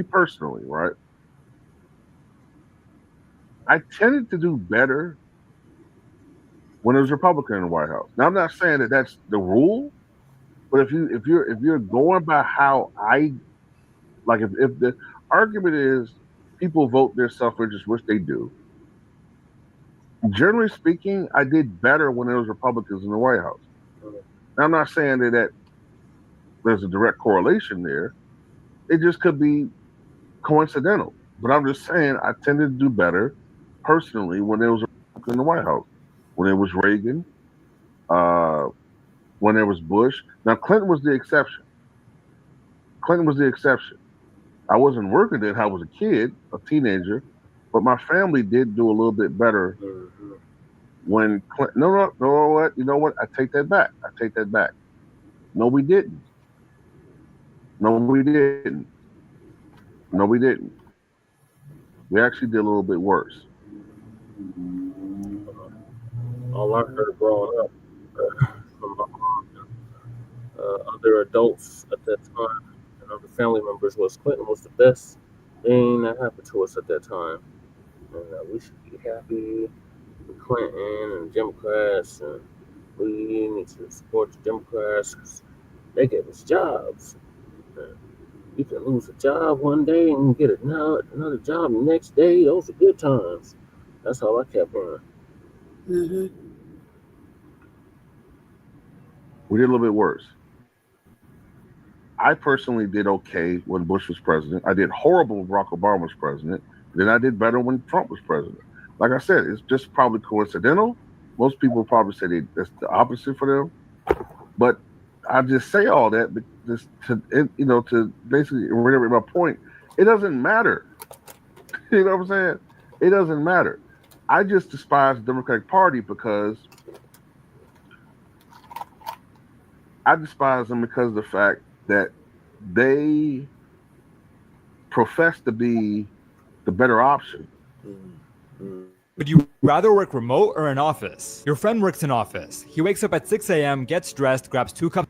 personally, right? I tended to do better when it was Republican in the White House. Now I'm not saying that that's the rule, but if you're going by how I like, if the argument is people vote their self-interest, which they do, generally speaking, I did better when there was Republicans in the White House. Now I'm not saying that there's a direct correlation there. It just could be coincidental. But I'm just saying I tended to do better personally when there was a Republican in the White House. When it was Reagan, when there was Bush. Now, Clinton was the exception. I wasn't working then. I was a kid, a teenager, but my family did do a little bit better when Clinton. No, what? You know what? I take that back. No, we didn't. We actually did a little bit worse. All I heard growing up from my mom and other adults at that time and other family members was Clinton was the best thing that happened to us at that time. And we should be happy Clinton and Democrats, and we need to support the Democrats. They gave us jobs. You can lose a job one day and get another job the next day. Those are good times. That's how I kept on. Mm-hmm. We did a little bit worse. I personally did okay when Bush was president. I did horrible when Barack Obama was president. Then I did better when Trump was president. Like I said, it's just probably coincidental. Most people probably say that's the opposite for them. But I just say all that just to basically reiterate my point. It doesn't matter. You know what I'm saying? It doesn't matter. I just despise the Democratic Party because I despise them because of the fact that they profess to be the better option. Would you rather work remote or in office? Your friend works in office. He wakes up at 6 a.m., gets dressed, grabs 2 cups.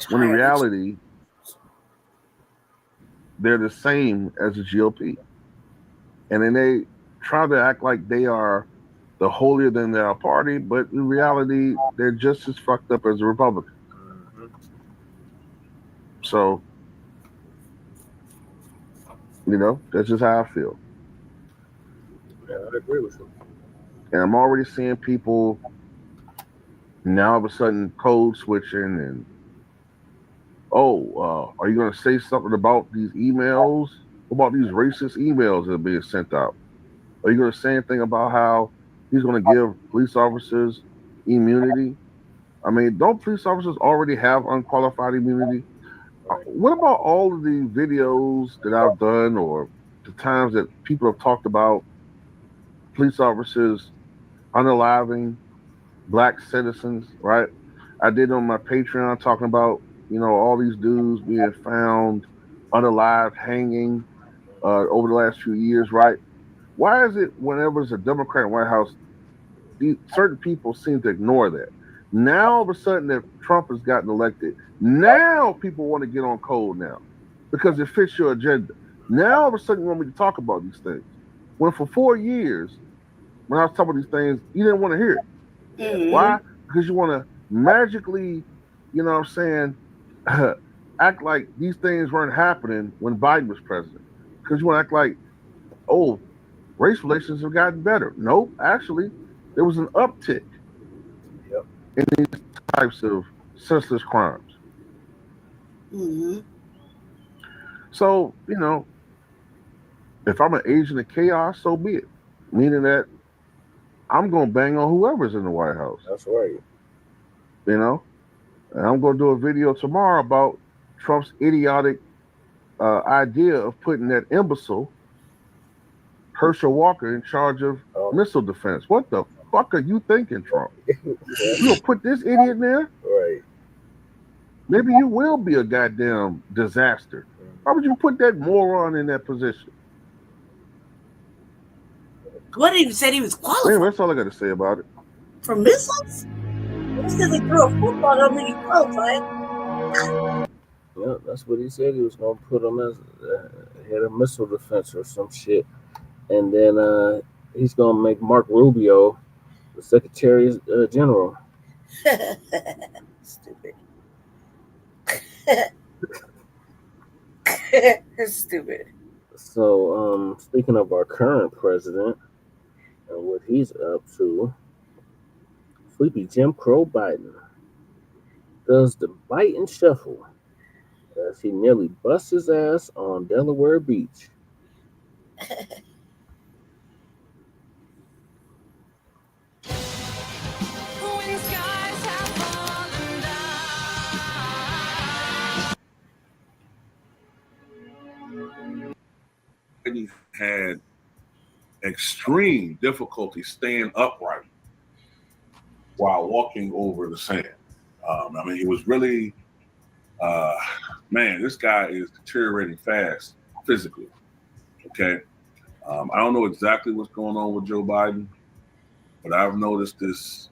When in reality, they're the same as the GOP. And then they try to act like they are the holier than thou party, but in reality, they're just as fucked up as the Republicans. So, that's just how I feel. Yeah, I agree with you. And I'm already seeing people now all of a sudden code switching and, are you going to say something about these emails? What about these racist emails that are being sent out? Are you going to say anything about how he's going to give police officers immunity? I mean, don't police officers already have unqualified immunity? What about all of the videos that I've done or the times that people have talked about police officers unaliving Black citizens, right? I did on my Patreon talking about, all these dudes being found unalived, hanging over the last few years, right? Why is it whenever it's a Democrat in the White House, certain people seem to ignore that? Now, all of a sudden, that Trump has gotten elected, now people want to get on code now because it fits your agenda. Now, all of a sudden, you want me to talk about these things. When for 4 years, when I was talking about these things, you didn't want to hear it. Mm-hmm. Why? Because you want to magically, act like these things weren't happening when Biden was president. Because you want to act like, race relations have gotten better. Nope, actually, there was an uptick in these types of senseless crimes. Mm-hmm. So, if I'm an agent of chaos, so be it. Meaning that I'm going to bang on whoever's in the White House. That's right. And I'm going to do a video tomorrow about Trump's idiotic idea of putting that imbecile Herschel Walker in charge of missile defense. What the fuck are you thinking, Trump? You gonna put this idiot there? Right. Maybe you will be a goddamn disaster. Why would you put that moron in that position? What even said he was qualified Anyway, that's all I got to say about it. for missiles? Just because he threw a football don't mean he qualified. Yeah, that's what he said. He was going to put him as head of missile defense or some shit. And then he's going to make Mark Rubio the Secretary General. Stupid. Stupid. So, speaking of our current president and what he's up to, Sleepy Jim Crow Biden does the bite and shuffle as he nearly busts his ass on Delaware Beach. Biden had extreme difficulty staying upright while walking over the sand. I mean, he was really, this guy is deteriorating fast physically. Okay. I don't know exactly what's going on with Joe Biden, but I've noticed this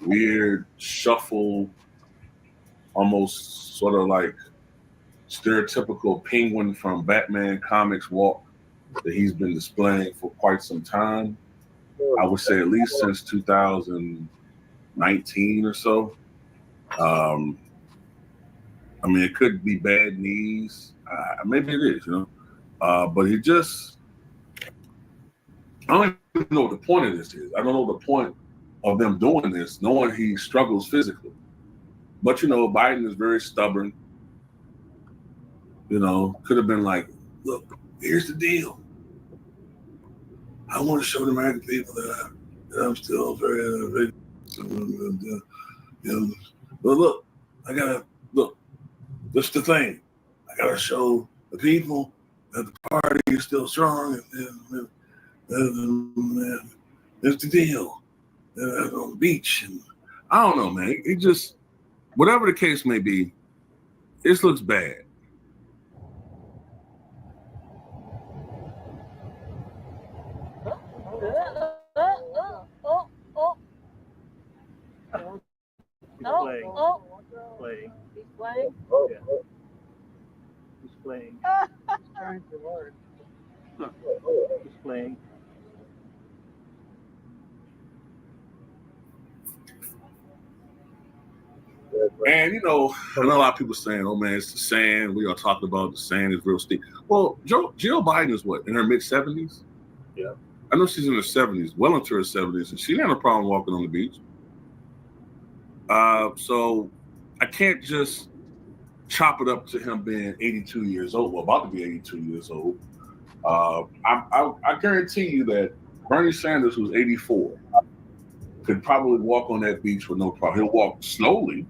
weird shuffle, almost sort of like stereotypical penguin from Batman comics walk that he's been displaying for quite some time. I would say at least since 2019 or so. I mean, it could be bad knees. Maybe it is, you know. But he just, I don't even know what the point of this is. I don't know the point of them doing this, knowing he struggles physically. But, you know, Biden is very stubborn. You know, could have been like, look, here's the deal. I want to show the American people that I'm still very, you know, but look, I gotta, look, this the thing. I gotta show the people that the party is still strong, and it's the deal. On the beach, and I don't know, man. It just, whatever the case may be, this looks bad. Playing. He's playing? Yeah. He's playing. Trying to learn. He's playing. And, you know, I know a lot of people saying, oh, man, it's the sand. We are talking about the sand is real steep. Well, Jill Biden is what, in her mid-70s? Yeah. I know she's in her 70s, well into her 70s, and she didn't have a problem walking on the beach. So I can't just chop it up to him being 82 years old, well, about to be 82 years old. I guarantee you that Bernie Sanders, who's 84, could probably walk on that beach with no problem. He'll walk slowly,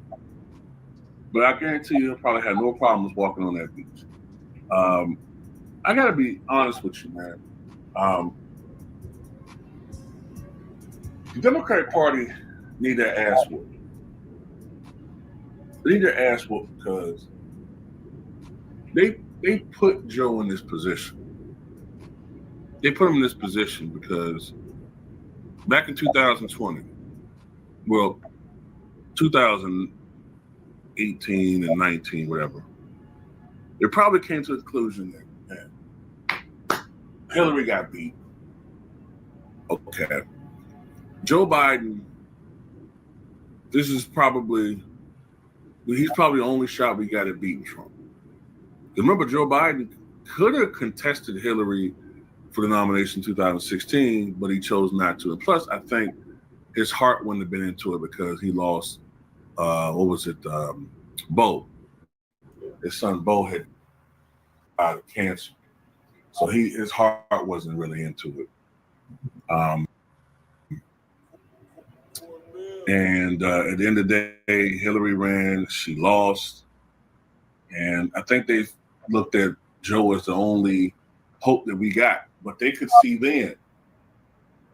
but I guarantee you he'll probably have no problems walking on that beach. I got to be honest with you, man. The Democratic Party need their ass whooped. They need their ass whooped because they put Joe in this position. They put him in this position because back in 2020, well, 2018 and 19, whatever, they probably came to the conclusion that Hillary got beat. Okay. Joe Biden, he's probably the only shot we got at beating Trump. Remember, Joe Biden could have contested Hillary for the nomination in 2016, but he chose not to. And plus, I think his heart wouldn't have been into it because he lost, Bo. His son Bo had died of cancer. So his heart wasn't really into it. And at the end of the day, Hillary ran, she lost. And I think they looked at Joe as the only hope that we got. But they could see then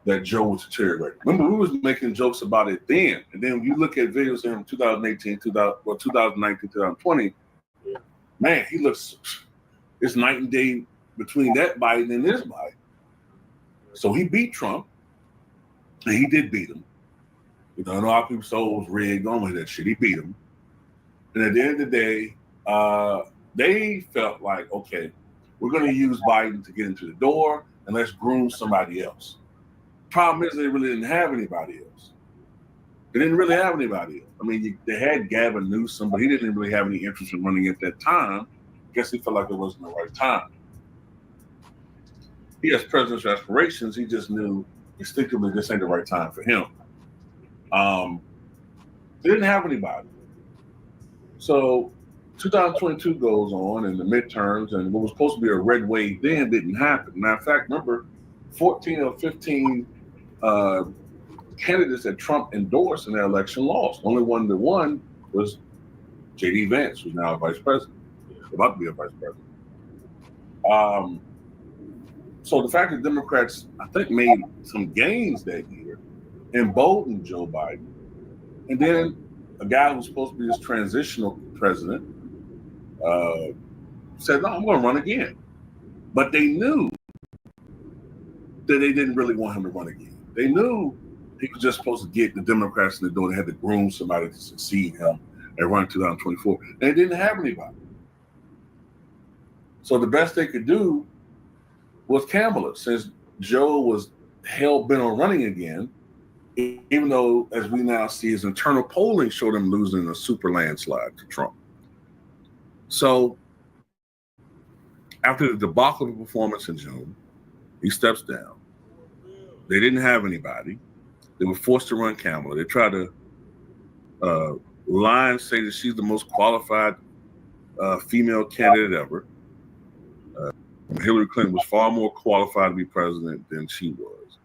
that Joe was deteriorating. Remember, we was making jokes about it then. And then when you look at videos in 2018, 2019, 2020, man, he looks, it's night and day between that Biden and this Biden. So he beat Trump, and he did beat him. You know, a lot of people said it was rigged on with that shit. He beat him. And at the end of the day, they felt like, okay, we're going to use Biden to get into the door, and let's groom somebody else. Problem is, they really didn't have anybody else. They didn't really have anybody else. I mean, they had Gavin Newsom, but he didn't really have any interest in running at that time. I guess he felt like it wasn't the right time. He has presidential aspirations. He just knew instinctively this ain't the right time for him. They didn't have anybody. So 2022 goes on and the midterms, and what was supposed to be a red wave then didn't happen. Matter of fact, remember, 14 or 15 candidates that Trump endorsed in that election lost. Only one that won was J.D. Vance, who's now a vice president, about to be a vice president. So the fact that Democrats, I think, made some gains that year emboldened Joe Biden. And then a guy who's supposed to be this transitional president said, no, I'm going to run again. But they knew that they didn't really want him to run again. They knew he was just supposed to get the Democrats in the door. They had to groom somebody to succeed him and run in 2024. And they didn't have anybody. So the best they could do was Kamala. Since Joe was hell-bent on running again, even though, as we now see, his internal polling showed him losing a super landslide to Trump. So after the debacle of the performance in June, he steps down. They didn't have anybody. They were forced to run Kamala. They tried to lie and say that she's the most qualified female candidate ever. Hillary Clinton was far more qualified to be president than she was.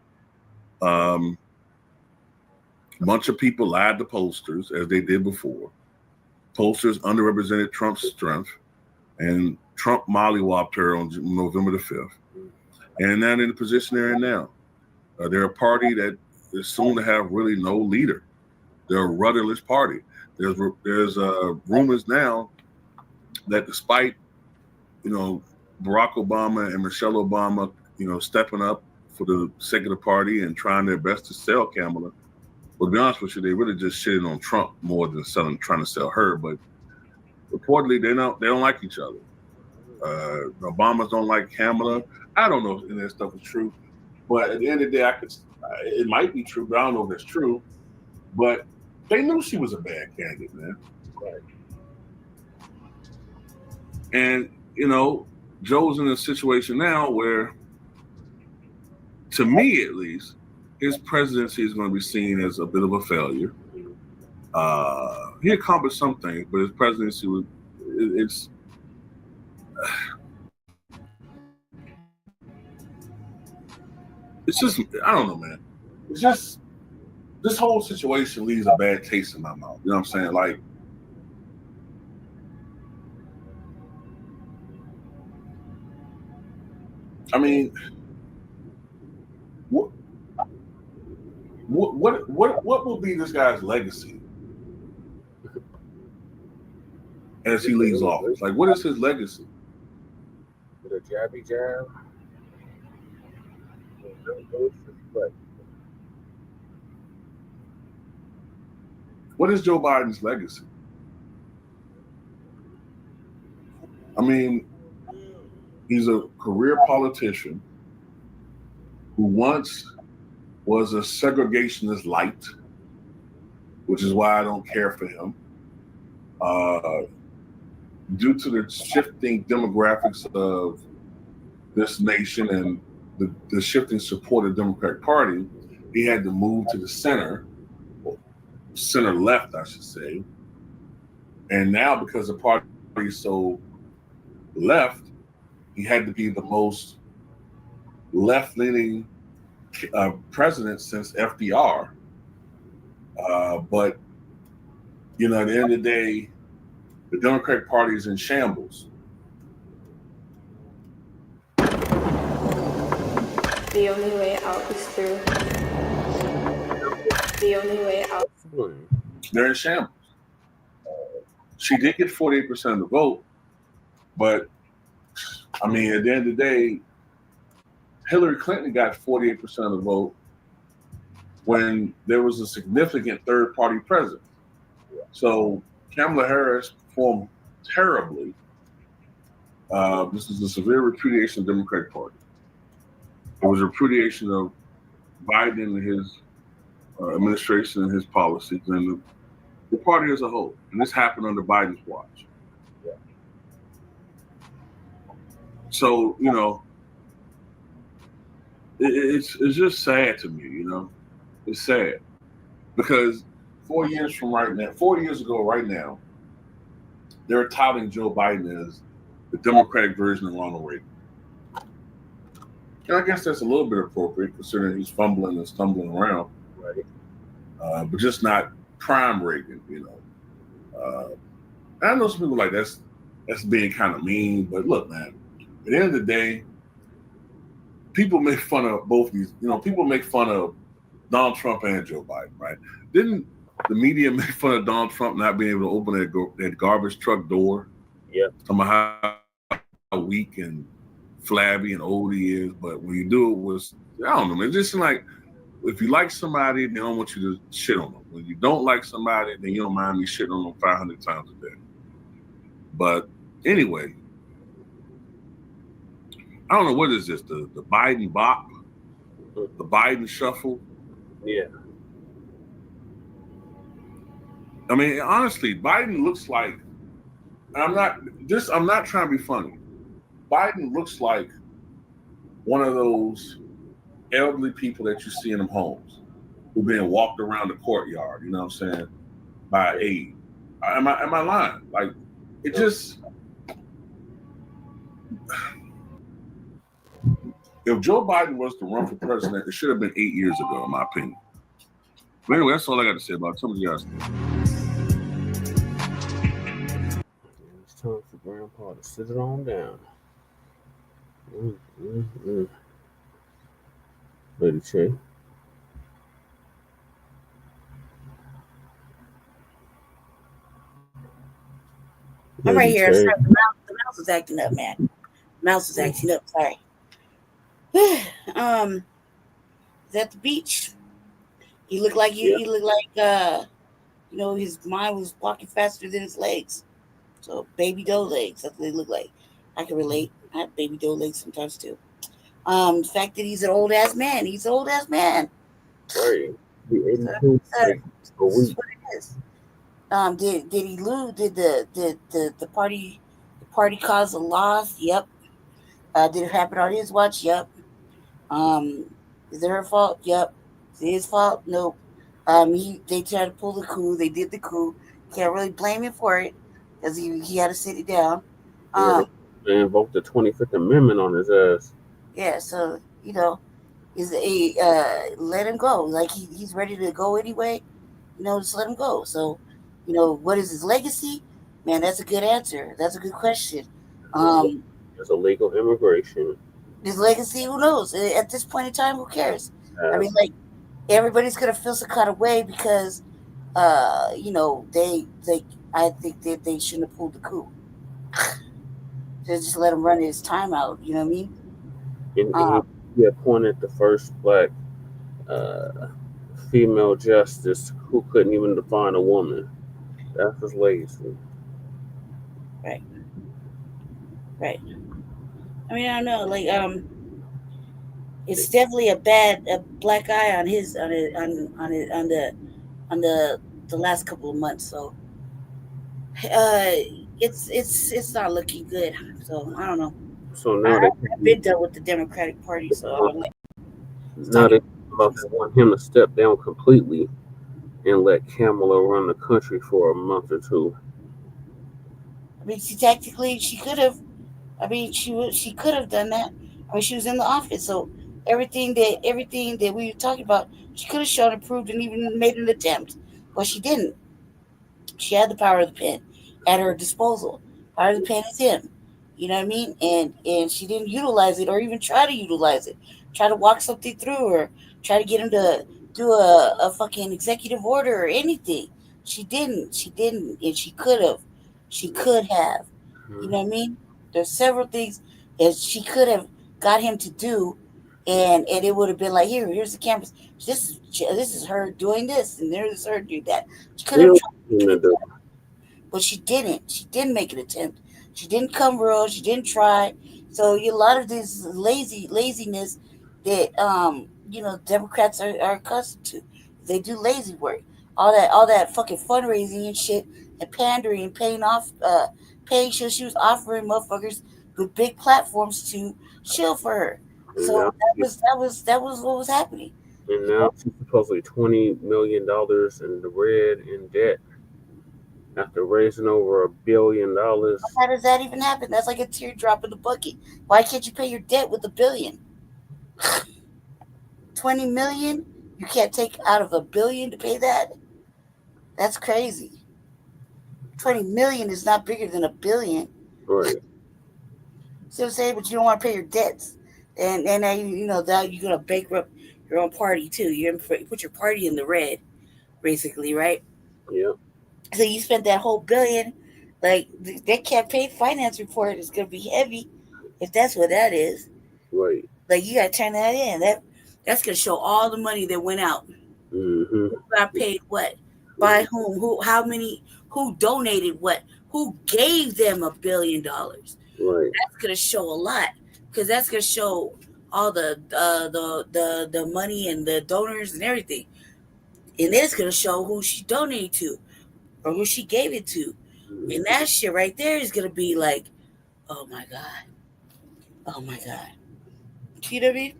A bunch of people lied to pollsters, as they did before. Pollsters underrepresented Trump's strength, and Trump mollywopped her on November the 5th. And now in the position they're in now. They're a party that is soon to have really no leader. They're a rudderless party. There's rumors now that despite, Barack Obama and Michelle Obama, stepping up for the sake of the party and trying their best to sell Kamala, well, to be honest with you, they really just shitting on Trump more than trying to sell her. But reportedly, they don't like each other. Obamas don't like Kamala. I don't know if any of that stuff is true, but at the end of the day, it might be true, but I don't know if it's true. But they knew she was a bad candidate, man. Right. And Joe's in a situation now where, to me at least, his presidency is going to be seen as a bit of a failure. He accomplished some things, but his presidency it's just, I don't know, man. It's just, this whole situation leaves a bad taste in my mouth. You know what I'm saying? Like, I mean, what will be this guy's legacy as he leaves office? Like, what is his legacy? With a jabby jab. What is Joe Biden's legacy? I mean, he's a career politician who once was a segregationist light, which is why I don't care for him. Due to the shifting demographics of this nation and the shifting support of the Democratic Party, he had to move to the center left, I should say. And now, because the party is so left, he had to be the most left-leaning president since FDR. But, at the end of the day, the Democratic Party is in shambles. The only way out is through. The only way out. They're in shambles. She did get 48% of the vote, but I mean, at the end of the day, Hillary Clinton got 48% of the vote when there was a significant third-party president. So Kamala Harris performed terribly. This is a severe repudiation of the Democratic Party. It was a repudiation of Biden and his administration and his policies and the party as a whole. And this happened under Biden's watch. Yeah. So, it's just sad to me, It's sad. Because 4 years ago right now, they're touting Joe Biden as the Democratic version of Ronald Reagan. And I guess that's a little bit appropriate considering he's fumbling and stumbling around. Right. But just not prime Reagan, I know some people like that's being kind of mean, but look, man, at the end of the day, people make fun of both these, people make fun of Donald Trump and Joe Biden, right? Didn't the media make fun of Donald Trump not being able to open that garbage truck door? Yeah. Talking about how weak and flabby and old he is, but when you do it I don't know, man, just like, if you like somebody, they don't want you to shit on them. When you don't like somebody, then you don't mind me shitting on them 500 times a day. But anyway, I don't know, what is this, the Biden bop? The Biden shuffle? Yeah. I mean, honestly, Biden looks like, I'm not trying to be funny. Biden looks like one of those elderly people that you see in them homes who being walked around the courtyard, you know what I'm saying, by aide. Am I lying? Like, it just, if Joe Biden was to run for president, it should have been 8 years ago, in my opinion. But anyway, that's all I got to say about it. Some of you guys. It's time for Grandpa to sit it on down. Lady Che. I'm right here. Sorry, the mouse was acting up, man. Mouse was acting up. Sorry. Is at the beach. He looked like he looked like his mind was walking faster than his legs. So baby doe legs. That's what they look like. I can relate. I have baby doe legs sometimes too. The fact that he's an old ass man. He's an old ass man. Right. That's what it is. Did he lose? Did the party cause a loss? Yep. Did it happen on his watch? Yep. Is it her fault? Yep. Is it his fault? Nope. They tried to pull the coup. They did the coup. Can't really blame him for it because he had to sit it down. They invoked the 25th Amendment on his ass. Yeah. So let him go. Like he's ready to go anyway. Just let him go. So, what is his legacy? Man, that's a good answer. That's a good question. There's illegal immigration. His legacy, who knows? At this point in time, who cares? I mean, like, everybody's gonna feel some kind of way because, I think that they shouldn't have pulled the coup. Just let him run his time out. You know what I mean? And he appointed the first black female justice who couldn't even define a woman. That's his legacy. Right. I mean, I don't know. Like, it's definitely a black eye on the last couple of months. So, it's not looking good. So I don't know. So now I've been done with the Democratic Party. So I'm like, now they want him to step down completely and let Kamala run the country for a month or two. I mean, technically, she could have. I mean, she could have done that. I mean, she was in the office, so everything that we were talking about, she could have shown and proved and even made an attempt, but she didn't. She had the power of the pen at her disposal. Power of the pen is him. You know what I mean? And she didn't utilize it or even try to utilize it. Try to walk something through or try to get him to do a fucking executive order or anything. She didn't. And she could have. She could have. You know what I mean? There's several things that she could have got him to do, and it would have been like, here's the cameras. This is her doing this, and there's her doing that. She could have tried, but she didn't. She didn't make an attempt. She didn't come real. She didn't try. So a lot of this laziness that Democrats are accustomed to. They do lazy work. All that fucking fundraising and shit and pandering and paying she was offering motherfuckers with big platforms to shill for her. So that was what was happening. And now she's supposedly $20 million in the red in debt after raising over $1 billion. How does that even happen? That's like a teardrop in the bucket. Why can't you pay your debt with $1 billion? 20 million? You can't take out of $1 billion to pay that? That's crazy. 20 million is not bigger than $1 billion. Right. See what I'm saying? But you don't want to pay your debts. And now now you're gonna bankrupt your own party too. You're gonna put your party in the red, basically, right? Yeah. So you spent that whole $1 billion, like that campaign finance report is gonna be heavy, if that's what that is. Right. Like you gotta turn that in. That's gonna show all the money that went out. Mm-hmm. Who got paid what? By whom? Who? How many? Who donated what? Who gave them $1 billion? Right. That's gonna show a lot, because that's gonna show all the money and the donors and everything, and then it's gonna show who she donated to. or who she gave it to. And that shit right there is gonna be like, oh my God. Oh my God. You know what I mean?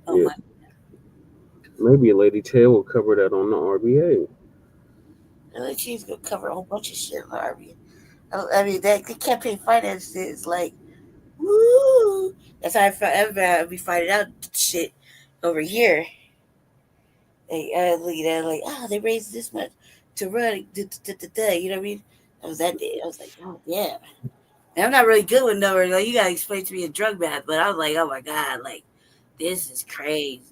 Oh my. Maybe Lady Tail will cover that on the RBA. Like she's gonna cover a whole bunch of shit on the RBA. I mean, that the campaign finance is like, woo. That's how everybody be finding out shit over here. Look at that, like, they raised this much to run. You know what I mean? That was that day. I was like, oh yeah. And I'm not really good with numbers. Like, you gotta explain to me in drug math, but I was like, oh my God, like, this is crazy.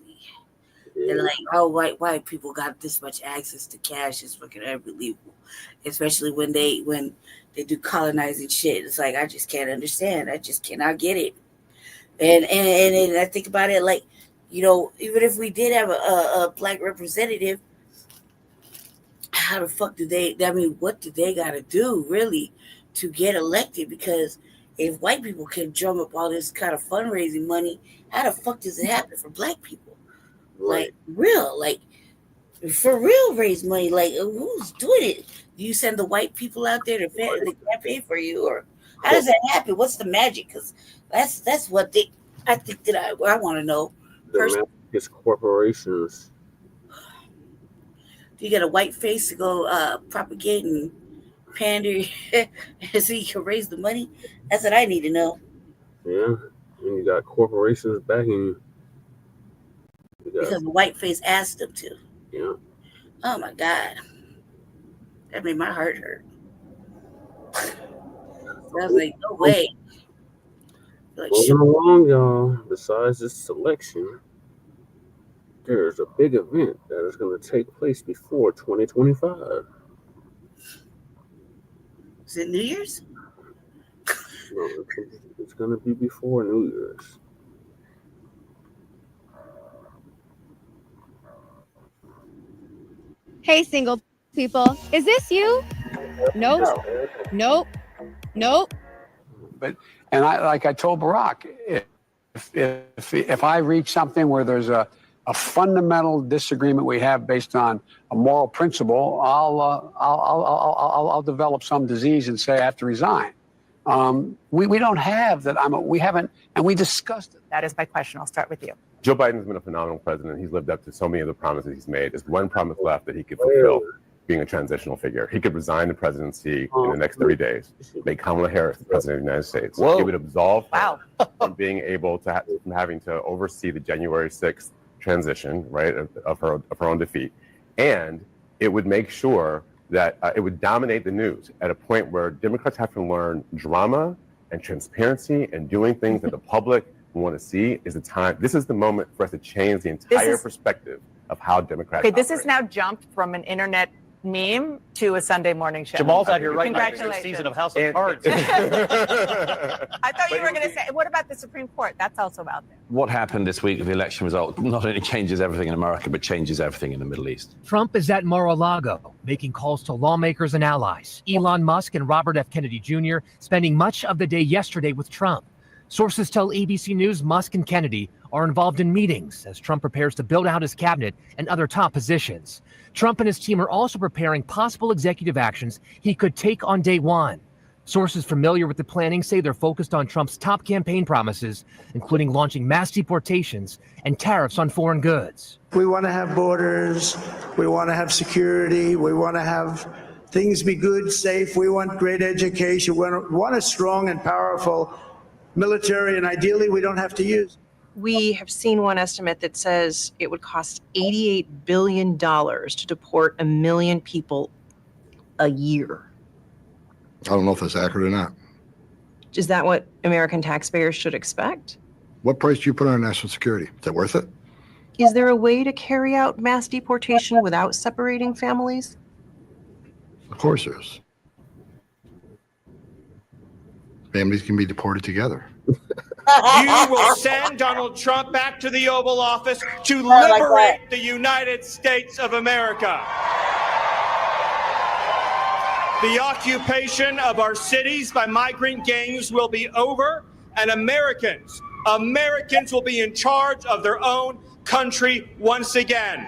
And like, oh, white people got this much access to cash is fucking unbelievable. Especially when they do colonizing shit. It's like, I just can't understand. I just cannot get it. And I think about it like, you know, even if we did have a black representative, how the fuck what do they gotta do really to get elected? Because if white people can drum up all this kind of fundraising money, how the fuck does it happen for black people? Like, for real raise money. Like, who's doing it? Do you send the white people out there to campaign for you? Or how does that happen? What's the magic? Because that's what I think that I want to know. The magic is corporations. You get a white face to go propagate and pander so you can raise the money? That's what I need to know. Yeah, and you got corporations backing you. Because the white face asked them to. Yeah. Oh my God. That made my heart hurt. I was like, no way. Like, moving along, y'all. Besides this selection, there's a big event that is going to take place before 2025. Is it New Year's? No, it's going to be before New Year's. Hey, single people, is this you? Nope. But like I told Barack, if I reach something where there's a fundamental disagreement we have based on a moral principle, I'll develop some disease and say I have to resign. We don't have that. We haven't, and we discussed it. That is my question. I'll start with you. Joe Biden's been a phenomenal president. He's lived up to so many of the promises he's made. There's one promise left that he could fulfill, being a transitional figure. He could resign the presidency in the next 30 days, make Kamala Harris the president of the United States. It would absolve her from being able to from having to oversee the January 6th transition, right, of her own defeat. And it would make sure that it would dominate the news at a point where Democrats have to learn drama and transparency and doing things that the public want to see is the time. This is the moment for us to change the entire perspective of how Democrats Okay, this has now jumped from an internet meme to a Sunday morning show. Jamal's out here right now. Congratulations. Season of House of Cards. I thought you were going to say, what about the Supreme Court? That's also out there. What happened this week with the election result not only changes everything in America, but changes everything in the Middle East. Trump is at Mar-a-Lago, making calls to lawmakers and allies. Elon Musk and Robert F. Kennedy Jr. spending much of the day yesterday with Trump. Sources tell ABC News Musk and Kennedy are involved in meetings as Trump prepares to build out his cabinet and other top positions. Trump and his team are also preparing possible executive actions he could take on day one. Sources familiar with the planning say they're focused on Trump's top campaign promises, including launching mass deportations and tariffs on foreign goods. We want to have borders. We want to have security. We want to have things be good, safe. We want great education. We want a strong and powerful military, and ideally we don't have to use. We have seen one estimate that says it would cost $88 billion to deport 1 million people a year. I don't know if that's accurate or not. Is that what American taxpayers should expect? What price do you put on national security? Is that worth it? Is there a way to carry out mass deportation without separating families? Of course there is. Families can be deported together. You will send Donald Trump back to the Oval Office to liberate the United States of America. The occupation of our cities by migrant gangs will be over, and Americans will be in charge of their own country once again.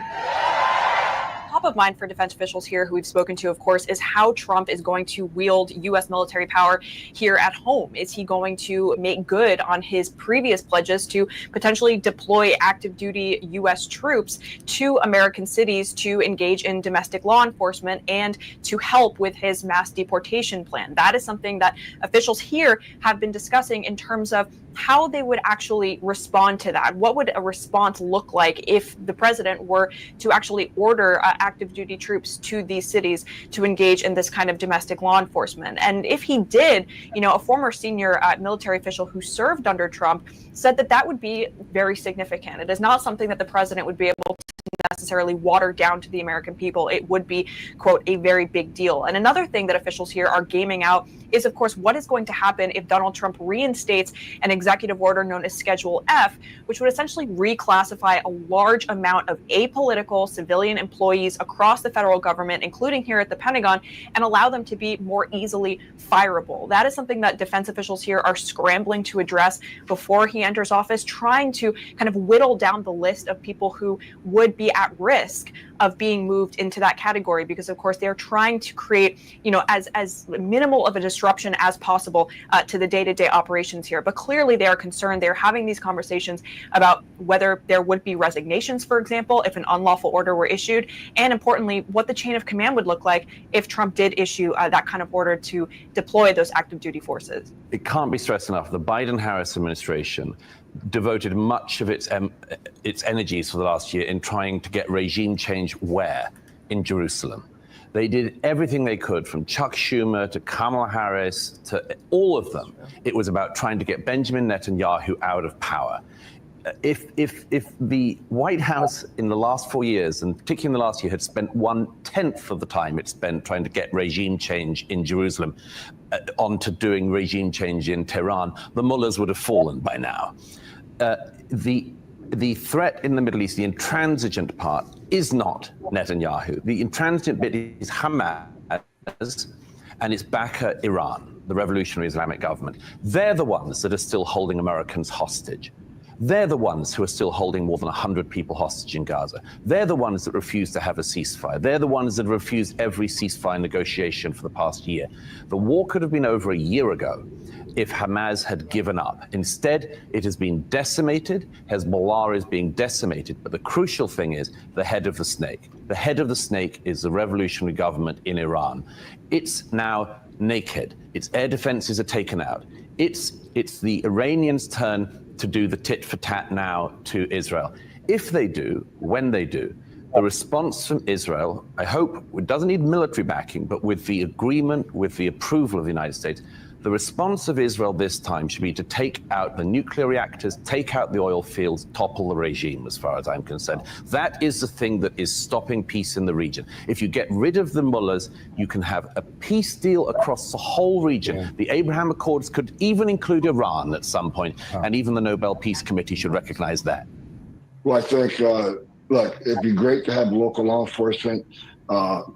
top of mind for defense officials here who we've spoken to, of course, is how Trump is going to wield U.S. military power here at home. Is he going to make good on his previous pledges to potentially deploy active duty U.S. troops to American cities to engage in domestic law enforcement and to help with his mass deportation plan? That is something that officials here have been discussing in terms of how they would actually respond to that. What would a response look like if the president were to actually order active duty troops to these cities to engage in this kind of domestic law enforcement? And if he did, a former senior military official who served under Trump said that that would be very significant. It is not something that the president would be able to necessarily water down to the American people. It would be, quote, a very big deal. And another thing that officials here are gaming out is, of course, what is going to happen if Donald Trump reinstates an executive order known as Schedule F, which would essentially reclassify a large amount of apolitical civilian employees across the federal government, including here at the Pentagon, and allow them to be more easily fireable. That is something that defense officials here are scrambling to address before he enters office, trying to kind of whittle down the list of people who would be at risk of being moved into that category, because of course they're trying to create, as minimal of a disruption as possible to the day-to-day operations here. But clearly they are concerned. They're having these conversations about whether there would be resignations, for example, if an unlawful order were issued, and importantly, what the chain of command would look like if Trump did issue that kind of order to deploy those active duty forces. It can't be stressed enough. The Biden-Harris administration devoted much of its energies for the last year in trying to get regime change where? In Jerusalem. They did everything they could, from Chuck Schumer to Kamala Harris to all of them. It was about trying to get Benjamin Netanyahu out of power. If the White House in the last 4 years, and particularly in the last year, had spent 1/10 of the time it spent trying to get regime change in Jerusalem onto doing regime change in Tehran, the mullahs would have fallen by now. The threat in the Middle East, the intransigent part, is not Netanyahu. The intransigent bit is Hamas and its backer, Iran, the revolutionary Islamic government. They're the ones that are still holding Americans hostage. They're the ones who are still holding more than 100 people hostage in Gaza. They're the ones that refuse to have a ceasefire. They're the ones that have refused every ceasefire negotiation for the past year. The war could have been over a year ago if Hamas had given up. Instead, it has been decimated. Hezbollah is being decimated. But the crucial thing is the head of the snake. The head of the snake is the revolutionary government in Iran. It's now naked. Its air defenses are taken out. It's the Iranians' turn to do the tit for tat now to Israel. If they do, when they do, the response from Israel, I hope, it doesn't need military backing, but with the agreement, with the approval of the United States, the response of Israel this time should be to take out the nuclear reactors, take out the oil fields, topple the regime, as far as I'm concerned. That is the thing that is stopping peace in the region. If you get rid of the mullahs, you can have a peace deal across the whole region. Yeah. The Abraham Accords could even include Iran at some point, and even the Nobel Peace Committee should recognize that. Well, I think, look, it'd be great to have local law enforcement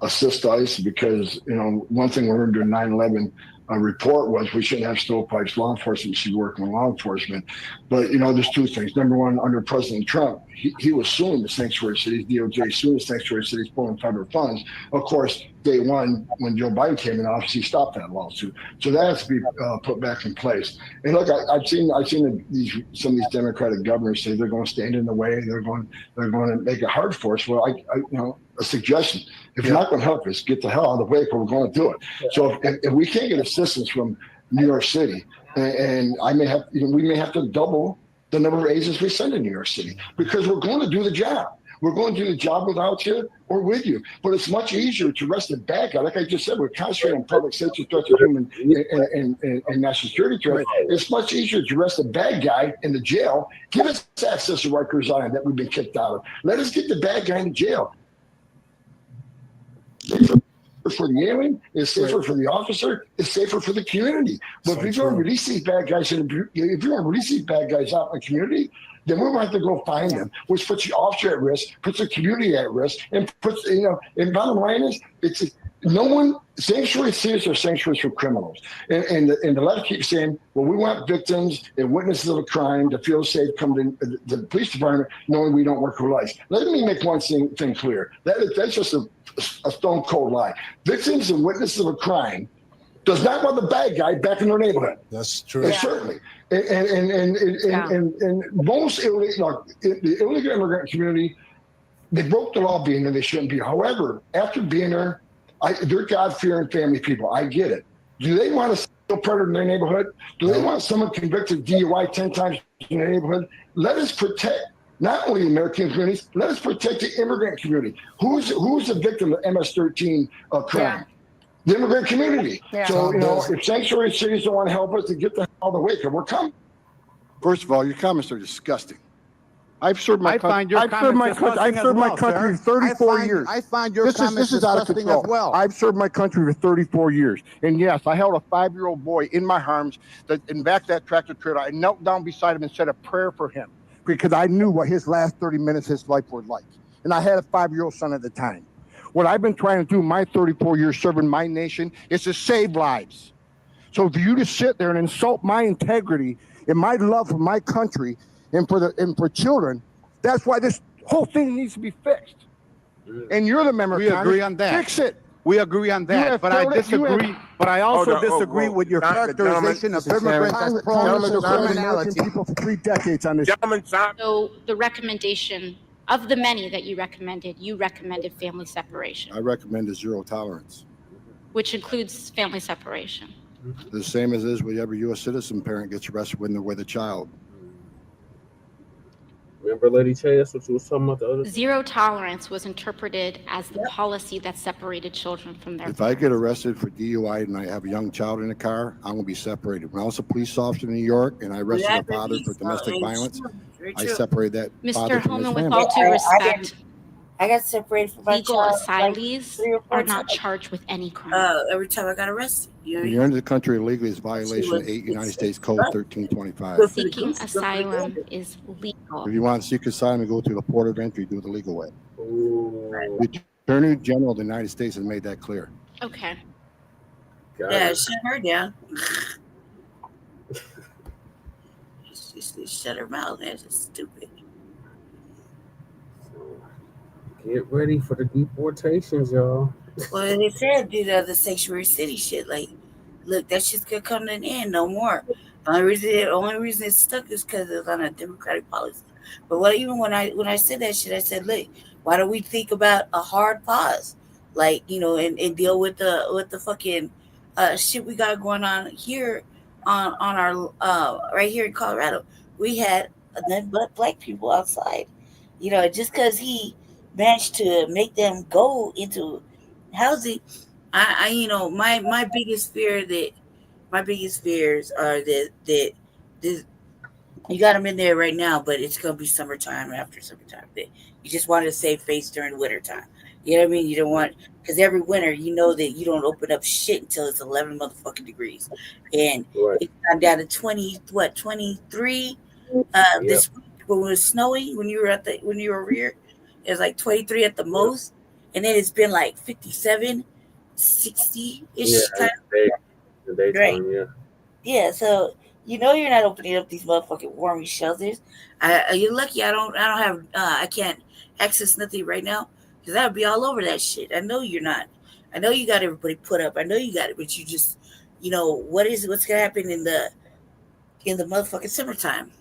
assist ICE, because, one thing we learned during 9/11 report was we shouldn't have stovepipes. Law enforcement should work with law enforcement. But, there's two things. Number one, under President Trump, he was suing the sanctuary cities, DOJ suing the sanctuary cities, pulling federal funds. Of course, day one, when Joe Biden came in office, he stopped that lawsuit. So that has to be put back in place. And look, I've seen some of these Democratic governors say they're going to stand in the way. They're going to make it hard for us. Well, a suggestion. If you're not going to help us, get the hell out of the way, but we're going to do it. So if we can't get assistance from New York City, and we may have to double the number of agents we send to New York City, because we're going to do the job. We're going to do the job without you or with you. But it's much easier to arrest a bad guy. Like I just said, we're concentrating on public safety threats of human and national security threats. It's much easier to arrest a bad guy in the jail. Give us access to Rikers Island that we've been kicked out of. Let us get the bad guy in jail. For the alien, it's safer for the officer, it's safer for the community. But if you want to release these bad guys, out in the community, then we're going to have to go find them, which puts the officer at risk, puts the community at risk, and puts, and bottom line is, no one, sanctuary cities are sanctuaries for criminals. And the left keeps saying, well, we want victims and witnesses of a crime to feel safe coming to the police department knowing we don't work for life. Let me make one thing clear. That's just a stone cold lie. Victims and witnesses of a crime does not want the bad guy back in their neighborhood. That's true. And certainly. And most illegal, the illegal immigrant community, they broke the law being there, they shouldn't be. However, after being there, they're God-fearing family people. I get it. Do they want a serial predator in their neighborhood? Do they want someone convicted of DUI 10 times in their neighborhood? Let us protect not only the American communities, let us protect the immigrant community. Who's the victim of MS-13 crime? Yeah. The immigrant community. Yeah. So, if sanctuary cities don't want to help us to get the hell out of the way, because we're coming. First of all, your comments are disgusting. I've served my country. I've served my country for 34 years. I find your comments this is out of disgusting control. as well. I've served my country for 34 years. And yes, I held a 5-year-old boy in my arms in back of that tractor trailer. I knelt down beside him and said a prayer for him because I knew what his last 30 minutes of his life was like. And I had a 5-year-old son at the time. What I've been trying to do my 34 years serving my nation is to save lives. So for you to sit there and insult my integrity and my love for my country and for children, that's why this whole thing needs to be fixed. And you're the member. We agree on that. Fix it. We agree on that, but I disagree. But I also disagree with your characterization of immigrants as promises of criminality. People for 3 decades on this. So the recommendation of the many that you recommended family separation, I recommend a zero tolerance. which includes family separation. The same as is with every U.S. citizen parent gets arrested when they're with a child. Remember, Lady Che, that's what you was talking about the other day? Zero tolerance was interpreted as the policy that separated children from their If I get arrested for DUI and I have a young child in the car, I'm going to be separated. When I was a police officer in New York and I arrested a father for domestic violence, I separated that father Mr. from his Homan, with family. all due respect, I got separated from my legal child. asylees like 3 or 4 are not times. charged with any crime. Every time I got arrested. When you're into the country illegally, it's violation of 8 United States Code 1325. Seeking asylum is legal. If you want to seek asylum, you go through the port of entry, do it the legal way. The Attorney General of the United States has made that clear. Okay. Yeah, shut her down. Just shut her mouth. That's just stupid. Get ready for the deportations, y'all. Well, they said do the sanctuary city shit. Like, look, that shit's gonna come to an end. No more. The only reason it's stuck is because it's on a Democratic policy. But when I said that shit, I said, look, why don't we think about a hard pause, like, and deal with the fucking shit we got going on here on our right here in Colorado. We had nothing but black people outside. Just because he managed to make them go into housing, my biggest fears are that you got them in there right now, but it's gonna be summertime after summertime. You just want to save face during winter time. You know what I mean? You don't want, because every winter you know that you don't open up shit until it's 11 motherfucking degrees, and it's gone down to 23 this week when it was snowing. When you were over here, it was like 23 at the most, and then it's been like 57, 60-ish kind of daytime, right. Yeah, so you're not opening up these motherfucking warming shelters. You're lucky I can't access nothing right now, because I would be all over that shit. I know you're not. I know you got everybody put up. I know you got it, but you just, what's gonna happen in the motherfucking summertime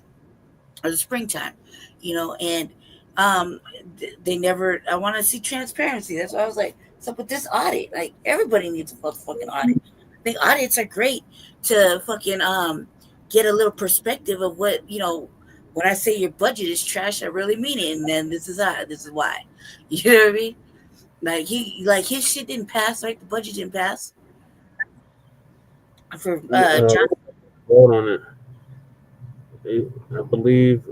or the springtime, and they never. I want to see transparency. That's why I was like, so with this audit, like, everybody needs a motherfucking audit. I think audits are great to fucking get a little perspective of what, when I say your budget is trash, I really mean it. And then this is why. You know what I mean? Like his shit didn't pass, right? The budget didn't pass. For John. Hold on it. I believe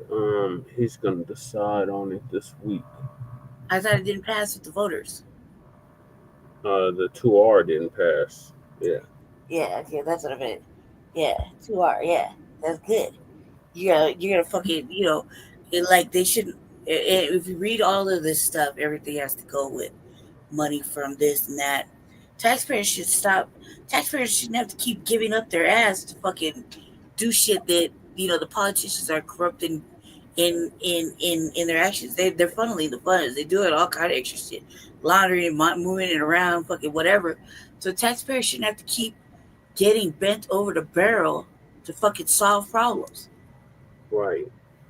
he's gonna decide on it this week. I thought it didn't pass with the voters. The 2R didn't pass. Yeah. Yeah, that's what I meant. Yeah, 2R, yeah. That's good. You're gonna fucking, like, they shouldn't. If you read all of this stuff, everything has to go with money from this and that. Taxpayers should stop. Taxpayers shouldn't have to keep giving up their ass to fucking do shit that the politicians are corrupting in their actions. They're funneling the funds. They do it all kind of extra shit, laundering, moving it around, fucking whatever. So taxpayers shouldn't have to keep getting bent over the barrel to fucking solve problems. Right.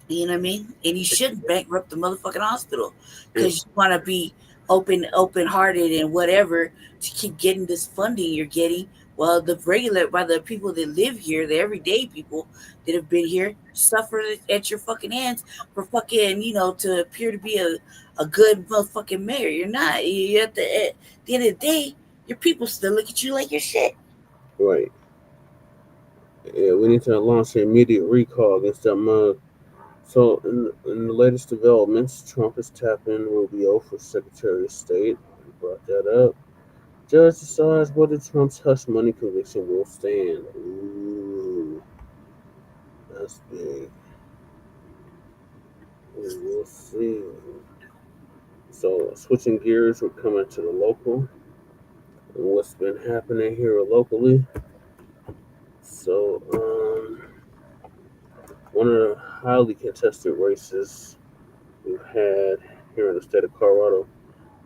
You know what I mean? And you shouldn't bankrupt the motherfucking hospital because you want to be open-hearted and whatever to keep getting this funding you're getting. Well, the people that live here, the everyday people that have been here, suffer at your fucking hands for fucking, to appear to be a good motherfucking mayor. You're not. At the end of the day, your people still look at you like you're shit. Right. Yeah, we need to launch an immediate recall against that mug. So, in the latest developments, Trump is tapping Rubio for Secretary of State. We brought that up. Judge decides whether Trump's hush money conviction will stand. Ooh, that's big. We'll see. So, switching gears, we're coming to the local and what's been happening here locally. So, one of the highly contested races we've had here in the state of Colorado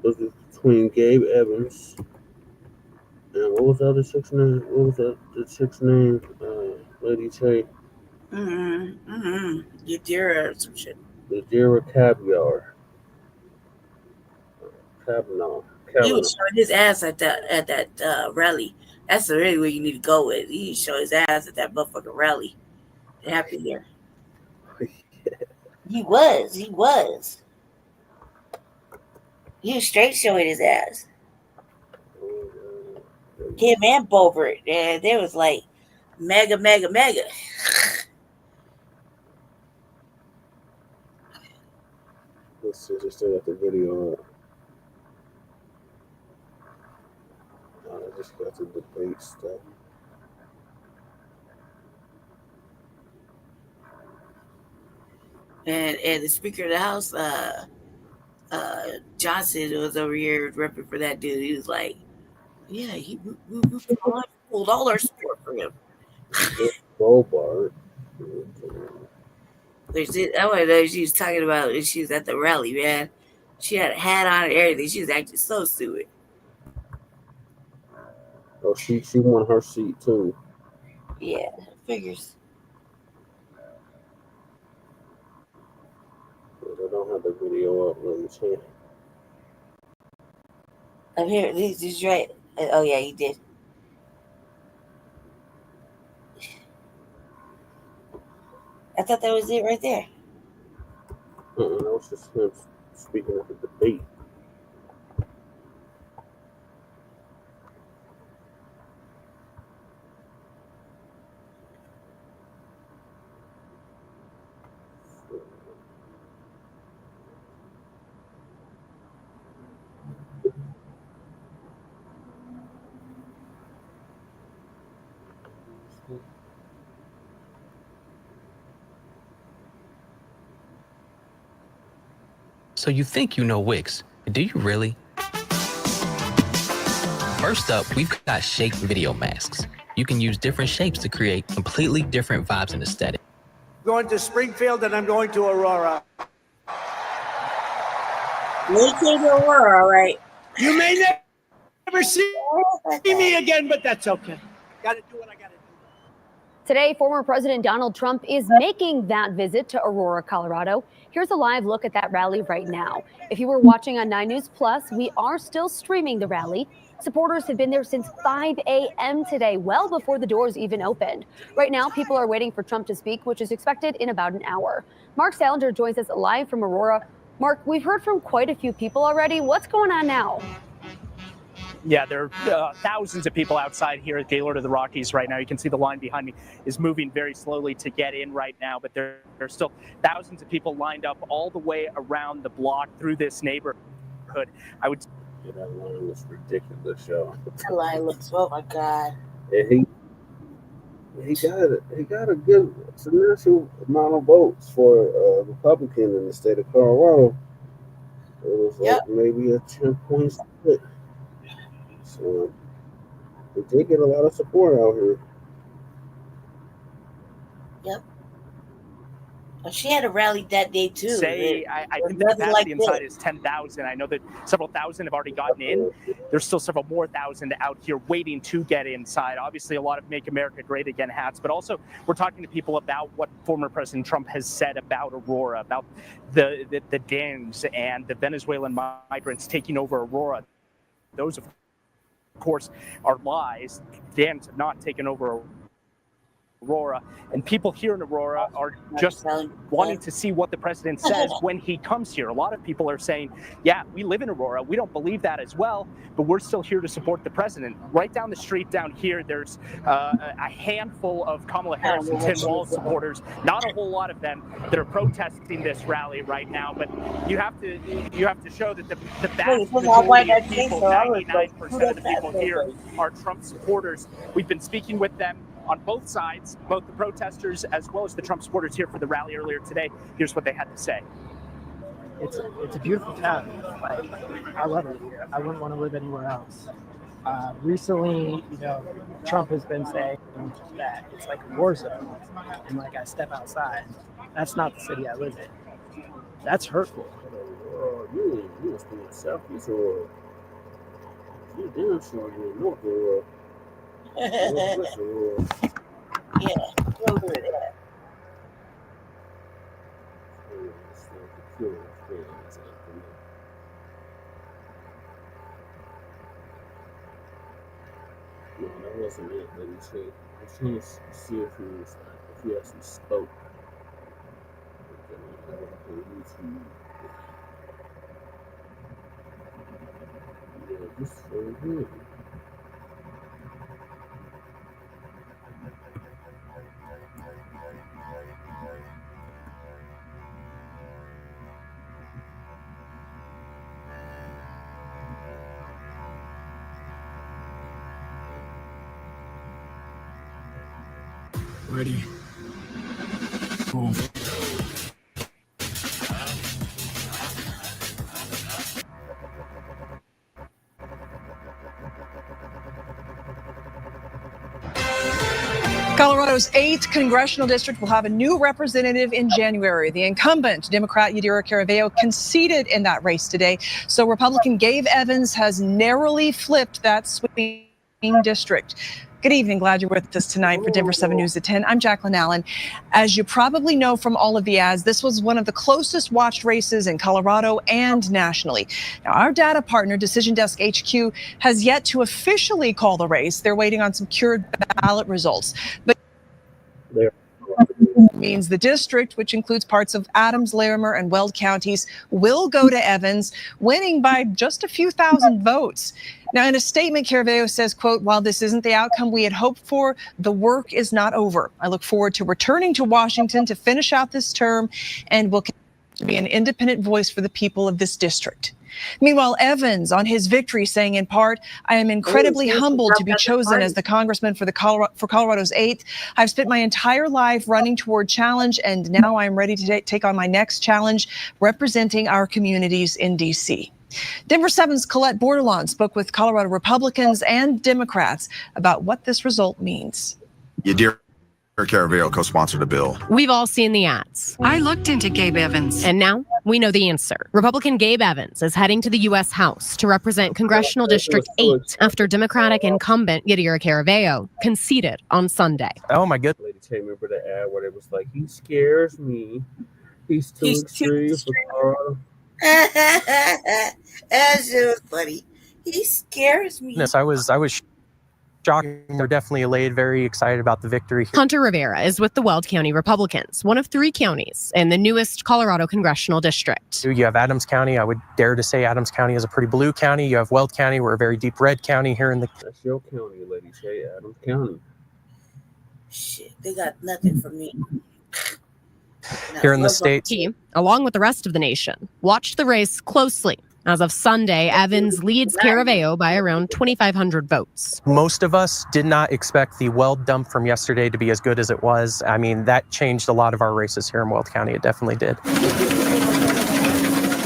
was between Gabe Evans and what was the other chick's name? What was the chick's name? Lady Che. Yadira or some shit. Yadira Kavanaugh. He was showing his ass at that rally. That's really where you need to go with. He need to show his ass at that motherfucking rally. It happened there. He was. He was straight showing his ass. Him and Bobert. And there was like mega. Let's see, just still got the video up. I just got the debate stuff. And the Speaker of the House, Johnson, was over here repping for that dude. He was like, yeah, we pulled all our support for him. Bobart. I want to know she was talking about when she was at the rally, man. She had a hat on and everything. She was acting so stupid. Oh, she won her seat too. Yeah, figures. I don't have the video up. Let me check. I'm here. This is right. Oh yeah, he did. I thought that was it right there. That was just him speaking at the debate. So you think you know Wix, but do you really? First up, we've got shape video masks. You can use different shapes to create completely different vibes and aesthetic. Going to Springfield and I'm going to Aurora. Me to Aurora, all right. You may never see me again, but that's okay. Got to do what I got to do. Today, former President Donald Trump is making that visit to Aurora, Colorado. Here's a live look at that rally right now. If you were watching on 9 News Plus, we are still streaming the rally. Supporters have been there since 5 a.m. today, well before the doors even opened. Right now, people are waiting for Trump to speak, which is expected in about an hour. Mark Salinger joins us live from Aurora. Mark, we've heard from quite a few people already. What's going on now? Yeah, there are thousands of people outside here at Gaylord of the Rockies right now. You can see the line behind me is moving very slowly to get in right now, but there are still thousands of people lined up all the way around the block through this neighborhood. I would. Yeah, that line looks ridiculous, y'all. That line looks. Oh my God. And he got a good substantial amount of votes for a Republican in the state of Colorado. It was like maybe a 10-point split. So We did get a lot of support out here. Yep. Well, she had a rally that day too. I think the capacity inside is 10,000. I know that several thousand have already gotten in. There's still several more thousand out here waiting to get inside. Obviously, a lot of Make America Great Again hats, but also we're talking to people about what former President Trump has said about Aurora, about the dams and the Venezuelan migrants taking over Aurora. Those, of course, are lies. Dams have not taken over Aurora, and people here in Aurora are just wanting to see what the president says when he comes here. A lot of people are saying, yeah, we live in Aurora. We don't believe that as well, but we're still here to support the president. Right down the street down here, there's a handful of Kamala Harris and Tim Walz supporters, not a whole lot of them, that are protesting this rally right now, but you have to show that the vast majority of people, 99% of the people here are Trump supporters. We've been speaking with them on both sides, both the protesters as well as the Trump supporters here for the rally earlier today. Here's what they had to say. It's a beautiful town. Like, I love it here. I wouldn't want to live anywhere else. Recently, Trump has been saying that it's like a war zone, and like I step outside. That's not the city I live in. That's hurtful. You must be in the Southeast or you damn sure you're North or Yeah, go do that. No, that wasn't it, but he said, I was trying to see if he actually spoke. Yeah, this is very good. Ready. Cool. Colorado's 8th congressional district will have a new representative in January. The incumbent Democrat Yadira Caraveo conceded in that race today, so Republican Gabe Evans has narrowly flipped that swing district. Good evening. Glad you're with us tonight for Denver 7 News at 10. I'm Jacqueline Allen. As you probably know from all of the ads, this was one of the closest watched races in Colorado and nationally. Now, our data partner, Decision Desk HQ, has yet to officially call the race. They're waiting on some cured ballot results. But means the district, which includes parts of Adams, Larimer, and Weld counties, will go to Evans, winning by just a few thousand votes. Now, in a statement, Caraveo says, quote, while this isn't the outcome we had hoped for, the work is not over. I look forward to returning to Washington to finish out this term and will continue to be an independent voice for the people of this district. Meanwhile, Evans, on his victory, saying in part, I am incredibly humbled to be chosen as the congressman for Colorado's 8th. I've spent my entire life running toward challenge, and now I'm ready to take on my next challenge, representing our communities in D.C. Denver 7's Colette Bordelon spoke with Colorado Republicans and Democrats about what this result means. Yadira Caraveo co-sponsored a bill. We've all seen the ads. I looked into Gabe Evans. And now we know the answer. Republican Gabe Evans is heading to the U.S. House to represent Congressional District 8 after Democratic incumbent Yadira Caraveo conceded on Sunday. Oh my goodness. Lady Tay, remember the ad where it was like, he scares me. He's too extreme for Colorado. That shit was funny. He scares me. Yes, I was shocked. They're definitely elated, very excited about the victory. Hunter Rivera is with the Weld County Republicans, one of 3 counties in the newest Colorado congressional district. You have Adams County. I would dare to say Adams County is a pretty blue county. You have Weld County. We're a very deep red county here in the... That's your county, lady. Say Adams County. Shit, they got nothing from me. Here in the state. He, along with the rest of the nation, watched the race closely. As of Sunday, Evans leads Caraveo by around 2,500 votes. Most of us did not expect the Weld dump from yesterday to be as good as it was. I mean, that changed a lot of our races here in Weld County. It definitely did.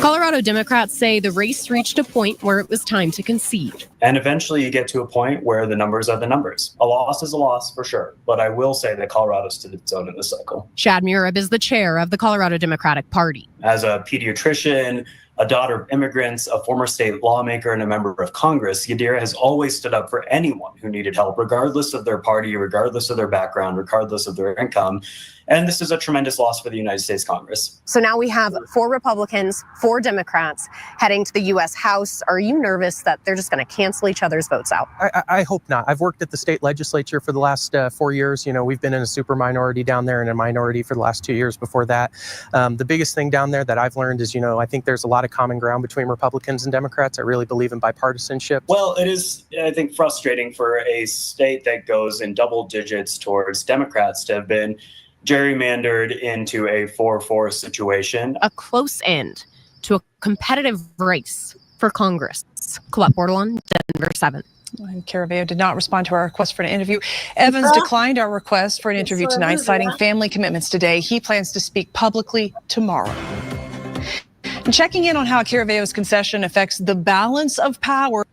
Colorado Democrats say the race reached a point where it was time to concede. And eventually you get to a point where the numbers are the numbers. A loss is a loss for sure. But I will say that Colorado stood its own in this cycle. Chad Murab is the chair of the Colorado Democratic Party. As a pediatrician, a daughter of immigrants, a former state lawmaker, and a member of Congress, Yadira has always stood up for anyone who needed help, regardless of their party, regardless of their background, regardless of their income. And this is a tremendous loss for the United States Congress. So now we have 4 Republicans, 4 Democrats heading to the U.S. House. Are you nervous that they're just going to cancel each other's votes out? I hope not. I've worked at the state legislature for the last 4 years. You know, we've been in a super minority down there and a minority for the last 2 years before that. The biggest thing down there that I've learned is, you know, I think there's a lot of common ground between Republicans and Democrats. I really believe in bipartisanship. Well, it is, I think, frustrating for a state that goes in double digits towards Democrats to have been gerrymandered into a 4-4 situation. A close end to a competitive race for Congress. Colette Bordelon, Denver 7. And Caraveo did not respond to our request for an interview. Evans declined our request for an interview tonight, citing family commitments today. He plans to speak publicly tomorrow. And checking in on how Caraveo's concession affects the balance of power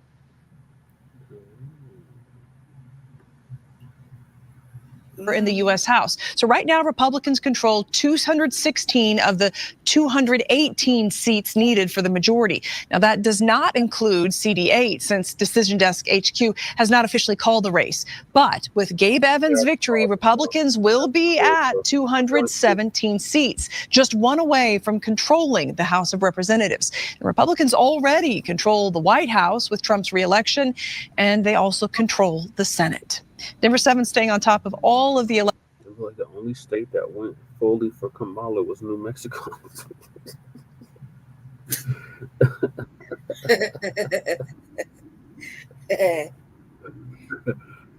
in the U.S. House. So right now, Republicans control 216 of the 218 seats needed for the majority. Now, that does not include CD8, since Decision Desk HQ has not officially called the race. But with Gabe Evans' victory, Republicans will be at 217 seats, just one away from controlling the House of Representatives. And Republicans already control the White House with Trump's reelection, and they also control the Senate. Denver 7 staying on top of all of the elections. Like the only state that went fully for Kamala was New Mexico.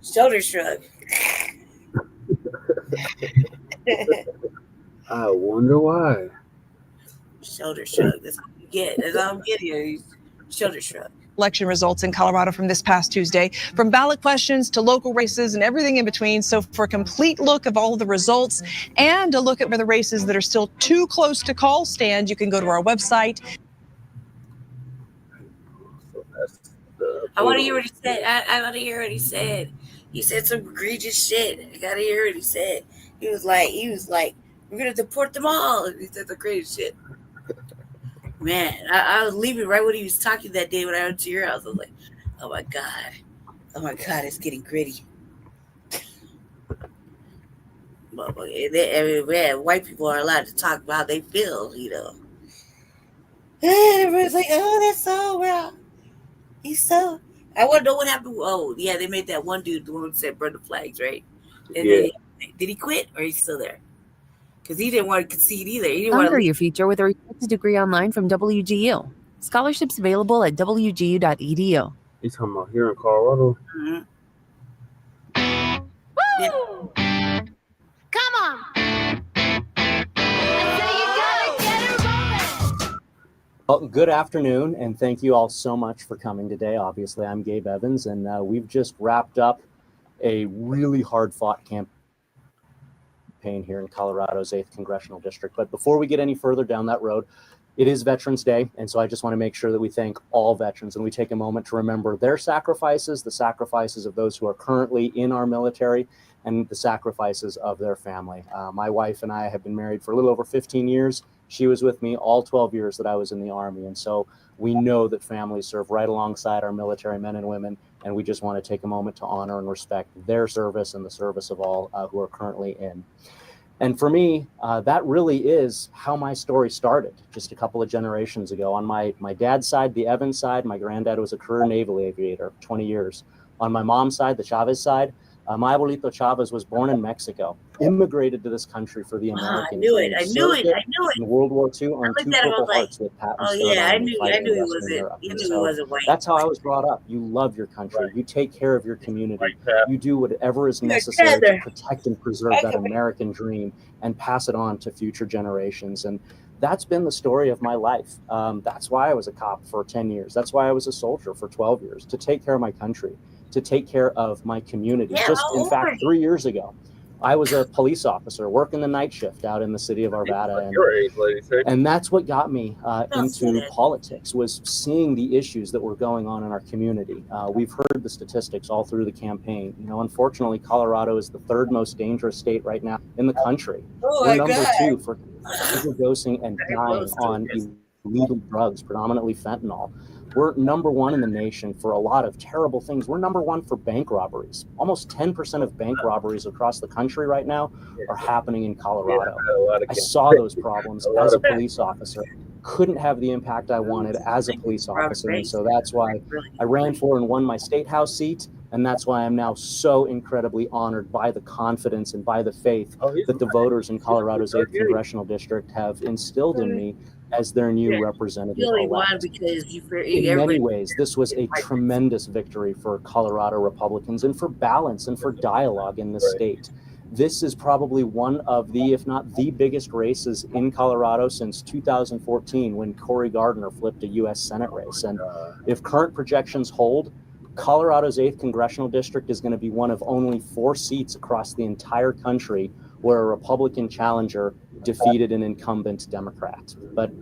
Shoulder shrug. I wonder why. Shoulder shrug. That's all you get. That's all I'm getting here. Shoulder shrug. Election results in Colorado from this past Tuesday, from ballot questions to local races and everything in between. So for a complete look of all the results and a look at where the races that are still too close to call stand, you can go to our website. I want to hear what he said. I want to hear what he said. He said some egregious shit. I got to hear what he said. He was like, we're going to deport them all. He said the greatest shit. Man, I was leaving right when he was talking that day when I went to your house. I was like, oh my God, it's getting gritty. White people are allowed to talk about how they feel, you know. And everyone's like, oh, that's so wrong. He's so. I want to know what happened. Oh, yeah, they made that one dude, the one who said burn the flags, right? And Yeah. Did he quit or he's still there? Because he didn't want to concede either. He didn't Honor want to. your future with a respected degree online from WGU. Scholarships available at wgu.edu. He's talking about here in Colorado. Woo! Come on! Well, good afternoon, and thank you all so much for coming today. Obviously, I'm Gabe Evans, and we've just wrapped up a really hard-fought campaign here in Colorado's 8th Congressional District. But before we get any further down that road, it is Veterans Day, and so I just want to make sure that we thank all veterans and we take a moment to remember their sacrifices, the sacrifices of those who are currently in our military, and the sacrifices of their family. My wife and I have been married for a little over 15 years. She was with me all 12 years that I was in the Army, and so we know that families serve right alongside our military men and women, and we just want to take a moment to honor and respect their service and the service of all who are currently in. And for me, that really is how my story started just a couple of generations ago. On my dad's side, the Evans side, my granddad was a career naval aviator, 20 years. On my mom's side, the Chavez side, my abuelito Chavez was born in Mexico, immigrated to this country for the American dream. I knew it. In World War II on two Purple Hearts with Patton. Oh yeah, I knew he wasn't white. That's how I was brought up. You love your country. You take care of your community. You do whatever is necessary to protect and preserve that American dream and pass it on to future generations. And that's been the story of my life. That's why I was a cop for 10 years. That's why I was a soldier for 12 years, to take care of my country, to take care of my community. In fact, 3 years ago, I was a police officer working the night shift out in the city of Arvada, Your age, lady. and that's what got me into politics, was seeing the issues that were going on in our community. We've heard the statistics all through the campaign. You know, unfortunately, Colorado is the third most dangerous state right now in the country. We're number 2 for overdosing and dying on illegal drugs, predominantly fentanyl. We're number 1 in the nation for a lot of terrible things. We're number 1 for bank robberies. Almost 10% of bank robberies across the country right now are happening in Colorado. I saw those problems as a police officer. Couldn't have the impact I wanted as a police officer. And so that's why I ran for and won my state house seat. And that's why I'm now so incredibly honored by the confidence and by the faith that the voters in Colorado's 8th Congressional District have instilled in me as their new representative elect. In many ways, this was a tremendous victory for Colorado Republicans and for balance and for dialogue in the state. This is probably one of the, if not the biggest races in Colorado since 2014, when Cory Gardner flipped a U.S. Senate race. And if current projections hold, Colorado's 8th Congressional District is going to be one of only 4 seats across the entire country where a Republican challenger defeated an incumbent Democrat. But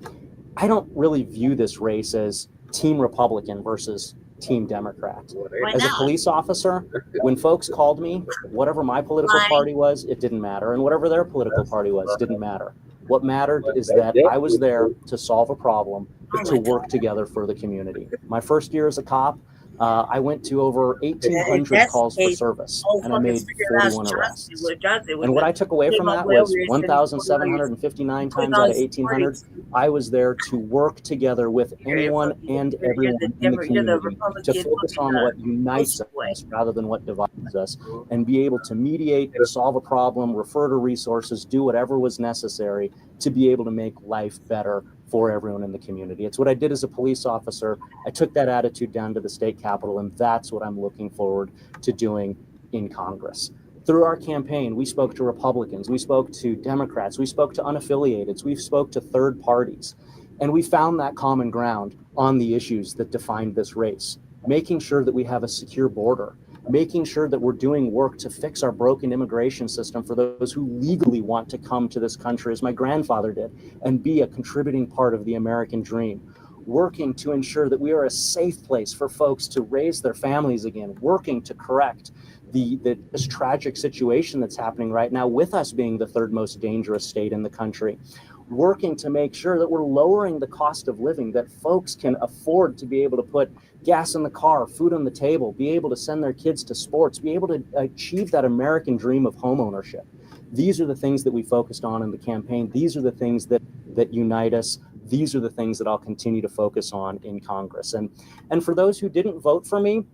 I don't really view this race as Team Republican versus Team Democrat. As a police officer, when folks called me, whatever my political party was, it didn't matter. And whatever their political party was, didn't matter. What mattered is that I was there to solve a problem, to work together for the community. My first year as a cop, I went to over 1,800 calls for service, and I made 41 arrests. And what I took away from that was 1,759 times out of 1,800, I was there to work together with anyone and everyone in the community to focus on what unites us rather than what divides us, and be able to mediate, solve a problem, refer to resources, do whatever was necessary to be able to make life better for everyone in the community. It's what I did as a police officer. I took that attitude down to the state capitol, and that's what I'm looking forward to doing in Congress. Through our campaign, we spoke to Republicans, we spoke to Democrats, we spoke to unaffiliateds, we spoke to third parties, and we found that common ground on the issues that defined this race, making sure that we have a secure border, making sure that we're doing work to fix our broken immigration system for those who legally want to come to this country, as my grandfather did, and be a contributing part of the American dream. Working to ensure that we are a safe place for folks to raise their families again, working to correct this tragic situation that's happening right now with us being the 3rd most dangerous state in the country. Working to make sure that we're lowering the cost of living, that folks can afford to be able to put gas in the car, food on the table, be able to send their kids to sports, be able to achieve that American dream of home ownership. These are the things that we focused on in the campaign. These are the things that unite us. These are the things that I'll continue to focus on in Congress. And for those who didn't vote for me,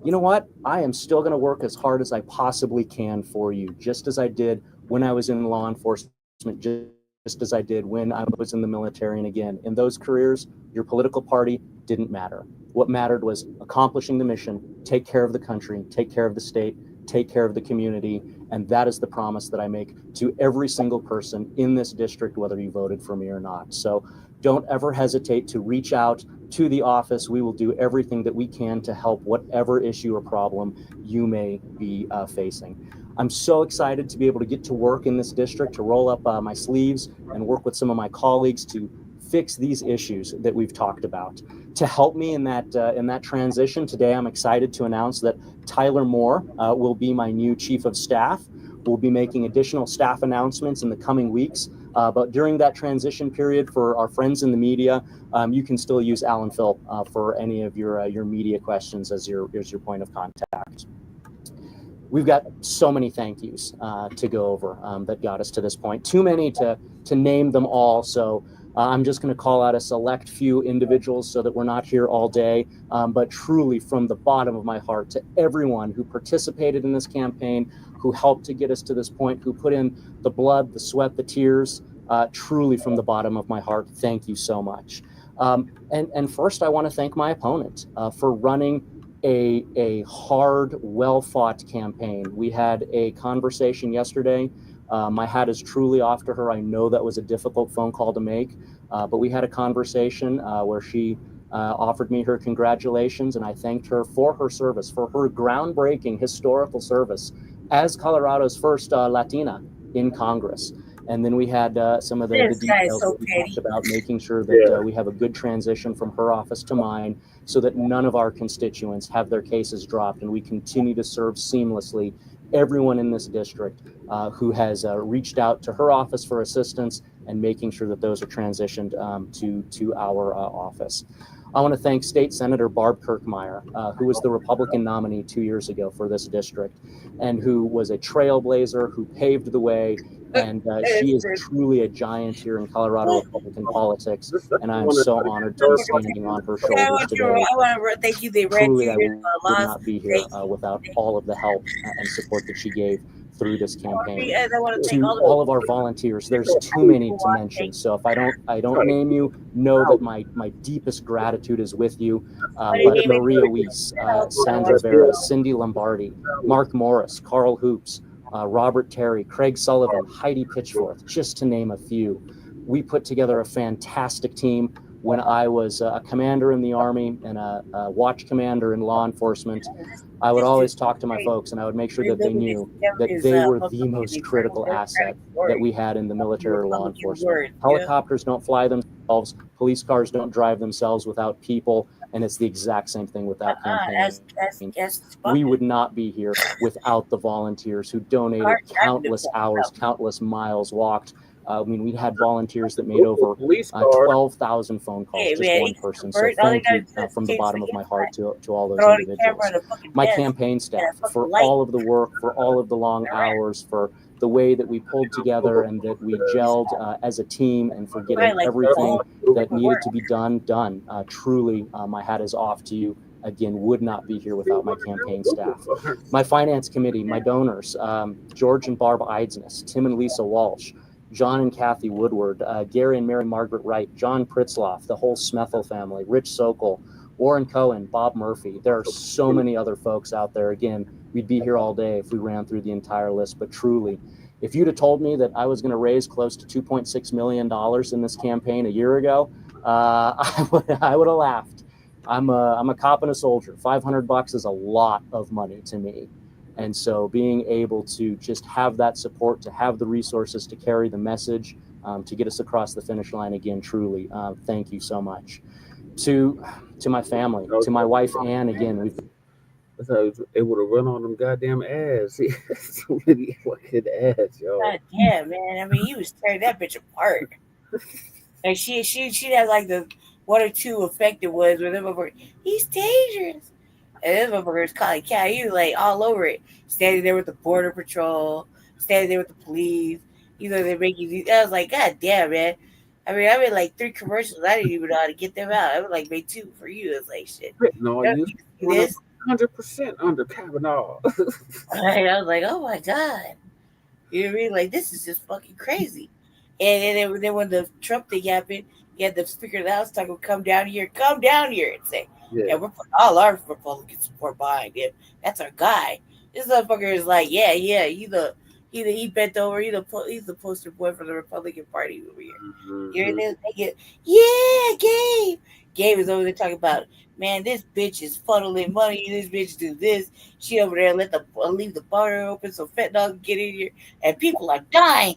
you know what? I am still going to work as hard as I possibly can for you, just as I did when I was in law enforcement, just as I did when I was in the military. And again, in those careers, your political party didn't matter. What mattered was accomplishing the mission, take care of the country, take care of the state, take care of the community. And that is the promise that I make to every single person in this district, whether you voted for me or not. So don't ever hesitate to reach out to the office. We will do everything that we can to help whatever issue or problem you may be facing. I'm so excited to be able to get to work in this district, to roll up my sleeves and work with some of my colleagues to fix these issues that we've talked about. To help me in that transition, today I'm excited to announce that Tyler Moore will be my new chief of staff. We'll be making additional staff announcements in the coming weeks. But during that transition period, for our friends in the media, you can still use Alan Phil for any of your media questions as your point of contact. We've got so many thank yous to go over that got us to this point. Too many to name them all. So I'm just going to call out a select few individuals so that we're not here all day. But truly, from the bottom of my heart, to everyone who participated in this campaign, who helped to get us to this point, who put in the blood, the sweat, the tears, truly from the bottom of my heart, thank you so much. And first, I want to thank my opponent for running a hard, well-fought campaign. We had a conversation yesterday. My hat is truly off to her. I know that was a difficult phone call to make, but we had a conversation where she offered me her congratulations, and I thanked her for her service, for her groundbreaking historical service as Colorado's first Latina in Congress. And then we had some of the This guy is details so that we petty. talked about, making sure that we have a good transition from her office to mine so that none of our constituents have their cases dropped, and we continue to serve seamlessly everyone in this district who has reached out to her office for assistance, and making sure that those are transitioned to our office. I want to thank State Senator Barb Kirkmeyer, who was the Republican nominee 2 years ago for this district, and who was a trailblazer, who paved the way, and she is truly a giant here in Colorado Republican politics, and I am so honored to be standing on her shoulders today. I want to thank you. They read Truly, you I your would loss. not be here without all of the help and support that she gave through this campaign. I want to To thank all of our volunteers, there's too many to mention. So if I don't name you, know that my deepest gratitude is with you. But Maria Weiss, Sandra Vera, Cindy Lombardi, Mark Morris, Carl Hoops, Robert Terry, Craig Sullivan, Heidi Pitchforth, just to name a few. We put together a fantastic team when I was a commander in the Army and a watch commander in law enforcement. I would always talk to my folks, and I would make sure that they knew that they were the most critical asset that we had in the military or law enforcement. Helicopters don't fly themselves. Police cars don't drive themselves without people. And it's the exact same thing with that campaign. We would not be here without the volunteers who donated countless hours, countless miles walked. I mean, we had volunteers that made over 12,000 phone calls, just one person. So thank you from the bottom of my heart to all those individuals. My campaign staff, for all of the work, for all of the long hours, for the way that we pulled together and that we gelled as a team, and for getting everything that needed to be done. Truly, my hat is off to you. Again, would not be here without my campaign staff. My finance committee, my donors, George and Barb Eidsness, Tim and Lisa Walsh, John and Kathy Woodward, Gary and Mary Margaret Wright, John Pritzloff, the whole Smethel family, Rich Sokol, Warren Cohen, Bob Murphy. There are so many other folks out there. Again, we'd be here all day if we ran through the entire list, but truly, if you'd have told me that I was going to raise close to $2.6 million in this campaign a year ago, I would have laughed. I'm a cop and a soldier. $500 is a lot of money to me. And so being able to just have that support, to have the resources to carry the message, to get us across the finish line again, truly, thank you so much. To my family, to my wife, Ann, again, we've That's how I was able to run on them goddamn ads. So many fucking ads, yo. God damn, man. I mean, he was tearing that bitch apart. Like she had like the one or two effective ones where them motherfuckers, he's dangerous. And them motherfuckers calling cat. He was like all over it. Standing there with the border patrol, standing there with the police. You know, they're making these. I was like, God damn, man. I mean, I made like 3 commercials. I didn't even know how to get them out. I would like made 2 for you. It's like shit. No, you this 100% under Kavanaugh. I was like, oh my God. You know what I mean? Like, this is just fucking crazy. And then when the Trump thing happened, he had the Speaker of the House talking, come down here and say, yeah, we're putting all our Republican support behind him. That's our guy. This motherfucker is like, yeah, he bent over, he's the poster boy for the Republican Party over here. Mm-hmm. You know, they get, yeah, Gabe. Gabe is over there talking about, man, this bitch is funneling money. This bitch do this. She over there leave the border open so fentanyl can get in here, and people are dying.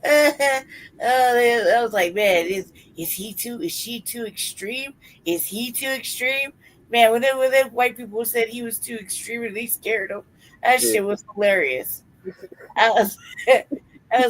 I was like, man, is he too? Is she too extreme? Is he too extreme? Man, when them white people said he was too extreme and they scared him, that shit was hilarious. That was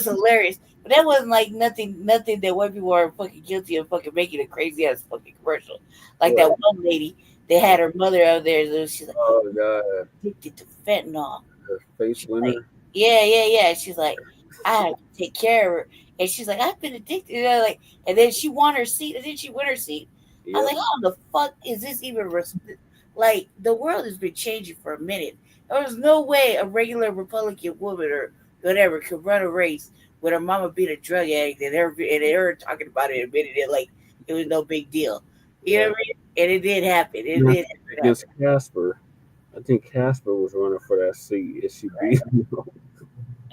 hilarious. But that wasn't like nothing that white people are fucking guilty of fucking making a crazy ass fucking commercial. Like that one lady, they had her mother out there, so she's like, oh God, addicted to fentanyl. Her face winner. Like, yeah. She's like, I have to take care of her. And she's like, I've been addicted. You know, like, and then she won her seat. And then she won her seat. Yeah. I was like, how the fuck is this even? Like, the world has been changing for a minute. There was no way a regular Republican woman or whatever could run a race with her mama being a drug addict and her talking about it, admitting it like it was no big deal. You know what I mean? And it did happen. Against Casper. I think Casper was running for that seat. And she beat him.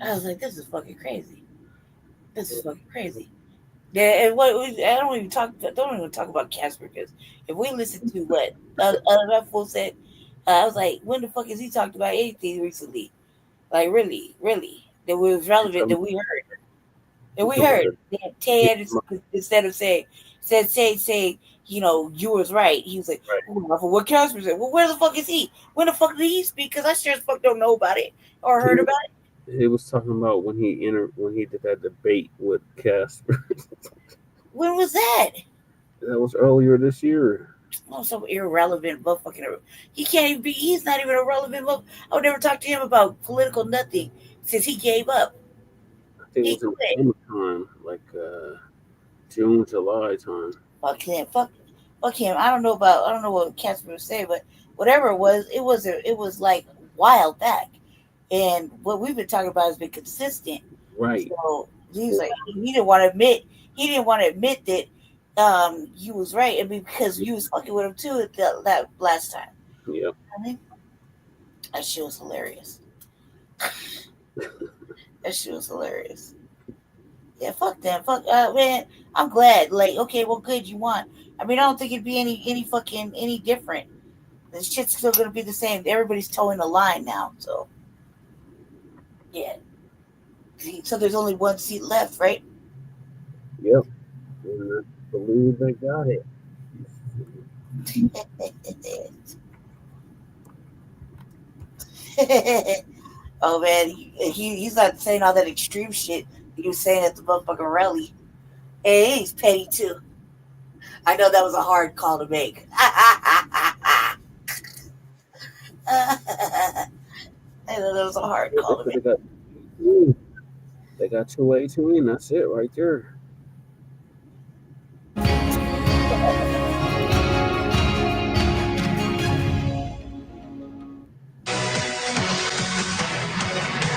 I was like, this is fucking crazy. This is fucking crazy. Yeah, and don't even talk about Casper, because if we listen to what other fool said, I was like, when the fuck has he talked about anything recently? Like, really, that was relevant that we heard. And we heard that Ted, instead of saying, you was right. He was like, what Casper said? Well, where the fuck is he? When the fuck did he speak? Because I sure as fuck don't know about it or heard about it. He was talking about when he did that debate with Casper. When was that? That was earlier this year. Oh, some irrelevant motherfucking. He can't even be. He's not even a relevant. I would never talk to him about political nothing since he gave up. I think it was in summertime, like June, July time. Fuck him. Fuck him. I don't know what Casper was saying, but whatever it was like a while back. And what we've been talking about has been consistent. Right. So he's like, he didn't want to admit that you was right, and because you was fucking with him too that last time. Yeah. I mean, that shit was hilarious. That shit was hilarious. Yeah, fuck them. Fuck man. I'm glad. Like, okay, well, good, you won. I mean, I don't think it'd be any different. The shit's still gonna be the same. Everybody's towing the line now, so yeah. So there's only one seat left, right? Yep. And I believe they got it. Oh man, he's not saying all that extreme shit he was saying at the motherfucking rally. Hey, he's petty too. I know that was a hard call to make. I know that was a hard call to make. They got 218. That's it right there.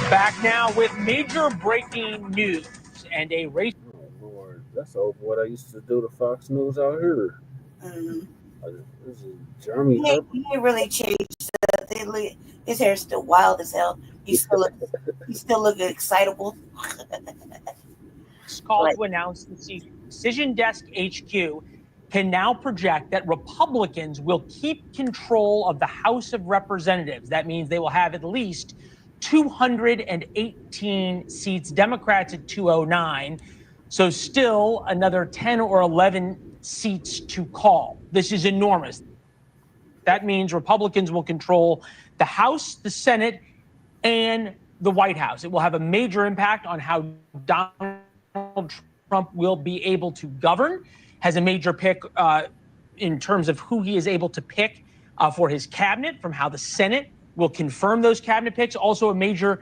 Back now with major breaking news and a race. Oh Lord, that's over what I used to do to Fox News out here. This is Jeremy. He ain't really changed. His hair's still wild as hell. He still look excitable. It's called to announce the Decision Desk HQ can now project that Republicans will keep control of the House of Representatives. That means they will have at least 218 seats, Democrats at 209. So still another 10 or 11 seats to call. This is enormous. That means Republicans will control the House, the Senate, and the White House. It will have a major impact on how Donald Trump will be able to govern, has a major pick in terms of who he is able to pick for his cabinet, from how the Senate will confirm those cabinet picks. Also a major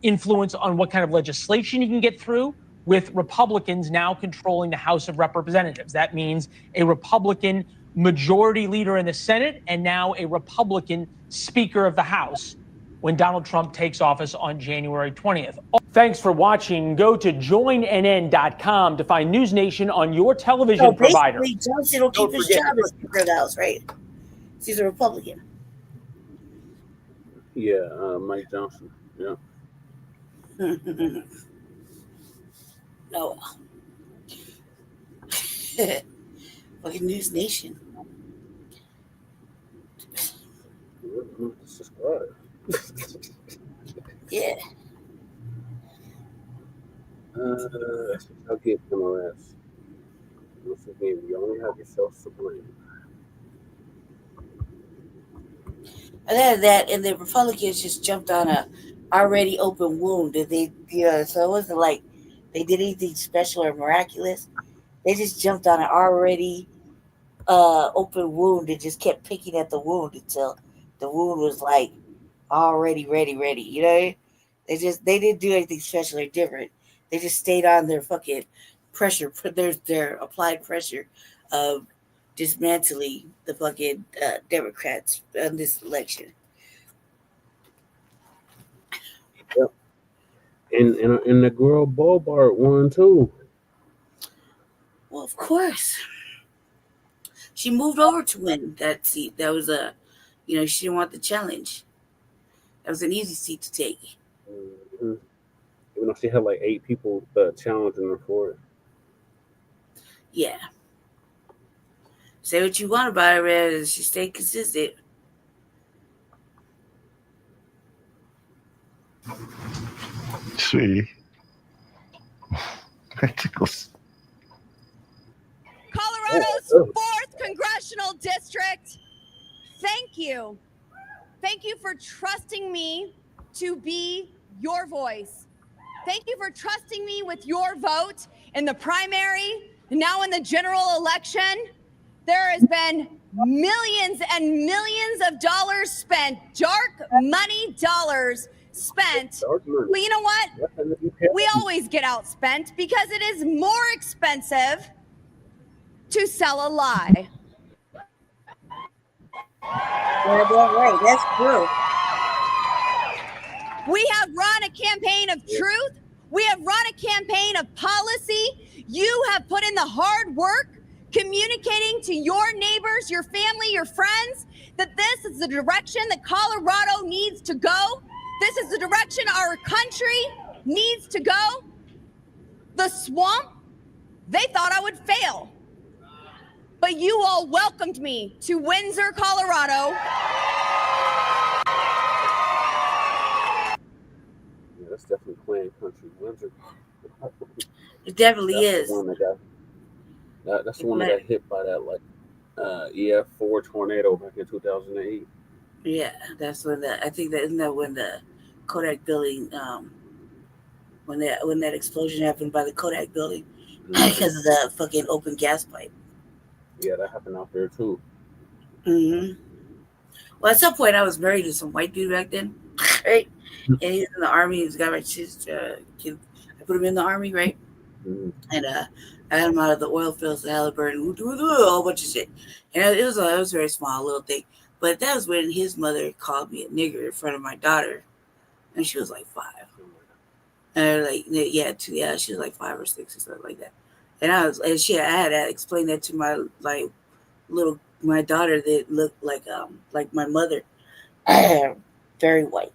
influence on what kind of legislation he can get through, with Republicans now controlling the House of Representatives. That means a Republican majority leader in the Senate and now a Republican Speaker of the House when Donald Trump takes office on January 20th. Thanks for watching. Go to joinnn.com to find News Nation on your television provider. Johnson will keep his job as Speaker of the House, right? He's a Republican. Yeah, Mike Johnson. Yeah. No. Fucking News Nation. Yeah. I'll get MLS. Once again, you only have yourself to blame. Other than that, and the Republicans just jumped on a already open wound. So it wasn't like they did anything special or miraculous. They just jumped on an already open wound and just kept picking at the wound until the wound was like already ready. You know, they didn't do anything special or different. They just stayed on their fucking pressure. Their applied pressure of dismantling the fucking Democrats in this election. Yep. And the girl Bobart won too. Well, of course. She moved over to win that seat. That was she didn't want the challenge. That was an easy seat to take. Mm-hmm. Even though she had like 8 people challenging her for it. Yeah. Say what you want about her, man. She stayed consistent. Sweetie. That tickles. Colorado's 4th congressional district. Thank you. Thank you for trusting me to be your voice. Thank you for trusting me with your vote in the primary and now in the general election. There has been millions and millions of dollars spent, dark money dollars spent. But you know what? We always get outspent because it is more expensive to sell a lie. Yeah, right. That's true. We have run a campaign of truth. We have run a campaign of policy. You have put in the hard work communicating to your neighbors, your family, your friends, that this is the direction that Colorado needs to go. This is the direction our country needs to go. The swamp, they thought I would fail. But you all welcomed me to Windsor, Colorado. Yeah, that's definitely playing country. Windsor. It definitely is. That's the one that got hit by that EF4 tornado back in 2008. Yeah, that's when I think that isn't that when the Kodak building, when that explosion happened by the Kodak building because of the fucking open gas pipe. Yeah, that happened out there too. Mm-hmm. Well, at some point I was married to some white dude back then, right? And he's in the army. He's got my I put him in the army, right? Mm-hmm. And I had him out of the oil fields, the Halliburton, a whole bunch of shit. And it was a very small little thing. But that was when his mother called me a nigger in front of my daughter, and she was like 5. And she was like 5 or 6 or something like that. And I had to explain that to my my daughter that looked like my mother, very white.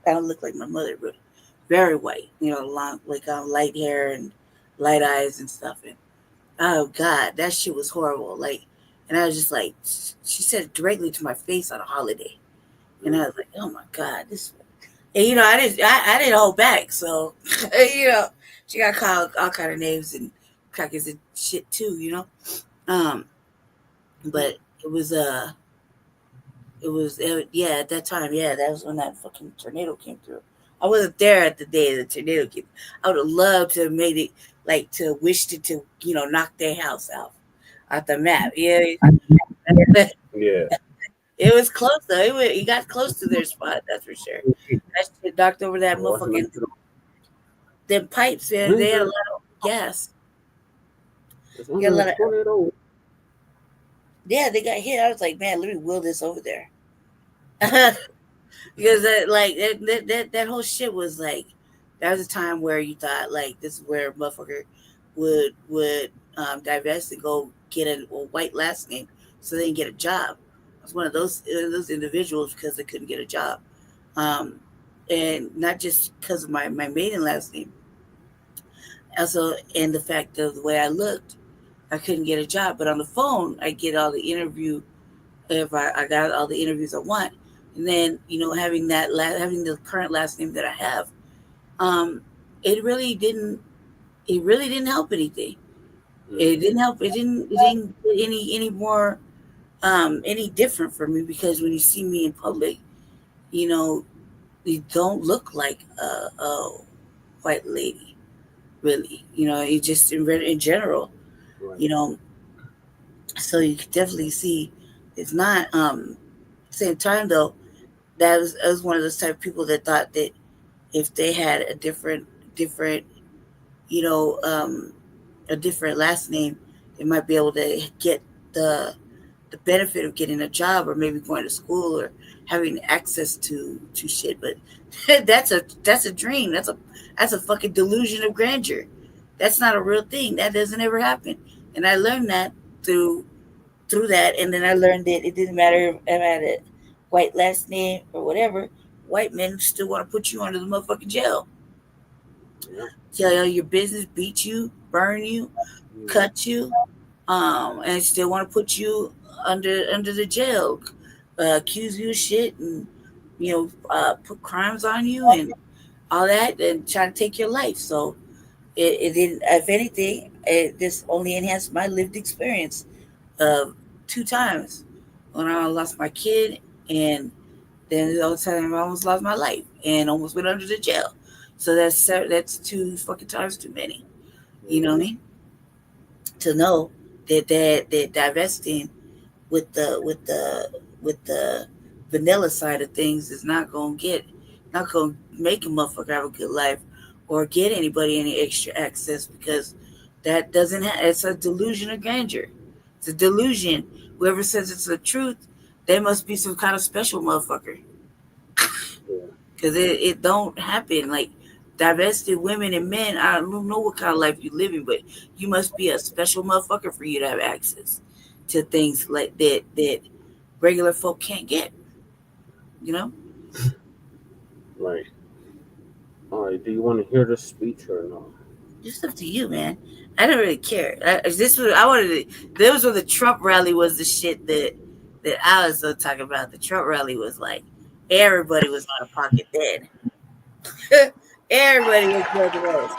I don't look like my mother, but very white. Long light hair and light eyes and stuff. And oh God, that shit was horrible. And I was just like, she said it directly to my face on a holiday, and I was like, oh my God, this. And I didn't hold back, so she got called all kind of names and crackers and shit too, but it was at that time, that was when that fucking tornado came through. I wasn't there at the day the tornado came. I would have loved to have made it to wished it to knock their house out the map. Yeah. It was close though. It got close to their spot, that's for sure. That shit knocked over that motherfucking them pipes, man. They had a lot of gas. Yeah, they got hit. I was like, man, let me wheel this over there. Because that whole shit was like, that was a time where you thought this is where a motherfucker would divest and go get a white last name so they can get a job. I was one of those individuals because they couldn't get a job, and not just because of my maiden last name. Also, and the fact of the way I looked, I couldn't get a job. But on the phone, I get all the interview. If I got all the interviews I want, and then having the current last name that I have, it really didn't help anything. It didn't help. It didn't get any more any different for me, because when you see me in public, you don't look like a white lady, really. It just in general, right. So you can definitely see it's not. Same time though, I was one of those type of people that thought that if they had a different a different last name, they might be able to get the benefit of getting a job, or maybe going to school, or having access to shit. But that's a dream. That's a fucking delusion of grandeur. That's not a real thing. That doesn't ever happen. And I learned that through that. And then I learned that it didn't matter if I had a white last name or whatever. White men still want to put you under the motherfucking jail. Yeah. Tell your business, beat you, burn you, cut you, and still want to put you under the jail, accuse you of shit, and put crimes on you, and all that, and trying to take your life. So it didn't. If anything, this only enhanced my lived experience 2 times when I lost my kid, and then the other time I almost lost my life and almost went under the jail. So that's 2 fucking times too many. You know what I mean? To know that divesting with the vanilla side of things is not gonna make a motherfucker have a good life or get anybody any extra access, because that doesn't it's a delusion of grandeur. It's a delusion. Whoever says it's the truth, they must be some kind of special motherfucker. Because it don't happen. Like, divested women and men, I don't know what kind of life you're living, but you must be a special motherfucker for you to have access to things like that regular folk can't get. You know? Right. All right. Do you want to hear the speech or no? It's up to you, man. I don't really care. This was when the Trump rally was the shit that I was talking about. The Trump rally was like everybody was out of pocket then. Everybody was good to those.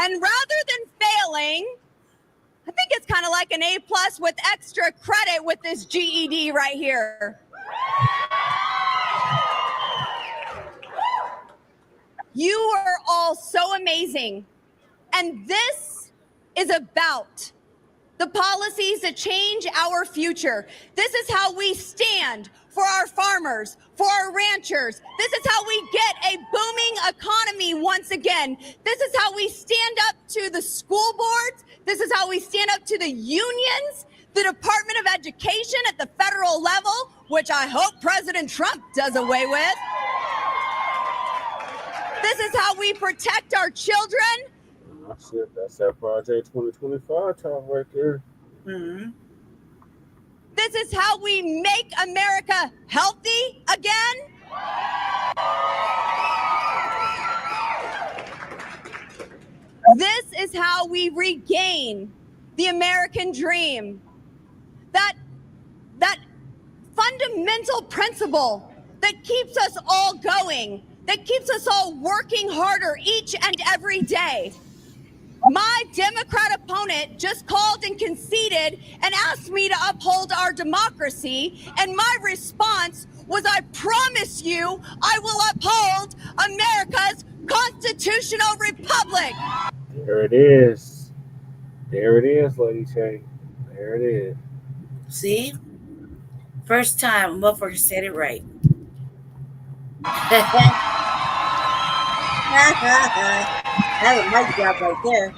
And rather than failing, I think it's kind of like an A+ with extra credit with this GED right here. You are all so amazing. And this is about the policies that change our future. This is how we stand for our farmers, for our ranchers. This is how we get a booming economy once again. This is how we stand up to the school boards. This is how we stand up to the unions, the Department of Education at the federal level, which I hope President Trump does away with. This is how we protect our children. That's that Project 2025 talk right there. Mm-hmm. This is how we make America healthy again. This is how we regain the American dream. That fundamental principle that keeps us all going, that keeps us all working harder each and every day. My Democrat opponent just called and conceded and asked me to uphold our democracy, and my response was, I promise you I will uphold America's constitutional republic. There it is. There it is, Lady Shay. There it is. See? First time a motherfucker said it right. That was my job right there.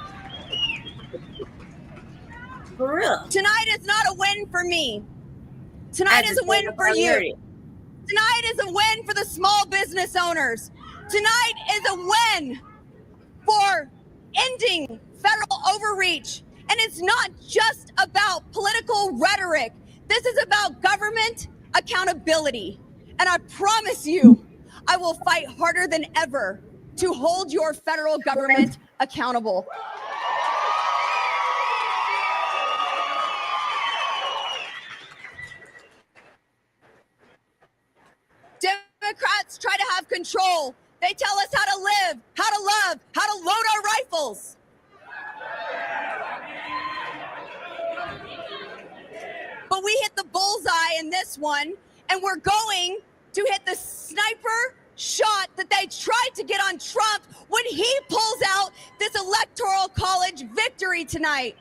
For real. Tonight is not a win for me. Tonight is a win for you. Tonight is a win for the small business owners. Tonight is a win for ending federal overreach. And it's not just about political rhetoric. This is about government accountability. And I promise you, I will fight harder than ever to hold your federal government accountable. Democrats try to have control. They tell us how to live, how to love, how to load our rifles. But we hit the bullseye in this one, and we're going to hit the sniper shot that they tried to get on Trump when he pulls out this electoral college victory tonight.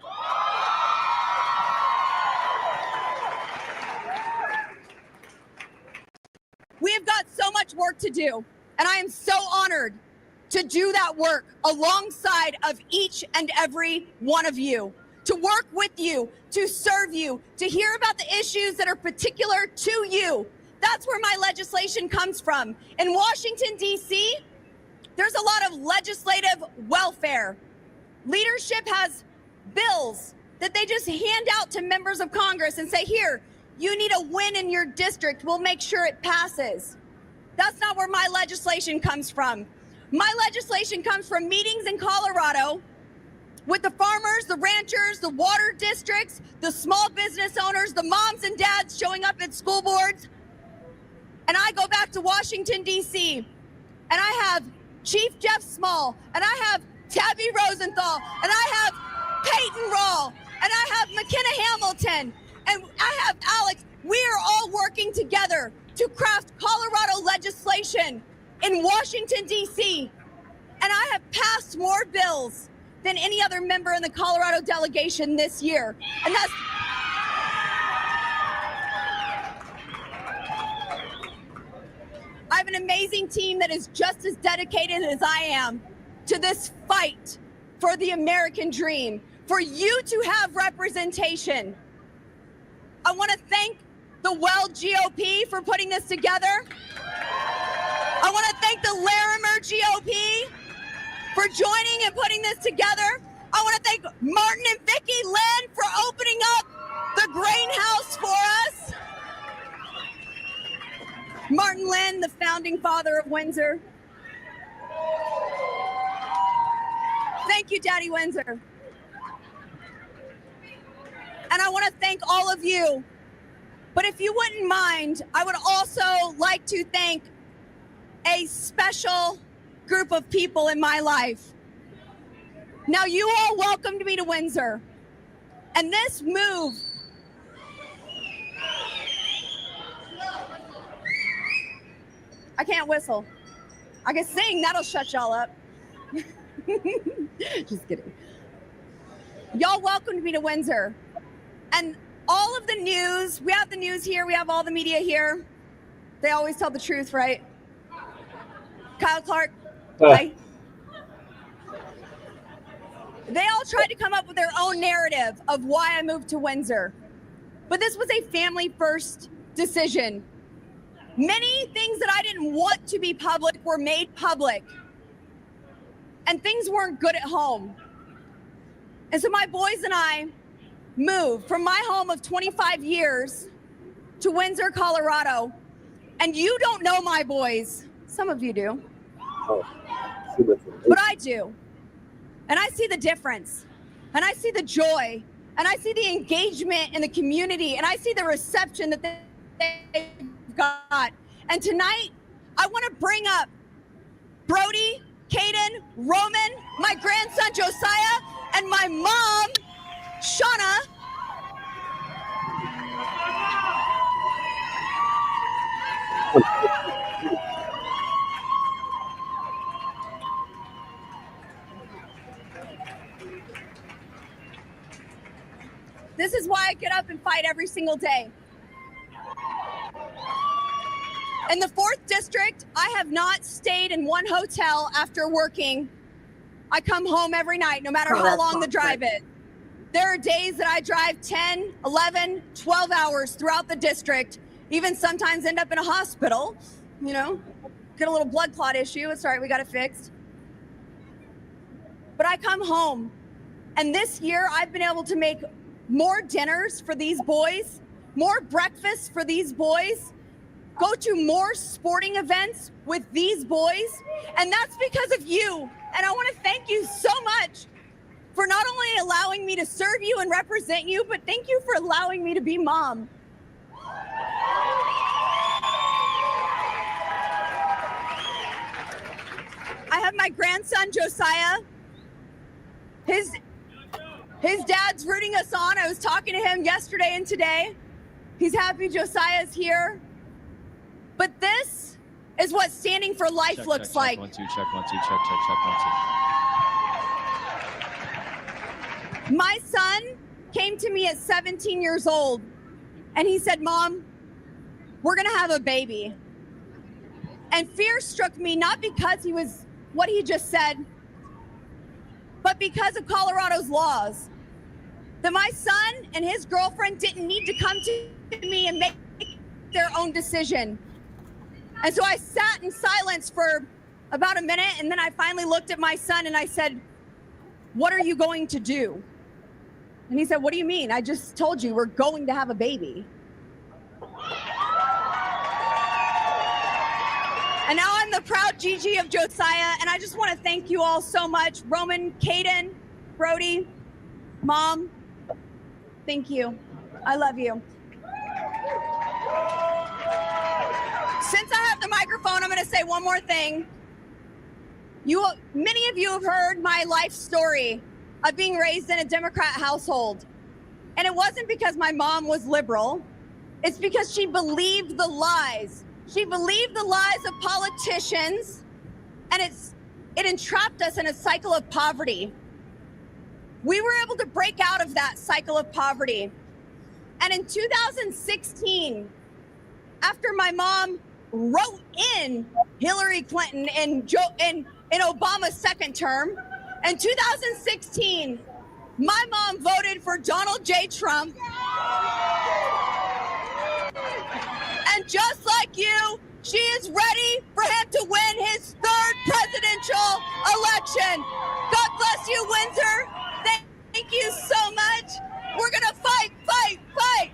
We have got so much work to do, and I am so honored to do that work alongside of each and every one of you, to work with you, to serve you, to hear about the issues that are particular to you. That's where my legislation comes from. In Washington, D.C., there's a lot of legislative welfare. Leadership has bills that they just hand out to members of Congress and say, here, you need a win in your district. We'll make sure it passes. That's not where my legislation comes from. My legislation comes from meetings in Colorado with the farmers, the ranchers, the water districts, the small business owners, the moms and dads showing up at school boards. And I go back to Washington, D.C., and I have Chief Jeff Small, and I have Tabby Rosenthal, and I have Peyton Rawl, and I have McKenna Hamilton, and I have Alex. We are all working together to craft Colorado legislation in Washington, D.C., and I have passed more bills than any other member in the Colorado delegation this year. And that's I have an amazing team that is just as dedicated as I am to this fight for the American dream, for you to have representation. I want to thank the Weld GOP for putting this together. I want to thank the Larimer GOP for joining and putting this together. I want to thank Martin and Vicki Lynn for opening up the grain house for us. Martin Lynn, the founding father of Windsor. Thank you, Daddy Windsor. And I want to thank all of you. But if you wouldn't mind, I would also like to thank a special group of people in my life. Now, you all welcomed me to Windsor. And this move I can't whistle. I can sing, that'll shut y'all up. Just kidding. Y'all welcomed me to Windsor. And all of the news, we have the news here, we have all the media here. They always tell the truth, right? Kyle Clark, hi. They all tried to come up with their own narrative of why I moved to Windsor. But this was a family first decision. Many things that I didn't want to be public were made public. And things weren't good at home. And so my boys and I moved from my home of 25 years to Windsor, Colorado. And you don't know my boys. Some of you do. But I do. And I see the difference. And I see the joy. And I see the engagement in the community. And I see the reception that they've got. And tonight, I want to bring up Brody, Caden, Roman, my grandson Josiah, and my mom, Shauna. This is why I get up and fight every single day. In the 4th District, I have not stayed in one hotel after working. I come home every night, no matter how long the drive is. There are days that I drive 10, 11, 12 hours throughout the district, even sometimes end up in a hospital, you know, get a little blood clot issue. It's all right, we got it fixed. But I come home, and this year I've been able to make more dinners for these boys, more breakfasts for these boys, go to more sporting events with these boys, and that's because of you. And I want to thank you so much for not only allowing me to serve you and represent you, but thank you for allowing me to be mom. I have my grandson, Josiah. His dad's rooting us on. I was talking to him yesterday and today. He's happy Josiah's here. But this is what standing for life looks like. 1 2 check 1 2 check 1 2. My son came to me at 17 years old and he said, "Mom, we're gonna have a baby." And fear struck me, not because he was what he just said, but because of Colorado's laws. That my son and his girlfriend didn't need to come to me and make their own decision. And so I sat in silence for about a minute, and then I finally looked at my son and I said, "What are you going to do?" And he said, "What do you mean? I just told you we're going to have a baby." And now I'm the proud Gigi of Josiah, and I just want to thank you all so much. Roman, Caden, Brody, Mom, thank you. I love you. Since I have the microphone, I'm going to say one more thing. Many of you have heard my life story of being raised in a Democrat household. And it wasn't because my mom was liberal. It's because she believed the lies. She believed the lies of politicians, and it entrapped us in a cycle of poverty. We were able to break out of that cycle of poverty. And in 2016, after my mom wrote in Hillary Clinton in Obama's second term, in 2016, my mom voted for Donald J. Trump. And just like you, she is ready for him to win his third presidential election. God bless you, Windsor. Thank you so much. We're going to fight, fight, fight.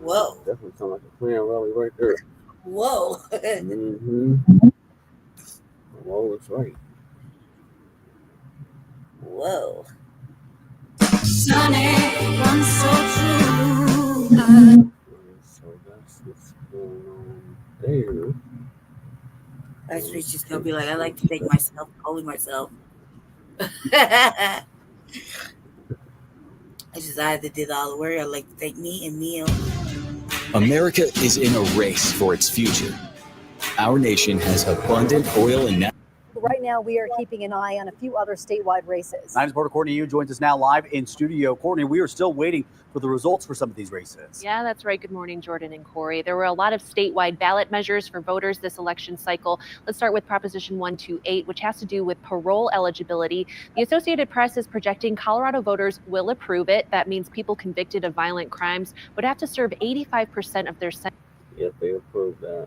Whoa. Definitely sound like a plan rally right there. Whoa. Mm-hmm. Whoa, that's right. Whoa. Sunny, I'm so true. So that's what's going on there. I think she's gonna be like, I like to thank myself, only myself. I decided that did all the work. I like to thank me and me. America is in a race for its future. Our nation has abundant oil and natural. Right now, we are keeping an eye on a few other statewide races. 9 News reporter Courtney Yoon joins us now live in studio. Courtney, we are still waiting for the results for some of these races. Yeah, that's right. Good morning, Jordan and Corey. There were a lot of statewide ballot measures for voters this election cycle. Let's start with Proposition 128, which has to do with parole eligibility. The Associated Press is projecting Colorado voters will approve it. That means people convicted of violent crimes would have to serve 85% of their sentence. If they approve that.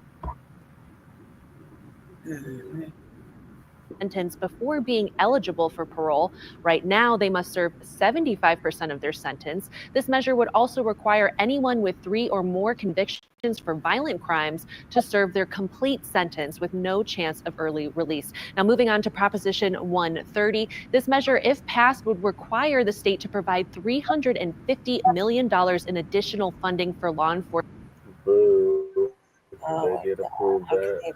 Before being eligible for parole. Right now, they must serve 75% of their sentence. This measure would also require anyone with 3 or more convictions for violent crimes to serve their complete sentence with no chance of early release. Now, moving on to Proposition 130, this measure, if passed, would require the state to provide $350 million in additional funding for law enforcement. Oh, they did approve that.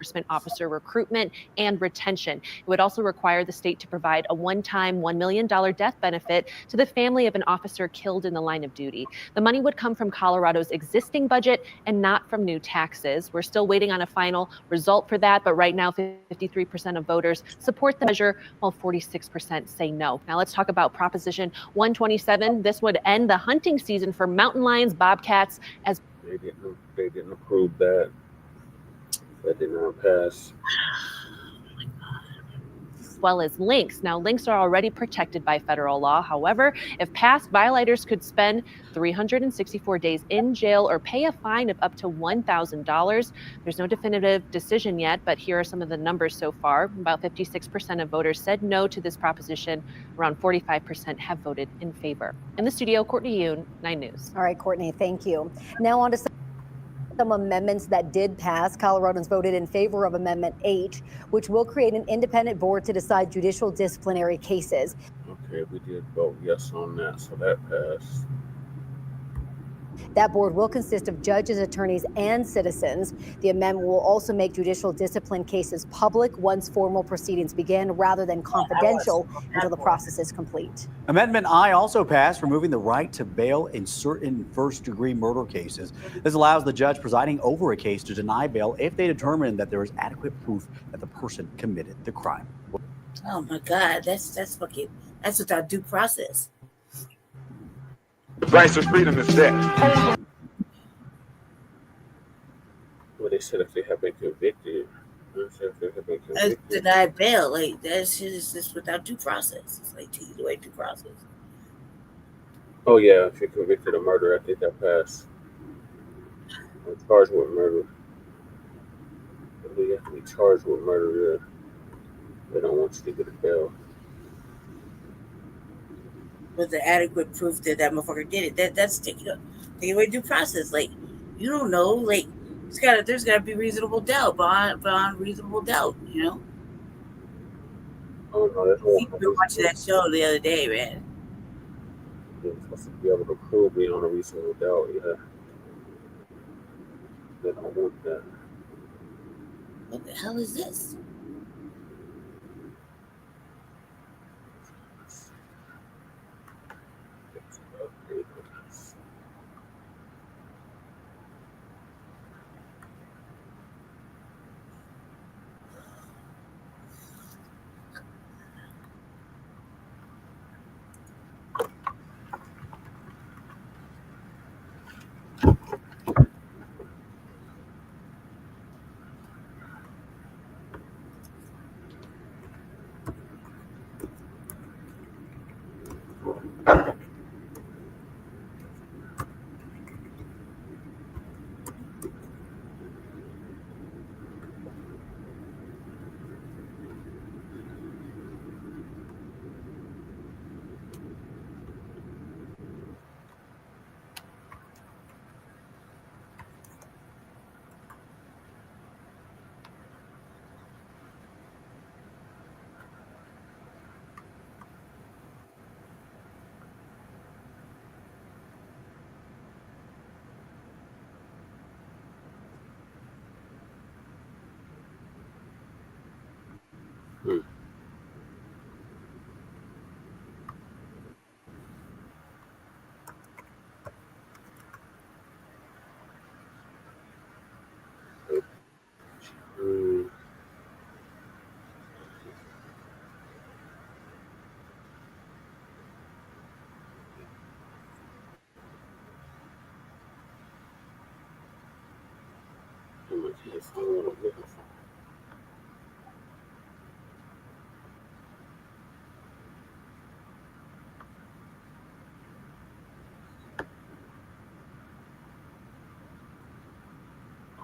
Enforcement officer recruitment and retention. It would also require the state to provide a one-time $1 million death benefit to the family of an officer killed in the line of duty. The money would come from Colorado's existing budget and not from new taxes. We're still waiting on a final result for that, but right now 53% of voters support the measure while 46% say no. Now let's talk about Proposition 127. This would end the hunting season for mountain lions, bobcats, as They didn't approve that. That did not pass. as well as lynx. Now, lynx are already protected by federal law. However, if passed, violators could spend 364 days in jail or pay a fine of up to $1,000. There's no definitive decision yet, but here are some of the numbers so far. About 56% of voters said no to this proposition. Around 45% have voted in favor. In the studio, Courtney Yoon, 9 News. All right, Courtney, thank you. Now on to some amendments that did pass. Coloradans voted in favor of Amendment H, which will create an independent board to decide judicial disciplinary cases. Okay, we did vote yes on that, so that passed. That board will consist of judges, attorneys, and citizens. The amendment will also make judicial discipline cases public once formal proceedings begin, rather than confidential until the process is complete. Amendment I also passed, removing the right to bail in certain first-degree murder cases. This allows the judge presiding over a case to deny bail if they determine that there is adequate proof that the person committed the crime. Oh my God, that's without due process. The price of freedom is death. Well, they said if they have been convicted. That's denied bail. Like, that shit is just without due process. It's like taking away due process. Oh yeah, if you're convicted of murder, I think that passed. I'm charged with murder. You have to be charged with murder. They don't want you to get a bail. With the adequate proof that that motherfucker did it, that's taking away due process. Like, you don't know. Like, there's gotta be reasonable doubt beyond reasonable doubt. You know. Oh no, that's one. You've been watching that show the other day, man. You're supposed to be able to prove beyond a reasonable doubt. Yeah. They don't want that. What the hell is this?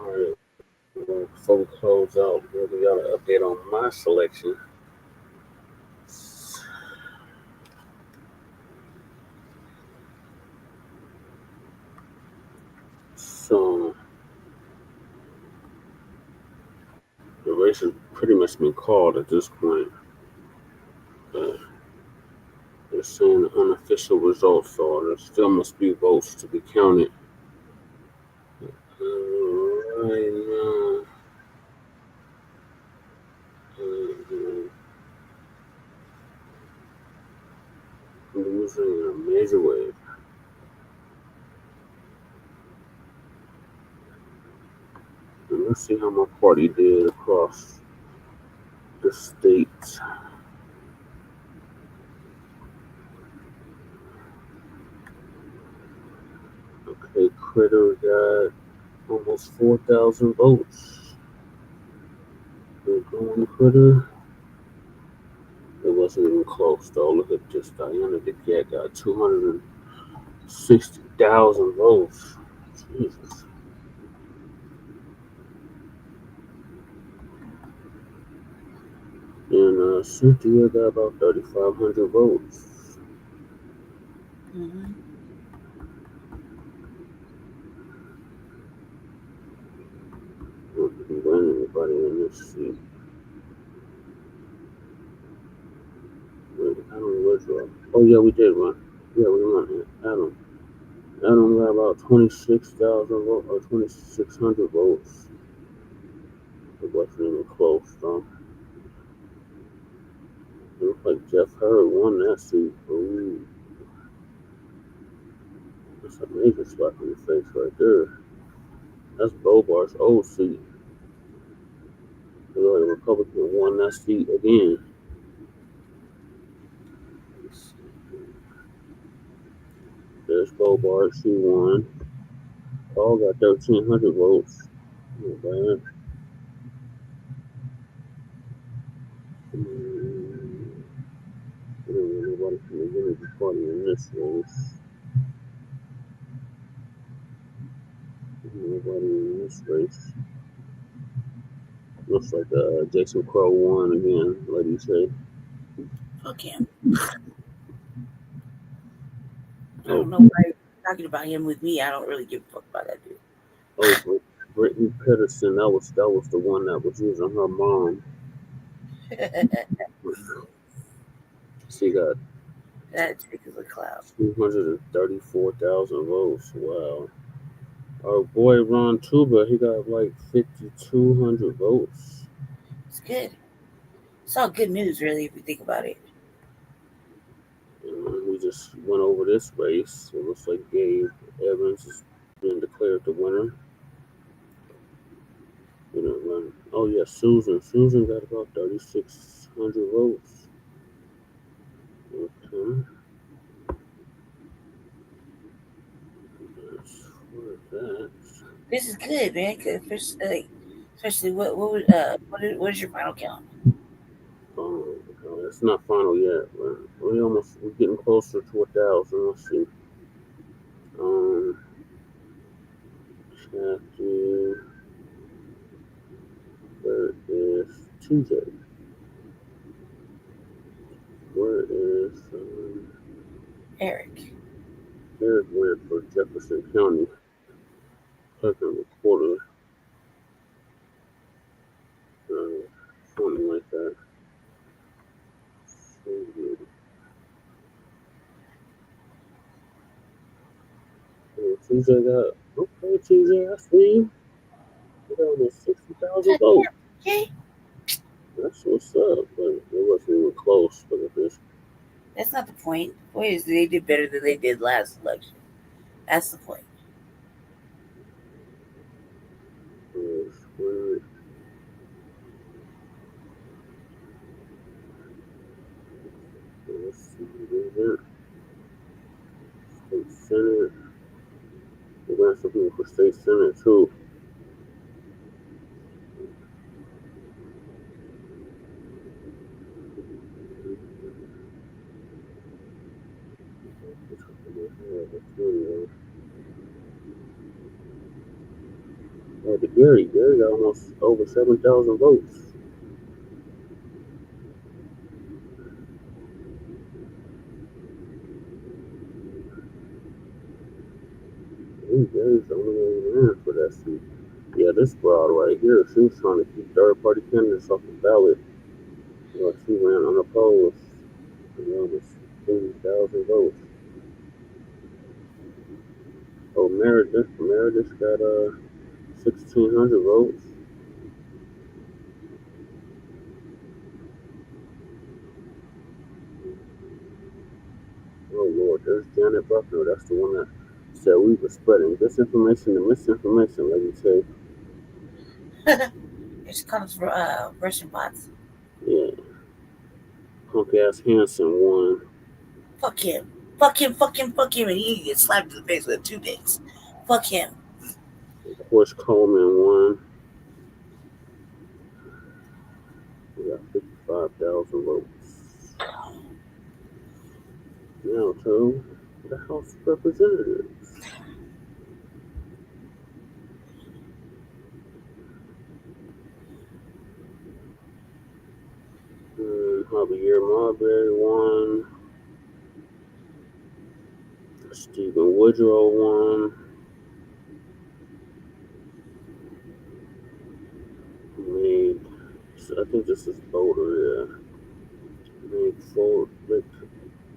Alright, before we close out, we got an update on my selection. So the race has pretty much been called at this point. They're saying the unofficial results are there still must be votes to be counted. Right now, losing in a major way. And let's see how my party did across the state. Okay, Critter got almost 4,000 votes. We're going Critter. It wasn't even close though. Look at this. Diana DeGette got 260,000 votes. Jesus. And Cynthia got about 3,500 votes. Mm-hmm. Didn't win anybody in this seat. Wait, Adam was wrong. Oh yeah, we did run. Yeah, we won. Adam got about 26,000 votes or 2,600 votes. It wasn't even close though. It looked like Jeff Hurd won that seat. Ooh. That's a major slap in the face right there. That's Bobart's old seat. The Republican won that seat again. There's Bobart, she won. Paul got 1,300 votes. Not bad. We don't want nobody from the Unity Party in this race. Nobody in this race. Looks like Jason Crow won again, like you say. Fuck him. I don't know why you're talking about him with me. I don't really give a fuck about that dude. Oh, Brittany Peterson, that was the one that was using her mom. She got that chick is a cloud. 234,000 votes. Wow. Our boy Ron Tuba, he got like 5,200 votes. It's good. It's all good news, really, if you think about it. We just went over this race. It looks like Gabe Evans has been declared the winner. Oh yeah, Susan. Susan got about 3,600 votes. Okay. That's for that. This is good, man. Especially what is your final count? It's not final yet, but we're getting closer to 1,000. Let's see. Chapter. Where is TJ? Where is Eric? Eric went for Jefferson County. Clerk reporter. Something like that. TJ got, okay, TJ, I see you. You got almost 60,000 votes. Okay. That's what's up, but it wasn't even close. Look at this. That's not the point. The point is they did better than they did last election. That's the point. Let's see here. State Senate. We got some people for State Senate too. The Gary got almost over 7,000 votes. Gary's the only man for that seat. Yeah, this broad right here, she was trying to keep third-party candidates off the ballot. She ran unopposed. Almost 80,000 votes. Oh, Meredith got 1,600 votes. Oh Lord, there's Janet Buckner. That's the one that said we were spreading disinformation and misinformation, like you say. It comes from Russian bots. Yeah. Punk ass Hanson won. Fuck him. Fuck him, and he gets slapped in the face with 2 dicks. Fuck him. Of course, Coleman won. We got 55,000 votes. Now to the House of Representatives. Javier Marbury won. Stephen Woodrow won. I think this is Boulder, yeah.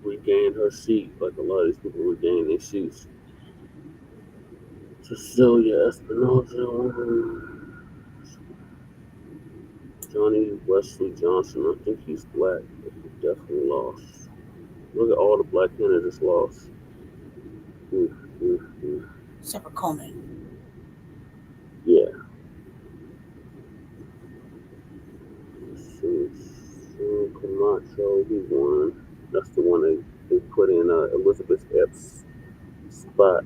Regained her seat, like a lot of these people regained their seats. Cecilia Espinosa, Johnny Wesley Johnson, I think he's black, but he definitely lost. Look at all the black candidates lost. Except for Coleman. Yeah. Camacho, he won. That's the one they put in Elizabeth Epps' spot.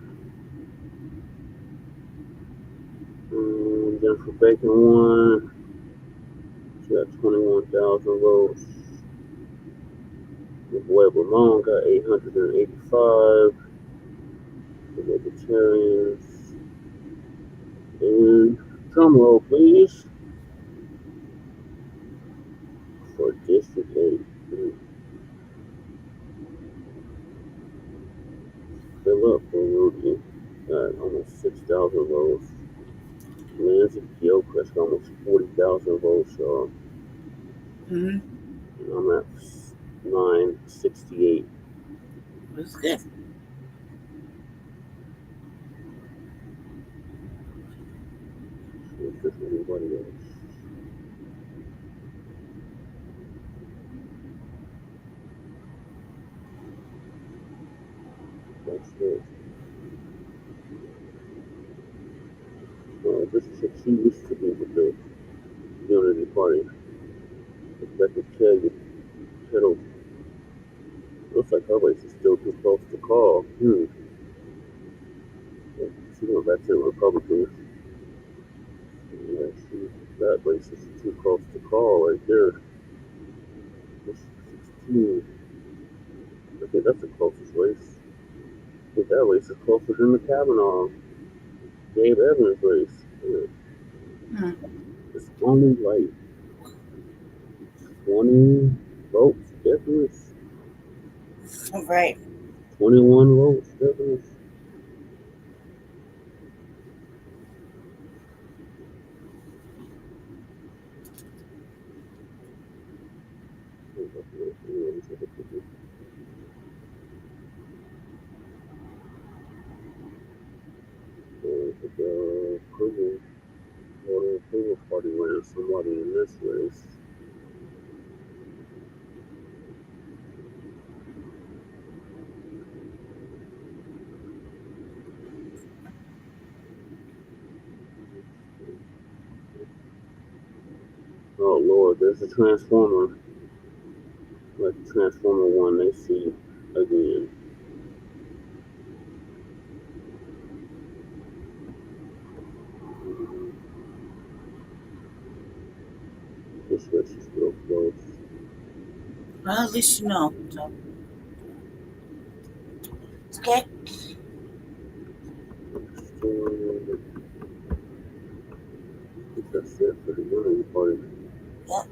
Jennifer Bacon won. She got 21,000 votes. The boy Ramon got 885. The Libertarians. And drum roll, please. For District 8. Fill up for Rudy. Got almost 6,000 votes. Nancy Gilchrist got almost 40,000 votes, y'all. And I'm at 968. That's good. just anybody else. That's it. This chick, she used to be with the Unity Party. Rebecca Kettle. Looks like her race is still too close to call. She went back to the Republicans. Yeah, that race is too close to call right there. 16. I think that's the closest race. I think that race is closer than the Kavanaugh, Gabe Evans race. Yeah. It's only like 20 votes difference. Right. 21 votes difference. The approval party ran somebody in this race. Oh Lord, there's a transformer. Like the Transformer one they see again. This race is real close. Well, at least you know. So. It's okay. I think that's it for the Unity Party. Yep.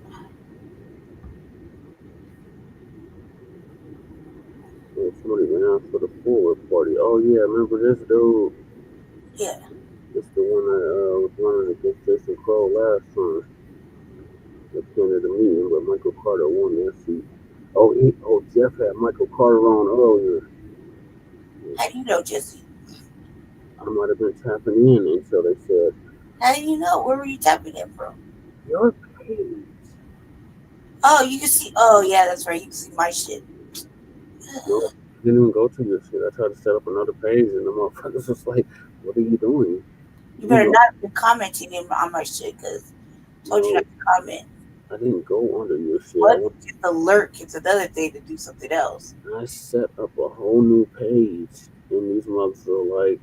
Oh, somebody went out for the Forward Party. Oh yeah, remember this dude? Yeah. It's the one that was running against Jason Crow last time. They attended the meeting, but Michael Carter won that seat. Oh, Jeff had Michael Carter on earlier. How do you know, Jesse? I might have been tapping in until they said, How do you know? Where were you tapping in from? your page. Oh, you can see. Oh, yeah, that's right. You can see my shit. No, I didn't even go to your shit. I tried to set up another page, and the motherfuckers was like, what are you doing? You better not be commenting on my shit, because I told you not to comment. I didn't go under your shit. What? It's the lurk. It's another thing to do something else. I set up a whole new page, and these motherfuckers are like,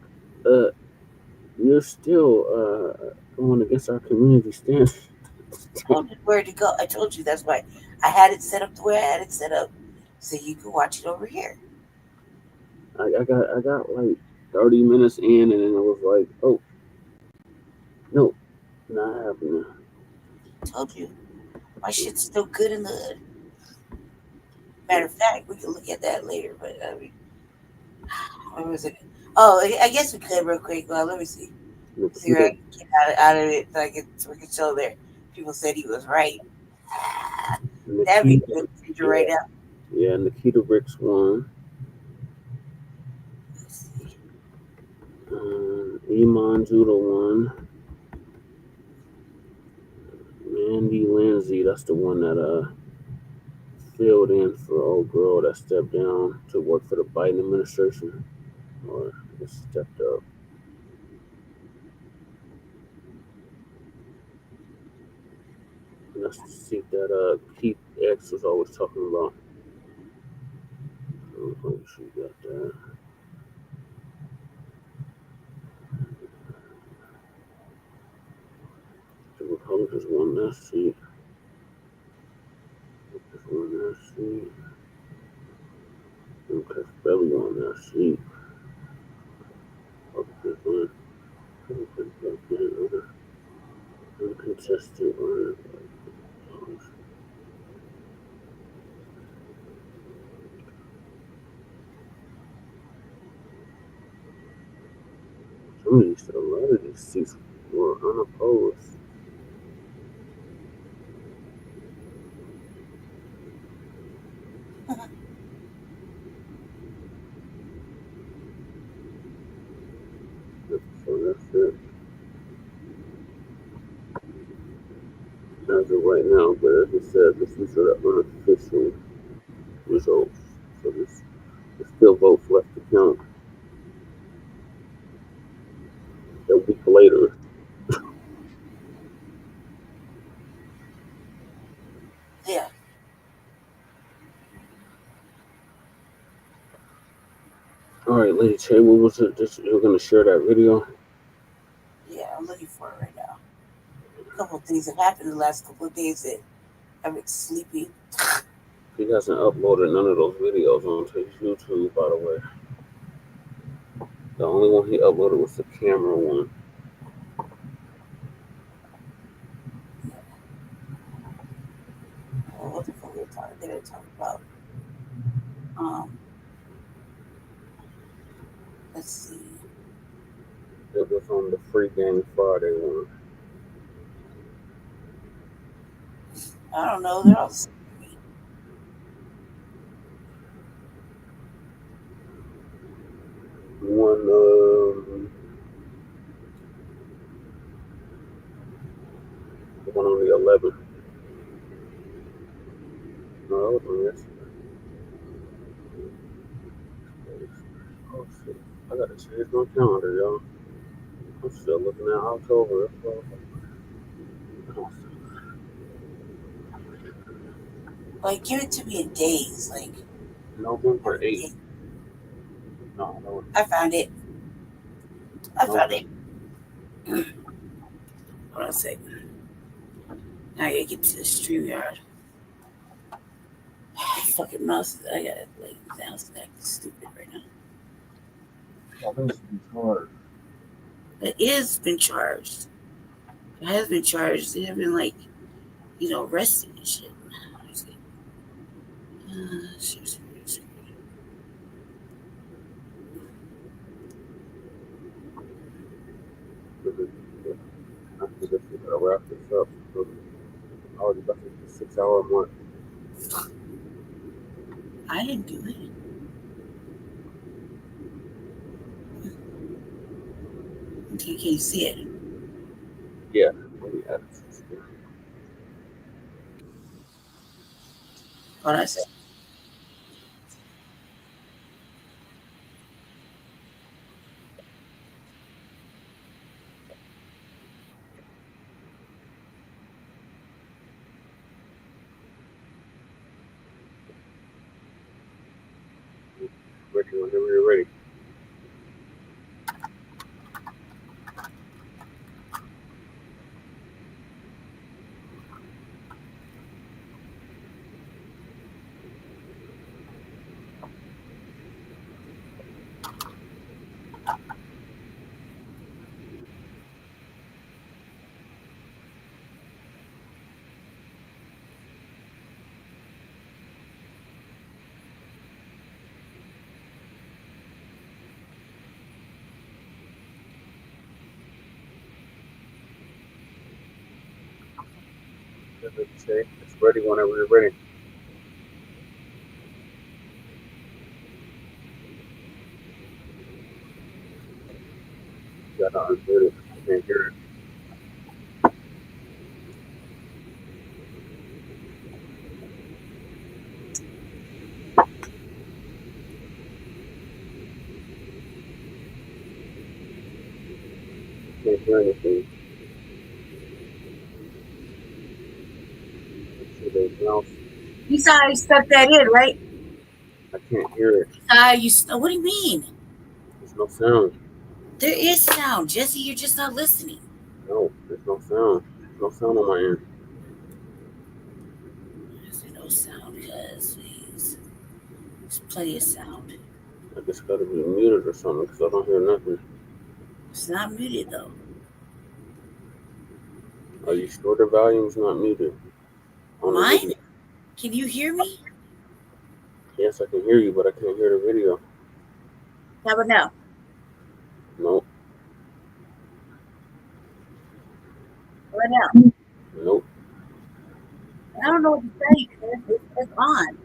you're still going against our community standards. I told you where to go. I told you that's why I had it set up the way I had it set up, so you can watch it over here. I got like 30 minutes in, and then it was like, oh, no, not happening. I told you. My shit's still good in the hood. Matter of fact, we can look at that later, but I mean, where was it? Oh, I guess we could real quick. Well, let me see. See where I can get out of it so we can show there. People said he was right. That'd be good feature right now. Yeah, Nikita Ricks won. Iman Judah won. Mandy Lindsay, that's the one that filled in for old girl that stepped down to work for the Biden administration, or just stepped up. And that's the seat that Keith X was always talking about. Make sure you got that. The Republicans won that seat. Democrats barely won that seat. Republicans won. Uncontested won. Some of these, a lot of these seats were unopposed. So that's it. It said this is the unofficial results. So there's still votes left to count. A week later. Yeah. All right, Lady Che, what was it? You're going to share that video? Yeah, I'm looking for it right now. A couple of things have happened in the last couple of days that I've been sleepy. He hasn't uploaded none of those videos onto his YouTube, by the way. The only one he uploaded was the camera one. What the fuck they were talking about? Let's see. It was on the Free Game Friday one. I don't know. They're all One, the one on the 11th. No, that was on yesterday. Oh shit! I gotta change my calendar, y'all. I'm still looking at October. like, give it to me in days. Like, November 8th. No, that was. I found it. I found it. Hold on a second. Now I gotta get to the StreamYard. Fucking mouse. I gotta lay down. It's acting stupid right now. I think it's been charged. It is been charged. It has been charged. They have been like, arrested and shit. After this, we gotta wrap this up. I already got 6-hour mark. I didn't do it. Okay, can you see it? Yeah. Let me add it. Hold on a second. Ready whenever you're ready. It's ready whenever you're ready. You gotta unmute it. I can't hear it. Can't hear anything. Let's see anything else. You saw how you stuck that in, right? I can't hear it. What do you mean? There's no sound. There is sound, Jesse. You're just not listening. No, there's no sound. There's no sound on my end. There's no sound because there's plenty of sound. I just gotta be muted or something because I don't hear nothing. It's not muted though. Are you sure the volume's not muted? Mine? Can you hear me? Yes, I can hear you, but I can't hear the video. How about now? Nope. How about now? Nope. I don't know what to say because it's on.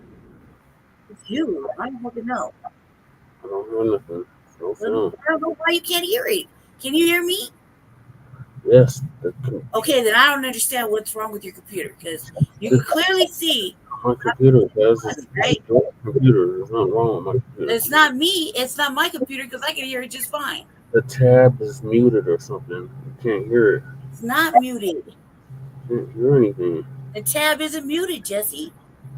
It's you. I don't fucking know. I don't hear nothing. No sound. I don't know why you can't hear it. Can you hear me? Yes. Okay, then I don't understand what's wrong with your computer because you can clearly see. My computer does it. Right? Computer. There's nothing wrong with my computer. It's not me. It's not my computer because I can hear it just fine. The tab is muted or something. You can't hear it. It's not muted. You can't hear anything. The tab isn't muted, Jesse.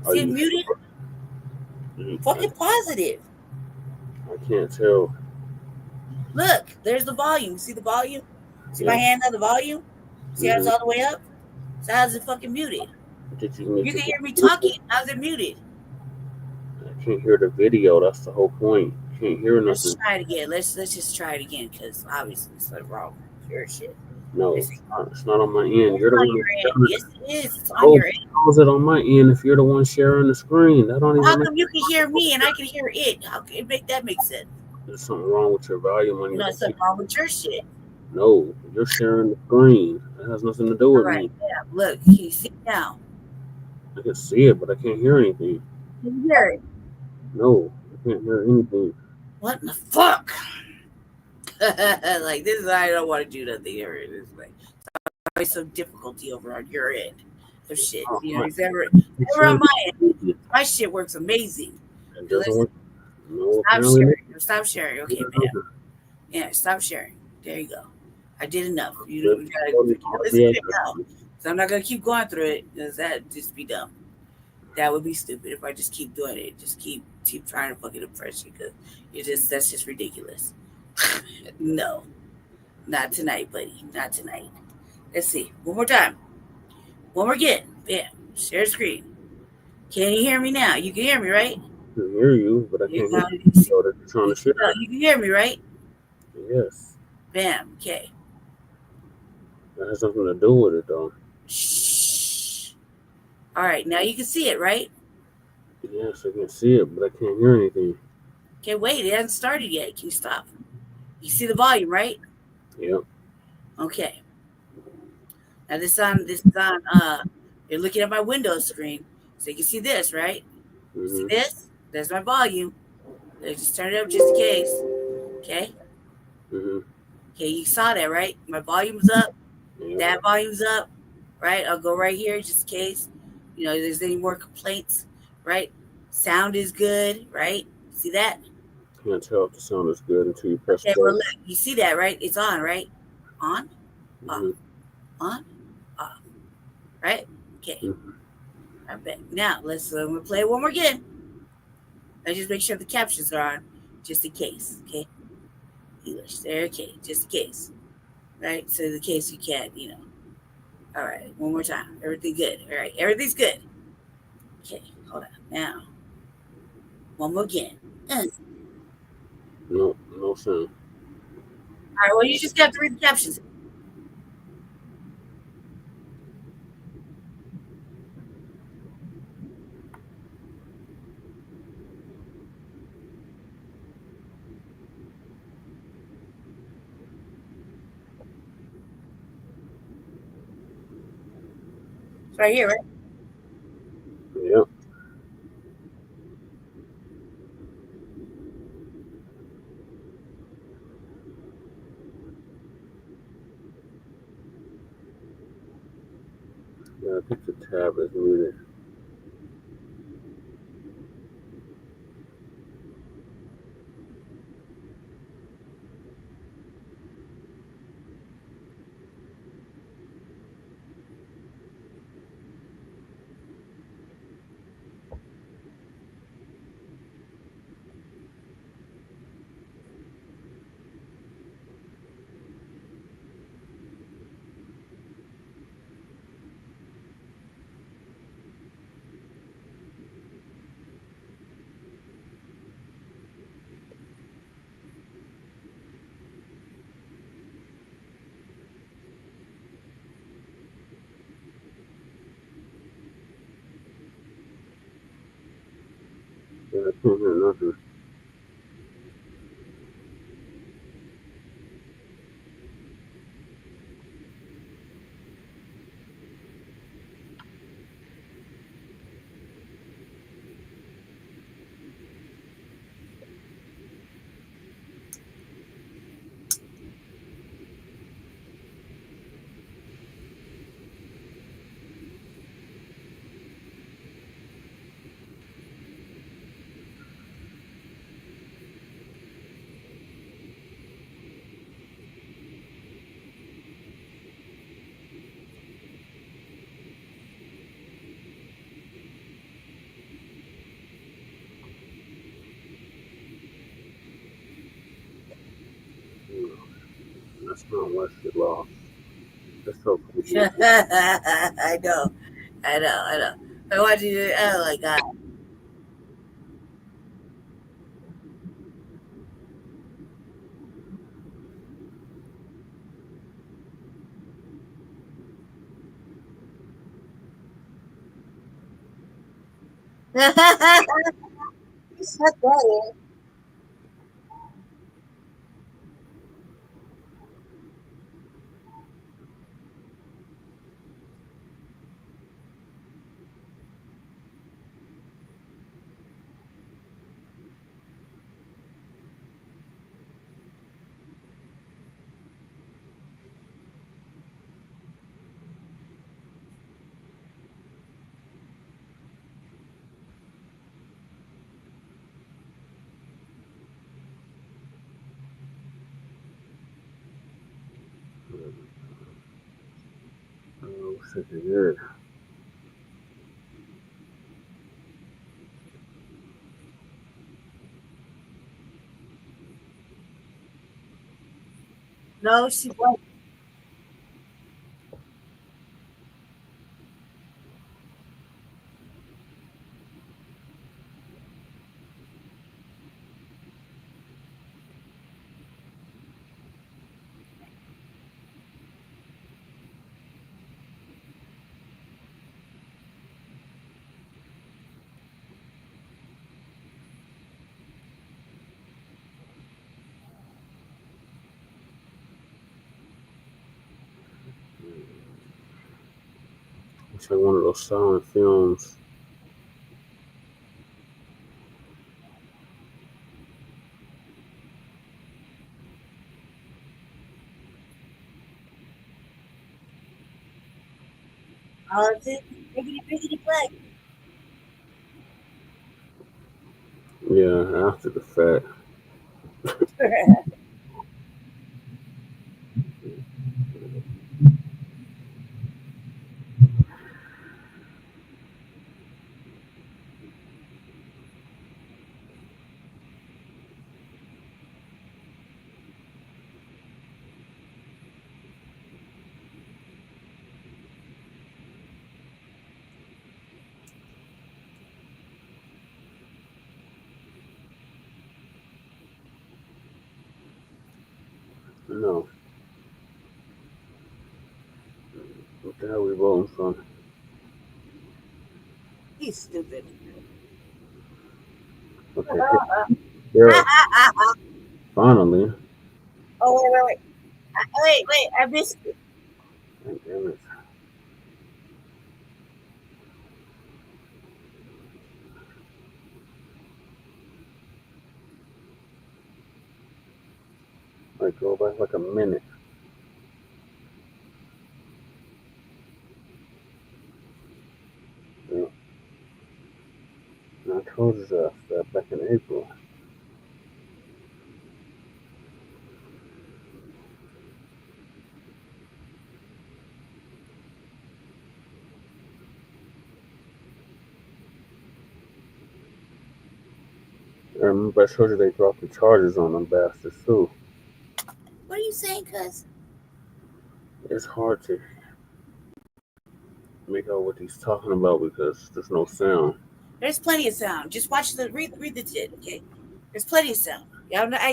Are See it you muted? sure? Fucking positive. I can't tell. Look, there's the volume. See the volume? See my Yeah. hand on the volume? See how it's Mhm. all the way up? So how's it fucking muted? Did You can hear me talking. How's it muted? I can't hear the video. That's the whole point. You can't hear Let's nothing. try it again. Let's just try it again because obviously it's not wrong with your shit. No, it's not on my end. You're the on one. your end. Yes, it is. It's on Oh, your end. how's it on my end if you're the one sharing the screen? That don't How even come you can hear me and I can hear it? How can that make sense? There's something wrong with your volume on You your know, something wrong with your shit. No, you're sharing the screen. That has nothing to do All with right, me. yeah. Look, can you see it now? I can see it, but I can't hear anything. Can you hear it? No, I can't hear anything. What in the fuck? Like, this is why I don't want to do nothing here. It's like always some difficulty over on your end of shit. You know, it's ever on my end. My shit works amazing. It doesn't work. No, Stop apparently sharing. Stop sharing. Okay, man. Yeah, stop sharing. There you go. I did enough. You gotta listen to it now. So I'm not gonna keep going through it because that'd just be dumb. That would be stupid if I just keep doing it. Just keep trying to fucking impress you because that's just ridiculous. No, not tonight, buddy. Not tonight. Let's see. One more time. One more again. Bam. Share screen. Can you hear me now? You can hear me, right? I can hear you, but I can't hear you. So that you're trying to share. No, you can hear me, right? Yes. Bam. Okay. That has nothing to do with it, though. Shh. All right. Now you can see it, right? Yes, I can see it, but I can't hear anything. Okay, wait. It hasn't started yet. Can you stop? You see the volume, right? Yep. Okay. Now this is on you're looking at my Windows screen. So you can see this, right? Mm-hmm. See this? That's my volume. Let's just turn it up just in case. Okay. Mm-hmm. Okay, you saw that, right? My volume's up. Yeah. That volume's up. Right? I'll go right here just in case. You know, if there's any more complaints, right? Sound is good, right? See that? Can't tell if the sound is good until you press Okay, play. well look, you see that, right? It's on, right? On? Mm-hmm. On? Off. Right? Okay. Mm-hmm. I bet. Now let's play it one more again. Let's just make sure the captions are on, just in case. Okay. English. There. Okay. Just in case. Right. So the case you can't, you know. All right. One more time. Everything good. All right. Everything's good. Okay. Hold on. Now. One more again. No sound. All right. Well, you just have to read the captions. It's right here, right? Yep. Yeah, I think the tab is muted. Yeah, I can't hear nothing. That's not what she lost. That's so cool. I know. I want you to. Oh my god. You said that. Oh, such a good. No, she wasn't. It's like one of those silent films. Oh, it's it. Biggity black. Yeah, after the fact. No. What the hell are we voting for? He's stupid. Okay. Yeah. Finally. Oh, wait. Wait. I missed it. God damn it. Like, go back like a minute. Yeah. And I told you that back in April. I remember I showed you they dropped the charges on them bastards too. What are you saying, cuz? It's hard to make out what he's talking about because there's no sound. There's plenty of sound. Just watch read the shit, okay? There's plenty of sound.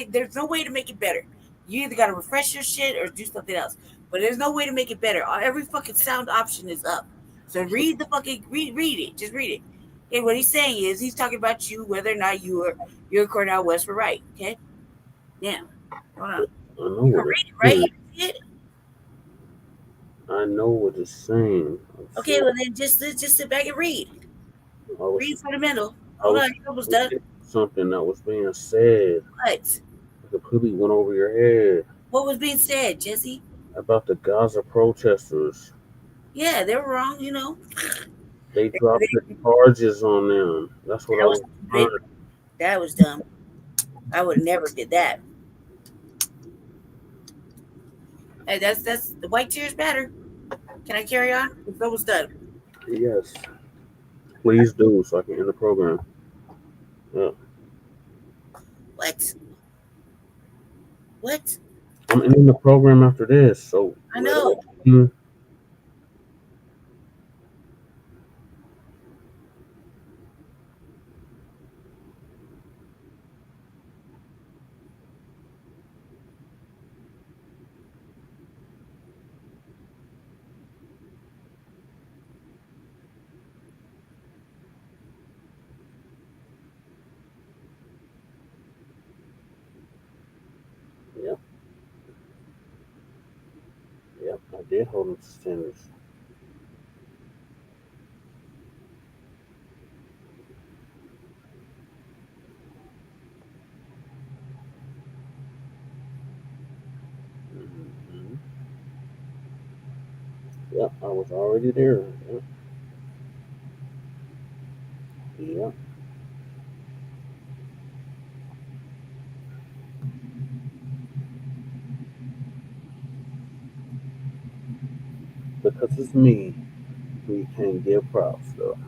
There's no way to make it better. You either gotta refresh your shit or do something else. But there's no way to make it better. Every fucking sound option is up. So read it. Just read it. Okay, what he's saying is he's talking about you, whether or not you're Cornell West were right. Okay? Yeah. Hold on. I know what Read it's it, right? saying. You see it? I know what it's saying. Okay, well then just sit back and read. Read fundamental. Hold on, you're almost done. Something that was being said. What? It completely went over your head. What was being said, Jesse? About the Gaza protesters. Yeah, they were wrong, you know. They dropped the charges on them. That's what I was heard. That was dumb. I would never did that. Hey, that's the white chair's better. Can I carry on? It's almost done. Yes. Please do so I can end the program. Yeah. What? I'm in the program after this, so I know. Yep. Yep, I did hold them to standards. Mhm. Yep, I was already there. Yep. Yep. Because it's me, we can't give props though.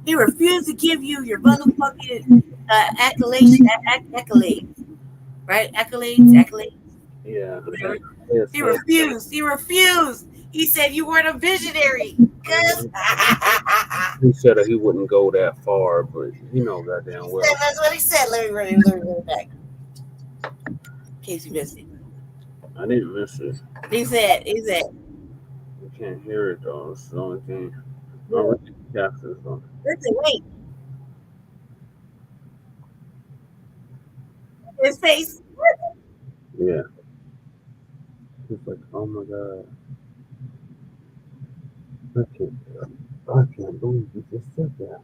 He refused to give you your motherfucking accolades, right? Accolades. Yeah. Whatever. Yes, He refused. He refused. He said you weren't a visionary. Cause he said that he wouldn't go that far, but you know goddamn well. that's what he said. Let me run it back. In case you missed it. I didn't miss it. He said. You can't hear it though. It's the only thing. I really captures though. Listen, wait. His face. Yeah. He's like, oh my god. I can't believe you just said that.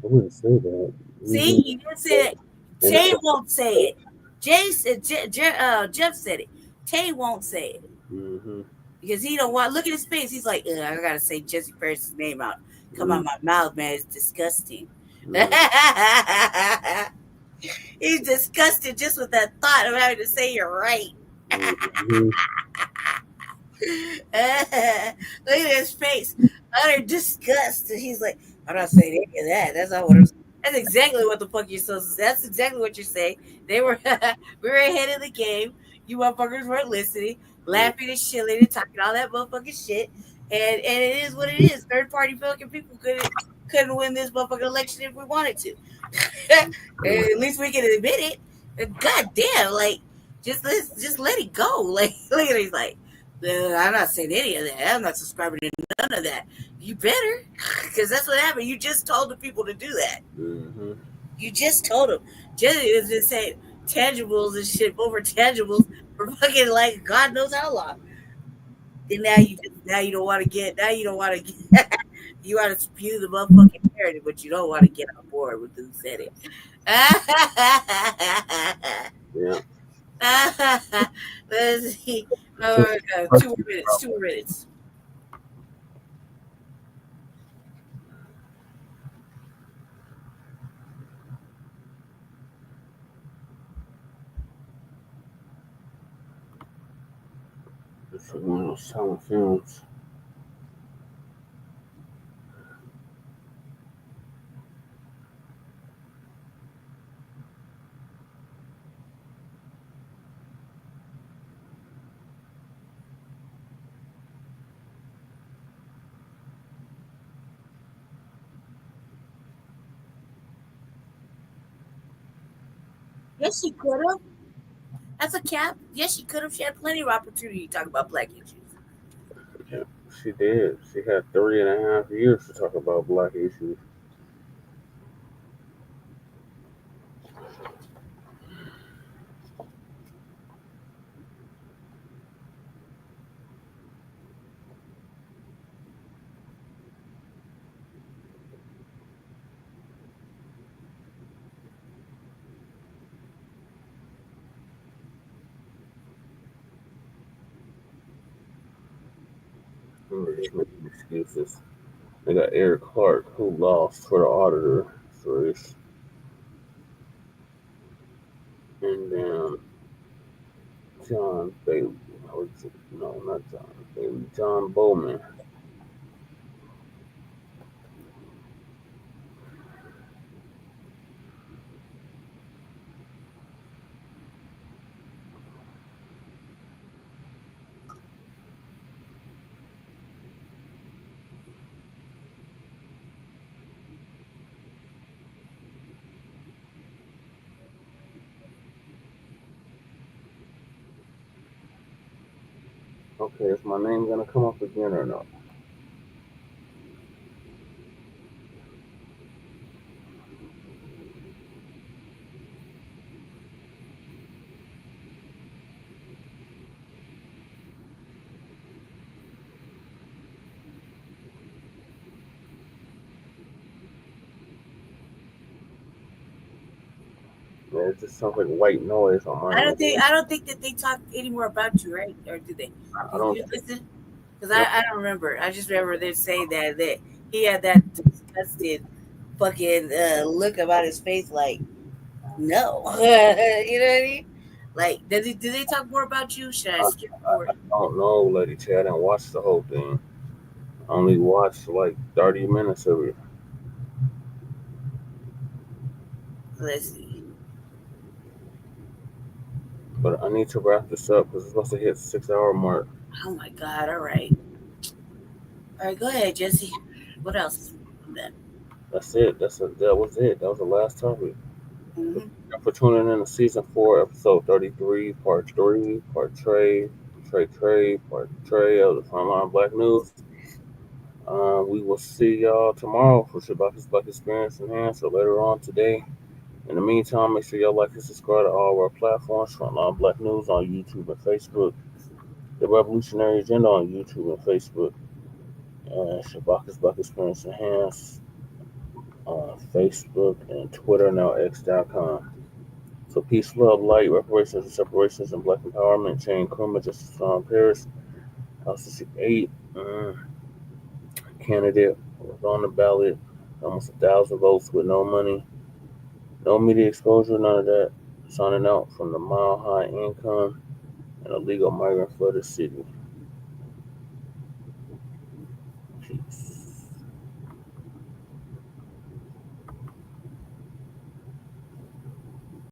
I wouldn't say that. See, you didn't say it. Tay won't say it. Jeff said it. Tay won't say it. Mm-hmm. Because he don't want. Look at his face. He's like, I gotta say Jesse Paris' name out. Come out my mouth, man. It's disgusting. He's disgusted just with that thought of having to say you're right. Look at his face. Utter disgust. And he's like, I'm not saying any of that. That's not what I'm saying. That's exactly what the fuck you're supposed to say. That's exactly what you're saying. We were ahead of the game. You motherfuckers weren't listening, laughing and shilling and talking all that motherfucking shit. And it is what it is. Third party fucking people couldn't win this motherfucking election if we wanted to. At least we can admit it. God damn, like just let it go. Like look at it, he's like, I'm not saying any of that. I'm not subscribing to none of that. You better, because that's what happened. You just told the people to do that. Mm-hmm. You just told them. Jesse has been saying tangibles and shit over tangibles for fucking like God knows how long. And now you don't want to get. Now you don't want to get. You want to spew the motherfucking narrative, but you don't want to get on board with who said it. Yeah. Let's see. Oh my God. 2 minutes. 2 minutes. This is one of those silent films. Yes, she could have. That's a cap. Yes, she could have. She had plenty of opportunity to talk about Black issues. Yeah, she did. She had 3.5 years to talk about Black issues. They're just making excuses. They got Eric Clark, who lost for the auditor race. And then John Bailey. No, not John Bailey. John Bowman. Okay, is my name gonna come up again or no? Man, it just sounds like white noise on my I end. don't think that they talk anymore about you, right? Or do they? I don't. Did you listen? Because I don't remember. I just remember they say that he had that disgusted fucking look about his face, like no, you know what I mean? Like, did they talk more about you? Should I skip forward? I don't know, Lady T. I didn't watch the whole thing. I only watched like 30 minutes of it. Let's see. But I need to wrap this up because it's supposed to hit 6 hour mark. Oh my God! All right, go ahead, Jesse. What else? That's it. That was it. That was the last topic. Mhm. For tuning in to season 4, episode 33, part 3, part Trey, part Trey of the Frontline Black News. We will see y'all tomorrow for Shabaka's Black Experience Enhanced, or later on today. In the meantime, make sure y'all like and subscribe to all of our platforms. Frontline Black News on YouTube and Facebook. The Revolutionary Agenda on YouTube and Facebook. And Shabaka's Black Experience Enhanced on Facebook and Twitter, now X.com. So peace, love, light, reparations and separations, and black empowerment. Chain Kuma, Justice John Paris, House District 8. Candidate was on the ballot. Almost 1,000 votes with no money. No media exposure, none of that. Signing out from the Mile High Income and illegal migrant flooded city. Peace.